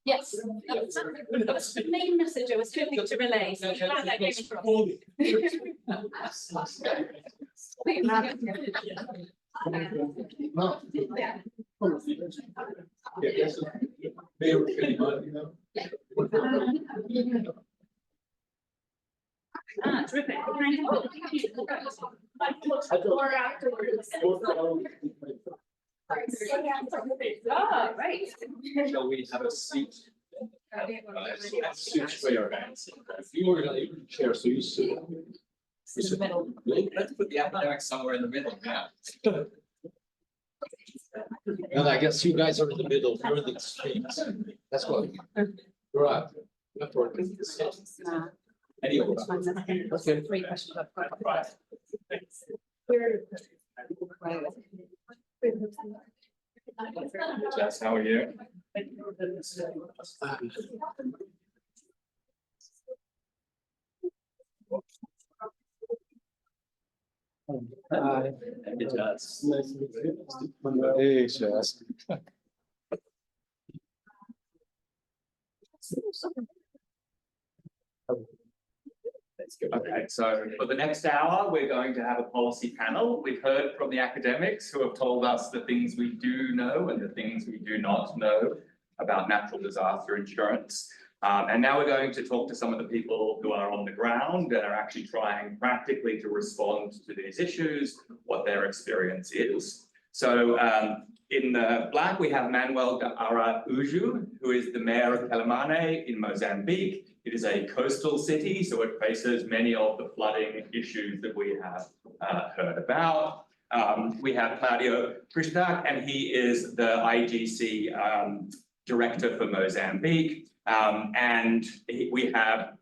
Yes, that's the main message I was hoping to relay. So I'm glad that came terrific. More afterwards. Oh, right. Shall we have a seat? Seats for your hands. You were gonna chair, so you sit. In the middle. Let's put the academics somewhere in the middle, yeah. And I guess you guys are in the middle, you're in the extremes. That's what. Right. Anyway. Okay. 3 questions. Jess, how are you? It does. Nice to meet you. Hey, Jess. Okay, so for the next hour, we're going to have a policy panel. We've heard from the academics who have told us the things we do know and the things we do not know about natural disaster insurance. And now we're going to talk to some of the people who are on the ground and are actually trying practically to respond to these issues, what their experience is. So in the black, we have Manuel de Araujo, who is the mayor of Quelimane in Mozambique. It is a coastal city, so it faces many of the flooding issues that we have heard about. We have Claudio Christak, and he is the IGC director for Mozambique. We have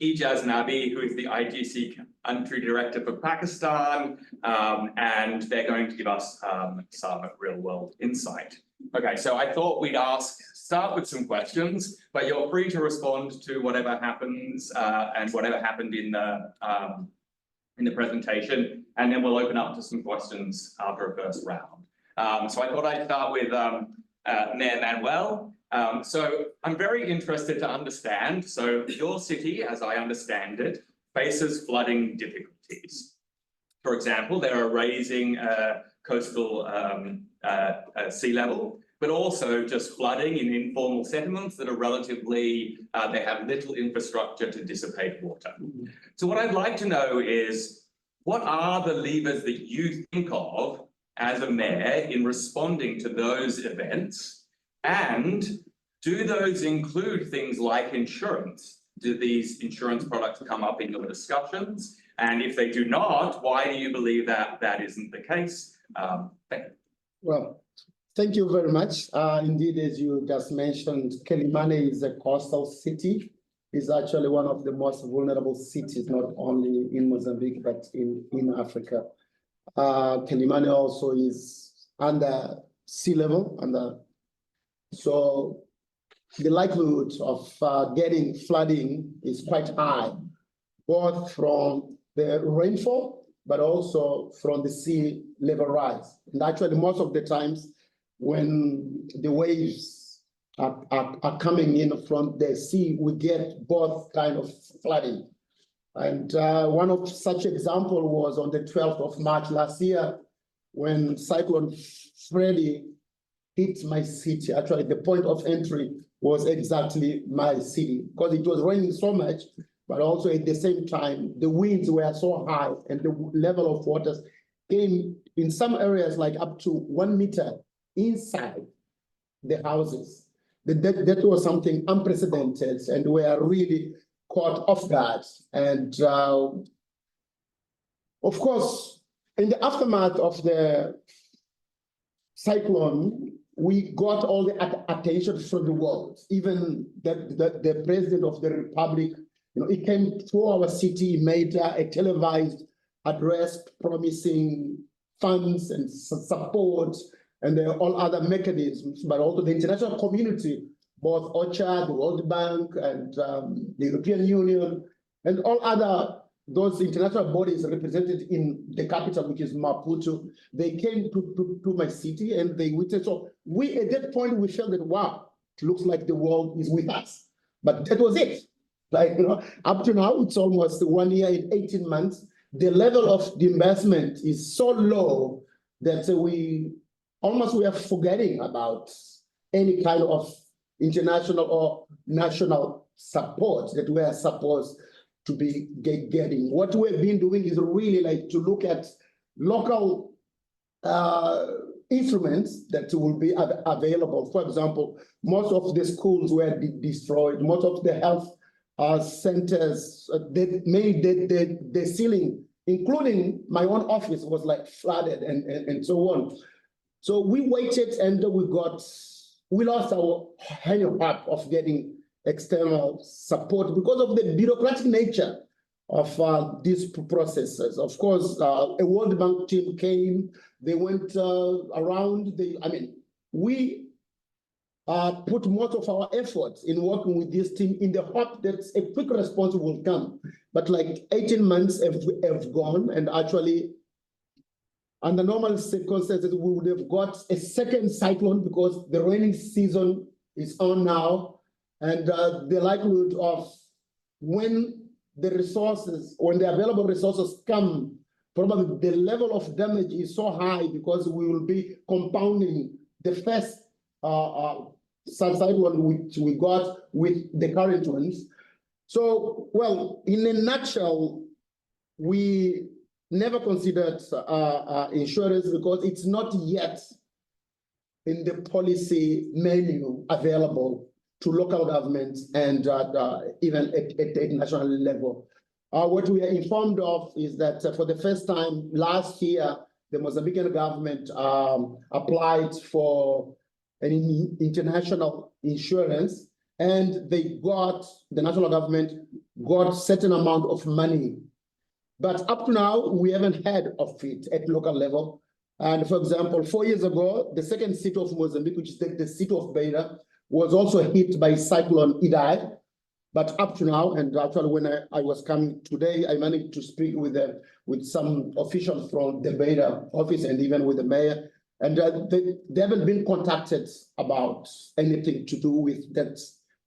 Ijaz Nabi, who is the IGC country director for Pakistan, and they're going to give us some real world insight. Okay, so I thought we'd start with some questions, but you're free to respond to whatever happens and whatever happened in the presentation, and then we'll open up to some questions after a first round. So I thought I'd start with Mayor Manuel. So I'm very interested to understand, so your city, as I understand it, faces flooding difficulties. For example, there are raising coastal sea level, but also just flooding in informal settlements that are relatively, they have little infrastructure to dissipate water. So what I'd like to know is, what are the levers that you think of as a mayor in responding to those events? And do those include things like insurance? Do these insurance products come up in your discussions? And if they do not, why do you believe that that isn't the case? Thank you. Well, thank you very much. Indeed, as you just mentioned, Quelimane is a coastal city. It's actually one of the most vulnerable cities, not only in Mozambique, but in Africa. Quelimane also is under sea level, so the likelihood of getting flooding is quite high, both from the rainfall, but also from the sea level rise. And actually, most of the times when the waves are coming in from the sea, we get both kind of flooding. And one of such example was on the 12th of March last year, when Cyclone Freddy hit my city. Actually, the point of entry was exactly my city, because it was raining so much, but also at the same time, the winds were so high and the level of waters came in some areas like up to 1 meter inside the houses. That was something unprecedented, and we are really caught off guard. And of course, in the aftermath of the cyclone, we got all the attention from the world. Even the president of the republic, he came to our city, made a televised address promising funds and support and all other mechanisms, but also the international community, both OCHA, the World Bank, and the European Union, and all other those international bodies represented in the capital, which is Maputo. They came to my city and they witnessed. So we, at that point, we felt that, wow, it looks like the world is with us. But that was it. Like, up to now, it's almost 1 year and 18 months. The level of the investment is so low that we are forgetting about any kind of international or national support that we are supposed to be getting. What we've been doing is really like to look at local instruments that will be available. For example, most of the schools were destroyed, most of the health centers, the ceiling, including my own office, was like flooded and so on. So we waited and we lost our hope of getting external support because of the bureaucratic nature of these processes. Of course, a World Bank team came, they went around, we put most of our efforts in working with this team in the hope that a quick response will come. But like 18 months have gone, and actually, under normal circumstances, we would have got a second cyclone because the rainy season is on now, and the likelihood of when the available resources come, probably the level of damage is so high because we will be compounding the first cyclone which we got with the current ones. So, well, in a nutshell, we never considered insurance because it's not yet in the policy menu available to local governments and even at national level. What we are informed of is that for the first time last year, the Mozambican government applied for an international insurance, and the national government got certain amount of money. But up to now, we haven't heard of it at local level. And for example, 4 years ago, the second city of Mozambique, which is the city of Beira, was also hit by cyclone Idai. But up to now, and actually when I was coming today, I managed to speak with some officials from the Beira office and even with the mayor, and they haven't been contacted about anything to do with that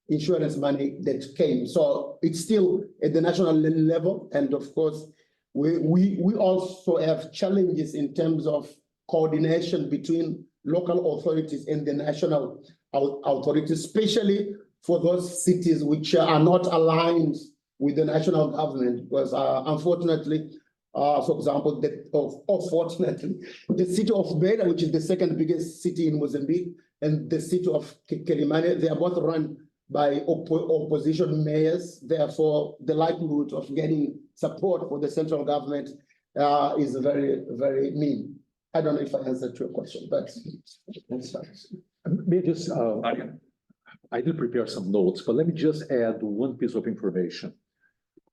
insurance money that came. So it's still at the national level, and of course, we also have challenges in terms of coordination between local authorities and the national authorities, especially for those cities which are not aligned with the national government, because unfortunately, for example, unfortunately, the city of Beira, which is the second biggest city in Mozambique, and the city of Quelimane, they are both run by opposition mayors. Therefore, the likelihood of getting support for the central government is very, very mean. I don't know if I answered your question, but that's fine. May I just, I did prepare some notes, but let me just add one piece of information.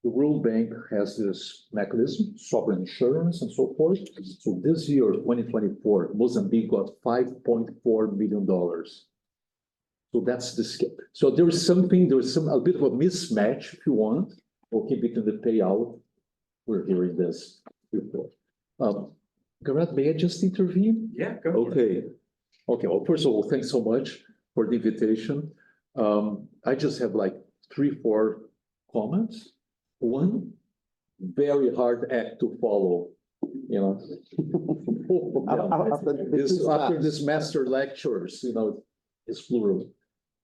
The World Bank has this mechanism, sovereign insurance and so forth. So this year, 2024, Mozambique got $5.4 million. So that's the scale. So there is a bit of a mismatch, if you want, okay, between the payout. We're hearing this before. Gareth, may I just intervene? Yeah, go for it. Okay. Okay, well, first of all, thanks so much for the invitation. I just have like 3-4 comments. One, very hard act to follow, you know. After this master lectures, you know, it's plural.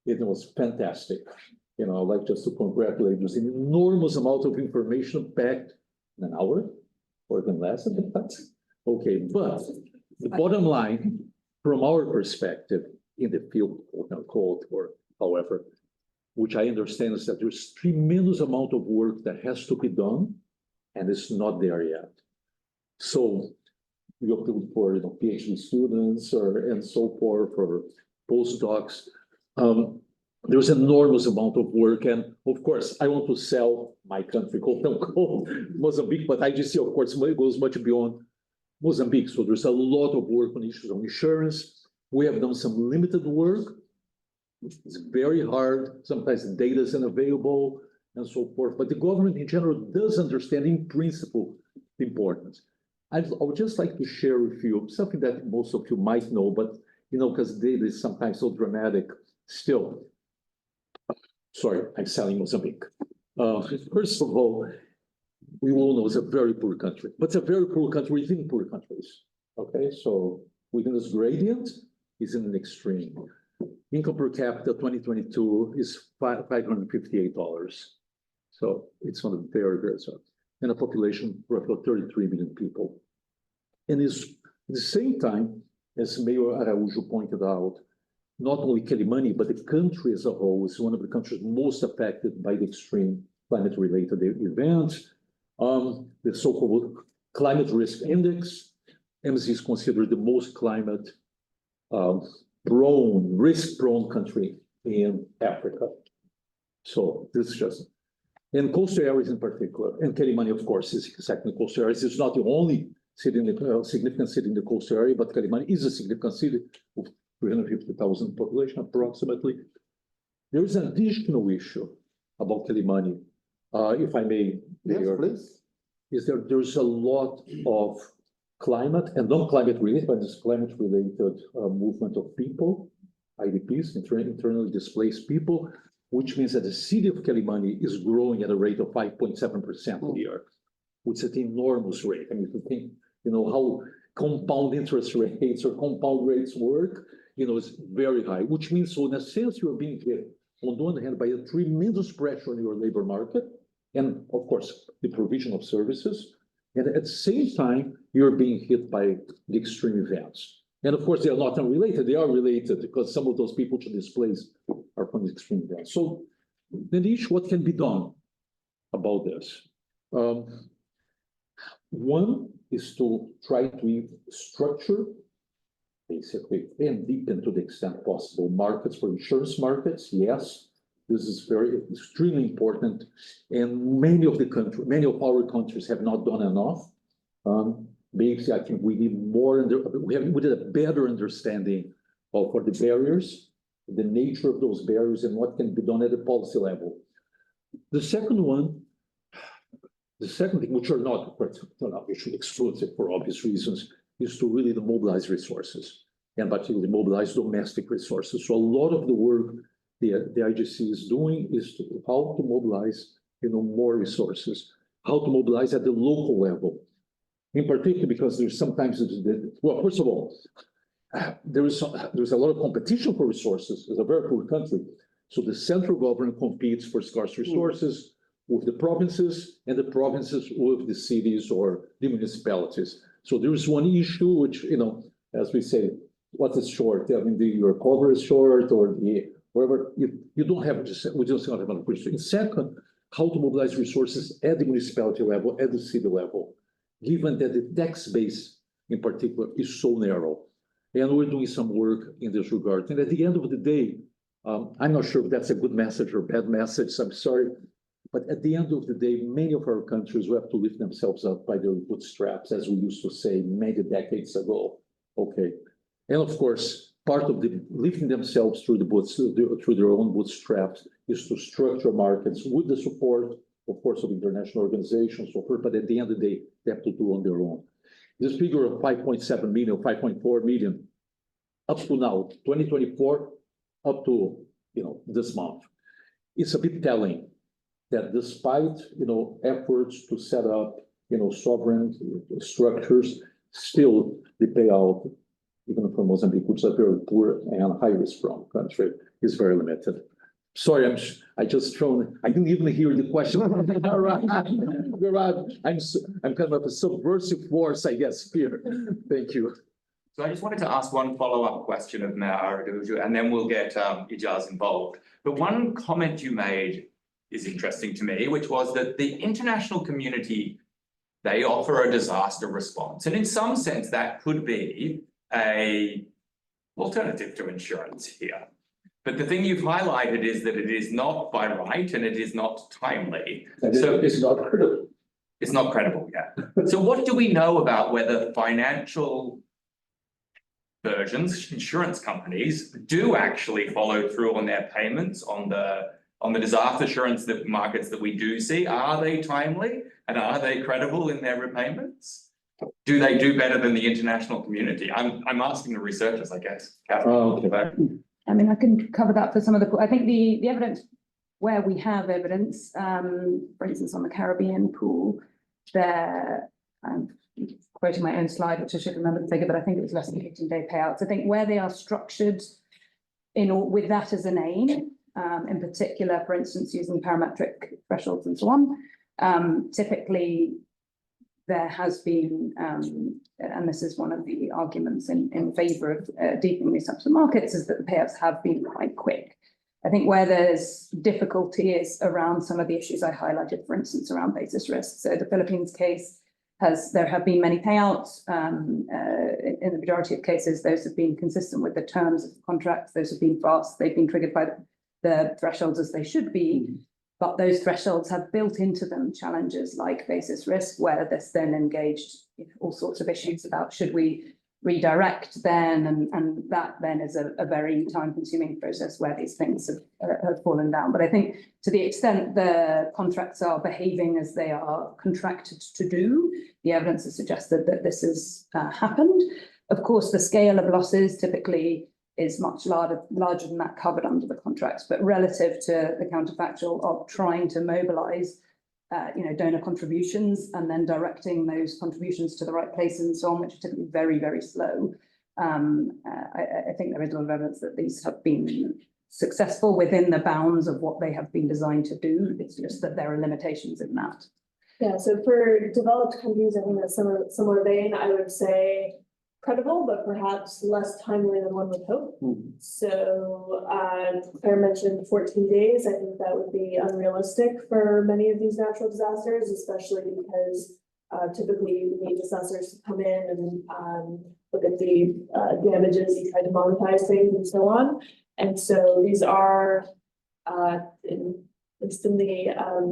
It was fantastic. You know, I'd like just to congratulate you. There's an enormous amount of information packed in an hour, or even less than that. Okay, but the bottom line, from our perspective in the field, quote, or however, which I understand is that there's tremendous amount of work that has to be done, and it's not there yet. So we appeal for PhD students and so forth, for postdocs. There's an enormous amount of work, and of course, I want to sell my country, quote unquote, Mozambique, but IGC, of course, goes much beyond Mozambique. So there's a lot of work on issues of insurance. We have done some limited work. It's very hard. Sometimes the data isn't available and so forth. But the government in general does understand in principle the importance. I would just like to share with you something that most of you might know, but you know, because data is sometimes so dramatic still. Sorry, I'm selling Mozambique. First of all, we all know it's a very poor country, but it's a very poor country within poor countries. Okay, so within this gradient is in an extreme. Income per capita 2022 is $558. So it's on a very, very small. And a population roughly 33 million people. And is at the same time, as Mayor Araújo pointed out, not only Quelimane, but the country as a whole is one of the countries most affected by the extreme climate-related events. The so-called climate risk index, MZ is considered the most climate risk-prone country in Africa. So this is just, and coastal areas in particular, and Quelimane, of course, is exactly coastal areas. It's not the only city in the significant city in the coastal area, but Quelimane is a significant city with 350,000 population approximately. There is an additional issue about Quelimane, if I may. Yes, please. Is there's a lot of climate and non-climate related, but this climate related movement of people, IDPs, internally displaced people, which means that the city of Quelimane is growing at a rate of 5.7% a year, which is an enormous rate. I mean, if you think, how compound interest rates or compound rates work, it's very high, which means, so in a sense, you're being hit on the one hand by a tremendous pressure on your labor market, and of course, the provision of services. And at the same time, you're being hit by the extreme events. And of course, they are not unrelated. They are related because some of those people to displace are from the extreme events. So then the issue, what can be done about this? One is to try to structure, basically, and deepen to the extent possible markets for insurance markets. Yes, this is extremely important. And many of our countries have not done enough. Basically, I think we need more, we did a better understanding of what the barriers, the nature of those barriers, and what can be done at the policy level. The second thing, which are not mutually exclusive for obvious reasons, is to really mobilize resources, and particularly mobilize domestic resources. So a lot of the work the IGC is doing is how to mobilize, more resources, how to mobilize at the local level. In particular, because there's sometimes, well, first of all, there's a lot of competition for resources. It's a very poor country. So the central government competes for scarce resources with the provinces, and the provinces with the cities or the municipalities. So there's one issue which, as we say, what is short? I mean, your cover is short, or whatever. You don't have, we just don't have enough resources. Second, how to mobilize resources at the municipality level, at the city level, given that the tax base in particular is so narrow. And we're doing some work in this regard. And at the end of the day, I'm not sure if that's a good message or bad message, I'm sorry. But at the end of the day, many of our countries will have to lift themselves up by their bootstraps, as we used to say many decades ago. Okay. And of course, part of the lifting themselves through their own bootstraps is to structure markets with the support, of course, of international organizations, so forth, but at the end of the day, they have to do on their own. This figure of 5.7 million, 5.4 million, up to now, 2024, up to this month, it's a bit telling that despite efforts to set up sovereign structures, still the payout, even for Mozambique, which is a very poor and high risk prone country, is very limited. Sorry, I didn't even hear the question. I'm kind of a subversive force, I guess, here. Thank you. So I just wanted to ask one follow-up question of Mayor Araújo, and then we'll get Ijaz involved. But one comment you made is interesting to me, which was that the international community, they offer a disaster response. And in some sense, that could be an alternative to insurance here. But the thing you've highlighted is that it is not by right and it is not timely. So it's not credible. It's not credible, yeah. So what do we know about whether financial versions, insurance companies, do actually follow through on their payments on the disaster insurance markets that we do see? Are they timely and are they credible in their repayments? Do they do better than the international community? I'm asking the researchers, I guess. I mean, I can cover that for some of I think the evidence where we have evidence, for instance, on the Caribbean pool, there, I'm quoting my own slide, which I should remember the figure, but I think it was less than 15-day payouts. I think where they are structured with that as an aim, in particular, for instance, using parametric thresholds and so on, typically there has been, and this is one of the arguments in favour of deepening these types of markets, is that the payouts have been quite quick. I think where there's difficulty is around some of the issues I highlighted, for instance, around basis risk. So the Philippines case there have been many payouts. In the majority of cases, those have been consistent with the terms of contracts. Those have been fast. They've been triggered by the thresholds as they should be. But those thresholds have built into them challenges like basis risk, where there's then engaged in all sorts of issues about should we redirect then, and that then is a very time-consuming process where these things have fallen down. But I think to the extent the contracts are behaving as they are contracted to do, the evidence has suggested that this has happened. Of course, the scale of losses typically is much larger than that covered under the contracts, but relative to the counterfactual of trying to mobilise donor contributions and then directing those contributions to the right places and so on, which are typically very, very slow. I think there is a lot of evidence that these have been successful within the bounds of what they have been designed to do. It's just that there are limitations in that. Yeah, so for developed countries, I think that's similar vein, I would say credible, but perhaps less timely than one would hope. So Claire mentioned 14 days. I think that would be unrealistic for many of these natural disasters, especially because typically you need assessors to come in and look at the damages, you try to monetize things and so on. And so these are, at least in the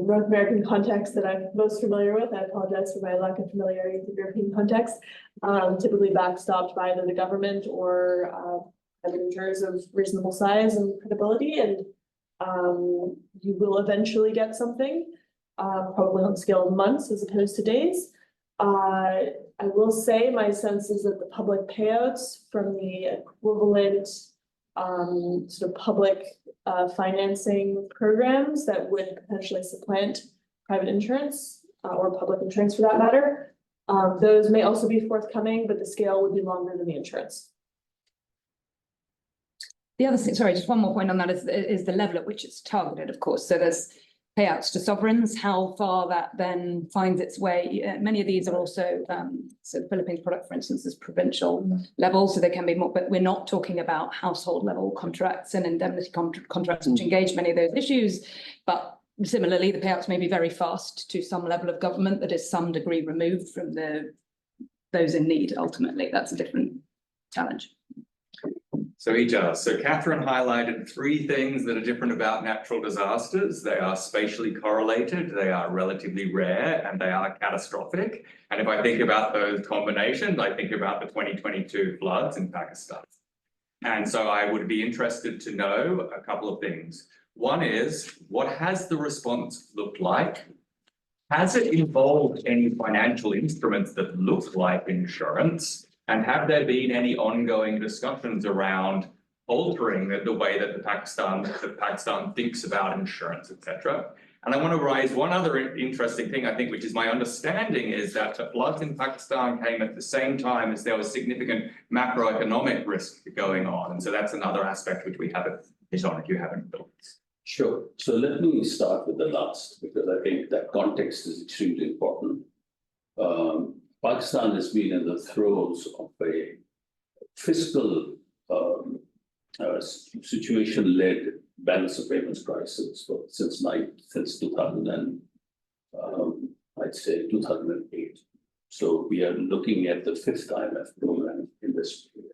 North American context that I'm most familiar with, I apologize for my lack of familiarity with the European context, typically backstopped by either the government or private insurers of reasonable size and credibility, and you will eventually get something, probably on the scale of months as opposed to days. I will say my sense is that the public payouts from the equivalent sort of public financing programs that would potentially supplant private insurance or public insurance for that matter. Those may also be forthcoming, but the scale would be longer than the insurance. The other thing, sorry, just one more point on that is the level at which it's targeted, of course. So there's payouts to sovereigns, how far that then finds its way. Many of these are also, so the Philippines product, for instance, is provincial level, so there can be more, but we're not talking about household level contracts and indemnity contracts which engage many of those issues. But similarly, the payouts may be very fast to some level of government that is some degree removed from those in need. Ultimately, that's a different challenge. So Catherine highlighted three things that are different about natural disasters. They are spatially correlated, they are relatively rare, and they are catastrophic. And if I think about those combinations, I think about the 2022 floods in Pakistan. And so I would be interested to know a couple of things. One is, what has the response looked like? Has it involved any financial instruments that look like insurance? And have there been any ongoing discussions around altering the way that Pakistan thinks about insurance, etc.? And I want to raise one other interesting thing, I think, which is my understanding is that the floods in Pakistan came at the same time as there was significant macroeconomic risk going on. And so that's another aspect which we haven't hit on if you haven't built. Sure. So let me start with the last, because I think that context is extremely important. Pakistan has been in the throes of a fiscal situation-led balance of payments crisis since 2000 and I'd say 2008. So we are looking at the fifth IMF program in this period.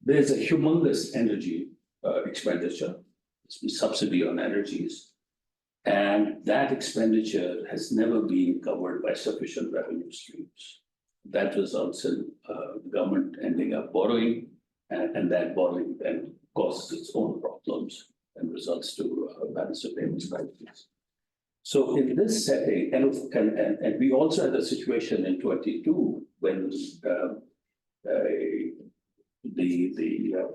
There's a humongous energy expenditure, subsidy on energies. And that expenditure has never been covered by sufficient revenue streams. That results in the government ending up borrowing, and that borrowing then causes its own problems and results to balance of payments crisis. So in this setting, and we also had a situation in 22 when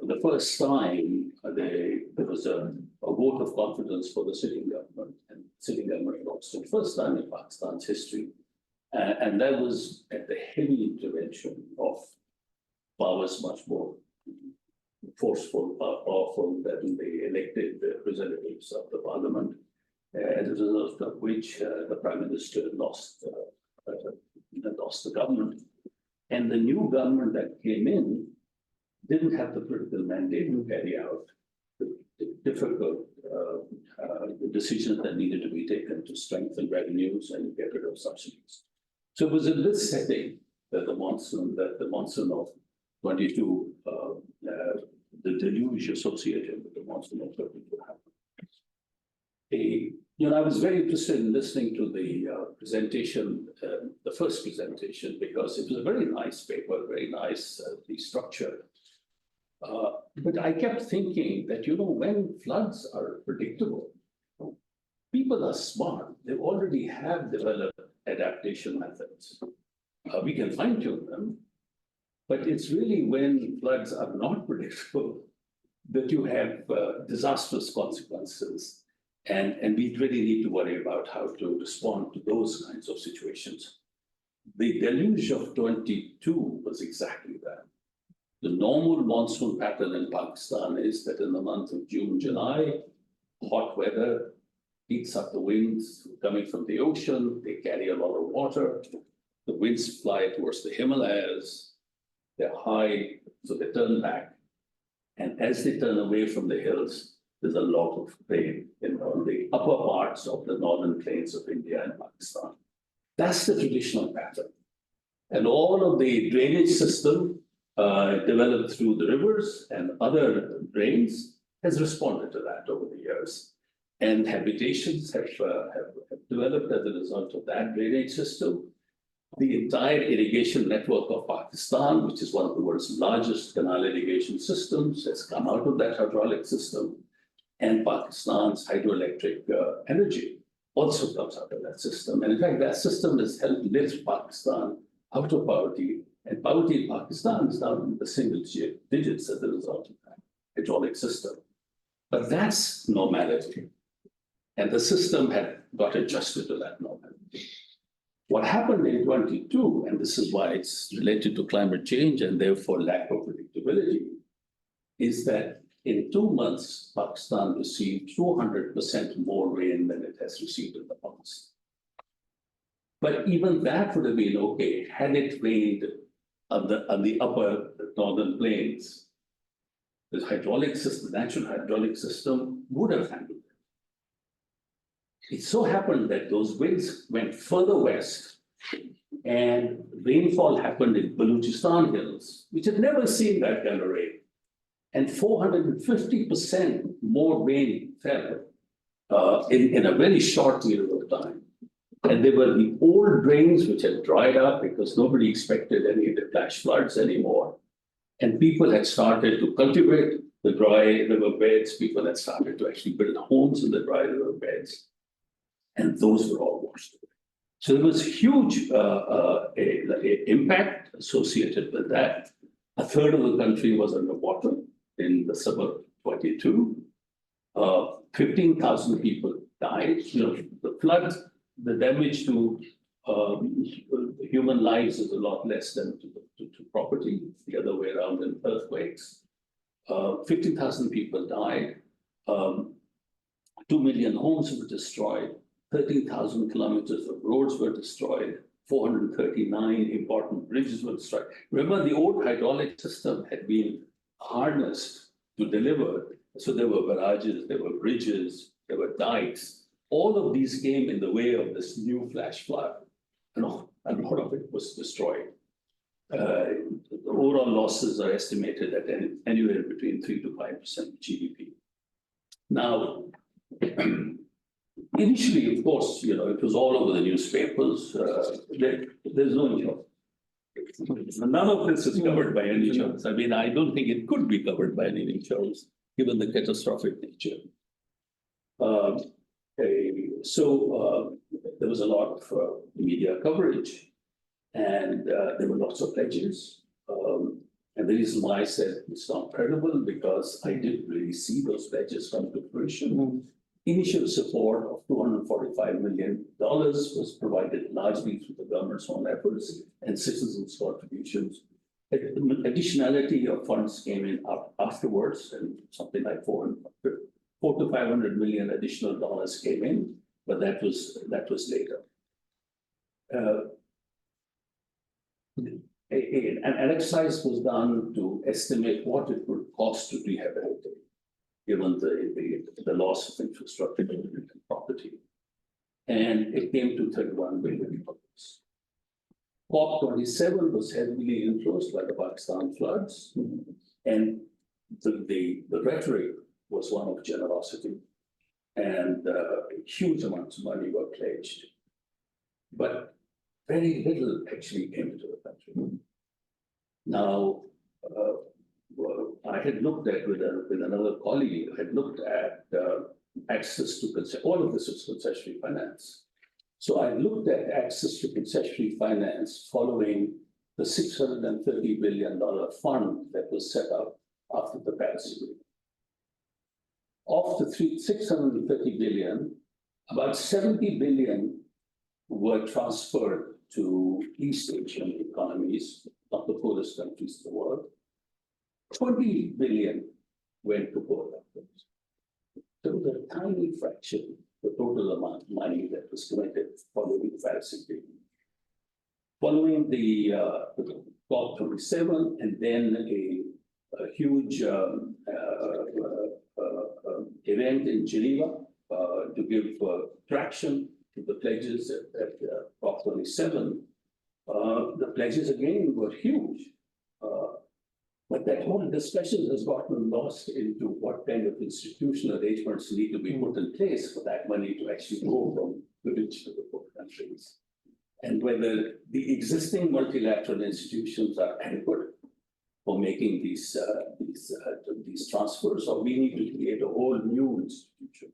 the first time there was a vote of confidence for the sitting government, and sitting government lost it, first time in Pakistan's history. And that was at the heavy intervention of powers much more forceful, powerful than the elected representatives of the parliament. As a result of which the prime minister lost the government. And the new government that came in didn't have the political mandate to carry out the difficult decisions that needed to be taken to strengthen revenues and get rid of subsidies. So it was in this setting that the monsoon of 22, the deluge associated with the monsoon of 22 happened. I was very interested in listening to the presentation, the first presentation, because it was a very nice paper, very nicely structured. But I kept thinking that, when floods are predictable, people are smart. They already have developed adaptation methods. We can fine tune them, but it's really when floods are not predictable that you have disastrous consequences. And we really need to worry about how to respond to those kinds of situations. The deluge of 22 was exactly that. The normal monsoon pattern in Pakistan is that in the month of June, July, hot weather heats up the winds coming from the ocean. They carry a lot of water. The winds fly towards the Himalayas. They're high, so they turn back. And as they turn away from the hills, there's a lot of rain on the upper parts of the northern plains of India and Pakistan. That's the traditional pattern. And all of the drainage system developed through the rivers and other drains has responded to that over the years. And habitations have developed as a result of that drainage system. The entire irrigation network of Pakistan, which is one of the world's largest canal irrigation systems, has come out of that hydraulic system. And Pakistan's hydroelectric energy also comes out of that system. And in fact, that system has helped lift Pakistan out of poverty. And poverty in Pakistan is down in the single digits as a result of that hydraulic system. But that's normality. And the system had got adjusted to that normality. What happened in 22, and this is why it's related to climate change and therefore lack of predictability, is that in 2 months, Pakistan received 200% more rain than it has received in the past. But even that would have been okay had it rained on the upper northern plains. The hydraulic system, the natural hydraulic system would have handled it. It so happened that those winds went further west and rainfall happened in Balochistan hills, which had never seen that kind of rain. And 450% more rain fell in a very short period of time. And they were the old drains which had dried up because nobody expected any of the flash floods anymore. And people had started to cultivate the dry river beds. People had started to actually build homes in the dry river beds. And those were all washed away. So there was huge impact associated with that. A third of the country was underwater in the summer of 22. 15,000 people died. The flood, the damage to human lives is a lot less than to property, the other way around in earthquakes. 50,000 people died. 2 million homes were destroyed. 13,000 kilometers of roads were destroyed. 439 important bridges were destroyed. Remember, the old hydraulic system had been harnessed to deliver. So there were barrages, there were bridges, there were dikes. All of these came in the way of this new flash flood. And a lot of it was destroyed. The overall losses are estimated at anywhere between 3 to 5% GDP. Now, initially, of course, it was all over the newspapers. There's no insurance. None of this is covered by any insurance. I mean, I don't think it could be covered by any insurance, given the catastrophic nature. There was a lot of media coverage, and there were lots of pledges. And the reason why I said it's not credible, because I didn't really see those pledges come to fruition. Initial support of $245 million was provided largely through the government's own efforts and citizens' contributions. additionality of funds came in afterwards, and something like 400 to 500 million additional dollars came in, but that was later. An exercise was done to estimate what it would cost to rehabilitate, given the loss of infrastructure and property. And it came to $31 billion. COP27 was heavily influenced by the Pakistan floods, and the rhetoric was one of generosity, and huge amounts of money were pledged. But very little actually came into the country. Now, I had looked at with another colleague, I had looked at access to all of this is concessionary finance. So I looked at access to concessionary finance following the $630 billion fund that was set up after the Paris Agreement. Of the $630 billion, about 70 billion were transferred to East Asian economies, not the poorest countries in the world. 20 billion went to poor countries. There was a tiny fraction, the total amount of money that was committed following the Paris Agreement. Following the COP27 and then a huge event in Geneva to give traction to the pledges at COP27, the pledges again were huge. But that whole discussion has gotten lost into what kind of institutional arrangements need to be put in place for that money to actually go from the rich to the poor countries. And whether the existing multilateral institutions are adequate for making these transfers, or we need to create a whole new institution.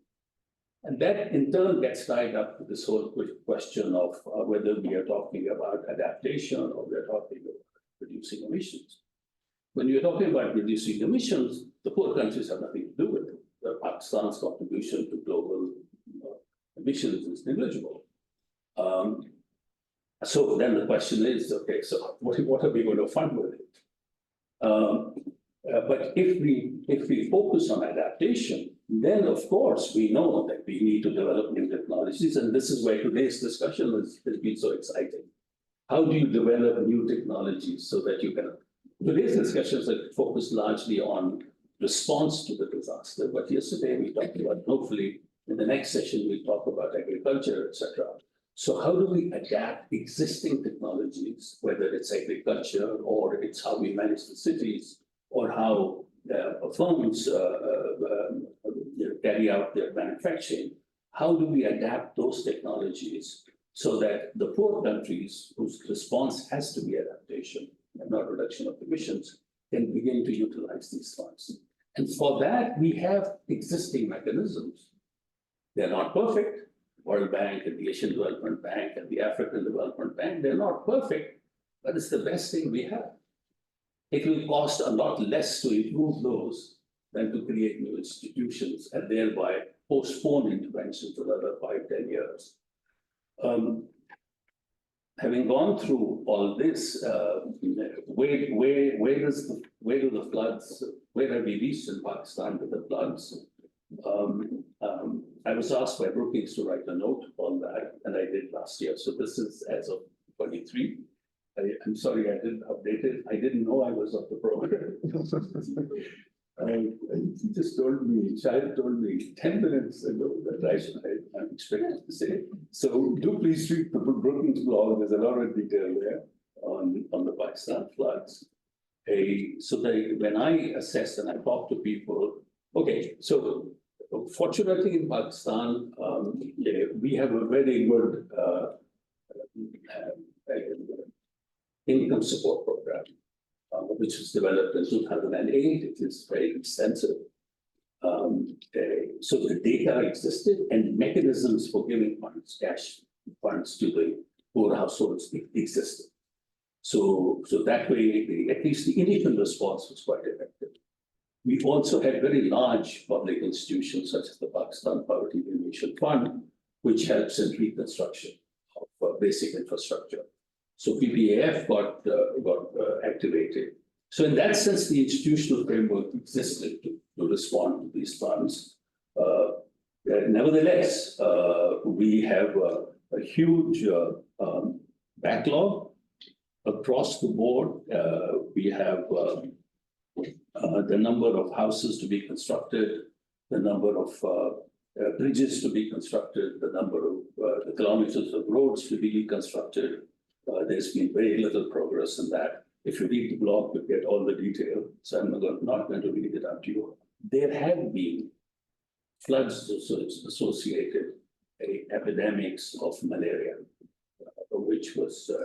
And that in turn gets tied up to this whole question of whether we are talking about adaptation or we are talking about reducing emissions. When you're talking about reducing emissions, the poor countries have nothing to do with it. Pakistan's contribution to global emissions is negligible. So then the question is, okay, so what are we going to fund with it? But if we focus on adaptation, then of course we know that we need to develop new technologies, and this is where today's discussion has been so exciting. How do you develop new technologies so that you can? Today's discussions are focused largely on response to the disaster, but yesterday we talked about, hopefully in the next session we'll talk about agriculture, etc. So how do we adapt existing technologies, whether it's agriculture or it's how we manage the cities or how firms carry out their manufacturing? How do we adapt those technologies so that the poor countries whose response has to be adaptation and not reduction of emissions can begin to utilize these funds? And for that, we have existing mechanisms. They're not perfect. World Bank and the Asian Development Bank and the African Development Bank, they're not perfect, but it's the best thing we have. It will cost a lot less to improve those than to create new institutions and thereby postpone intervention for another 5-10 years. Having gone through all this, where do the floods, where have we reached in Pakistan with the floods? I was asked by Brookings to write a note on that, and I did last year. So this is as of 23. I'm sorry I didn't update it. I didn't know I was on the program. He just told me, Shahid told me 10 minutes ago that I'm expected to say. So do please read the Brookings blog. There's a lot of detail there on the Pakistan floods. When I assess and I talk to people, okay, so fortunately in Pakistan, we have a very good income support program, which was developed in 2008. It is very extensive. So the data existed and mechanisms for giving funds, cash funds to the poor households existed. So that way, at least the initial response was quite effective. We also had very large public institutions such as the Pakistan Poverty Elimination Fund, which helps in reconstruction of basic infrastructure. So PPAF got activated. So in that sense, the institutional framework existed to respond to these funds. Nevertheless, we have a huge backlog across the board. We have the number of houses to be constructed, the number of bridges to be constructed, the number of the kilometers of roads to be constructed. There's been very little progress in that. If you read the blog, you'll get all the detail. So I'm not going to read it out to you. There have been floods associated, epidemics of malaria, which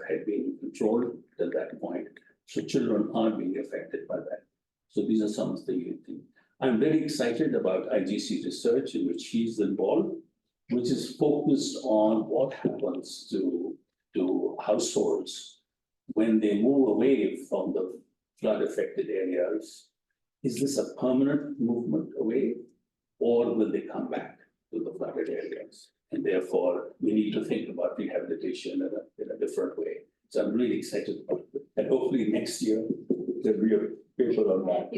had been controlled at that point. So children are being affected by that. So these are some of the things. I'm very excited about IGC research in which he's involved, which is focused on what happens to households when they move away from the flood-affected areas. Is this a permanent movement away, or will they come back to the flooded areas? And therefore, we need to think about rehabilitation in a different way. So I'm really excited about it. And hopefully next year, there'll be a paper on that.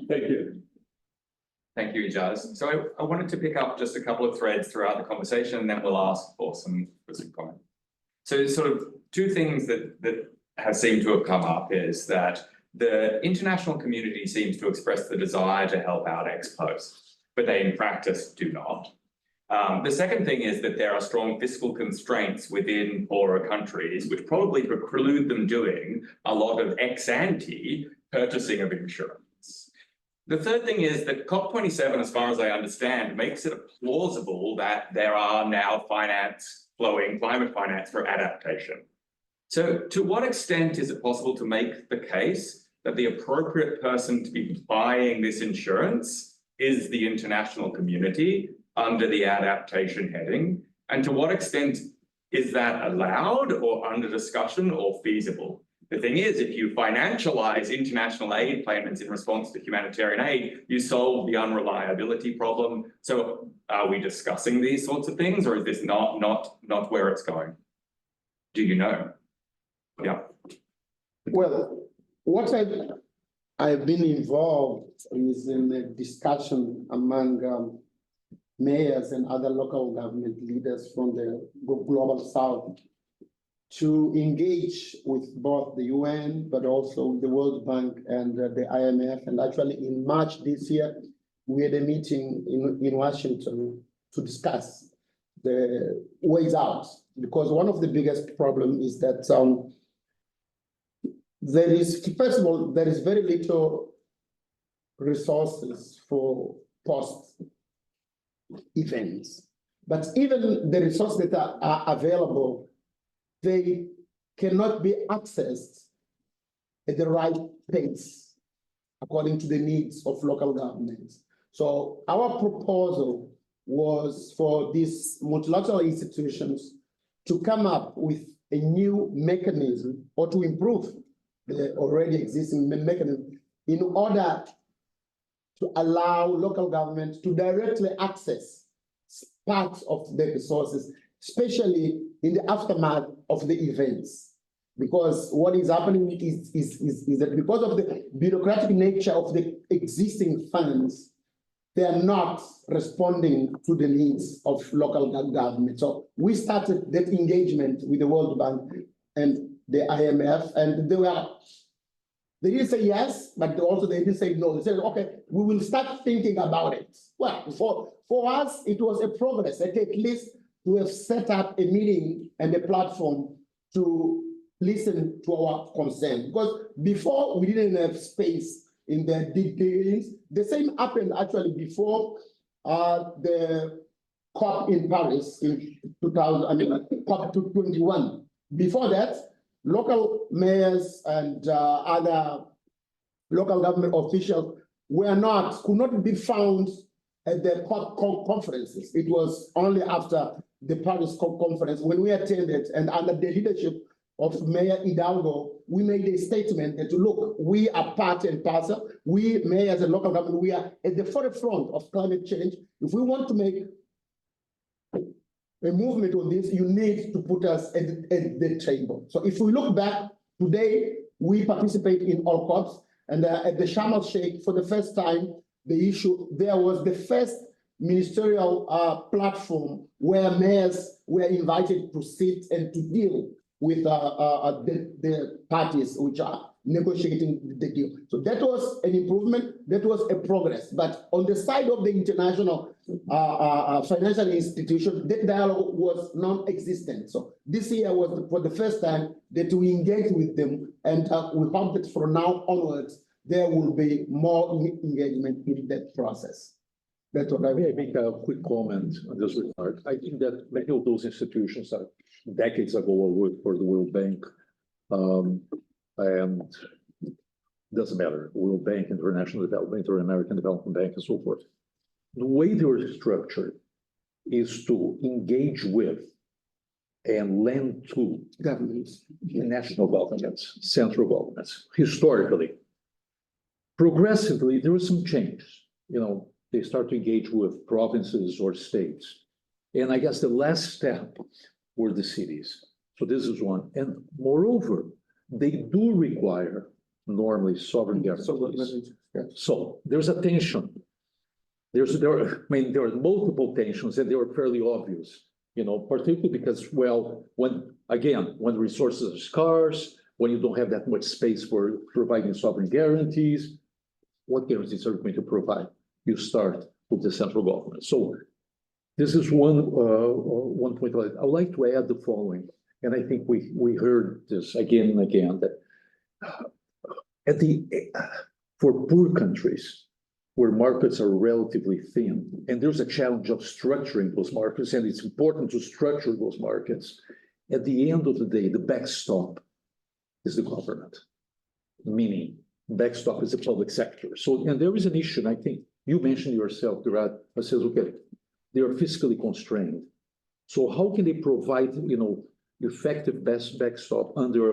Thank you. Thank you, Ijaz. So I wanted to pick up just a couple of threads throughout the conversation, and then we'll ask for some comment. So sort of two things that have seemed to have come up is that the international community seems to express the desire to help out ex post, but they in practice do not. The second thing is that there are strong fiscal constraints within poorer countries, which probably preclude them doing a lot of ex ante purchasing of insurance. The third thing is that COP27, as far as I understand, makes it plausible that there are now flowing climate finance for adaptation. So to what extent is it possible to make the case that the appropriate person to be buying this insurance is the international community under the adaptation heading? And to what extent is that allowed or under discussion or feasible? The thing is, if you financialize international aid payments in response to humanitarian aid, you solve the unreliability problem. So are we discussing these sorts of things, or is this not where it's going? Do you know? Yeah. Well, what I've been involved is in a discussion among mayors and other local government leaders from the global south to engage with both the UN, but also the World Bank and the IMF. And actually in March this year, we had a meeting in Washington to discuss the ways out, because one of the biggest problems is that first of all, there is very little resources for post events, but even the resources that are available, they cannot be accessed at the right pace according to the needs of local governments. So our proposal was for these multilateral institutions to come up with a new mechanism or to improve the already existing mechanism in order to allow local governments to directly access parts of the resources, especially in the aftermath of the events. Because what is happening is that because of the bureaucratic nature of the existing funds, they are not responding to the needs of local government. So we started that engagement with the World Bank and the IMF, and they didn't say yes, but also they didn't say no. They said, okay, we will start thinking about it. Well, for us, it was a progress, at least to have set up a meeting and a platform to listen to our concern. Because before, we didn't have space in the details. The same happened actually before the COP in Paris in COP 21. Before that, local mayors and other local government officials could not be found at the COP conferences. It was only after the Paris COP conference when we attended, and under the leadership of Mayor Hidalgo, we made a statement that, look, we are part and parcel. We, mayors and local government, we are at the forefront of climate change. If we want to make a movement on this, you need to put us at the table. So if we look back today, we participate in all COPs, and at the Sharm el Sheikh, for the first time, there was the first ministerial platform where mayors were invited to sit and to deal with the parties which are negotiating the deal. So that was an improvement, that was a progress. But on the side of the international financial institution, that dialogue was non-existent. So this year was for the first time that we engaged with them, and we hope that from now onwards, there will be more engagement in that process. That's what I May I make a quick comment on this regard? I think that many of those institutions are decades ago I worked for the World Bank, and doesn't matter, World Bank, International Development, or American Development Bank, and so forth. The way they are structured is to engage with and lend to governments, national governments, central governments, historically. Progressively, there was some change. You know, they start to engage with provinces or states. And I guess the last step were the cities. So this is one. And moreover, they do require normally sovereign guarantees. So there's a tension. There are multiple tensions, and they were fairly obvious, you know, particularly because, well, when resources are scarce, when you don't have that much space for providing sovereign guarantees, what guarantees are you going to provide? You start with the central government. So this is one point. I would like to add the following, and I think we heard this again and again, that for poor countries where markets are relatively thin, and there's a challenge of structuring those markets, and it's important to structure those markets. At the end of the day, the backstop is the government, meaning backstop is the public sector. So, and there is an issue, and I think you mentioned yourself, Drought, I says, okay, they are fiscally constrained. So how can they provide, you know, effective backstop under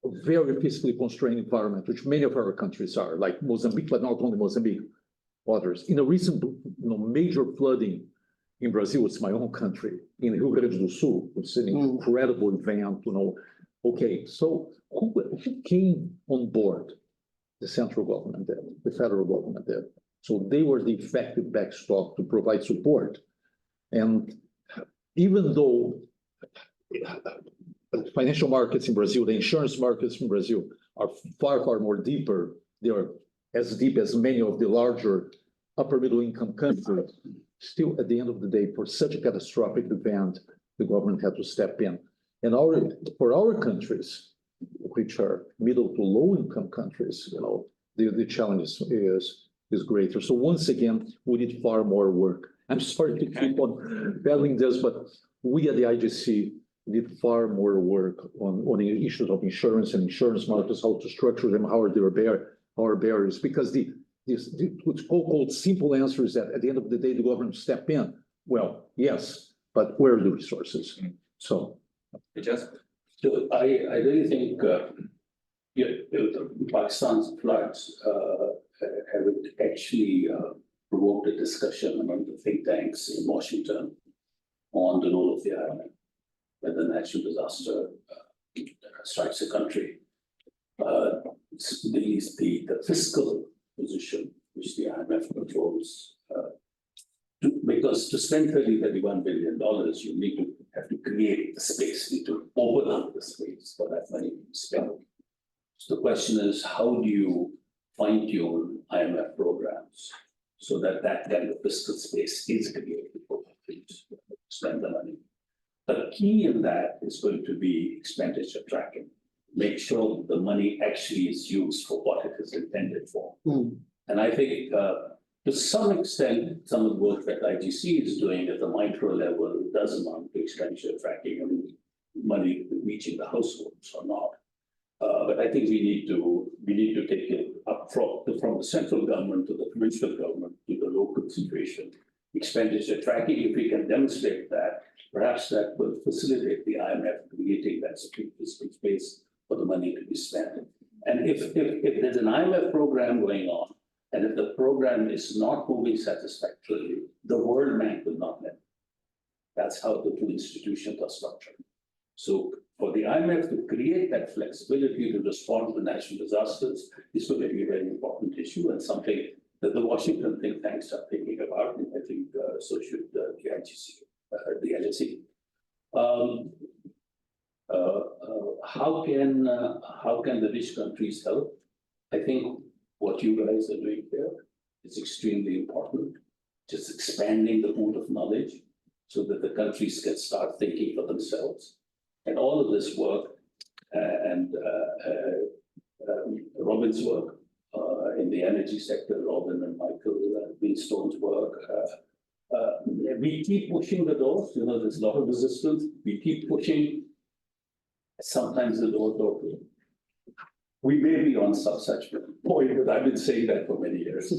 a very fiscally constrained environment, which many of our countries are, like Mozambique, but not only Mozambique, others. In a recent, you know, major flooding in Brazil, it's my own country, in Rio Grande do Sul, it's an incredible event, you know. Okay, so who came on board? The central government did, the federal government did. So they were the effective backstop to provide support. And even though financial markets in Brazil, the insurance markets in Brazil are far, far more deeper, they are as deep as many of the larger upper middle income countries, still at the end of the day, for such a catastrophic event, the government had to step in. And for our countries, which are middle to low income countries, you know, the challenge is greater. So once again, we need far more work. I'm sorry to keep on battling this, but we at the IGC need far more work on the issues of insurance and insurance markets, how to structure them, how are our barriers, because what's called simple answer is that at the end of the day, the government step in. Well, yes, but where are the resources? So. So I really think Pakistan's floods have actually provoked a discussion among the think tanks in Washington on the role of the IMF when the natural disaster strikes a country. The fiscal position which the IMF controls, because to spend $31 billion, you have to create the space, you need to open up the space for that money to be spent. So the question is, how do you fine-tune IMF programs so that that kind of fiscal space is created for countries to spend the money? The key in that is going to be expenditure tracking. Make sure that the money actually is used for what it is intended for. And I think to some extent, some of the work that IGC is doing at the micro level does amount to expenditure tracking and money reaching the households or not. But I think we need to take it up from the central government to the provincial government to the local situation. Expenditure tracking, if we can demonstrate that, perhaps that will facilitate the IMF creating that fiscal space for the money to be spent. And if there's an IMF program going on, and if the program is not moving satisfactorily, the World Bank will not let. That's how the two institutions are structured. So for the IMF to create that flexibility to respond to natural disasters is going to be a very important issue and something that the Washington think tanks are thinking about, and I think so should the IGC, the LSE. How can the rich countries help? I think what you guys are doing here is extremely important. Just expanding the pool of knowledge so that the countries can start thinking for themselves. And all of this work and Robin's work in the energy sector, Robin and Michael Greenstone's work, we keep pushing the doors. You know, there's a lot of resistance. We keep pushing. Sometimes the doors don't open. We may be on some such point, but I've been saying that for many years.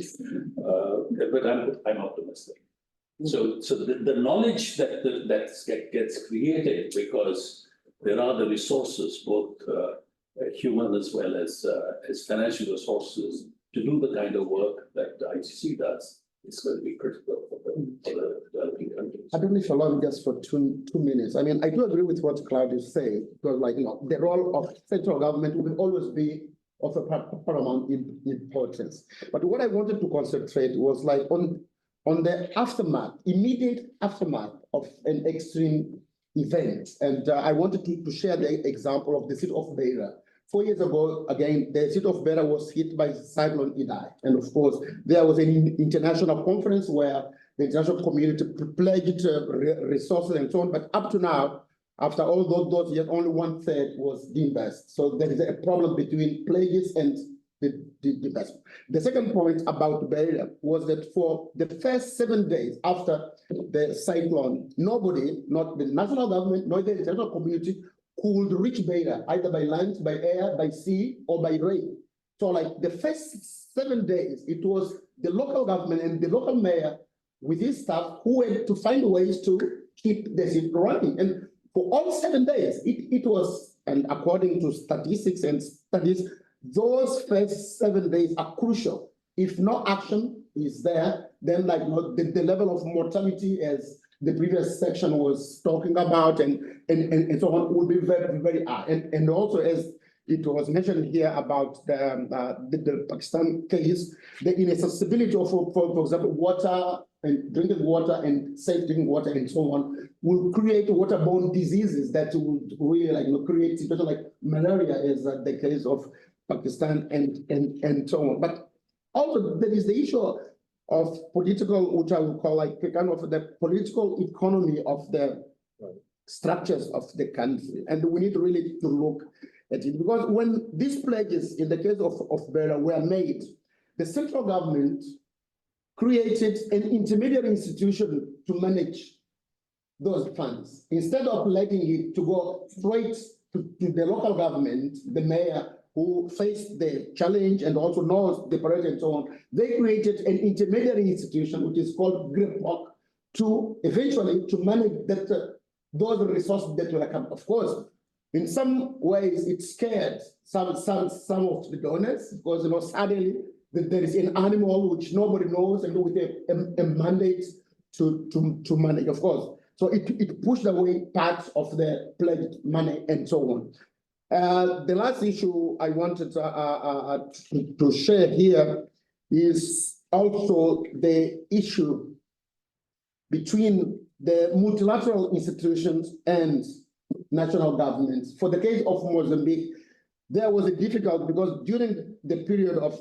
But I'm optimistic. So the knowledge that gets created because there are the resources, both human as well as financial resources, to do the kind of work that the ICC does. It's going to be critical for the developing countries. I don't know if you allow me just for two minutes. I mean, I do agree with what Claudia is saying, because like, you know, the role of central government will always be of a paramount importance. But what I wanted to concentrate was like on the aftermath, immediate aftermath of an extreme event. And I wanted to share the example of the city of Beira. 4 years ago, again, the city of Beira was hit by cyclone Idai. And of course, there was an international conference where the international community pledged resources and so on. But up to now, after all those years, only 1/3 was disbursed. So there is a problem between pledges and the disbursement. The second point about Beira was that for the first 7 days after the cyclone, nobody, not the national government, nor the international community, could reach Beira, either by land, by air, by sea, or by rail. So like the first 7 days, it was the local government and the local mayor with his staff who had to find ways to keep the city running. And for all 7 days, it was, and according to statistics and studies, those first 7 days are crucial. If no action is there, then like the level of mortality, as the previous section was talking about, and so on, will be very, very high. And also, as it was mentioned here about the Pakistan case, the inaccessibility of, for example, water and drinking water and safe drinking water and so on will create waterborne diseases that would really like create situations like malaria, as the case of Pakistan and so on. But also there is the issue of political, which I would call like kind of the political economy of the structures of the country. And we need really to look at it, because when these pledges in the case of Beira were made, the central government created an intermediary institution to manage those funds. Instead of letting it to go straight to the local government, the mayor, who faced the challenge and also knows the project and so on, they created an intermediary institution, which is called GRIPOC, to eventually to manage that those resources that will come. Of course, in some ways, it scared some of the donors, because suddenly there is an animal which nobody knows and with a mandate to manage, of course. So it pushed away parts of the pledged money and so on. The last issue I wanted to share here is also the issue between the multilateral institutions and national governments. For the case of Mozambique, there was a difficulty because during the period of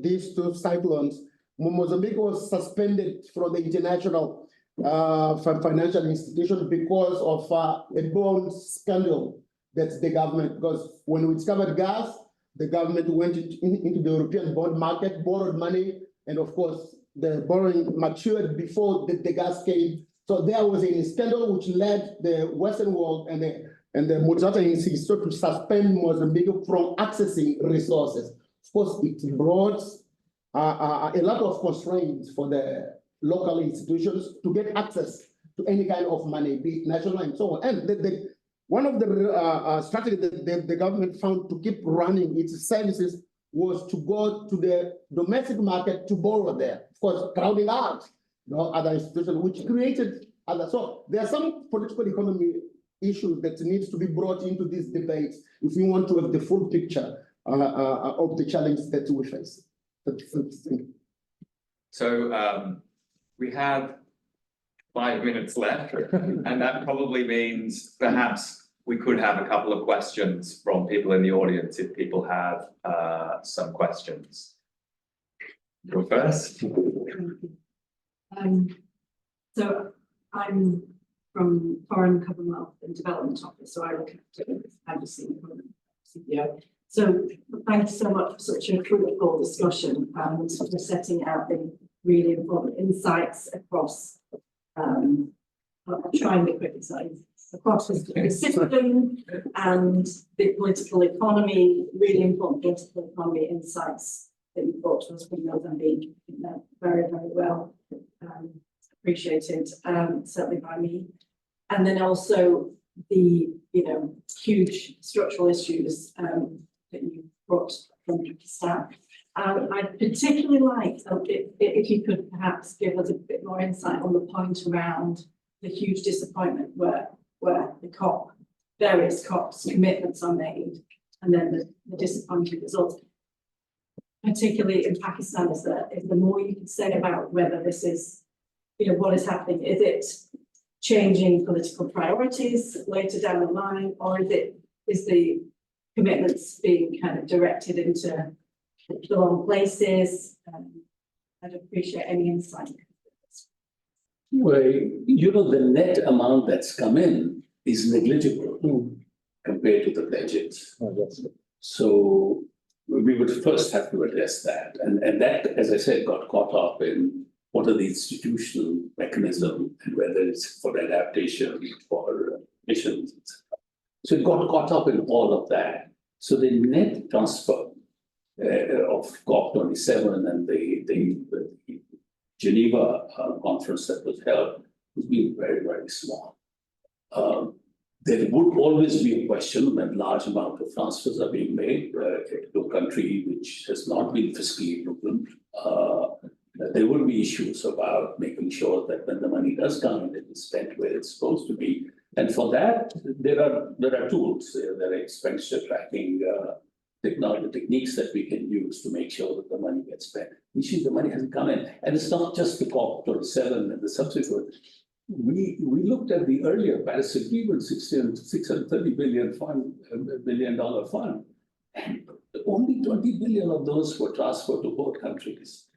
these two cyclones, Mozambique was suspended from the international financial institution because of a bond scandal. That's the government, because when we discovered gas, the government went into the European bond market, borrowed money, and of course, the borrowing matured before the gas came. So there was a scandal which led the Western world and the multilateral institution to suspend Mozambique from accessing resources. Of course, it brought a lot of constraints for the local institutions to get access to any kind of money, be it national and so on. And one of the strategies that the government found to keep running its services was to go to the domestic market to borrow there. Of course, crowding out other institutions, which created other. So there are some political economy issues that needs to be brought into this debate if we want to have the full picture of the challenges that we face. So we have 5 minutes left, and that probably means perhaps we could have a couple of questions from people in the audience if people have some questions. Go first. So I'm from Foreign Commonwealth and Development Office, so I look after advocacy from CPO. So thank you so much for such a fruitful discussion and for setting out the really important insights across. I'll try and be quick, across the system and the political economy, really important political economy insights that you brought to us from Mozambique. Very, very well appreciated, certainly by me. And then also the huge structural issues that you brought from Pakistan. I'd particularly like if you could perhaps give us a bit more insight on the point around the huge disappointment where the various COPs commitments are made, and then the disappointing results. Particularly in Pakistan, is there more you can say about whether this is, what is happening? Is it changing political priorities later down the line, or is the commitments being kind of directed into the wrong places? I'd appreciate any insight. Well, the net amount that's come in is negligible compared to the pledges. So we would first have to address that. And that, as I said, got caught up in what are the institutional mechanisms and whether it's for adaptation, for missions, etc. So it got caught up in all of that. So the net transfer of COP27 and the Geneva conference that was held has been very, very small. There would always be a question when large amount of transfers are being made to a country which has not been fiscally prudent. There would be issues about making sure that when the money does come, it is spent where it's supposed to be. And for that, there are tools, there are expenditure tracking techniques that we can use to make sure that the money gets spent. The issue is the money hasn't come in. And it's not just the COP27 and the subsequent. We looked at the earlier Paris Agreement, $630 billion fund, $1 billion fund, and only 20 billion of those were transferred to both countries.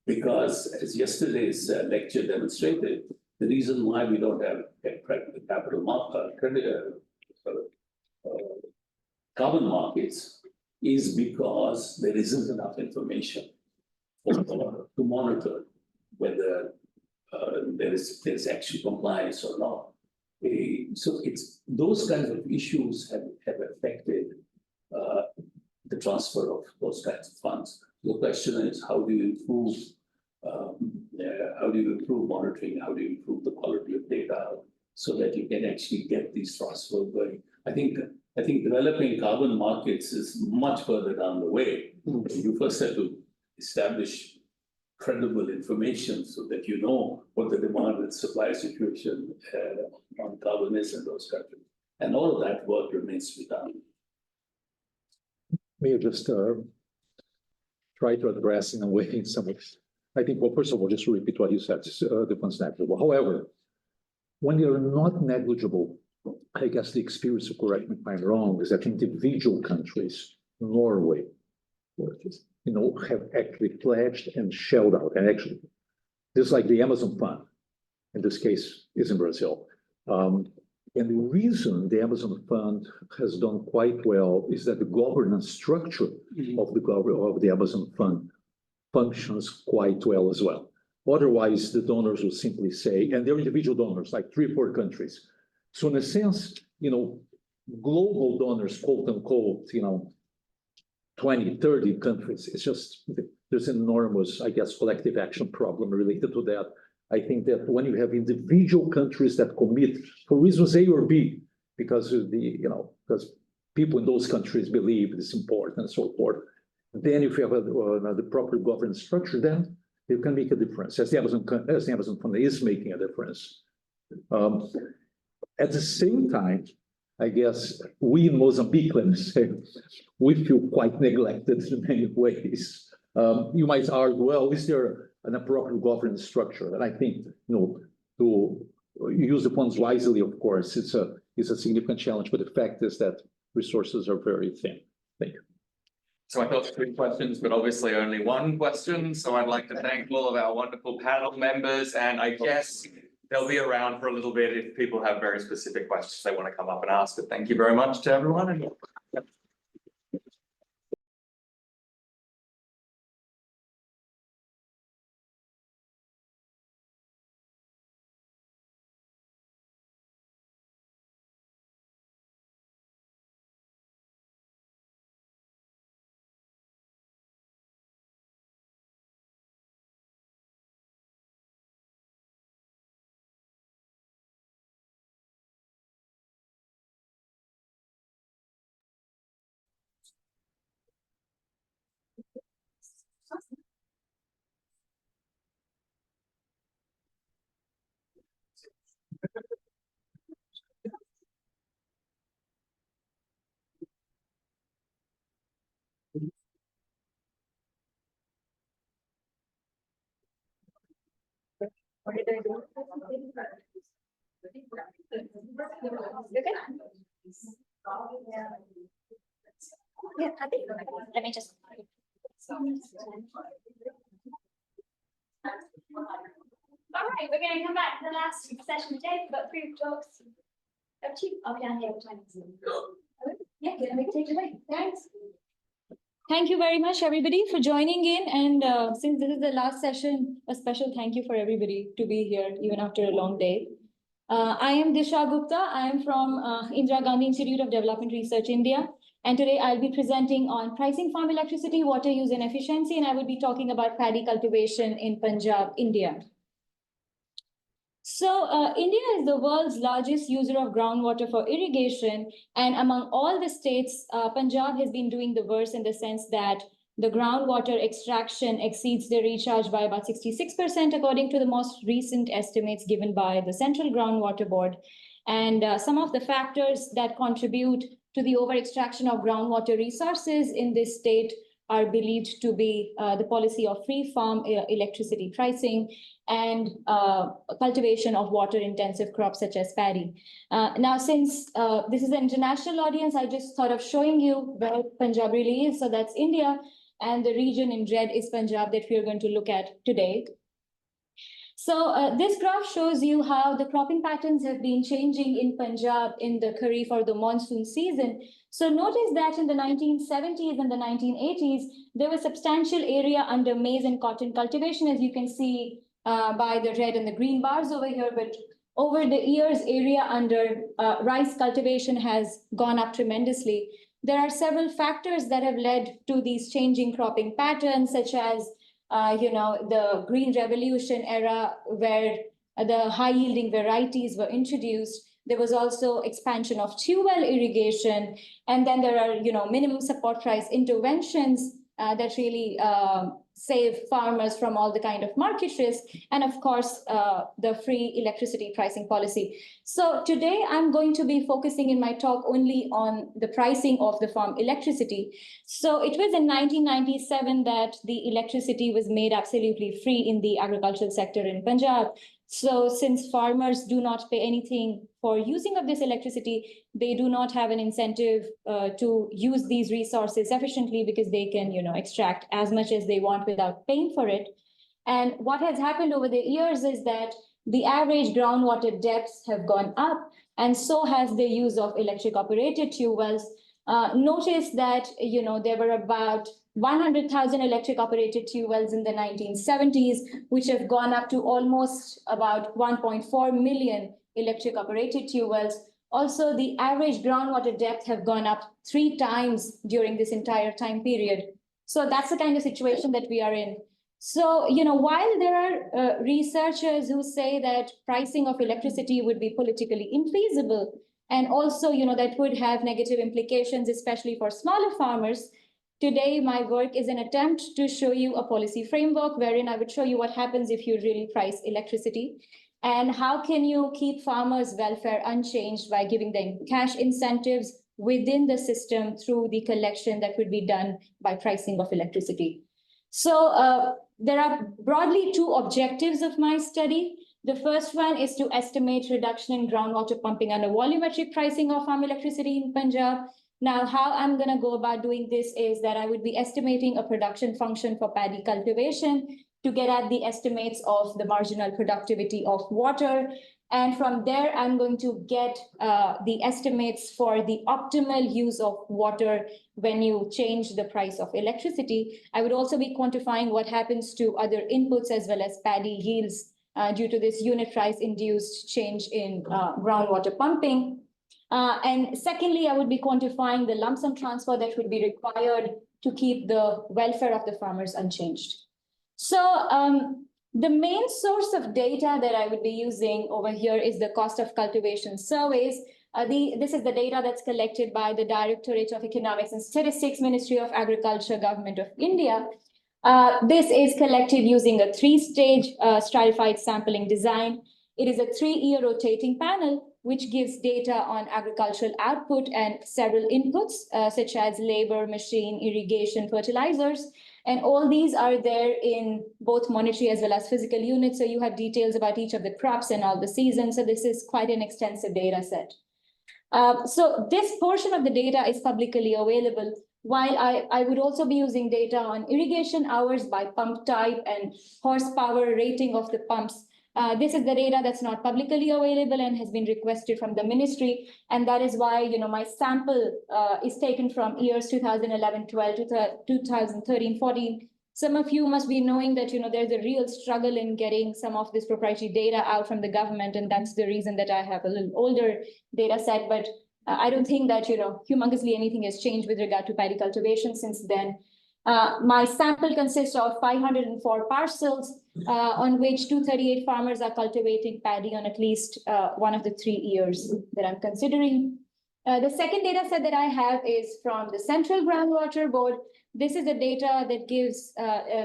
Because as yesterday's lecture demonstrated, the reason why we don't have capital market, carbon markets is because there isn't enough information to monitor whether there's actual compliance or not. So it's those kinds of issues have affected the transfer of those kinds of funds. The question is, how do you improve monitoring? How do you improve the quality of data so that you can actually get these transfers going? I think developing carbon markets is much further down the way. You first have to establish credible information so that you know what the demand and supply situation on carbon is in those countries. And all of that work remains to be done. May I just try to address in a way some of, I think, well, first of all, just to repeat what you said, the funds negligible. However, when you're not negligible, I guess the experience, correct me if I'm wrong, is that individual countries, Norway, have actually pledged and shelled out. And actually, this is like the Amazon Fund, in this case, is in Brazil. And the reason the Amazon Fund has done quite well is that the governance structure of the Amazon Fund functions quite well as well. Otherwise, the donors will simply say, and they're individual donors, like 3 or 4 countries. So in a sense, global donors, quote unquote, 20, 30 countries, it's just, there's an enormous, I guess, collective action problem related to that. I think that when you have individual countries that commit for reasons A or B, because of because people in those countries believe it's important and so forth, then if you have the proper governance structure, then you can make a difference, as the Amazon Fund is making a difference. At the same time, I guess we in Mozambicans, we feel quite neglected in many ways. You might argue, well, is there an appropriate governance structure? And I think, to use the funds wisely, of course, it's a significant challenge, but the fact is that resources are very thin. Thank you. So I thought 3 questions, but obviously only 1 question. So I'd like to thank all of our wonderful panel members, and I guess they'll be around for a little bit if people have very specific questions they want to come up and ask. But thank you very much to everyone. And What did I do? Yeah, I think, let me just. All right, we're going to come back to the last session today. We've got 3 talks. I'll be down here. Yeah, good. We can take it away. Thanks. Thank you very much, everybody, for joining in. And since this is the last session, a special thank you for everybody to be here, even after a long day. I am Disha Gupta. I am from Indira Gandhi Institute of Development Research, India. And today I'll be presenting on pricing farm electricity, water use and efficiency, and I will be talking about paddy cultivation in Punjab, India. So India is the world's largest user of groundwater for irrigation. And among all the states, Punjab has been doing the worst in the sense that the groundwater extraction exceeds the recharge by about 66%, according to the most recent estimates given by the Central Groundwater Board. And some of the factors that contribute to the over-extraction of groundwater resources in this state are believed to be the policy of free farm electricity pricing and cultivation of water-intensive crops such as paddy. Now, since this is an international audience, I just thought of showing you where Punjab really is. So that's India, and the region in red is Punjab that we are going to look at today. So this graph shows you how the cropping patterns have been changing in Punjab in the Kharif or the monsoon season. So notice that in the 1970s and the 1980s, there was substantial area under maize and cotton cultivation, as you can see by the red and the green bars over here. But over the years, area under rice cultivation has gone up tremendously. There are several factors that have led to these changing cropping patterns, such as the Green Revolution era, where the high-yielding varieties were introduced. There was also expansion of tube well irrigation, and then there are minimum support price interventions that really save farmers from all the kind of market risk, and of course the free electricity pricing policy. So today I'm going to be focusing in my talk only on the pricing of the farm electricity. So it was in 1997 that the electricity was made absolutely free in the agricultural sector in Punjab. So since farmers do not pay anything for using of this electricity, they do not have an incentive to use these resources efficiently, because they can, extract as much as they want without paying for it. And what has happened over the years is that the average groundwater depths have gone up, and so has the use of electric operated tube wells. Notice that, there were about 100,000 electric operated tube wells in the 1970s, which have gone up to almost about 1.4 million electric operated tube wells. Also, the average groundwater depth have gone up 3 times during this entire time period. So that's the kind of situation that we are in. So, while there are researchers who say that pricing of electricity would be politically infeasible, and also, that would have negative implications, especially for smaller farmers, today my work is an attempt to show you a policy framework wherein I would show you what happens if you really price electricity. And how can you keep farmers' welfare unchanged by giving them cash incentives within the system through the collection that would be done by pricing of electricity? So there are broadly two objectives of my study. The first one is to estimate reduction in groundwater pumping under volumetric pricing of farm electricity in Punjab. Now, how I'm going to go about doing this is that I would be estimating a production function for paddy cultivation to get at the estimates of the marginal productivity of water. And from there, I'm going to get the estimates for the optimal use of water when you change the price of electricity. I would also be quantifying what happens to other inputs as well as paddy yields due to this unit price induced change in groundwater pumping. And secondly, I would be quantifying the lump sum transfer that would be required to keep the welfare of the farmers unchanged. So the main source of data that I would be using over here is the cost of cultivation surveys. This is the data that's collected by the Directorate of Economics and Statistics, Ministry of Agriculture, Government of India. This is collected using a three-stage stratified sampling design. It is a 3-year rotating panel, which gives data on agricultural output and several inputs, such as labor, machine, irrigation, fertilizers. And all these are there in both monetary as well as physical units. So you have details about each of the crops and all the seasons. So this is quite an extensive data set. So this portion of the data is publicly available, while I would also be using data on irrigation hours by pump type and horsepower rating of the pumps. This is the data that's not publicly available and has been requested from the ministry. And that is why, my sample is taken from years 2011-12 to 2013-14. Some of you must be knowing that, there's a real struggle in getting some of this proprietary data out from the government. And that's the reason that I have a little older data set. But I don't think that, humongously anything has changed with regard to paddy cultivation since then. My sample consists of 504 parcels, on which 238 farmers are cultivating paddy on at least one of the 3 years that I'm considering. The second data set that I have is from the Central Groundwater Board. This is the data that gives,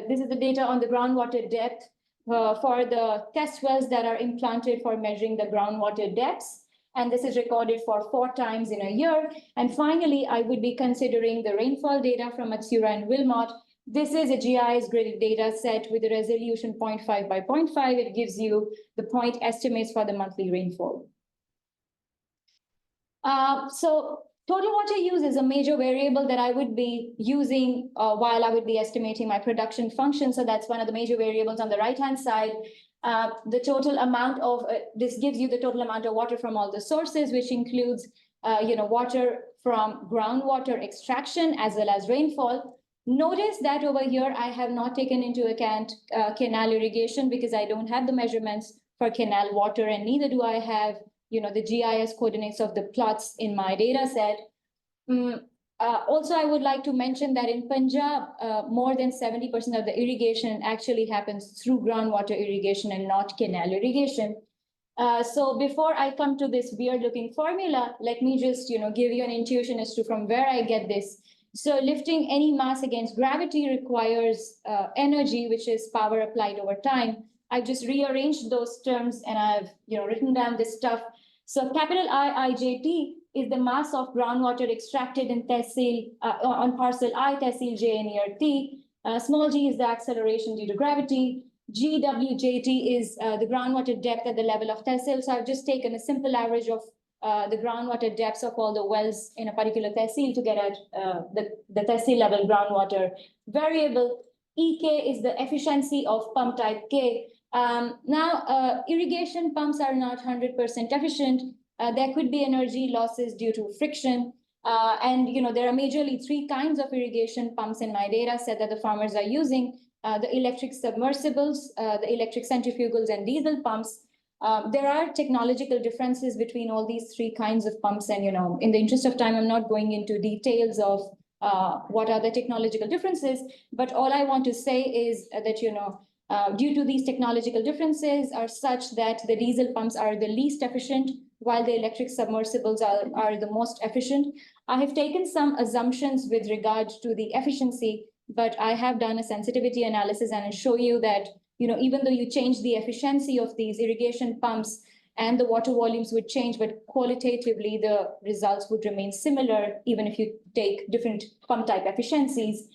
this is the data on the groundwater depth for the test wells that are implanted for measuring the groundwater depths. And this is recorded for 4 times in a year. And finally, I would be considering the rainfall data from Matsura and Wilmot. This is a GIS graded data set with a resolution 0.5 by 0.5. It gives you the point estimates for the monthly rainfall. So total water use is a major variable that I would be using while I would be estimating my production function. So that's one of the major variables on the right-hand side. The total amount of, this gives you the total amount of water from all the sources, which includes, water from groundwater extraction as well as rainfall. Notice that over here, I have not taken into account canal irrigation because I don't have the measurements for canal water, and neither do I have, the GIS coordinates of the plots in my data set. Also, I would like to mention that in Punjab, more than 70% of the irrigation actually happens through groundwater irrigation and not canal irrigation. So before I come to this weird looking formula, let me just, give you an intuition as to from where I get this. So lifting any mass against gravity requires energy, which is power applied over time. I've just rearranged those terms and I've, written down this stuff. So capital IJT is the mass of groundwater extracted in tehsil on parcel I, tehsil J near T. Small g is the acceleration due to gravity. GWJT is the groundwater depth at the level of tehsil. So I've just taken a simple average of the groundwater depths of all the wells in a particular tehsil to get at the tehsil level groundwater variable. EK is the efficiency of pump type K. Now, irrigation pumps are not 100% efficient. There could be energy losses due to friction. And, there are majorly 3 kinds of irrigation pumps in my data set that the farmers are using. The electric submersibles, the electric centrifugals, and diesel pumps. There are technological differences between all these 3 kinds of pumps. And, in the interest of time, I'm not going into details of what are the technological differences. But all I want to say is that, due to these technological differences are such that the diesel pumps are the least efficient, while the electric submersibles are the most efficient. I have taken some assumptions with regard to the efficiency, but I have done a sensitivity analysis and I'll show you that even though you change the efficiency of these irrigation pumps and the water volumes would change, but qualitatively the results would remain similar, even if you take different pump type efficiencies.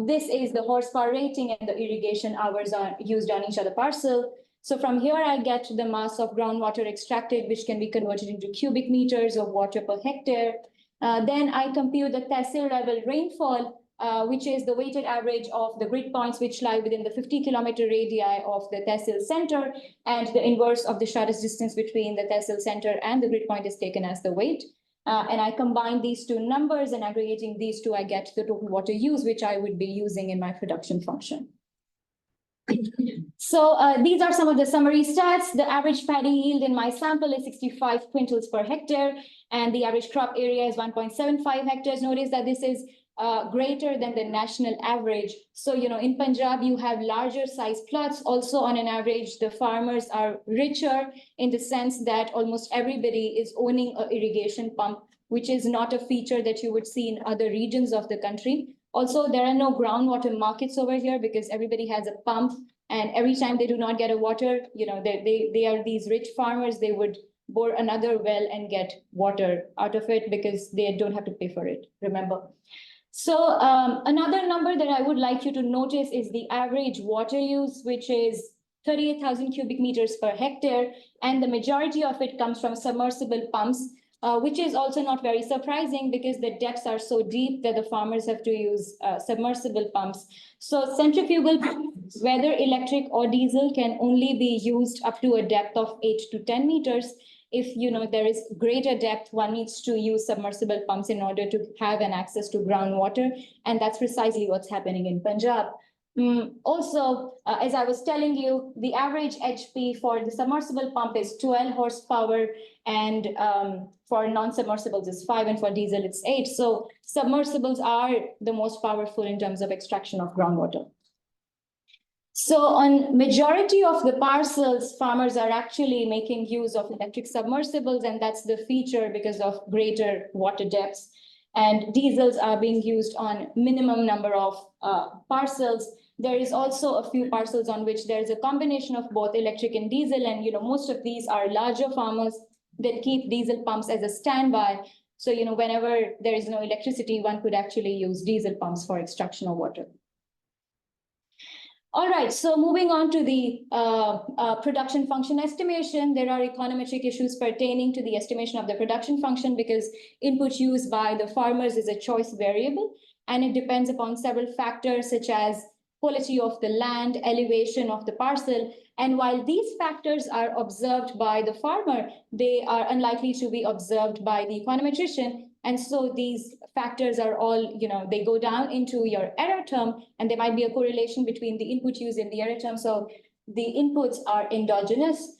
This is the horsepower rating and the irrigation hours are used on each other parcel. So from here, I get the mass of groundwater extracted, which can be converted into cubic meters of water per hectare. Then I compute the tehsil level rainfall, which is the weighted average of the grid points which lie within the 50-kilometer radii of the tehsil center, and the inverse of the shortest distance between the tehsil center and the grid point is taken as the weight. And I combine these two numbers, and aggregating these two, I get the total water use, which I would be using in my production function. So these are some of the summary stats. The average paddy yield in my sample is 65 quintals per hectare, and the average crop area is 1.75 hectares. Notice that this is greater than the national average. So, in Punjab, you have larger size plots. Also, on an average, the farmers are richer in the sense that almost everybody is owning an irrigation pump, which is not a feature that you would see in other regions of the country. Also, there are no groundwater markets over here because everybody has a pump, and every time they do not get a water, they are these rich farmers, they would bore another well and get water out of it because they don't have to pay for it, remember. So another number that I would like you to notice is the average water use, which is 38,000 cubic meters per hectare, and the majority of it comes from submersible pumps, which is also not very surprising because the depths are so deep that the farmers have to use submersible pumps. So centrifugal pumps, whether electric or diesel, can only be used up to a depth of 8 to 10 meters. If there is greater depth, one needs to use submersible pumps in order to have an access to groundwater, and that's precisely what's happening in Punjab. Also, as I was telling you, the average HP for the submersible pump is 12 horsepower, and for non-submersibles is 5, and for diesel it's 8. So submersibles are the most powerful in terms of extraction of groundwater. So on majority of the parcels, farmers are actually making use of electric submersibles, and that's the feature because of greater water depths. And diesels are being used on minimum number of parcels. There is also a few parcels on which there is a combination of both electric and diesel, and most of these are larger farmers that keep diesel pumps as a standby. So whenever there is no electricity, one could actually use diesel pumps for extraction of water. All right, so moving on to the production function estimation, there are econometric issues pertaining to the estimation of the production function because input used by the farmers is a choice variable, and it depends upon several factors such as quality of the land, elevation of the parcel. And while these factors are observed by the farmer, they are unlikely to be observed by the econometrician. And so these factors are all, they go down into your error term, and there might be a correlation between the input use and the error term. So the inputs are endogenous.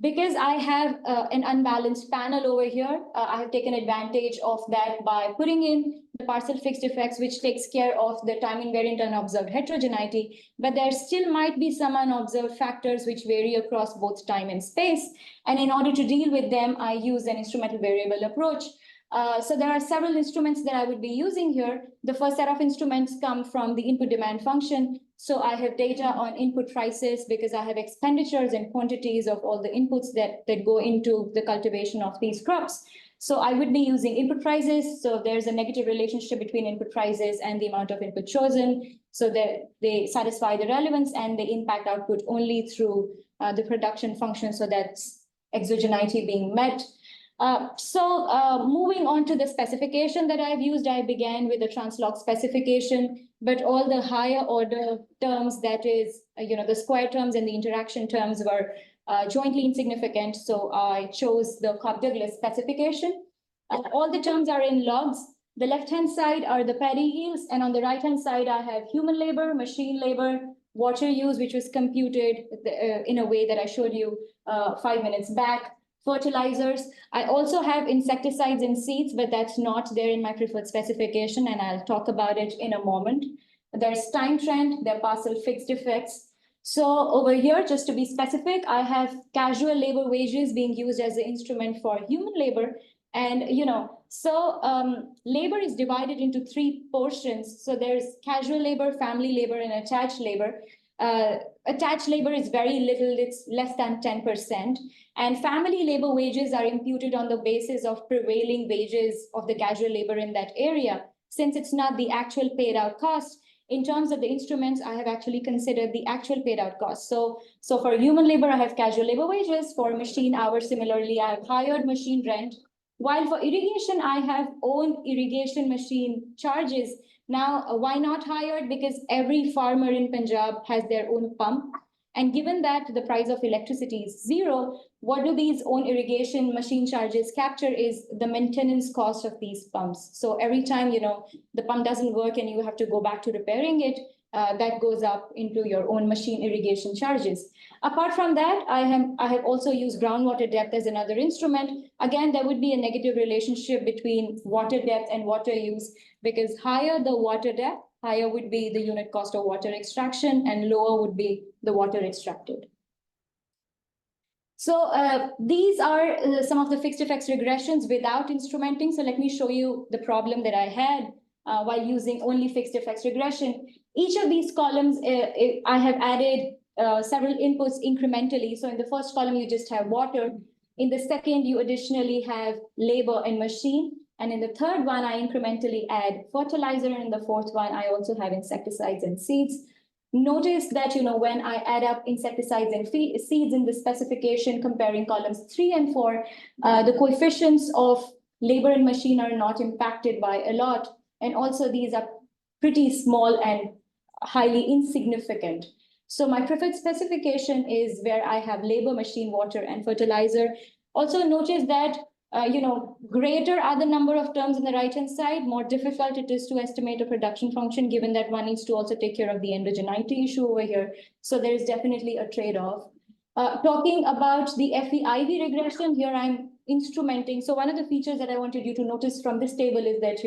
Because I have an unbalanced panel over here, I have taken advantage of that by putting in the parcel fixed effects, which takes care of the time invariant unobserved heterogeneity. But there still might be some unobserved factors which vary across both time and space. And in order to deal with them, I use an instrumental variable approach. So there are several instruments that I would be using here. The first set of instruments come from the input demand function. So I have data on input prices because I have expenditures and quantities of all the inputs that go into the cultivation of these crops. So I would be using input prices. So there's a negative relationship between input prices and the amount of input chosen, so that they satisfy the relevance and they impact output only through the production function. So that's exogeneity being met. Moving on to the specification that I've used, I began with the translog specification, but all the higher order terms, that is, the square terms and the interaction terms, were jointly insignificant. So I chose the Cobb-Douglas specification. All the terms are in logs. The left-hand side are the paddy yields, and on the right-hand side, I have human labor, machine labor, water use, which was computed in a way that I showed you 5 minutes back. Fertilizers. I also have insecticides and seeds, but that's not there in my preferred specification, and I'll talk about it in a moment. There's time trend, there are parcel fixed effects. So over here, just to be specific, I have casual labor wages being used as an instrument for human labor. And, labor is divided into 3 portions. So there's casual labor, family labor, and attached labor. Attached labor is very little, it's less than 10%. And family labor wages are imputed on the basis of prevailing wages of the casual labor in that area. Since it's not the actual paid out cost, in terms of the instruments, I have actually considered the actual paid out cost. So for human labor, I have casual labor wages. For machine hours, similarly, I have hired machine rent. While for irrigation, I have own irrigation machine charges. Now, why not hired? Because every farmer in Punjab has their own pump. And given that the price of electricity is zero, what do these own irrigation machine charges capture is the maintenance cost of these pumps. So every time, the pump doesn't work and you have to go back to repairing it, that goes up into your own machine irrigation charges. Apart from that, I have also used groundwater depth as another instrument. Again, there would be a negative relationship between water depth and water use, because higher the water depth, higher would be the unit cost of water extraction and lower would be the water extracted. So these are some of the fixed effects regressions without instrumenting. So let me show you the problem that I had while using only fixed effects regression. Each of these columns, I have added several inputs incrementally. So in the first column, you just have water. In the second, you additionally have labor and machine. And in the third one, I incrementally add fertilizer. And in the fourth one, I also have insecticides and seeds. Notice that, when I add up insecticides and seeds in the specification, comparing columns 3 and 4, the coefficients of labor and machine are not impacted by a lot. And also these are pretty small and highly insignificant. So my preferred specification is where I have labor, machine, water, and fertilizer. Also notice that greater are the number of terms on the right-hand side, more difficult it is to estimate a production function, given that one needs to also take care of the endogeneity issue over here. So there is definitely a trade-off. Talking about the FEIV regression, here I'm instrumenting. So one of the features that I wanted you to notice from this table is that,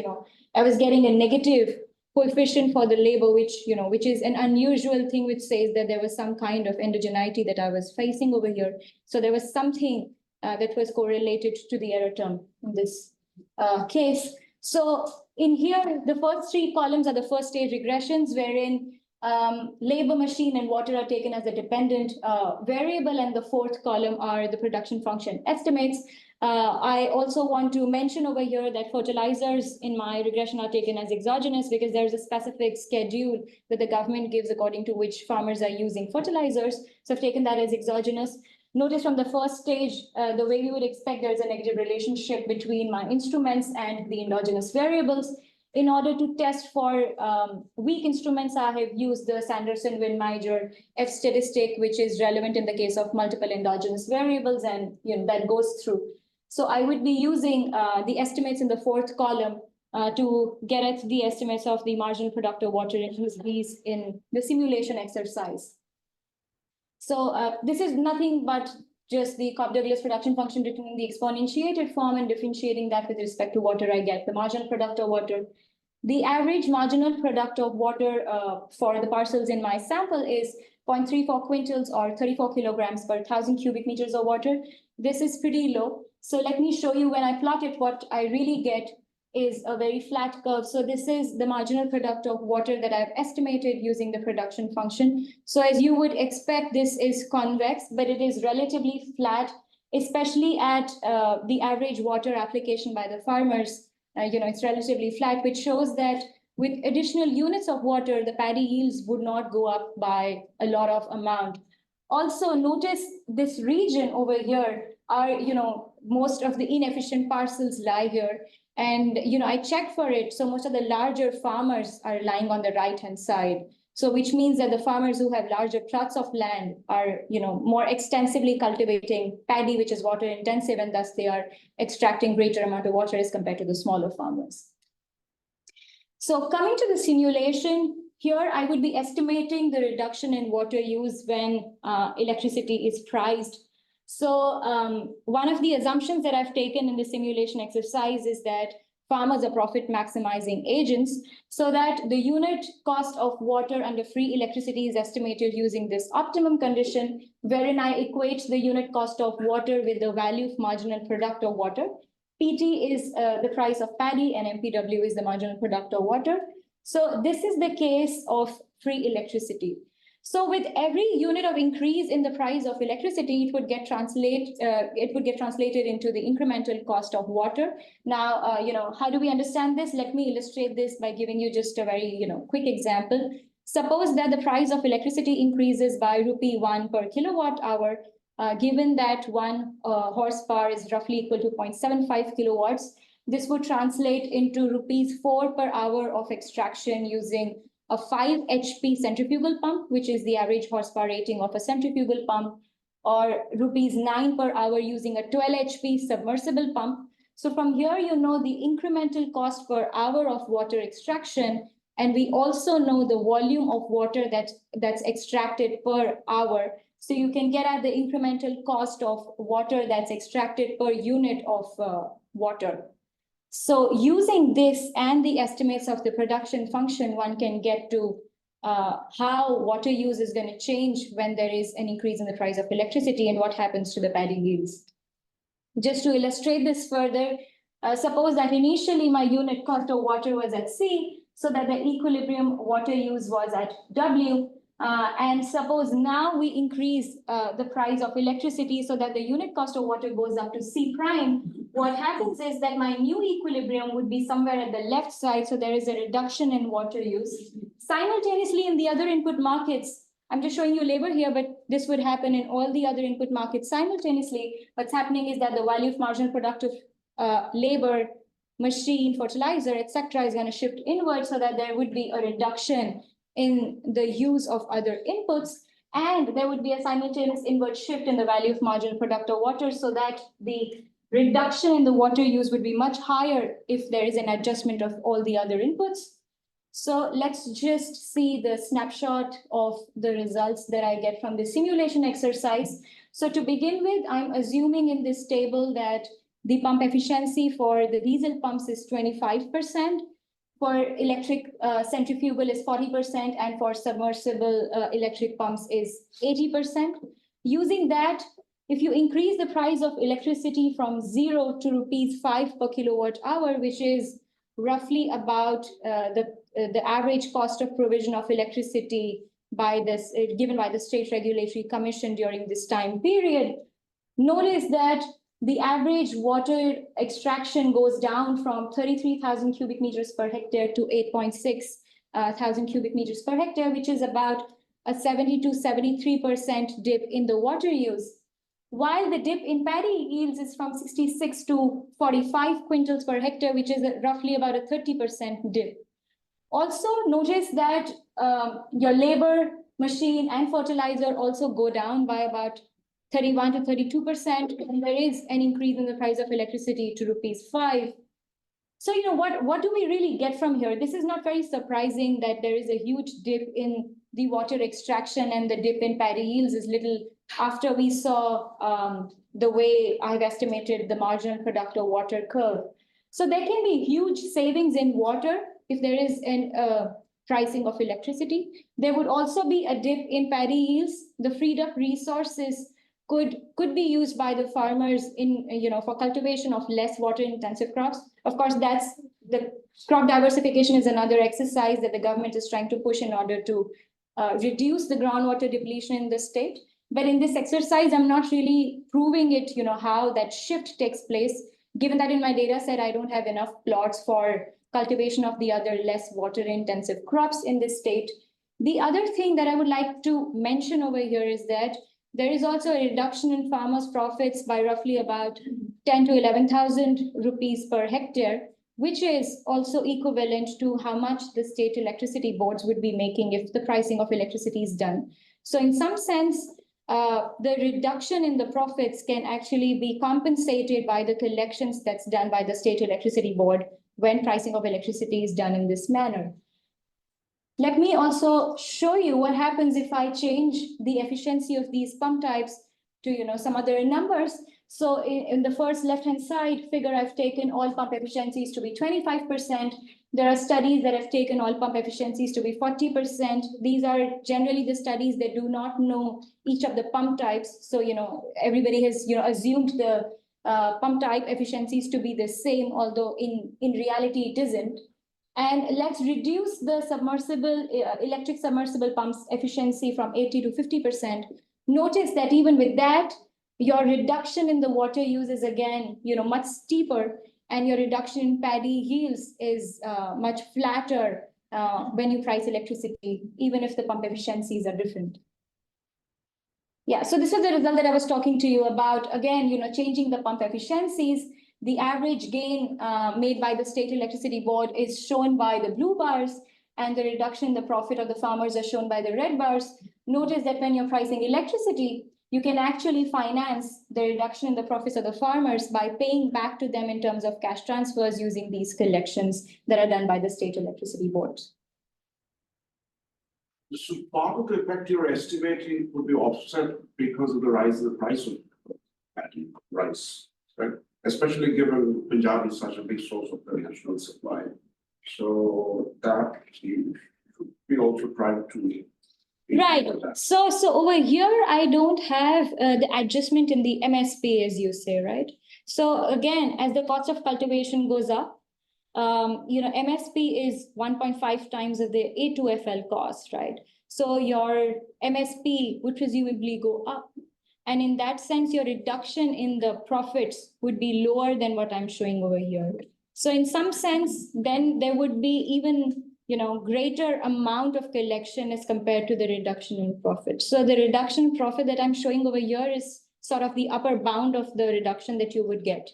I was getting a negative coefficient for the labor, which is an unusual thing, which says that there was some kind of endogeneity that I was facing over here. So there was something that was correlated to the error term in this case. So in here, the first 3 columns are the first stage regressions, wherein labor, machine, and water are taken as a dependent variable, and the fourth column are the production function estimates. I also want to mention over here that fertilizers in my regression are taken as exogenous, because there's a specific schedule that the government gives according to which farmers are using fertilizers. So I've taken that as exogenous. Notice from the first stage, the way you would expect, there's a negative relationship between my instruments and the endogenous variables. In order to test for weak instruments, I have used the Sanderson-Wynn-Niger F statistic, which is relevant in the case of multiple endogenous variables, and that goes through. So I would be using the estimates in the fourth column to get at the estimates of the marginal product of water and use these in the simulation exercise. So this is nothing but just the Cobb-Douglas production function written in the exponentiated form and differentiating that with respect to water. I get the marginal product of water. The average marginal product of water for the parcels in my sample is 0.34 quintals or 34 kilograms per 1,000 cubic meters of water. This is pretty low. So let me show you when I plot it, what I really get is a very flat curve. So this is the marginal product of water that I've estimated using the production function. So as you would expect, this is convex, but it is relatively flat, especially at the average water application by the farmers. It's relatively flat, which shows that with additional units of water, the paddy yields would not go up by a lot of amount. Also notice this region over here are, most of the inefficient parcels lie here. And, I checked for it. So most of the larger farmers are lying on the right-hand side. So which means that the farmers who have larger plots of land are, more extensively cultivating paddy, which is water intensive, and thus they are extracting greater amount of water as compared to the smaller farmers. So coming to the simulation, here I would be estimating the reduction in water use when electricity is priced. So one of the assumptions that I've taken in the simulation exercise is that farmers are profit maximizing agents, so that the unit cost of water under free electricity is estimated using this optimum condition, wherein I equate the unit cost of water with the value of marginal product of water. PT is the price of paddy and MPW is the marginal product of water. So this is the case of free electricity. So with every unit of increase in the price of electricity, it would get translated into the incremental cost of water. Now, how do we understand this? Let me illustrate this by giving you just a very, quick example. Suppose that the price of electricity increases by ₹1 per kilowatt hour, given that 1 horsepower is roughly equal to 0.75 kilowatts. This would translate into ₹4 per hour of extraction using a 5 HP centrifugal pump, which is the average horsepower rating of a centrifugal pump, or ₹9 per hour using a 12 HP submersible pump. So from here, the incremental cost per hour of water extraction, and we also know the volume of water that's extracted per hour. So you can get at the incremental cost of water that's extracted per unit of water. So using this and the estimates of the production function, one can get to how water use is going to change when there is an increase in the price of electricity and what happens to the paddy yields. Just to illustrate this further, suppose that initially my unit cost of water was at C, so that the equilibrium water use was at W. And suppose now we increase the price of electricity so that the unit cost of water goes up to C prime. What happens is that my new equilibrium would be somewhere at the left side, so there is a reduction in water use. Simultaneously, in the other input markets, I'm just showing you labor here, but this would happen in all the other input markets simultaneously. What's happening is that the value of marginal productive labor, machine, fertilizer, etc., is going to shift inward so that there would be a reduction in the use of other inputs, and there would be a simultaneous inward shift in the value of marginal product of water, so that the reduction in the water use would be much higher if there is an adjustment of all the other inputs. So let's just see the snapshot of the results that I get from the simulation exercise. So to begin with, I'm assuming in this table that the pump efficiency for the diesel pumps is 25%. For electric centrifugal is 40%, and for submersible electric pumps is 80%. Using that, if you increase the price of electricity from 0 to ₹5 per kilowatt hour, which is roughly about the average cost of provision of electricity by this given by the State Regulatory Commission during this time period, notice that the average water extraction goes down from 33,000 cubic meters per hectare to 8.6 thousand cubic meters per hectare, which is about a 70 to 73% dip in the water use. While the dip in paddy yields is from 66 to 45 quintals per hectare, which is roughly about a 30% dip. Also notice that your labor, machine, and fertilizer also go down by about 31 to 32%, and there is an increase in the price of electricity to ₹5. So, what do we really get from here? This is not very surprising that there is a huge dip in the water extraction, and the dip in paddy yields is little after we saw the way I've estimated the marginal product of water curve. So there can be huge savings in water if there is an pricing of electricity. There would also be a dip in paddy yields. The freed up resources could be used by the farmers in for cultivation of less water intensive crops. Of course, that's the crop diversification is another exercise that the government is trying to push in order to reduce the groundwater depletion in the state. But in this exercise, I'm not really proving it, how that shift takes place, given that in my data set, I don't have enough plots for cultivation of the other less water intensive crops in this state. The other thing that I would like to mention over here is that there is also a reduction in farmers' profits by roughly about 10 to 11,000 rupees per hectare, which is also equivalent to how much the state electricity boards would be making if the pricing of electricity is done. So in some sense, the reduction in the profits can actually be compensated by the collections that's done by the state electricity board when pricing of electricity is done in this manner. Let me also show you what happens if I change the efficiency of these pump types to some other numbers. So in the first left-hand side figure, I've taken all pump efficiencies to be 25%. There are studies that have taken all pump efficiencies to be 40%. These are generally the studies that do not know each of the pump types. So everybody has assumed the pump type efficiencies to be the same, although in reality it isn't. And let's reduce the submersible, electric submersible pumps efficiency from 80 to 50%. Notice that even with that, your reduction in the water use is again, much steeper, and your reduction in paddy yields is much flatter when you price electricity, even if the pump efficiencies are different. Yeah, so this was the result that I was talking to you about. Again, changing the pump efficiencies. The average gain made by the state electricity board is shown by the blue bars, and the reduction in the profit of the farmers are shown by the red bars. Notice that when you're pricing electricity, you can actually finance the reduction in the profits of the farmers by paying back to them in terms of cash transfers using these collections that are done by the state electricity boards. So part of the effect you're estimating would be offset because of the rise in the price of paddy rice, right? Especially given Punjab is such a big source of the national supply. So that you should be also trying to. Right. So over here, I don't have the adjustment in the MSP, as you say, right? So again, as the cost of cultivation goes up, MSP is 1.5 times of the A2FL cost, right? So your MSP would presumably go up. And in that sense, your reduction in the profits would be lower than what I'm showing over here. So in some sense, then there would be even greater amount of collection as compared to the reduction in profit. So the reduction in profit that I'm showing over here is sort of the upper bound of the reduction that you would get.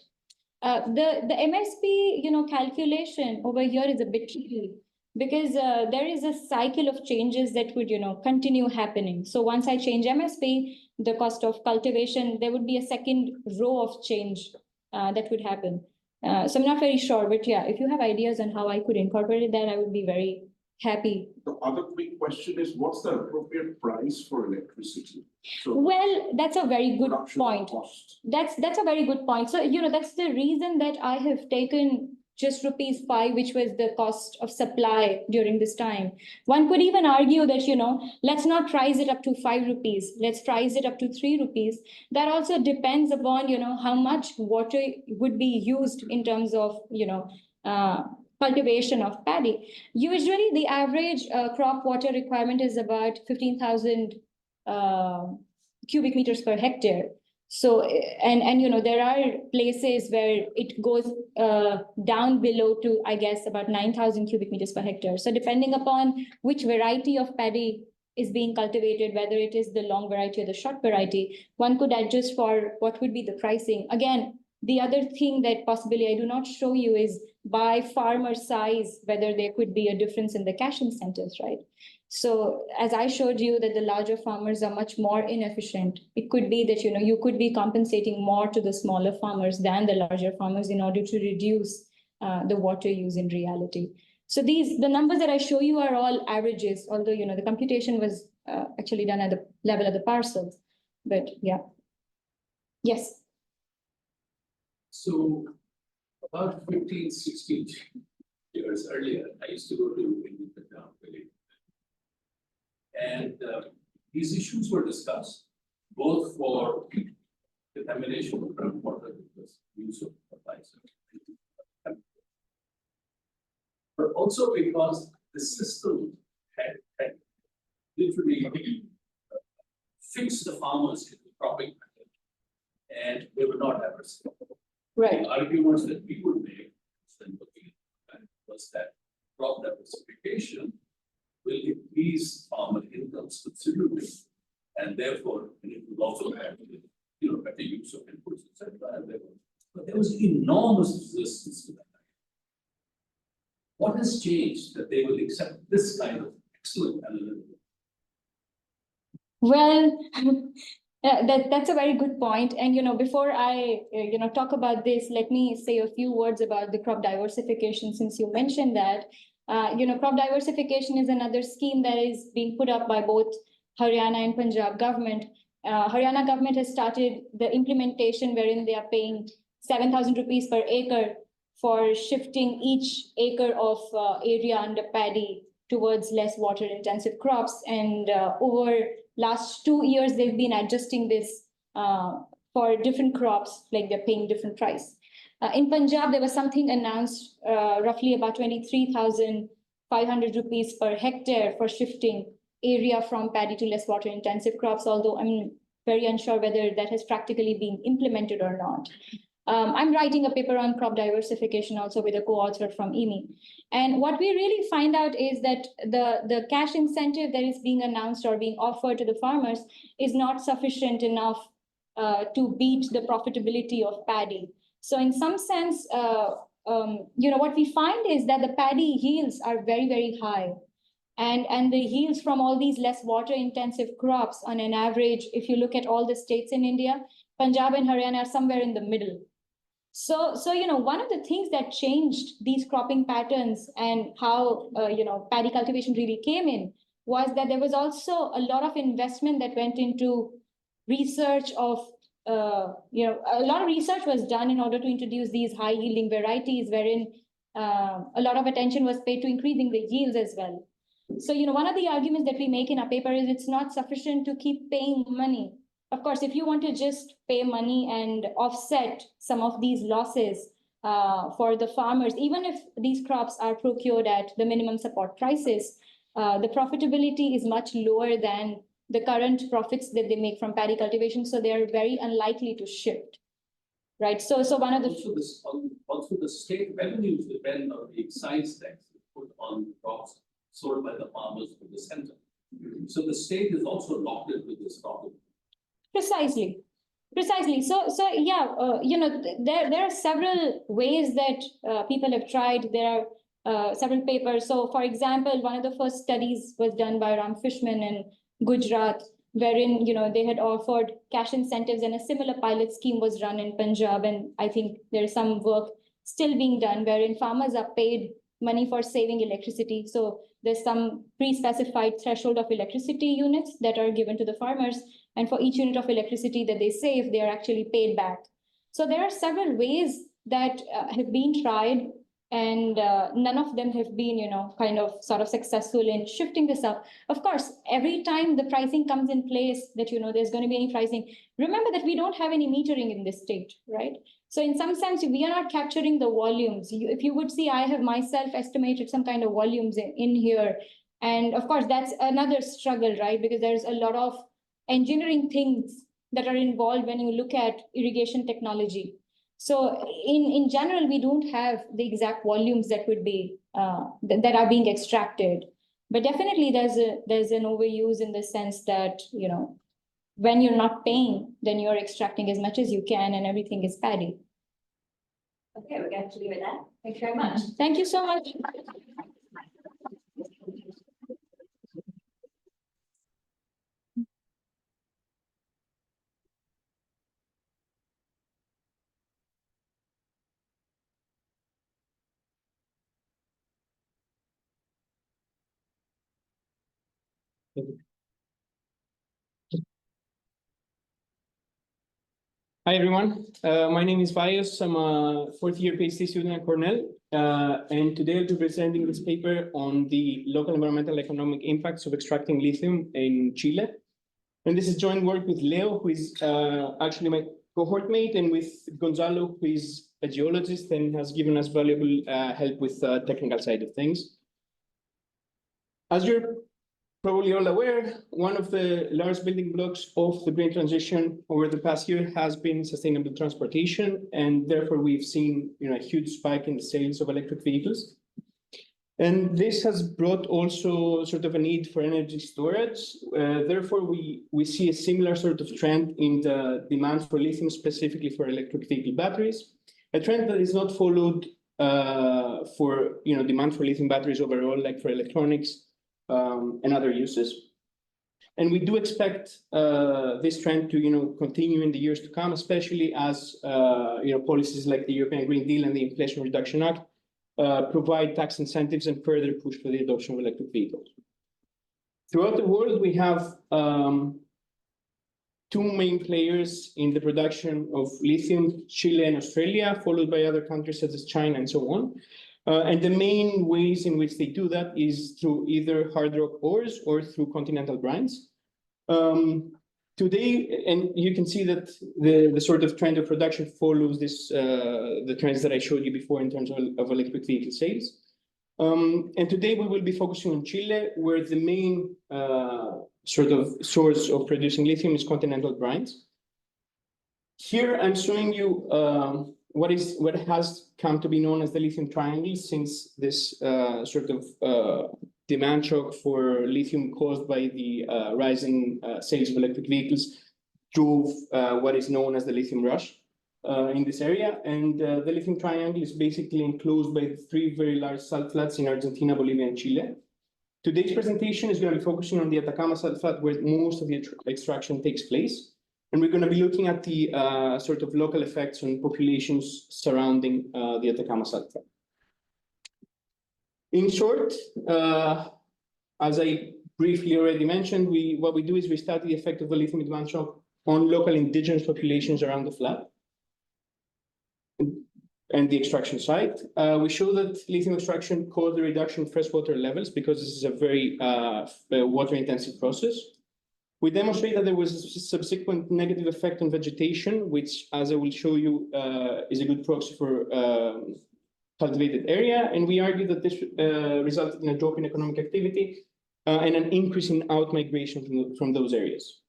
The MSP, calculation over here is a bit tricky because there is a cycle of changes that would, continue happening. So once I change MSP, the cost of cultivation, there would be a second row of change that would happen. So I'm not very sure, but yeah, if you have ideas on how I could incorporate that, I would be very happy. The other quick question is, what's the appropriate price for electricity? So well, that's a very good point. That's a very good point. So, that's the reason that I have taken just ₹5, which was the cost of supply during this time. One could even argue that, let's not price it up to ₹5. Let's price it up to ₹3. That also depends upon, how much water would be used in terms of, cultivation of paddy. Usually the average crop water requirement is about 15,000 cubic meters per hectare. So, and there are places where it goes down below to, I guess, about 9,000 cubic meters per hectare. So depending upon which variety of paddy is being cultivated, whether it is the long variety or the short variety, one could adjust for what would be the pricing. Again, the other thing that possibly I do not show you is by farmer size, whether there could be a difference in the cash incentives, right? So as I showed you that the larger farmers are much more inefficient, it could be that, you could be compensating more to the smaller farmers than the larger farmers in order to reduce the water use in reality. So the numbers that I show you are all averages, although, the computation was actually done at the level of the parcels, but yeah. Yes. So about 15, 16 years earlier, I used to go to Punjab village. And these issues were discussed, both for contamination of groundwater because use of fertilizer, but also because the system had literally fixed the farmers into cropping method, and they were not adverse. Right. The arguments that we would make was that crop diversification will increase farmer incomes considerably, and therefore it will also have better use of inputs, etc. But there was enormous resistance to that. What has changed that they will accept this kind of excellent analysis? Well, that's a very good point. And, before I, talk about this, let me say a few words about the crop diversification, since you mentioned that. Crop diversification is another scheme that is being put up by both Haryana and Punjab government. Haryana government has started the implementation wherein they are paying 7,000 rupees per acre for shifting each acre of area under paddy towards less water intensive crops. And over last 2 years, they've been adjusting this for different crops, like they're paying different price. In Punjab, there was something announced, roughly about 23,500 rupees per hectare for shifting area from paddy to less water intensive crops, although I'm very unsure whether that has practically been implemented or not. I'm writing a paper on crop diversification also with a co-author from EMI. And what we really find out is that the cash incentive that is being announced or being offered to the farmers is not sufficient enough to beat the profitability of paddy. So in some sense, what we find is that the paddy yields are very, very high. And the yields from all these less water intensive crops on an average, if you look at all the states in India, Punjab and Haryana are somewhere in the middle. So one of the things that changed these cropping patterns and how, paddy cultivation really came in was that there was also a lot of investment that went into research of, a lot of research was done in order to introduce these high yielding varieties wherein a lot of attention was paid to increasing the yields as well. So, one of the arguments that we make in our paper is it's not sufficient to keep paying money. Of course, if you want to just pay money and offset some of these losses for the farmers, even if these crops are procured at the minimum support prices, the profitability is much lower than the current profits that they make from paddy cultivation. So they are very unlikely to shift. Right. So one of the also the state revenues depend on the excise tax put on crops sold by the farmers to the center. So the state is also locked in with this problem. Precisely. So yeah, there are several ways that people have tried. There are several papers. So for example, one of the first studies was done by Ram Fishman in Gujarat, wherein they had offered cash incentives, and a similar pilot scheme was run in Punjab. And I think there is some work still being done wherein farmers are paid money for saving electricity. So there's some pre-specified threshold of electricity units that are given to the farmers. And for each unit of electricity that they save, they are actually paid back. So there are several ways that have been tried, and none of them have been, kind of sort of successful in shifting this up. Of course, every time the pricing comes in place that, there's going to be any pricing, remember that we don't have any metering in this state, right? So in some sense, we are not capturing the volumes. If you would see, I have myself estimated some kind of volumes in here. And of course, that's another struggle, right? Because there's a lot of engineering things that are involved when you look at irrigation technology. So in general, we don't have the exact volumes that would be that are being extracted. But definitely there's an overuse in the sense that, when you're not paying, then you're extracting as much as you can and everything is paddy. Okay, we're going to leave it there. Thank you very much. Thank you so much. Hi, everyone. My name is Bios. I'm a fourth-year PhD student at Cornell. And today I'll be presenting this paper on the local environmental economic impacts of extracting lithium in Chile. And this is joint work with Leo, who is actually my cohort mate, and with Gonzalo, who is a geologist and has given us valuable help with the technical side of things. As you're probably all aware, one of the large building blocks of the green transition over the past year has been sustainable transportation, and therefore we've seen a huge spike in the sales of electric vehicles. And this has brought also sort of a need for energy storage. Therefore, we see a similar sort of trend in the demand for lithium, specifically for electric vehicle batteries, a trend that is not followed for demand for lithium batteries overall, like for electronics, and other uses. And we do expect this trend to continue in the years to come, especially as policies like the European Green Deal and the Inflation Reduction Act provide tax incentives and further push for the adoption of electric vehicles. Throughout the world, we have two main players in the production of lithium, Chile and Australia, followed by other countries such as China and so on. And the main ways in which they do that is through either hard rock ores or through continental brines. Today, and you can see that the sort of trend of production follows this the trends that I showed you before in terms of electric vehicle sales. And today we will be focusing on Chile, where the main sort of source of producing lithium is continental brines. Here I'm showing you what has come to be known as the lithium triangle, since this sort of demand shock for lithium caused by the rising sales of electric vehicles drove what is known as the lithium rush in this area. And the lithium triangle is basically enclosed by 3 very large salt flats in Argentina, Bolivia, and Chile. Today's presentation is going to be focusing on the Atacama salt flat, where most of the extraction takes place. And we're going to be looking at the sort of local effects on populations surrounding the Atacama salt flat. In short, as I briefly already mentioned, what we do is we study the effect of the lithium demand shock on local indigenous populations around the flat and the extraction site. We show that lithium extraction caused the reduction in freshwater levels because this is a very water-intensive process. We demonstrate that there was a subsequent negative effect on vegetation, which, as I will show you, is a good proxy for cultivated area, and we argue that this resulted in a drop in economic activity and an increase in out-migration from those areas.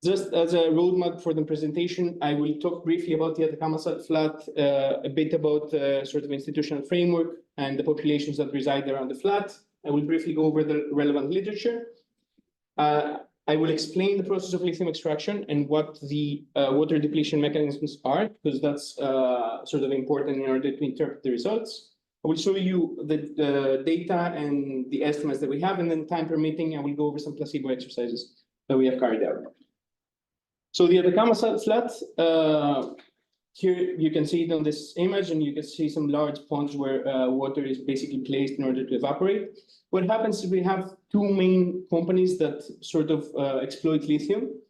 Just as a roadmap for the presentation, I will talk briefly about the Atacama salt flat, a bit about the sort of institutional framework and the populations that reside around the flat. I will briefly go over the relevant literature. I will explain the process of lithium extraction and what the water depletion mechanisms are, because that's sort of important in order to interpret the results. I will show you the data and the estimates that we have, and then time permitting, I will go over some placebo exercises that we have carried out. So the Atacama salt flat, here you can see it on this image, and you can see some large ponds where water is basically placed in order to evaporate. What happens is we have 2 main companies that sort of exploit lithium.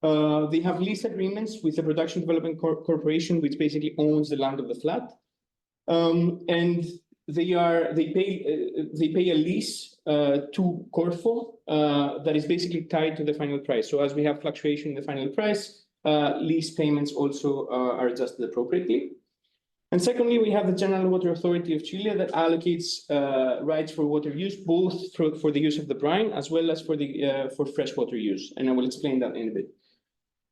They have lease agreements with the Production Development Corporation, which basically owns the land of the flat, and they pay a lease to Corfo that is basically tied to the final price. So as we have fluctuation in the final price, lease payments also are adjusted appropriately. And secondly, we have the General Water Authority of Chile that allocates rights for water use, both for the use of the brine as well as for freshwater use. And I will explain that in a bit.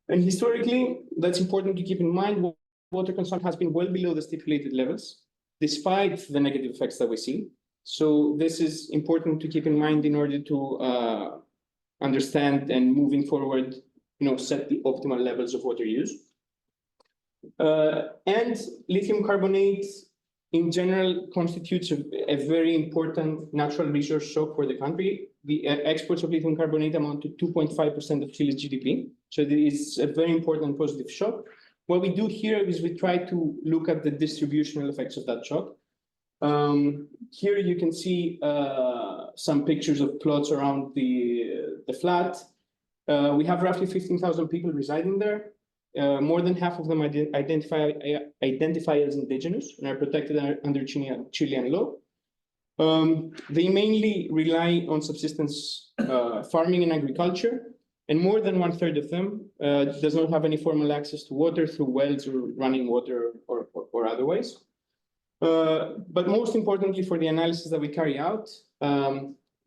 And historically, that's important to keep in mind. Water consumption has been well below the stipulated levels, despite the negative effects that we see. So this is important to keep in mind in order to understand and moving forward, set the optimal levels of water use. And lithium carbonate in general constitutes a very important natural resource shock for the country. The exports of lithium carbonate amount to 2.5% of Chile's GDP. So it is a very important positive shock. What we do here is we try to look at the distributional effects of that shock. Here you can see some pictures of plots around the flat. We have roughly 15,000 people residing there. More than half of them identify as indigenous and are protected under Chilean law. They mainly rely on subsistence farming and agriculture, and more than 1/3 of them does not have any formal access to water through wells or running water or otherwise. But most importantly, for the analysis that we carry out,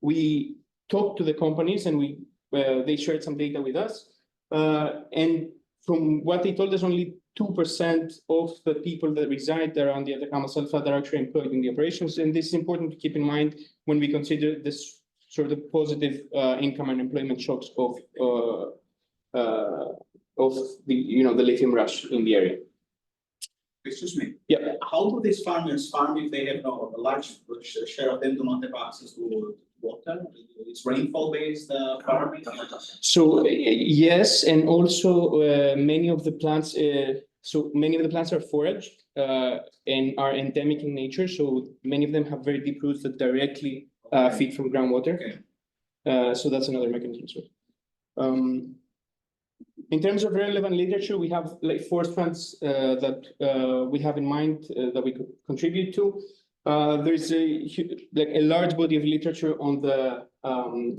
we talked to the companies and they shared some data with us. And from what they told us, only 2% of the people that reside around the Atacama salt flat are actually employed in the operations. And this is important to keep in mind when we consider this sort of positive income and employment shocks of the lithium rush in the area. Excuse me. Yeah. How do these farmers farm if they have a large share of them do not have access to water? It's rainfall based farming. So yes, and also many of the plants are foraged and are endemic in nature. So many of them have very deep roots that directly feed from groundwater. So that's another mechanism. In terms of relevant literature, we have like 4 strands that we have in mind that we could contribute to. There's a large body of literature on the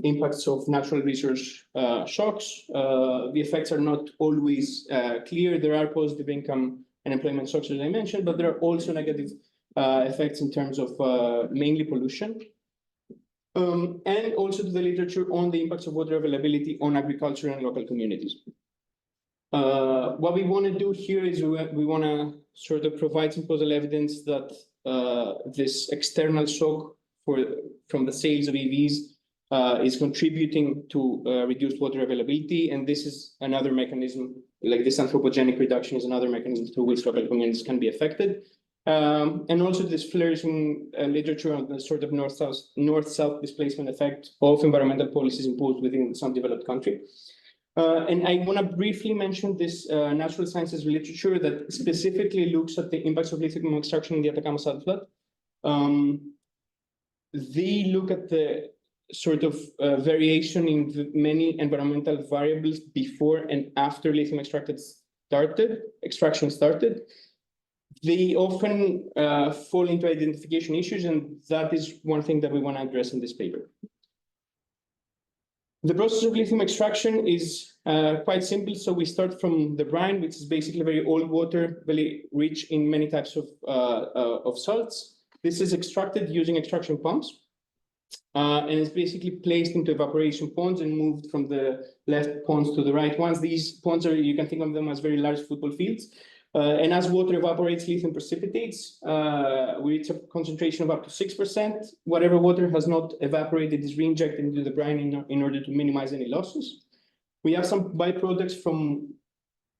impacts of natural resource shocks. The effects are not always clear. There are positive income and employment shocks, as I mentioned, but there are also negative effects in terms of mainly pollution. And also to the literature on the impacts of water availability on agriculture and local communities. What we want to do here is we want to sort of provide some causal evidence that this external shock from the sales of EVs is contributing to reduced water availability. And this is another mechanism, like this anthropogenic reduction is another mechanism through which local communities can be affected. And also this flourishing literature on the sort of north-south displacement effect of environmental policies imposed within some developed country. And I want to briefly mention this natural sciences literature that specifically looks at the impacts of lithium extraction in the Atacama Subflood. They look at the sort of variation in the many environmental variables before and after lithium extraction started. They often fall into identification issues, and that is one thing that we want to address in this paper. The process of lithium extraction is quite simple. So we start from the brine, which is basically very old water, very rich in many types of salts. This is extracted using extraction pumps, and it's basically placed into evaporation ponds and moved from the left ponds to the right ones. These ponds are, you can think of them as very large football fields. And as water evaporates, lithium precipitates. We reach a concentration of up to 6%. Whatever water has not evaporated is reinjected into the brine in order to minimize any losses. We have some byproducts from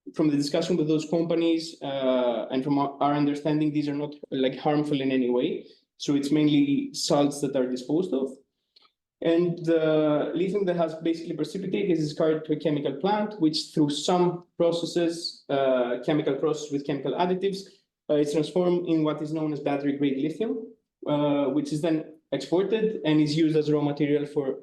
the discussion with those companies, and from our understanding, these are not like harmful in any way. So it's mainly salts that are disposed of. And the lithium that has basically precipitated is carried to a chemical plant, which through some processes, chemical process with chemical additives, is transformed in what is known as battery grade lithium, which is then exported and is used as raw material for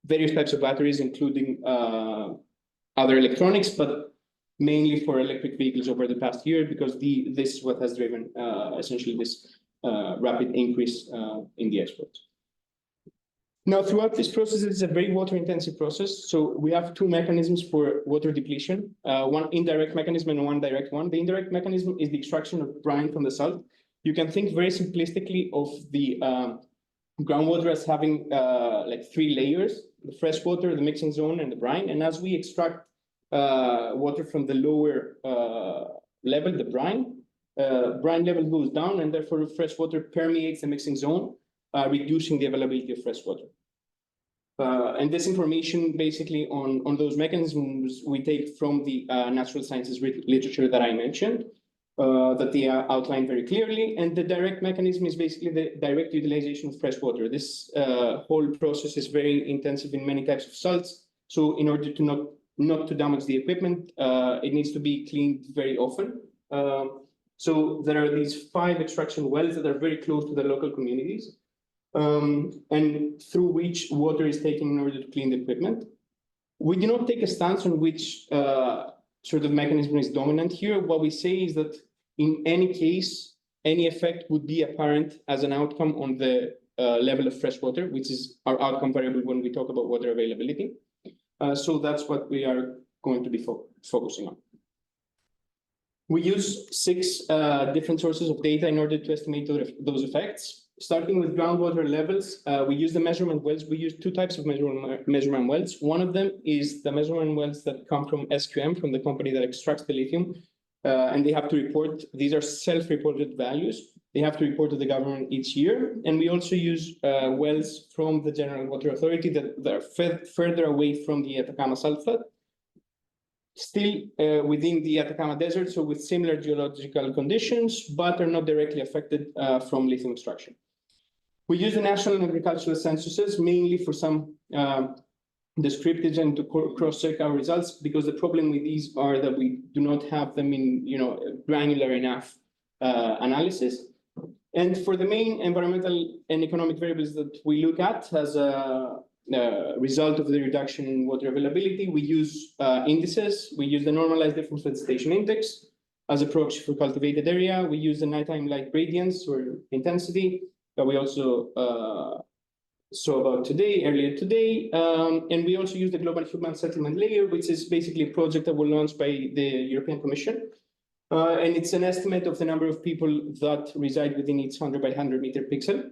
various types of batteries, including other electronics, but mainly for electric vehicles over the past year, because this is what has driven essentially this rapid increase in the exports. Now, throughout this process, it's a very water-intensive process. So we have two mechanisms for water depletion, one indirect mechanism and one direct one. The indirect mechanism is the extraction of brine from the salt. You can think very simplistically of the groundwater as having like three layers: the fresh water, the mixing zone, and the brine. And as we extract water from the lower level, the brine level goes down, and therefore fresh water permeates the mixing zone, reducing the availability of fresh water. And this information basically on those mechanisms we take from the natural sciences literature that I mentioned, that they outline very clearly. And the direct mechanism is basically the direct utilization of fresh water. This whole process is very intensive in many types of salts. So in order to not to damage the equipment, it needs to be cleaned very often. So there are these 5 extraction wells that are very close to the local communities, and through which water is taken in order to clean the equipment. We do not take a stance on which sort of mechanism is dominant here. What we say is that in any case, any effect would be apparent as an outcome on the level of fresh water, which is our outcome variable when we talk about water availability. So that's what we are going to be focusing on. We use 6 different sources of data in order to estimate those effects. Starting with groundwater levels, we use the measurement wells. We use 2 types of measurement wells. One of them is the measurement wells that come from SQM, from the company that extracts the lithium, and they have to report. These are self-reported values. They have to report to the government each year. And we also use wells from the General Water Authority that are further away from the Atacama Subflood, still within the Atacama Desert, so with similar geological conditions, but are not directly affected from lithium extraction. We use the national and agricultural censuses mainly for some descriptives and to cross-check our results, because the problem with these are that we do not have them in granular enough analysis. And for the main environmental and economic variables that we look at as a result of the reduction in water availability, we use indices. We use the normalized difference vegetation index, as a proxy for cultivated area. We use the nighttime light radiance or intensity that we also saw about earlier today. And we also use the global human settlement layer, which is basically a project that was launched by the European Commission. And it's an estimate of the number of people that reside within each 100 by 100 meter pixel.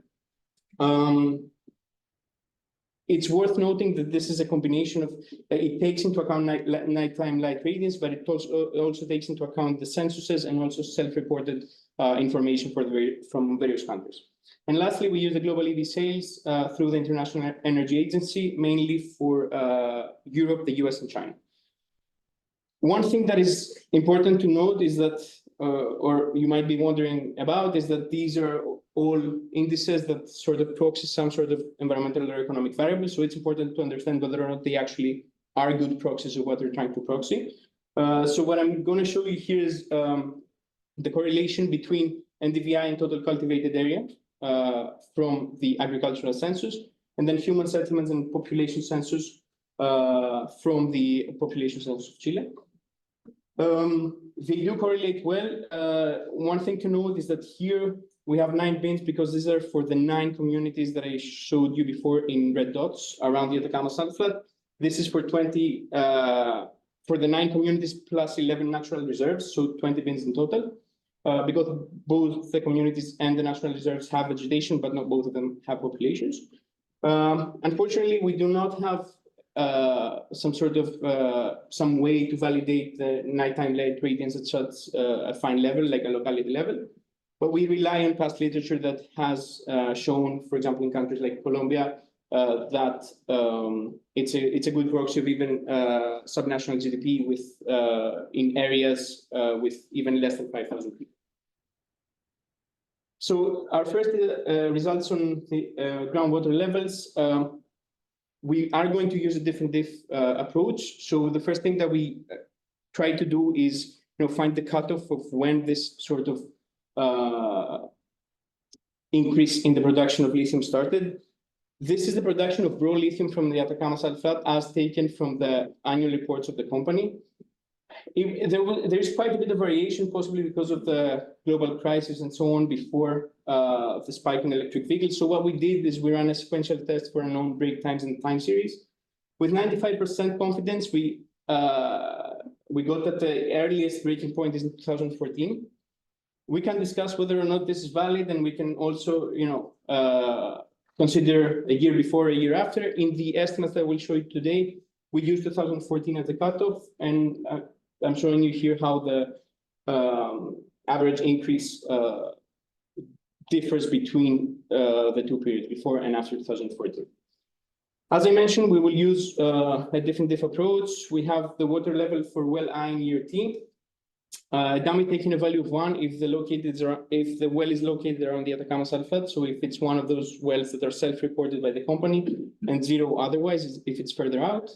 It's worth noting that this is a combination of, it takes into account nighttime light radiance, but it also takes into account the censuses and also self-reported information from various countries. And lastly, we use the global EV sales through the International Energy Agency, mainly for Europe, the US, and China. One thing that is important to note is that, or you might be wondering about, is that these are all indices that sort of proxy some sort of environmental or economic variable. So it's important to understand whether or not they actually are good proxies of what they're trying to proxy. So what I'm going to show you here is the correlation between NDVI and total cultivated area from the agricultural census, and then human settlements and population census from the population census of Chile. They do correlate well. One thing to note is that here we have 9 bins because these are for the 9 communities that I showed you before in red dots around the Atacama Sandflat. This is for 20, for the 9 communities plus 11 natural reserves, so 20 bins in total. Because both the communities and the natural reserves have vegetation, but not both of them have populations. Unfortunately, we do not have some sort of some way to validate the nighttime light radiance at such a fine level, like a locality level. But we rely on past literature that has shown, for example, in countries like Colombia, that it's a good proxy of even subnational GDP with in areas with even less than 5,000 people. So our first results on the groundwater levels. We are going to use a different approach. So the first thing that we try to do is find the cutoff of when this sort of increase in the production of lithium started. This is the production of raw lithium from the Atacama Sandflat as taken from the annual reports of the company. There is quite a bit of variation, possibly because of the global crisis and so on before the spike in electric vehicles. So what we did is we ran a sequential test for unknown break times and time series. With 95% confidence, we got that the earliest breaking point is in 2014. We can discuss whether or not this is valid, and we can also, consider a year before, a year after. In the estimates that I will show you today, we use 2014 as the cutoff, and I'm showing you here how the average increase differs between the 2 periods, before and after 2014. As I mentioned, we will use a different approach. We have the water level for well I in year T. Dummy taking a value of 1 if the well is located around the Atacama Sandflat. So if it's one of those wells that are self-reported by the company, and 0 otherwise if it's further out.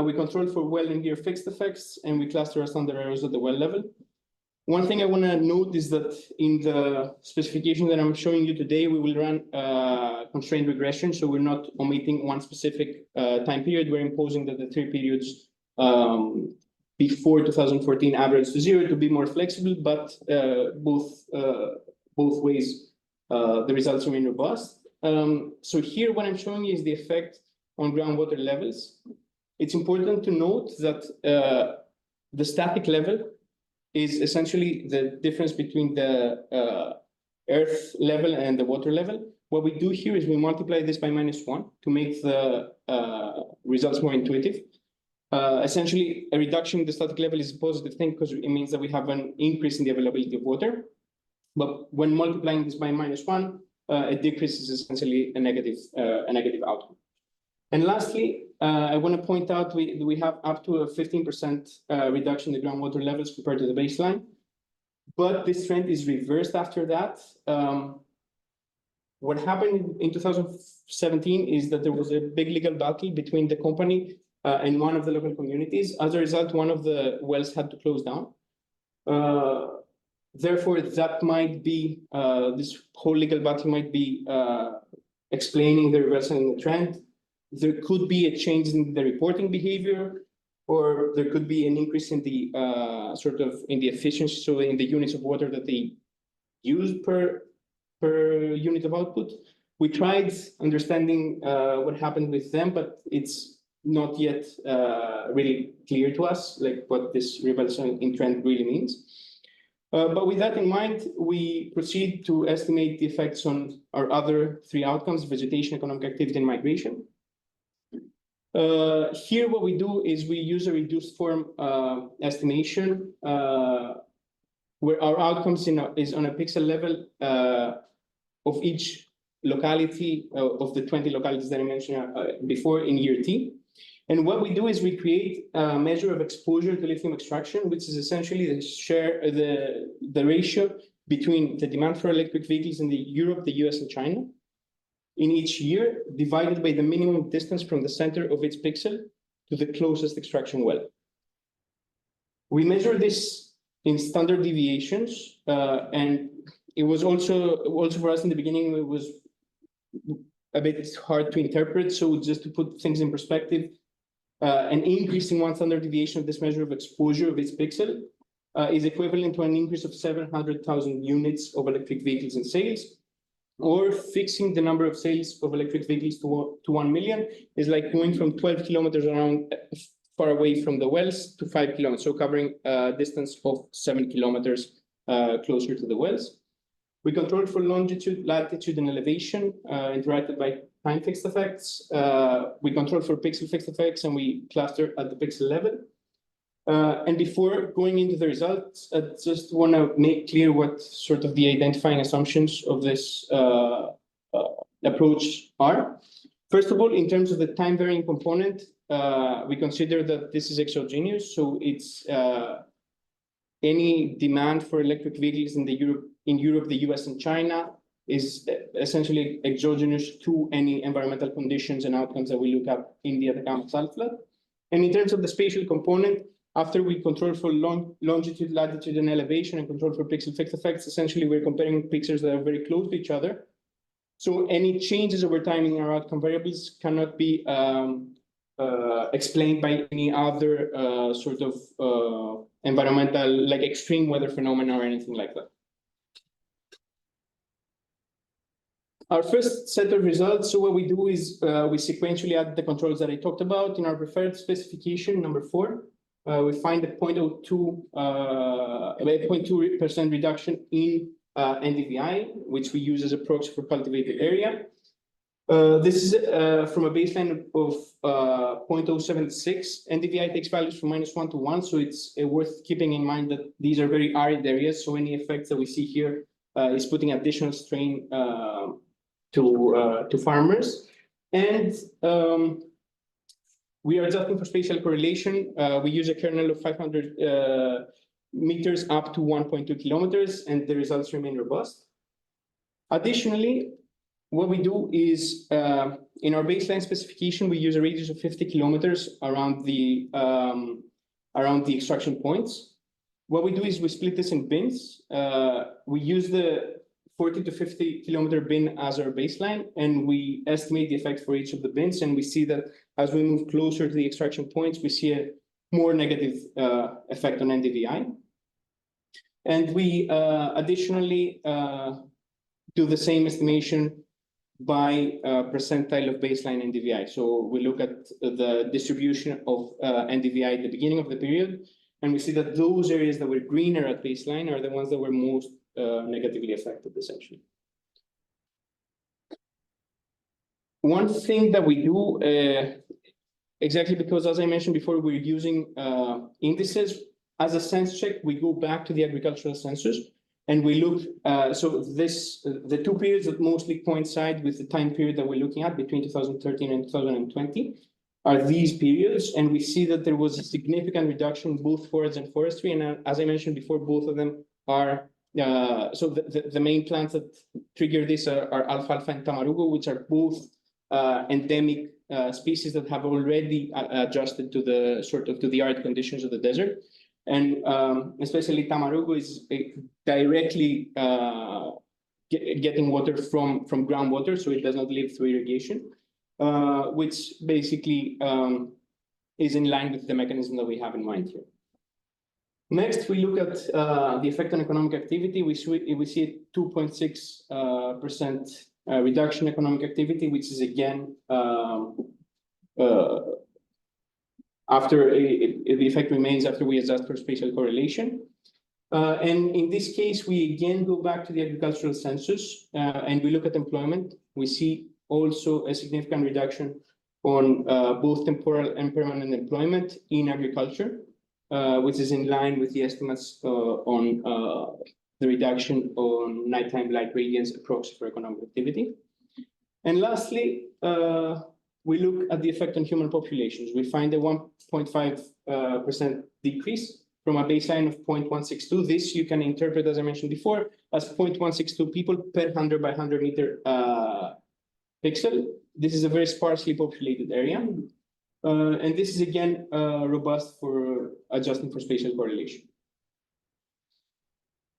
We control for well and year fixed effects, and we cluster our standard errors at the well level. One thing I want to note is that in the specification that I'm showing you today, we will run constrained regression. So we're not omitting one specific time period. We're imposing that the 3 periods before 2014 average to 0 to be more flexible, but both ways the results remain robust. So here what I'm showing you is the effect on groundwater levels. It's important to note that the static level is essentially the difference between the earth level and the water level. What we do here is we multiply this by -1 to make the results more intuitive. Essentially, a reduction in the static level is a positive thing because it means that we have an increase in the availability of water. But when multiplying this by -1, a decrease is essentially a negative outcome. And lastly, I want to point out we have up to a 15% reduction in the groundwater levels compared to the baseline. But this trend is reversed after that. What happened in 2017 is that there was a big legal battle between the company and one of the local communities. As a result, one of the wells had to close down. Therefore, that might be, this whole legal battle might be explaining the reversal in the trend. There could be a change in the reporting behavior, or there could be an increase in the in the efficiency, so in the units of water that they use per unit of output. We tried understanding what happened with them, but it's not yet really clear to us, like what this reversal in trend really means. But with that in mind, we proceed to estimate the effects on our other three outcomes: vegetation, economic activity, and migration. Here, what we do is we use a reduced form estimation, where our outcomes is on a pixel level of each locality of the 20 localities that I mentioned before in year T. And what we do is we create a measure of exposure to lithium extraction, which is essentially the ratio between the demand for electric vehicles in Europe, the US, and China in each year, divided by the minimum distance from the center of each pixel to the closest extraction well. We measure this in standard deviations, and it was also for us in the beginning, it was a bit hard to interpret. So just to put things in perspective, an increase in one standard deviation of this measure of exposure of its pixel is equivalent to an increase of 700,000 units of electric vehicles in sales, or fixing the number of sales of electric vehicles to 1 million is like going from 12 kilometers around far away from the wells to 5 kilometers, so covering a distance of 7 kilometers closer to the wells. We control for longitude, latitude, and elevation, interacted by time fixed effects. We control for pixel fixed effects, and we cluster at the pixel level. And before going into the results, I just want to make clear what sort of the identifying assumptions of this approach are. First of all, in terms of the time varying component, we consider that this is exogenous, so it's any demand for electric vehicles in Europe, the US, and China is essentially exogenous to any environmental conditions and outcomes that we look at in the Atacama salt flood. And in terms of the spatial component, after we control for longitude, latitude, and elevation, and control for pixel fixed effects, essentially we're comparing pixels that are very close to each other. So any changes over time in our outcome variables cannot be explained by any other sort of environmental, like extreme weather phenomena or anything like that. Our first set of results, so what we do is we sequentially add the controls that I talked about in our preferred specification, number 4. We find a 0.2% reduction in NDVI, which we use as a proxy for cultivated area. This is from a baseline of 0.076. NDVI takes values from -1 to 1, so it's worth keeping in mind that these are very arid areas, so any effects that we see here is putting additional strain to farmers. And we are adjusting for spatial correlation. We use a kernel of 500 meters up to 1.2 kilometers, and the results remain robust. Additionally, what we do is in our baseline specification, we use a radius of 50 kilometers around the extraction points. What we do is we split this in bins. We use the 40 to 50 kilometer bin as our baseline, and we estimate the effect for each of the bins. And we see that as we move closer to the extraction points, we see a more negative effect on NDVI. And we additionally do the same estimation by percentile of baseline NDVI. So we look at the distribution of NDVI at the beginning of the period, and we see that those areas that were greener at baseline are the ones that were most negatively affected, essentially. One thing that we do, exactly because, as I mentioned before, we're using indices as a sense check, we go back to the agricultural census and we look, the two periods that mostly coincide with the time period that we're looking at between 2013 and 2020 are these periods. And we see that there was a significant reduction in both forests and forestry. And as I mentioned before, both of them are, the main plants that trigger this are alfalfa and tamarugo, which are both endemic species that have already adjusted to the to the arid conditions of the desert. And especially tamarugo is directly getting water from groundwater, so it does not live through irrigation, which basically is in line with the mechanism that we have in mind here. Next, we look at the effect on economic activity. We see a 2.6% reduction in economic activity, which is again after the effect remains after we adjust for spatial correlation. And in this case, we again go back to the agricultural census and we look at employment. We see also a significant reduction on both temporal and permanent employment in agriculture, which is in line with the estimates on the reduction on nighttime light radiance, a proxy for economic activity. And lastly, we look at the effect on human populations. We find a 1.5% decrease from a baseline of 0.162. This you can interpret, as I mentioned before, as 0.162 people per 100 by 100 meter pixel. This is a very sparsely populated area. And this is again robust for adjusting for spatial correlation.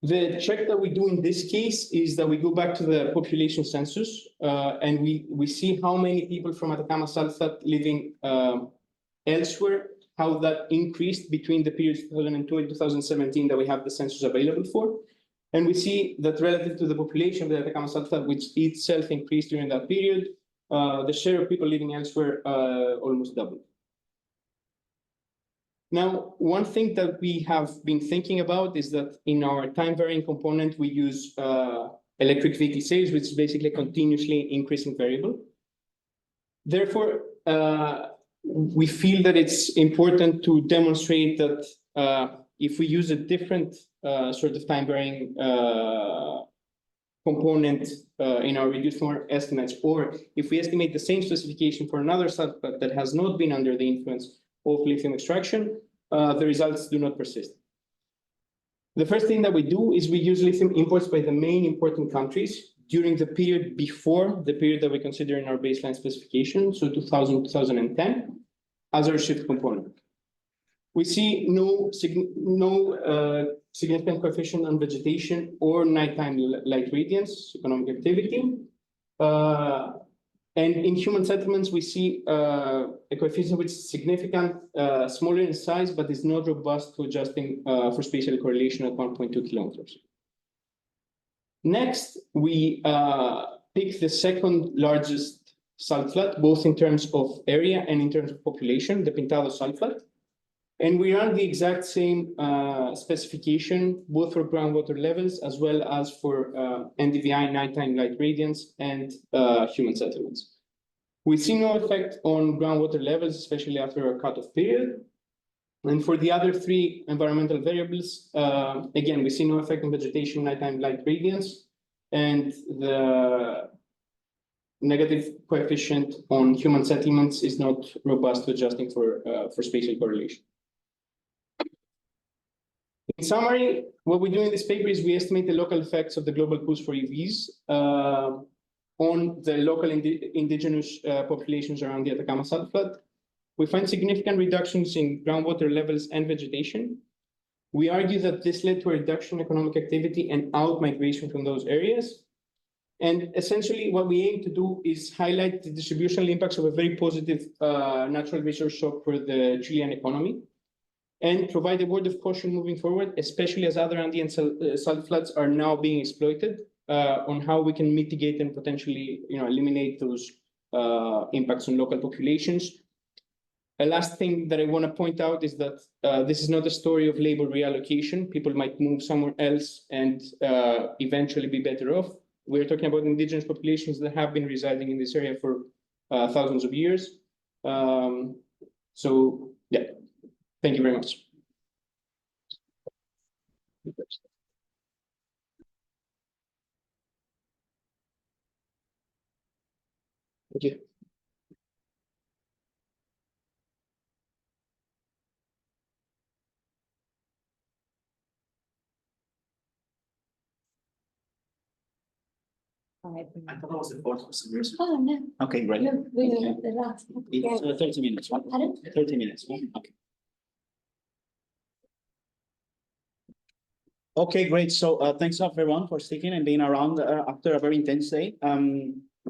The check that we do in this case is that we go back to the population census and we see how many people from Atacama Sulfate living elsewhere, how that increased between the periods 2002 and 2017 that we have the census available for. And we see that relative to the population of the Atacama Sulfate, which itself increased during that period, the share of people living elsewhere almost doubled. Now, one thing that we have been thinking about is that in our time varying component, we use electric vehicle sales, which is basically a continuously increasing variable. Therefore, we feel that it's important to demonstrate that if we use a different sort of time varying component in our reduced form estimates, or if we estimate the same specification for another sulfate that has not been under the influence of lithium extraction, the results do not persist. The first thing that we do is we use lithium imports by the main important countries during the period before the period that we consider in our baseline specification, so 2000, 2010, as our shift component. We see no significant coefficient on vegetation or nighttime light radiance, economic activity. And in human settlements, we see a coefficient which is significant, smaller in size, but is not robust to adjusting for spatial correlation at 1.2 kilometers. Next, we pick the second largest sulfate, both in terms of area and in terms of population, the Pintado sulfate. And we run the exact same specification, both for groundwater levels as well as for NDVI, nighttime light radiance, and human settlements. We see no effect on groundwater levels, especially after a cutoff period. And for the other three environmental variables, again, we see no effect on vegetation, nighttime light radiance, and the negative coefficient on human settlements is not robust to adjusting for spatial correlation. In summary, what we do in this paper is we estimate the local effects of the global push for EVs on the local indigenous populations around the Atacama Sulfate. We find significant reductions in groundwater levels and vegetation. We argue that this led to a reduction in economic activity and out-migration from those areas. And essentially, what we aim to do is highlight the distributional impacts of a very positive natural resource shock for the Chilean economy, and provide a word of caution moving forward, especially as other Andean sulfides are now being exploited, on how we can mitigate and potentially eliminate those impacts on local populations. A last thing that I want to point out is that this is not a story of labor reallocation. People might move somewhere else and eventually be better off. We're talking about indigenous populations that have been residing in this area for thousands of years. So, yeah. Thank you very much. Thank you. I thought that was the fourth for some reason. Oh, no. Okay, great. No, we were the last. It's 30 minutes, right? Pardon? 30 minutes, right? Okay. Okay, great. So thanks everyone for sticking and being around after a very intense day.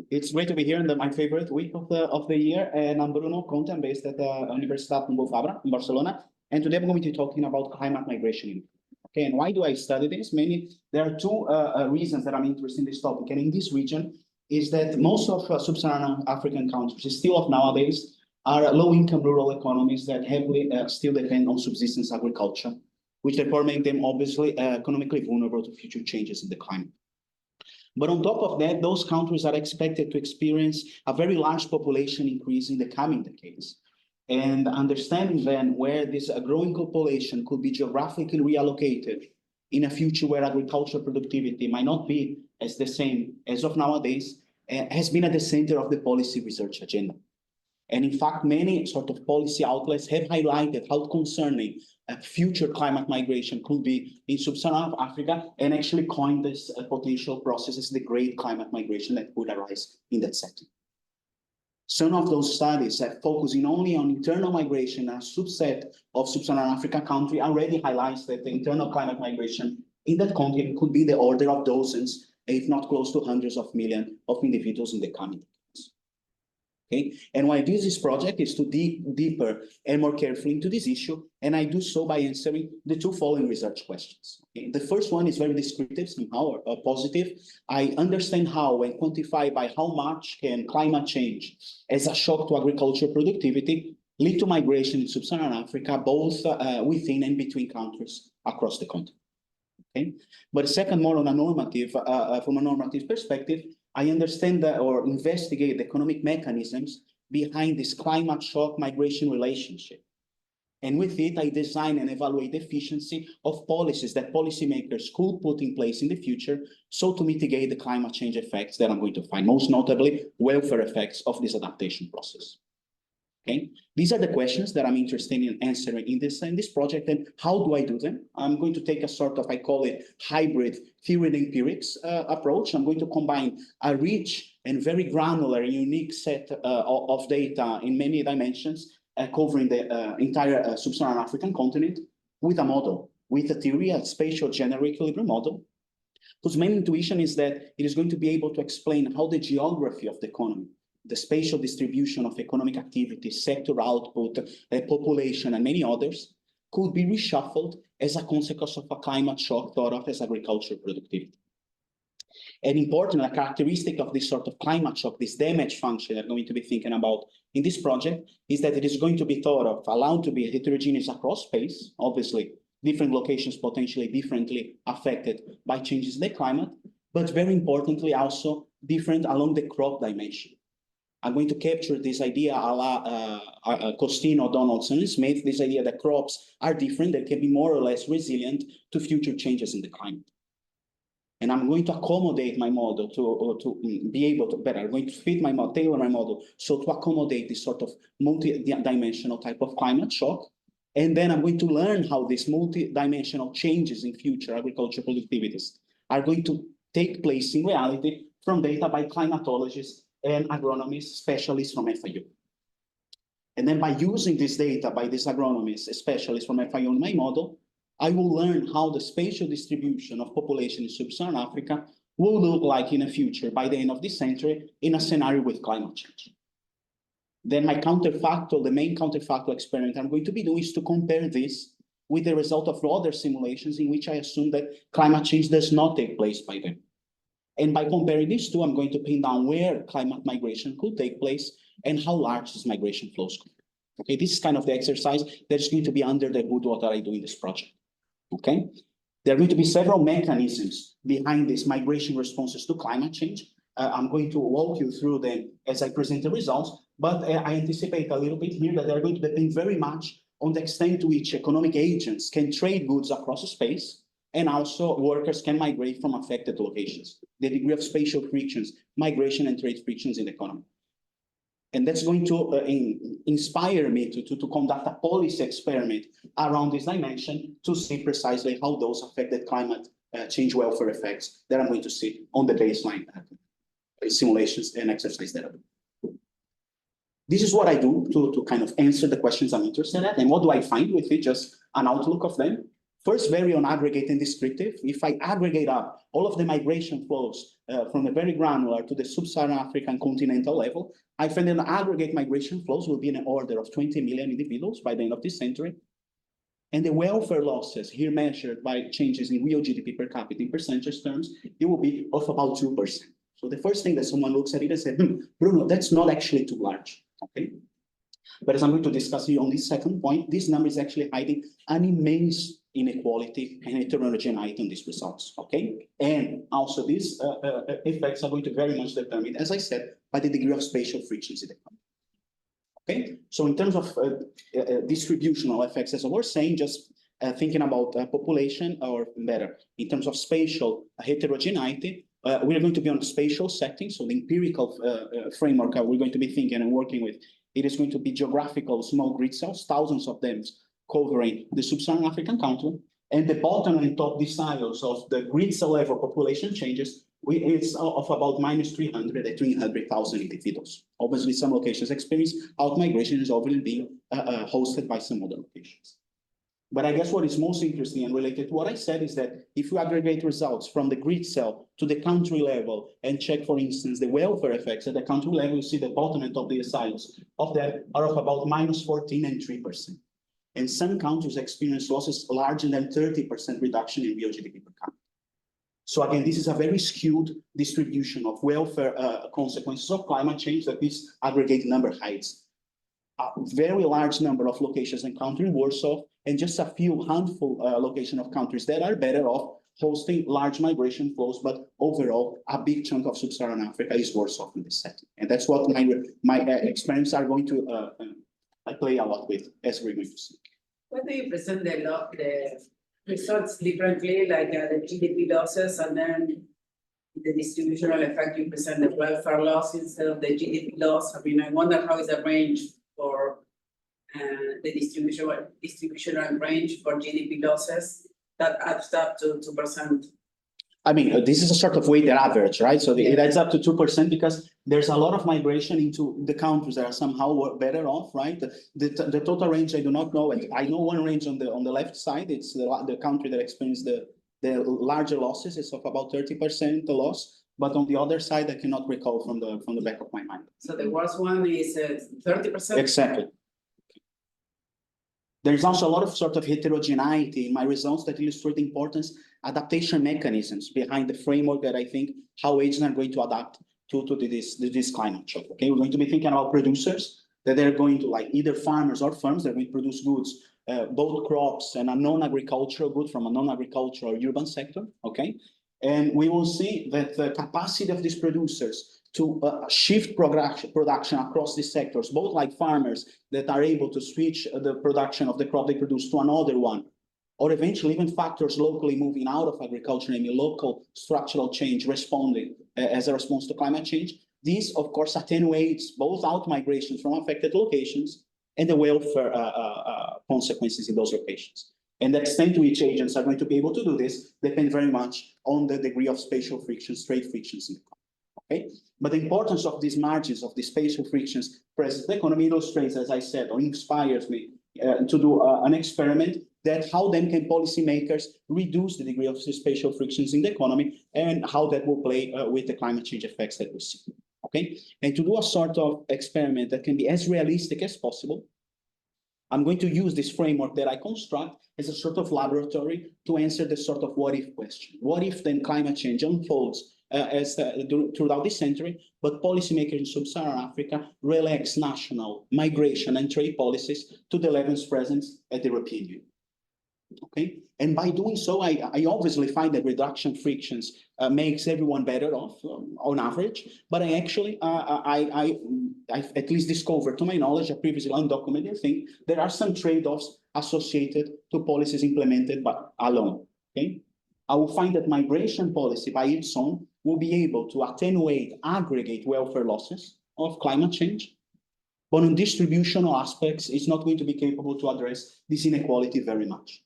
It's great to be here in my favorite week of the year, and I'm Bruno Conte. I'm based at the Universitat Pompeu Fabra in Barcelona, and today I'm going to be talking about climate migration. Okay, and why do I study this? Mainly, there are two reasons that I'm interested in this topic, and in this region is that most of sub-Saharan African countries, still of nowadays, are low-income rural economies that heavily still depend on subsistence agriculture, which therefore make them obviously economically vulnerable to future changes in the climate. But on top of that, those countries are expected to experience a very large population increase in the coming decades. And understanding then where this growing population could be geographically reallocated in a future where agricultural productivity might not be as the same as of nowadays, has been at the center of the policy research agenda. And in fact, many sort of policy outlets have highlighted how concerning future climate migration could be in sub-Saharan Africa, and actually coined this potential process as the great climate migration that could arise in that setting. Some of those studies focusing only on internal migration, a subset of sub-Saharan Africa country, already highlights that the internal climate migration in that continent could be the order of dozens, if not close to hundreds of millions of individuals in the coming decades. Okay, and why this project is to dig deeper and more carefully into this issue, and I do so by answering the two following research questions. Okay? The first one is very descriptive, somehow positive. I understand how and quantify by how much can climate change as a shock to agricultural productivity lead to migration in sub-Saharan Africa, both within and between countries across the continent. Okay, but second, more on a normative, from a normative perspective, I understand that or investigate the economic mechanisms behind this climate shock migration relationship. And with it, I design and evaluate the efficiency of policies that policymakers could put in place in the future, so to mitigate the climate change effects that I'm going to find, most notably welfare effects of this adaptation process. Okay, these are the questions that I'm interested in answering in this project. And how do I do them? I'm going to take a sort of, I call it hybrid theory and empirics approach. I'm going to combine a rich and very granular and unique set of data in many dimensions, covering the entire sub-Saharan African continent, with a model, with a theory, a spatial general equilibrium model, whose main intuition is that it is going to be able to explain how the geography of the economy, the spatial distribution of economic activity, sector output, population, and many others, could be reshuffled as a consequence of a climate shock thought of as agricultural productivity. And important, a characteristic of this sort of climate shock, this damage function I'm going to be thinking about in this project, is that it is going to be thought of, allowed to be heterogeneous across space, obviously, different locations potentially differently affected by changes in the climate, but very importantly also different along the crop dimension. I'm going to capture this idea a la Costino, Donaldson, and Smith, this idea that crops are different, that can be more or less resilient to future changes in the climate. And I'm going to accommodate my model to be able to better, I'm going to fit my model, tailor my model, so to accommodate this sort of multi-dimensional type of climate shock. And then I'm going to learn how these multi-dimensional changes in future agricultural productivities are going to take place in reality from data by climatologists and agronomists, specialists from FIU. And then by using this data by these agronomists, specialists from FIU in my model, I will learn how the spatial distribution of population in sub-Saharan Africa will look like in the future by the end of this century in a scenario with climate change. Then my counterfactual, the main counterfactual experiment I'm going to be doing is to compare this with the result of other simulations in which I assume that climate change does not take place by then. And by comparing these two, I'm going to pin down where climate migration could take place and how large these migration flows could be. Okay, this is kind of the exercise that is going to be under the hood what I do in this project. Okay, there are going to be several mechanisms behind these migration responses to climate change. I'm going to walk you through them as I present the results, but I anticipate a little bit here that they're going to depend very much on the extent to which economic agents can trade goods across space, and also workers can migrate from affected locations, the degree of spatial frictions, migration and trade frictions in the economy. And that's going to inspire me to conduct a policy experiment around this dimension to see precisely how those affected climate change welfare effects that I'm going to see on the baseline simulations and exercise that I do. This is what I do to kind of answer the questions I'm interested in. And what do I find with it? Just an outlook of them. First, very on aggregate and descriptive. If I aggregate up all of the migration flows from the very granular to the sub-Saharan African continental level, I find that aggregate migration flows will be in an order of 20 million individuals by the end of this century. And the welfare losses here measured by changes in real GDP per capita in percentage terms, it will be of about 2%. So the first thing that someone looks at it and says, Bruno, that's not actually too large, okay? But as I'm going to discuss here on this second point, this number is actually hiding an immense inequality and heterogeneity in these results, okay? And also these effects are going to very much determine, as I said, by the degree of spatial frictions in the economy. Okay, so in terms of distributional effects, as I was saying, just thinking about population, or better, in terms of spatial heterogeneity, we're going to be on a spatial setting. So the empirical framework we're going to be thinking and working with, it is going to be geographical small grid cells, thousands of them covering the sub-Saharan African country. And the bottom and top deciles of the grid cell level population changes, it's of about minus 300 and 300,000 individuals. Obviously, some locations experience out-migration is obviously being hosted by some other locations. But I guess what is most interesting and related to what I said is that if you aggregate results from the grid cell to the country level and check, for instance, the welfare effects at the country level, you see the bottom and top deciles of that are of about minus 14 and 3%. And some countries experience losses larger than 30% reduction in real GDP per capita. So again, this is a very skewed distribution of welfare consequences of climate change that this aggregate number hides. A very large number of locations and countries worse off, and just a few handful location of countries that are better off hosting large migration flows, but overall, a big chunk of sub-Saharan Africa is worse off in this setting. And that's what my experiments are going to play a lot with, as we're going to see. Why do you present the results differently, like the GDP losses, and then the distributional effect, you present the welfare loss instead of the GDP loss? I mean, I wonder how is the range for the distributional range for GDP losses that adds up to 2%. I mean, this is a sort of weighted average, right? So it adds up to 2% because there's a lot of migration into the countries that are somehow better off, right? The total range, I do not know. I know one range on the left side. It's the country that experienced the larger losses. It's of about 30% the loss. But on the other side, I cannot recall from the back of my mind. So the worst one is 30%? Exactly. There's also a lot of sort of heterogeneity in my results that illustrate the importance adaptation mechanisms behind the framework that I think how agents are going to adapt to this climate shock. Okay, we're going to be thinking about producers that they're going to, like, either farmers or firms that are going to produce goods, both crops and a non-agricultural good from a non-agricultural urban sector. Okay, and we will see that the capacity of these producers to shift production across these sectors, both like farmers that are able to switch the production of the crop they produce to another one, or eventually even factors locally moving out of agriculture, namely local structural change responding as a response to climate change. This, of course, attenuates both out migrations from affected locations and the welfare consequences in those locations. And the extent to which agents are going to be able to do this depends very much on the degree of spatial frictions, trade frictions in the economy. Okay? But the importance of these margins, of the spatial frictions present in the economy illustrates, as I said, or inspires me to do an experiment that how then can policymakers reduce the degree of spatial frictions in the economy and how that will play with the climate change effects that we see. Okay? And to do a sort of experiment that can be as realistic as possible, I'm going to use this framework that I construct as a sort of laboratory to answer the sort of what if question. What if then climate change unfolds throughout this century, but policymakers in sub-Saharan Africa relax national migration and trade policies to the levels present at the European Union. Okay, and by doing so, I obviously find that reduction frictions makes everyone better off on average. But I actually, I've at least discovered, to my knowledge, a previously undocumented thing, there are some trade-offs associated to policies implemented but alone. Okay, I will find that migration policy by its own will be able to attenuate aggregate welfare losses of climate change, but on distributional aspects, it's not going to be capable to address this inequality very much.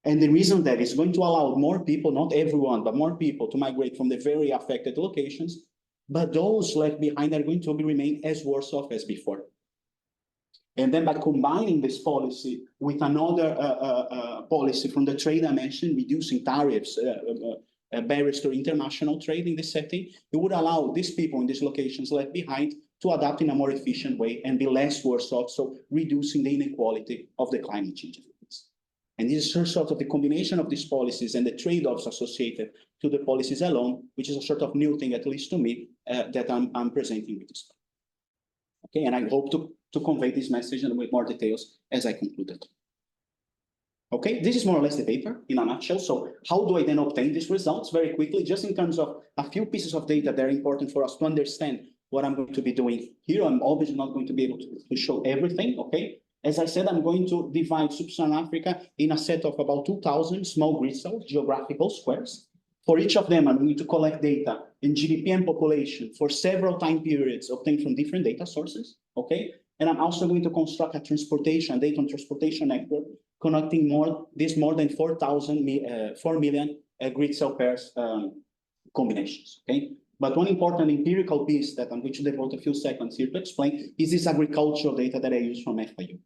And the reason that is going to allow more people, not everyone, but more people to migrate from the very affected locations, but those left behind are going to remain as worse off as before. And then by combining this policy with another policy from the trade dimension, reducing tariffs, barriers to international trade in this setting, it would allow these people in these locations left behind to adapt in a more efficient way and be less worse off, so reducing the inequality of the climate change effects. And this is sort of the combination of these policies and the trade-offs associated to the policies alone, which is a sort of new thing, at least to me, that I'm presenting with this. Okay, and I hope to convey this message and with more details as I concluded. Okay, this is more or less the paper in a nutshell. So how do I then obtain these results? Very quickly, just in terms of a few pieces of data that are important for us to understand what I'm going to be doing here. I'm obviously not going to be able to show everything, okay? As I said, I'm going to divide Sub-Saharan Africa in a set of about 2,000 small grid cells, geographical squares. For each of them, I'm going to collect data in GDP and population for several time periods obtained from different data sources, okay? And I'm also going to construct a data transportation network connecting more than 4 million grid cell pairs combinations, okay? But one important empirical piece that I'm going to devote a few seconds here to explain is this agricultural data that I use from FIU.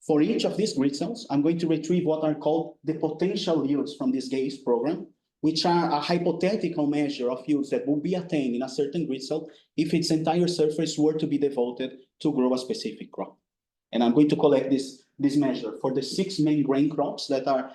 For each of these grid cells, I'm going to retrieve what are called the potential yields from this GAZE program, which are a hypothetical measure of yields that will be attained in a certain grid cell if its entire surface were to be devoted to grow a specific crop. And I'm going to collect this measure for the 6 main grain crops that are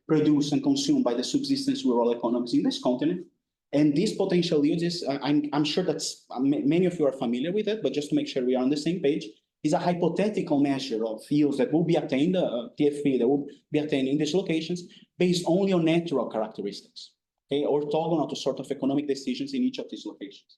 produced and consumed by the subsistence rural economies in this continent. And these potential yields is, I'm sure that many of you are familiar with it, but just to make sure we are on the same page, is a hypothetical measure of yields that will be attained, TFP that will be attained in these locations based only on natural characteristics, okay, orthogonal to sort of economic decisions in each of these locations.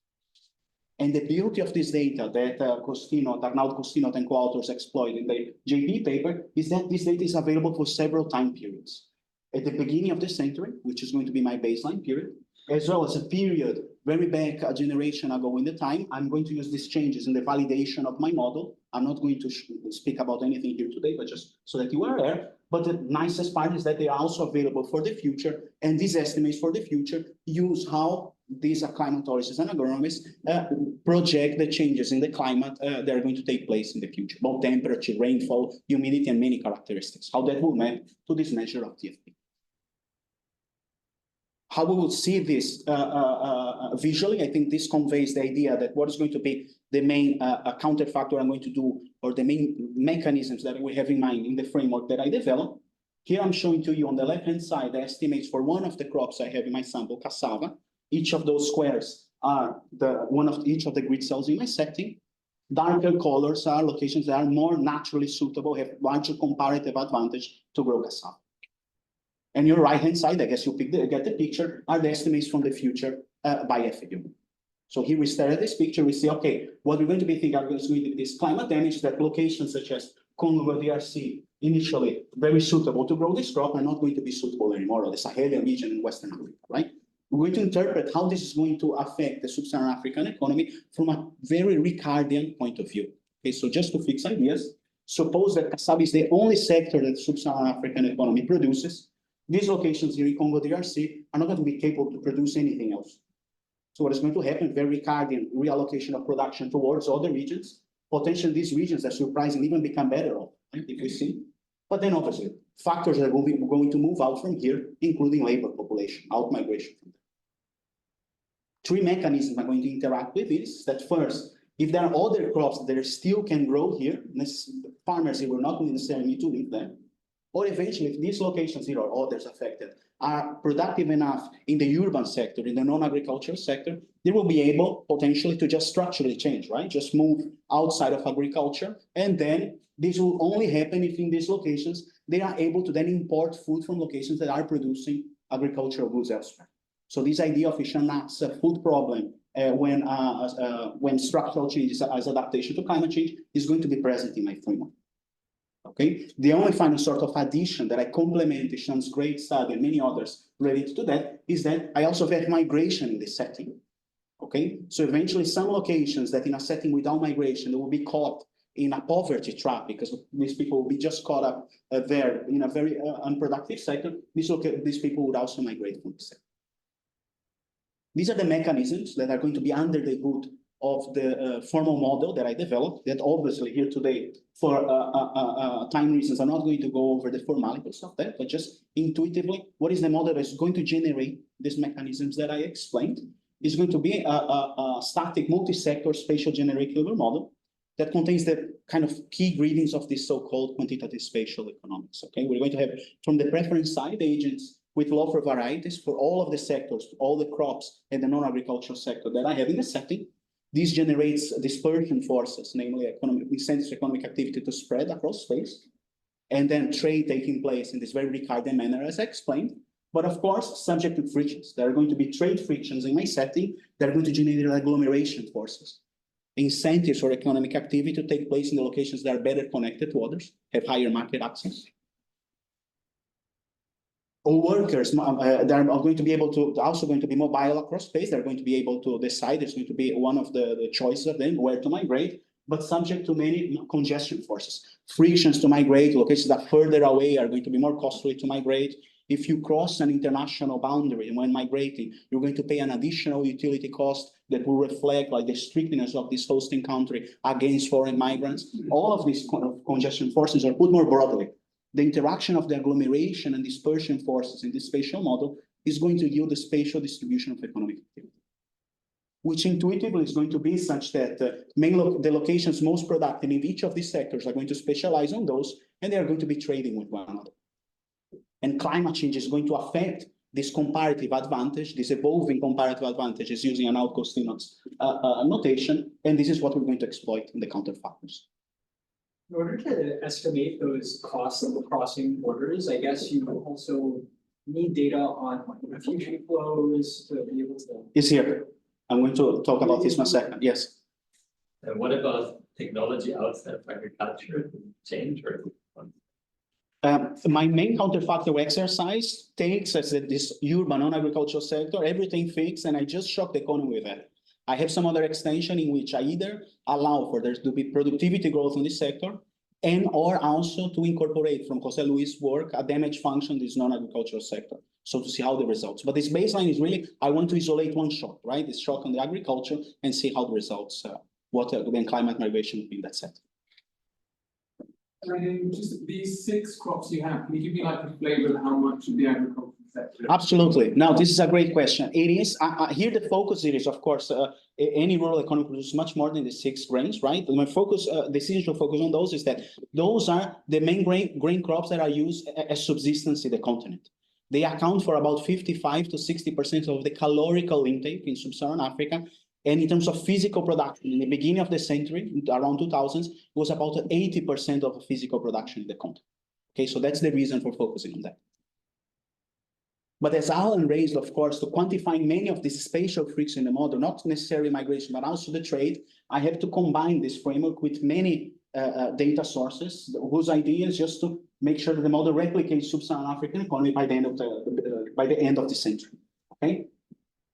And the beauty of this data that Arnaldo Costino and co-authors exploit in the JP paper is that this data is available for several time periods. At the beginning of the century, which is going to be my baseline period, as well as a period very back a generation ago in the time. I'm going to use these changes in the validation of my model. I'm not going to speak about anything here today, but just so that you are aware. But the nicest part is that they are also available for the future. And these estimates for the future use how these climatologists and agronomists project the changes in the climate that are going to take place in the future, both temperature, rainfall, humidity, and many characteristics, how that will map to this measure of TFP. How we will see this visually, I think this conveys the idea that what is going to be the main counterfactor I'm going to do, or the main mechanisms that we have in mind in the framework that I develop. Here I'm showing to you on the left-hand side the estimates for one of the crops I have in my sample, cassava. Each of those squares are each of the grid cells in my setting. Darker colors are locations that are more naturally suitable, have larger comparative advantage to grow cassava. And your right-hand side, I guess you get the picture, are the estimates from the future by FAU. So here we stare at this picture, we see, okay, what we're going to be thinking are going to be this climate damage that locations such as Congo, DRC, initially very suitable to grow this crop, are not going to be suitable anymore, or the Sahelian region in Western Africa, right? We're going to interpret how this is going to affect the Sub-Saharan African economy from a very Ricardian point of view. Okay, so just to fix ideas, suppose that cassava is the only sector that the Sub-Saharan African economy produces. These locations here in Congo DRC are not going to be capable to produce anything else. So what is going to happen? Very Ricardian reallocation of production towards other regions. Potentially these regions that surprisingly even become better off, right, if we see. But then obviously, factors that are going to move out from here, including labor population, out migration from there. Three mechanisms are going to interact with this. That first, if there are other crops that still can grow here, farmers here will not necessarily need to live there. Or eventually, if these locations here or others affected are productive enough in the urban sector, in the non-agricultural sector, they will be able potentially to just structurally change, right? Just move outside of agriculture. And then this will only happen if in these locations, they are able to then import food from locations that are producing agricultural goods elsewhere. So this idea of a food problem when structural changes as adaptation to climate change is going to be present in my framework. Okay, the only final sort of addition that I complement Ishan's great study and many others related to that is that I also have migration in this setting. Okay, so eventually some locations that in a setting without migration, they will be caught in a poverty trap because these people will be just caught up there in a very unproductive sector. These people would also migrate from the sector. These are the mechanisms that are going to be under the hood of the formal model that I developed, that obviously here today, for time reasons, I'm not going to go over the formalities of that, but just intuitively, what is the model that's going to generate these mechanisms that I explained? Is going to be a static multi-sector spatial generic equilibrium model that contains the kind of key ingredients of this so-called quantitative spatial economics. Okay, we're going to have from the preference side agents with law for varieties for all of the sectors, all the crops and the non-agricultural sector that I have in the setting. This generates dispersion forces, namely economic incentives for economic activity to spread across space, and then trade taking place in this very Ricardian manner, as I explained. But of course, subject to frictions. There are going to be trade frictions in my setting that are going to generate agglomeration forces. Incentives for economic activity to take place in the locations that are better connected to others, have higher market access. Or workers that are going to be able to, also going to be mobile across space. They're going to be able to decide, there's going to be one of the choices of them, where to migrate, but subject to many congestion forces. Frictions to migrate, locations that are further away are going to be more costly to migrate. If you cross an international boundary when migrating, you're going to pay an additional utility cost that will reflect like the strictness of this hosting country against foreign migrants. All of these congestion forces are put more broadly. The interaction of the agglomeration and dispersion forces in this spatial model is going to yield the spatial distribution of economic activity, which intuitively is going to be such that the locations most productive in each of these sectors are going to specialize on those, and they are going to be trading with one another. And climate change is going to affect this comparative advantage, this evolving comparative advantage is using an Augustinus notation, and this is what we're going to exploit in the counterfactors. In order to estimate those costs of crossing borders, I guess you also need data on refugee flows to be able to. It's here. I'm going to talk about this in a second. Yes. And what about technology outside of agriculture change or? My main counterfactor exercise takes as this urban non-agricultural sector, everything fixed, and I just shock the economy with that. I have some other extension in which I either allow for there to be productivity growth in this sector and or also to incorporate from Jose Luis' work a damage function in this non-agricultural sector. So to see how the results, but this baseline is really, I want to isolate one shot, right? This shot on the agriculture and see how the results, what then climate migration would be in that sector. Just these 6 crops you have, can you give me like a flavor of how much of the agricultural sector? Absolutely. Now, this is a great question. It is, here the focus it is, of course, any rural economy produces much more than the 6 grains, right? My focus, decision to focus on those is that those are the main grain crops that are used as subsistence in the continent. They account for about 55 to 60% of the calorical intake in sub-Saharan Africa. And in terms of physical production, in the beginning of the century, around 2000s, it was about 80% of physical production in the continent. Okay, so that's the reason for focusing on that. But as Alan raised, of course, to quantify many of these spatial freaks in the model, not necessarily migration, but also the trade, I have to combine this framework with many data sources, whose idea is just to make sure that the model replicates sub-Saharan African economy by the end of the century. Okay.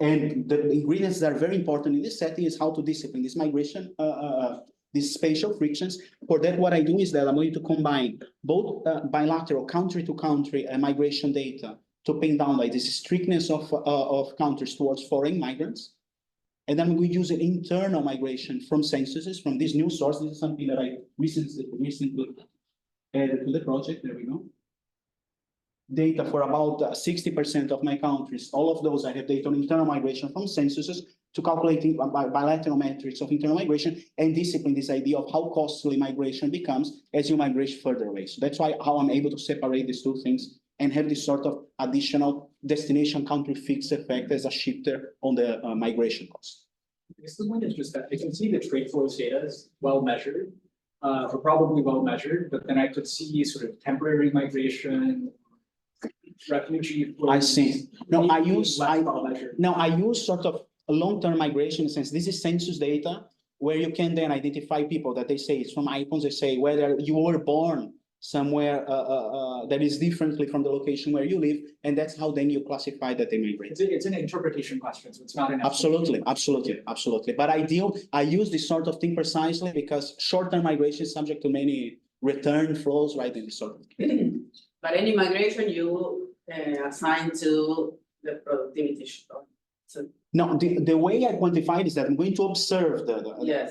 And the ingredients that are very important in this setting is how to discipline this migration, these spatial frictions. For that, what I do is that I'm going to combine both bilateral country-to-country migration data to pin down like this strictness of countries towards foreign migrants. And then we use an internal migration from censuses, from this new source. This is something that I recently added to the project. There we go. Data for about 60% of my countries. All of those I have data on internal migration from censuses to calculating bilateral metrics of internal migration and discipline this idea of how costly migration becomes as you migrate further away. So that's why how I'm able to separate these two things and have this sort of additional destination country fixed effect as a shifter on the migration cost. I guess the point is just that I can see the trade flows data is well measured, or probably well measured, but then I could see sort of temporary migration, refugee flows. I see. No, I use sort of a long-term migration in the sense this is census data where you can then identify people that they say it's from icons. They say whether you were born somewhere that is differently from the location where you live, and that's how then you classify that they migrate. It's an interpretation question, so it's not an absolutely. But I use this sort of thing precisely because short-term migration is subject to many return flows, right? In this sort of. But any migration you assign to the productivity. So No, the way I quantify it is that I'm going to observe Yes.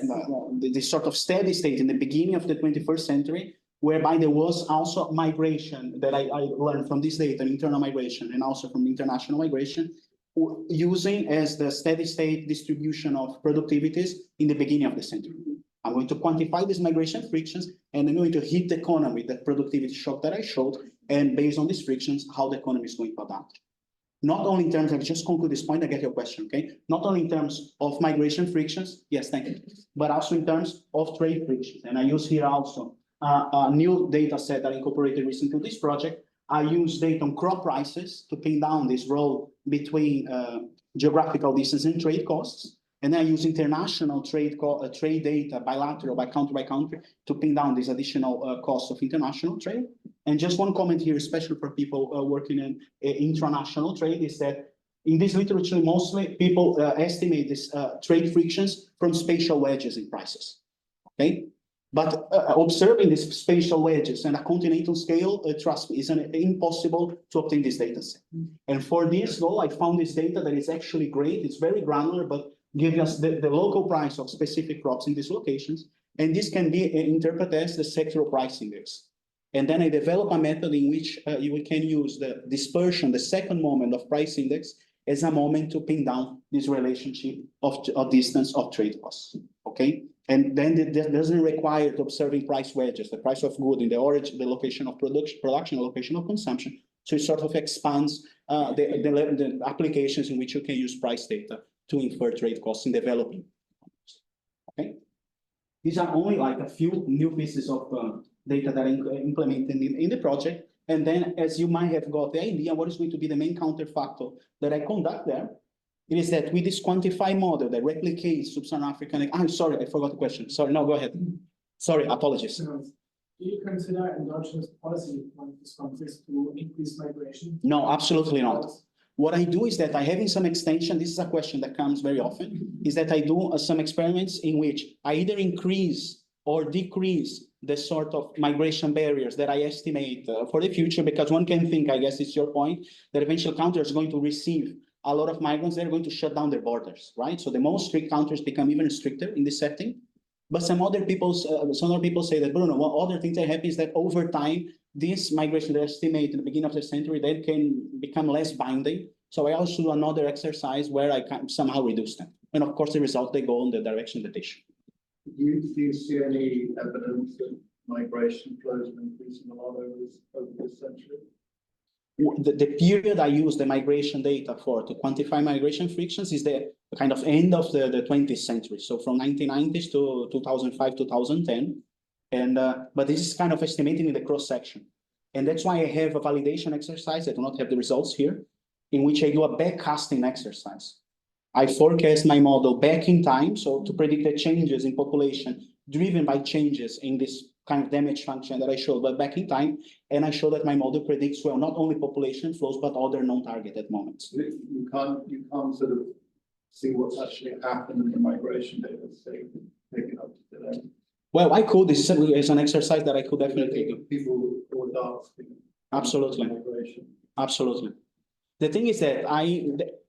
the sort of steady state in the beginning of the 21st century, whereby there was also migration that I learned from this data, internal migration, and also from international migration, using as the steady state distribution of productivities in the beginning of the century. I'm going to quantify these migration frictions, and I'm going to hit the economy, the productivity shock that I showed, and based on these frictions, how the economy is going to adapt. Not only in terms, I just conclude this point, I get your question, okay? Not only in terms of migration frictions, yes, thank you, but also in terms of trade frictions. And I use here also a new data set that I incorporated recently to this project. I use data on crop prices to pin down this role between geographical distance and trade costs. And then I use international trade data, bilateral, by country, to pin down this additional cost of international trade. And just one comment here, especially for people working in international trade, is that in this literature, mostly people estimate this trade frictions from spatial wedges in prices, okay? But observing these spatial wedges and a continental scale, trust me, is impossible to obtain this data set. And for this goal, I found this data that is actually great. It's very granular, but gives us the local price of specific crops in these locations. And this can be interpreted as the sectoral price index. And then I develop a method in which you can use the dispersion, the second moment of price index, as a moment to pin down this relationship of distance of trade costs, okay? And then it doesn't require to observing price wedges, the price of good in the origin, the location of production, location of consumption. So it sort of expands the applications in which you can use price data to infer trade costs in developing. Okay, these are only like a few new pieces of data that I implemented in the project. And then, as you might have got the idea, what is going to be the main counterfactor that I conduct there? It is that with this quantified model that replicates sub-Saharan African. I'm sorry, I forgot the question. Sorry, no, go ahead. Sorry, apologies. Do you consider endogenous policy in this context to increase migration? No, absolutely not. What I do is that I have in some extension, this is a question that comes very often, is that I do some experiments in which I either increase or decrease the sort of migration barriers that I estimate for the future, because one can think, I guess it's your point, that eventual countries are going to receive a lot of migrants, they're going to shut down their borders, right? So the most strict countries become even stricter in this setting. But some other people say that, Bruno, one other thing that happens is that over time, this migration estimate in the beginning of the century, they can become less binding. So I also do another exercise where I can somehow reduce them. And of course, the result, they go in the direction that they should. Do you see any evidence that migration flows are increasing a lot over this century? The period I use the migration data for to quantify migration frictions is the kind of end of the 20th century. So from 1990s to 2005, 2010. And but this is kind of estimating in the cross section. And that's why I have a validation exercise. I do not have the results here, in which I do a backcasting exercise. I forecast my model back in time, so to predict the changes in population driven by changes in this kind of damage function that I showed, but back in time, and I show that my model predicts well not only population flows but other non-targeted moments. You can't sort of see what's actually happened in the migration data, say, taken up to today. Well, I could. This is an exercise that I could definitely do. People would ask. Absolutely. Absolutely. The thing is that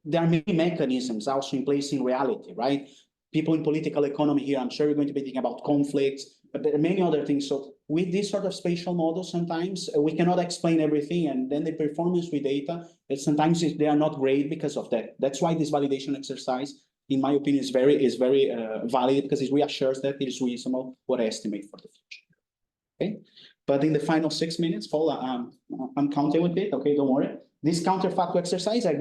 there are many mechanisms also in place in reality, right? People in political economy here, I'm sure we're going to be thinking about conflicts, but there are many other things. So with this sort of spatial models, sometimes we cannot explain everything, and then the performance with data, sometimes they are not great because of that. That's why this validation exercise, in my opinion, is very valid, because it reassures that it is reasonable what I estimate for the future. Okay, but in the final 6 minutes, Paul, I'm counting with it. Okay, don't worry. This counterfactual exercise, I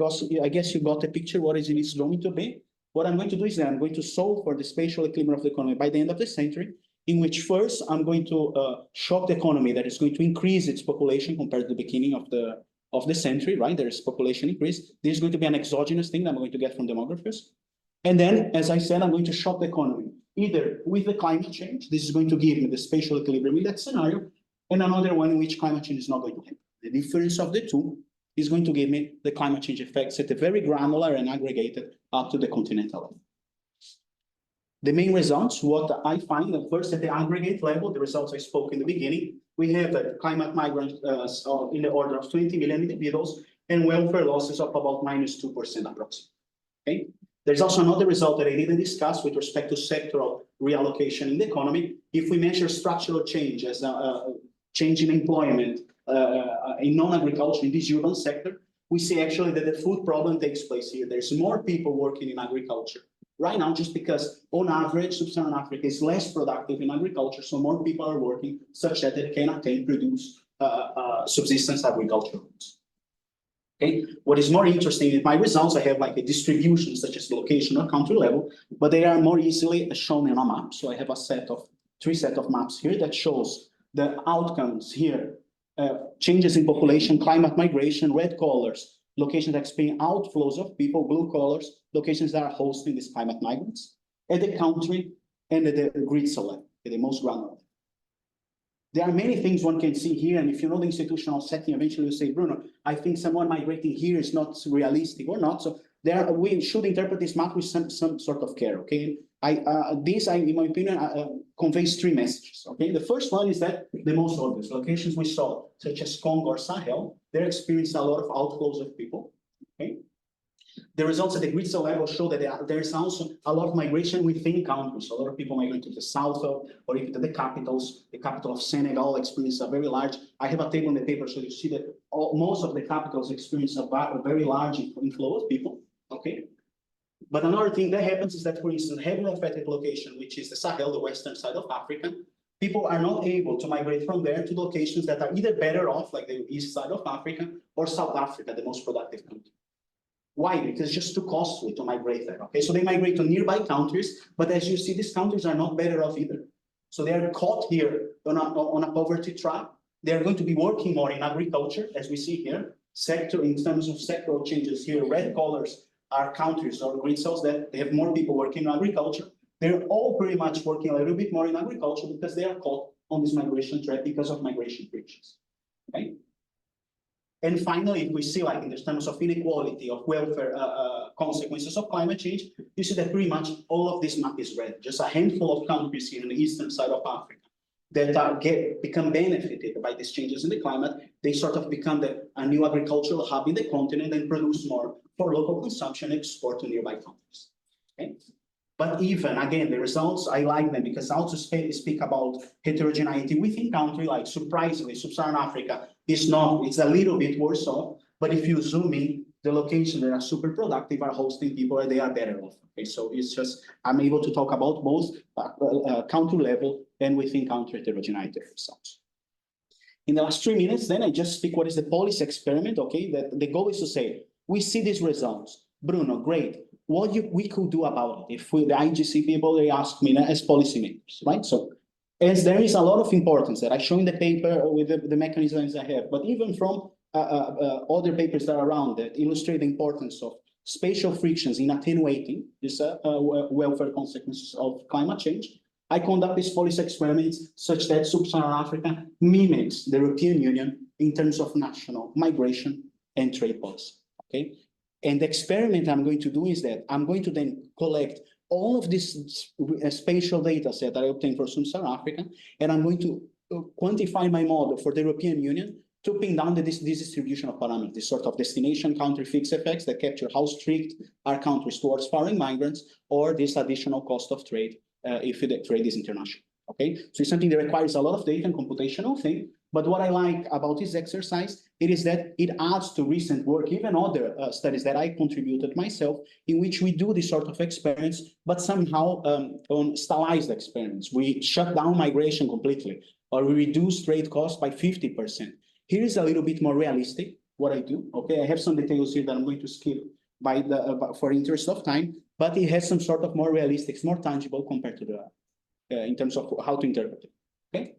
guess you got a picture what it is going to be. What I'm going to do is that I'm going to solve for the spatial equilibrium of the economy by the end of the century, in which first I'm going to shock the economy that is going to increase its population compared to the beginning of the century, right? There is population increase. This is going to be an exogenous thing that I'm going to get from demographers. And then, as I said, I'm going to shock the economy, either with the climate change. This is going to give me the spatial equilibrium in that scenario, and another one in which climate change is not going to happen. The difference of the two is going to give me the climate change effects at a very granular and aggregated up to the continental level. The main results, what I find, first at the aggregate level, the results I spoke in the beginning, we have a climate migrants in the order of 20 million individuals and welfare losses of about -2% approximately. Okay? There's also another result that I didn't discuss with respect to sectoral reallocation in the economy. If we measure structural change as a change in employment in non-agriculture in this urban sector, we see actually that the food problem takes place here. There's more people working in agriculture right now, just because on average, Sub-Saharan Africa is less productive in agriculture, so more people are working such that they can attain produce subsistence agriculture. Okay, what is more interesting in my results, I have like a distribution such as location or country level, but they are more easily shown in a map. So I have a three set of maps here that shows the outcomes here, changes in population, climate migration, red colors, locations that experience outflows of people, blue colors, locations that are hosting these climate migrants, at the country and at the grid select, at the most granular. There are many things one can see here, and if you know the institutional setting, eventually you say, Bruno, I think someone migrating here is not realistic or not. So we should interpret this map with some sort of care, okay? In my opinion, conveys three messages, okay? The first one is that the most obvious locations we saw, such as Congo or Sahel, they're experiencing a lot of outflows of people, okay? The results at the grid cell level show that there's also a lot of migration within countries. A lot of people migrate to the south or even to the capitals. The capital of Senegal experiences a very large, I have a table in the paper, so you see that most of the capitals experience a very large inflow of people, okay? But another thing that happens is that, for instance, heavily affected location, which is the Sahel, the western side of Africa, people are not able to migrate from there to locations that are either better off, like the east side of Africa, or South Africa, the most productive country. Why? Because it's just too costly to migrate there, okay? So they migrate to nearby countries, but as you see, these countries are not better off either. So they are caught here on a poverty trap. They're going to be working more in agriculture, as we see here. In terms of sectoral changes here, red colors are countries or grid cells that they have more people working in agriculture. They're all pretty much working a little bit more in agriculture because they are caught on this migration trap because of migration frictions, okay? And finally, if we see like in terms of inequality of welfare consequences of climate change, you see that pretty much all of this map is red. Just a handful of countries here on the eastern side of Africa that become benefited by these changes in the climate. They sort of become a new agricultural hub in the continent and produce more for local consumption, export to nearby countries. Okay? But even, again, the results, I like them because I also speak about heterogeneity within country, like surprisingly, Sub-Saharan Africa is not, it's a little bit worse off, but if you zoom in, the locations that are super productive are hosting people and they are better off. Okay, so it's just, I'm able to talk about both country level and within country heterogeneity results. In the last 3 minutes, then I just speak what is the policy experiment, okay? That the goal is to say, we see these results. Bruno, great. What we could do about it? If the IGC people, they ask me as policymakers, right? So as there is a lot of importance that I show in the paper with the mechanisms I have, but even from other papers that are around that illustrate the importance of spatial frictions in attenuating this welfare consequences of climate change, I conduct these policy experiments such that Sub-Saharan Africa mimics the European Union in terms of national migration and trade policy, okay? And the experiment I'm going to do is that I'm going to then collect all of this spatial data set that I obtained for Sub-Saharan Africa, and I'm going to quantify my model for the European Union to pin down this distribution of parameters, this sort of destination country fixed effects that capture how strict are countries towards foreign migrants or this additional cost of trade if the trade is international, okay? So it's something that requires a lot of data and computational thing, but what I like about this exercise, it is that it adds to recent work, even other studies that I contributed myself, in which we do this sort of experiments, but somehow on stylized experiments. We shut down migration completely, or we reduce trade costs by 50%. Here is a little bit more realistic, what I do, okay? I have some details here that I'm going to skip for interest of time, but it has some sort of more realistic, it's more tangible compared to the, in terms of how to interpret it, okay?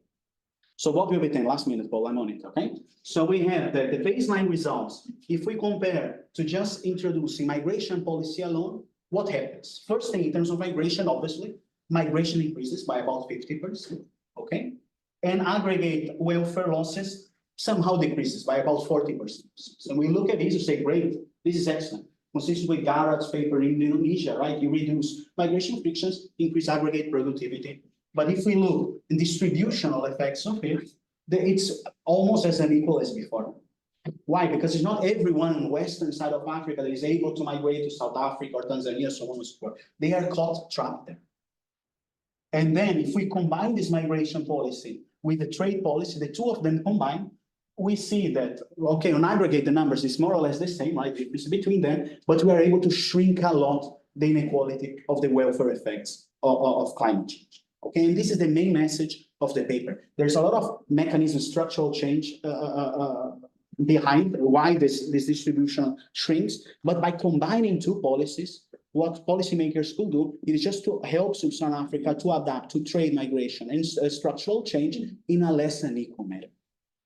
So what will be then? Last minute, Paul, I'm on it, okay? So we have the baseline results. If we compare to just introducing migration policy alone, what happens? First thing, in terms of migration, obviously, migration increases by about 50%, okay? And aggregate welfare losses somehow decreases by about 40%. So we look at this and say, great, this is excellent. Consistent with Garrett's paper in Indonesia, right? You reduce migration frictions, increase aggregate productivity. But if we look at distributional effects of it, it's almost as unequal as before. Why? Because it's not everyone on the western side of Africa that is able to migrate to South Africa or Tanzania, so on and so forth. They are caught trapped there. And then if we combine this migration policy with the trade policy, the two of them combined, we see that, okay, on aggregate, the numbers is more or less the same, right? It's between them, but we are able to shrink a lot the inequality of the welfare effects of climate change. Okay, and this is the main message of the paper. There's a lot of mechanism, structural change behind why this distribution shrinks, but by combining two policies, what policymakers could do is just to help Sub-Saharan Africa to adapt to trade migration and structural change in a less unequal manner.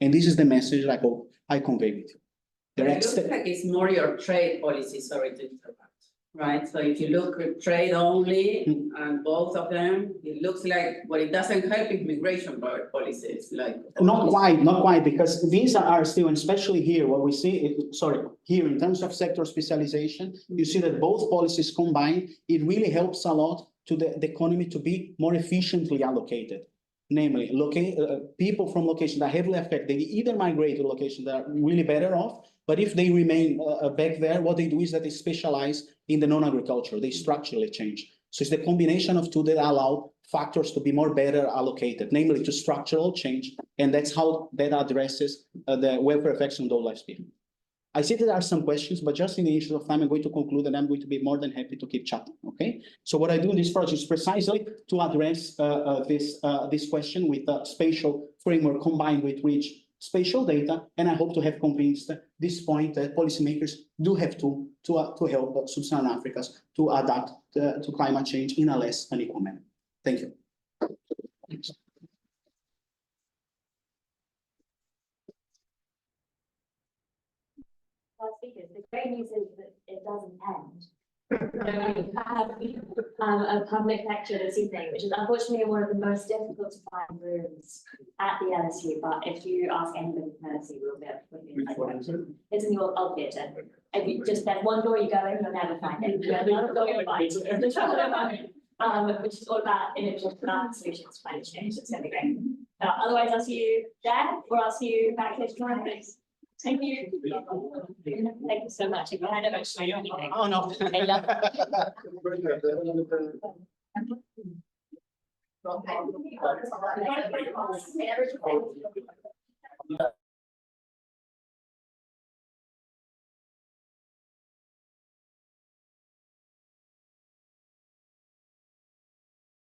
And this is the message I hope I convey with you. It looks like it's more your trade policy, sorry to interrupt, right? So if you look at trade only and both of them, it looks like what it doesn't help is migration policies, like. Not quite, because these are still, and especially here, what we see, here in terms of sector specialization, you see that both policies combined, it really helps a lot to the economy to be more efficiently allocated. Namely, people from locations that are heavily affected, they either migrate to locations that are really better off, but if they remain back there, what they do is that they specialize in the non-agriculture, they structurally change. So it's the combination of two that allow factors to be more better allocated, namely to structural change, and that's how that addresses the welfare effects on those lifespan. I see that there are some questions, but just in the interest of time, I'm going to conclude and I'm going to be more than happy to keep chatting, okay? So what I do in this project is precisely to address this question with a spatial framework combined with rich spatial data, and I hope to have convinced this point that policymakers do have to help Sub-Saharan Africa to adapt to climate change in a less unequal manner. Thank you. Speakers, the great news is that it doesn't end. So we have a public lecture this evening, which is unfortunately one of the most difficult to find rooms at the LSE, but if you ask anybody from LSE, we'll be able to put you in. It's in the old theatre. If you just, there's one door you go in, you'll never find it. There's another door you'll find, which is all about innovative solutions to climate change. It's going to be great. Otherwise, I'll see you there, or I'll see you back here tomorrow. Thank you. Thank you so much. Oh, no. I love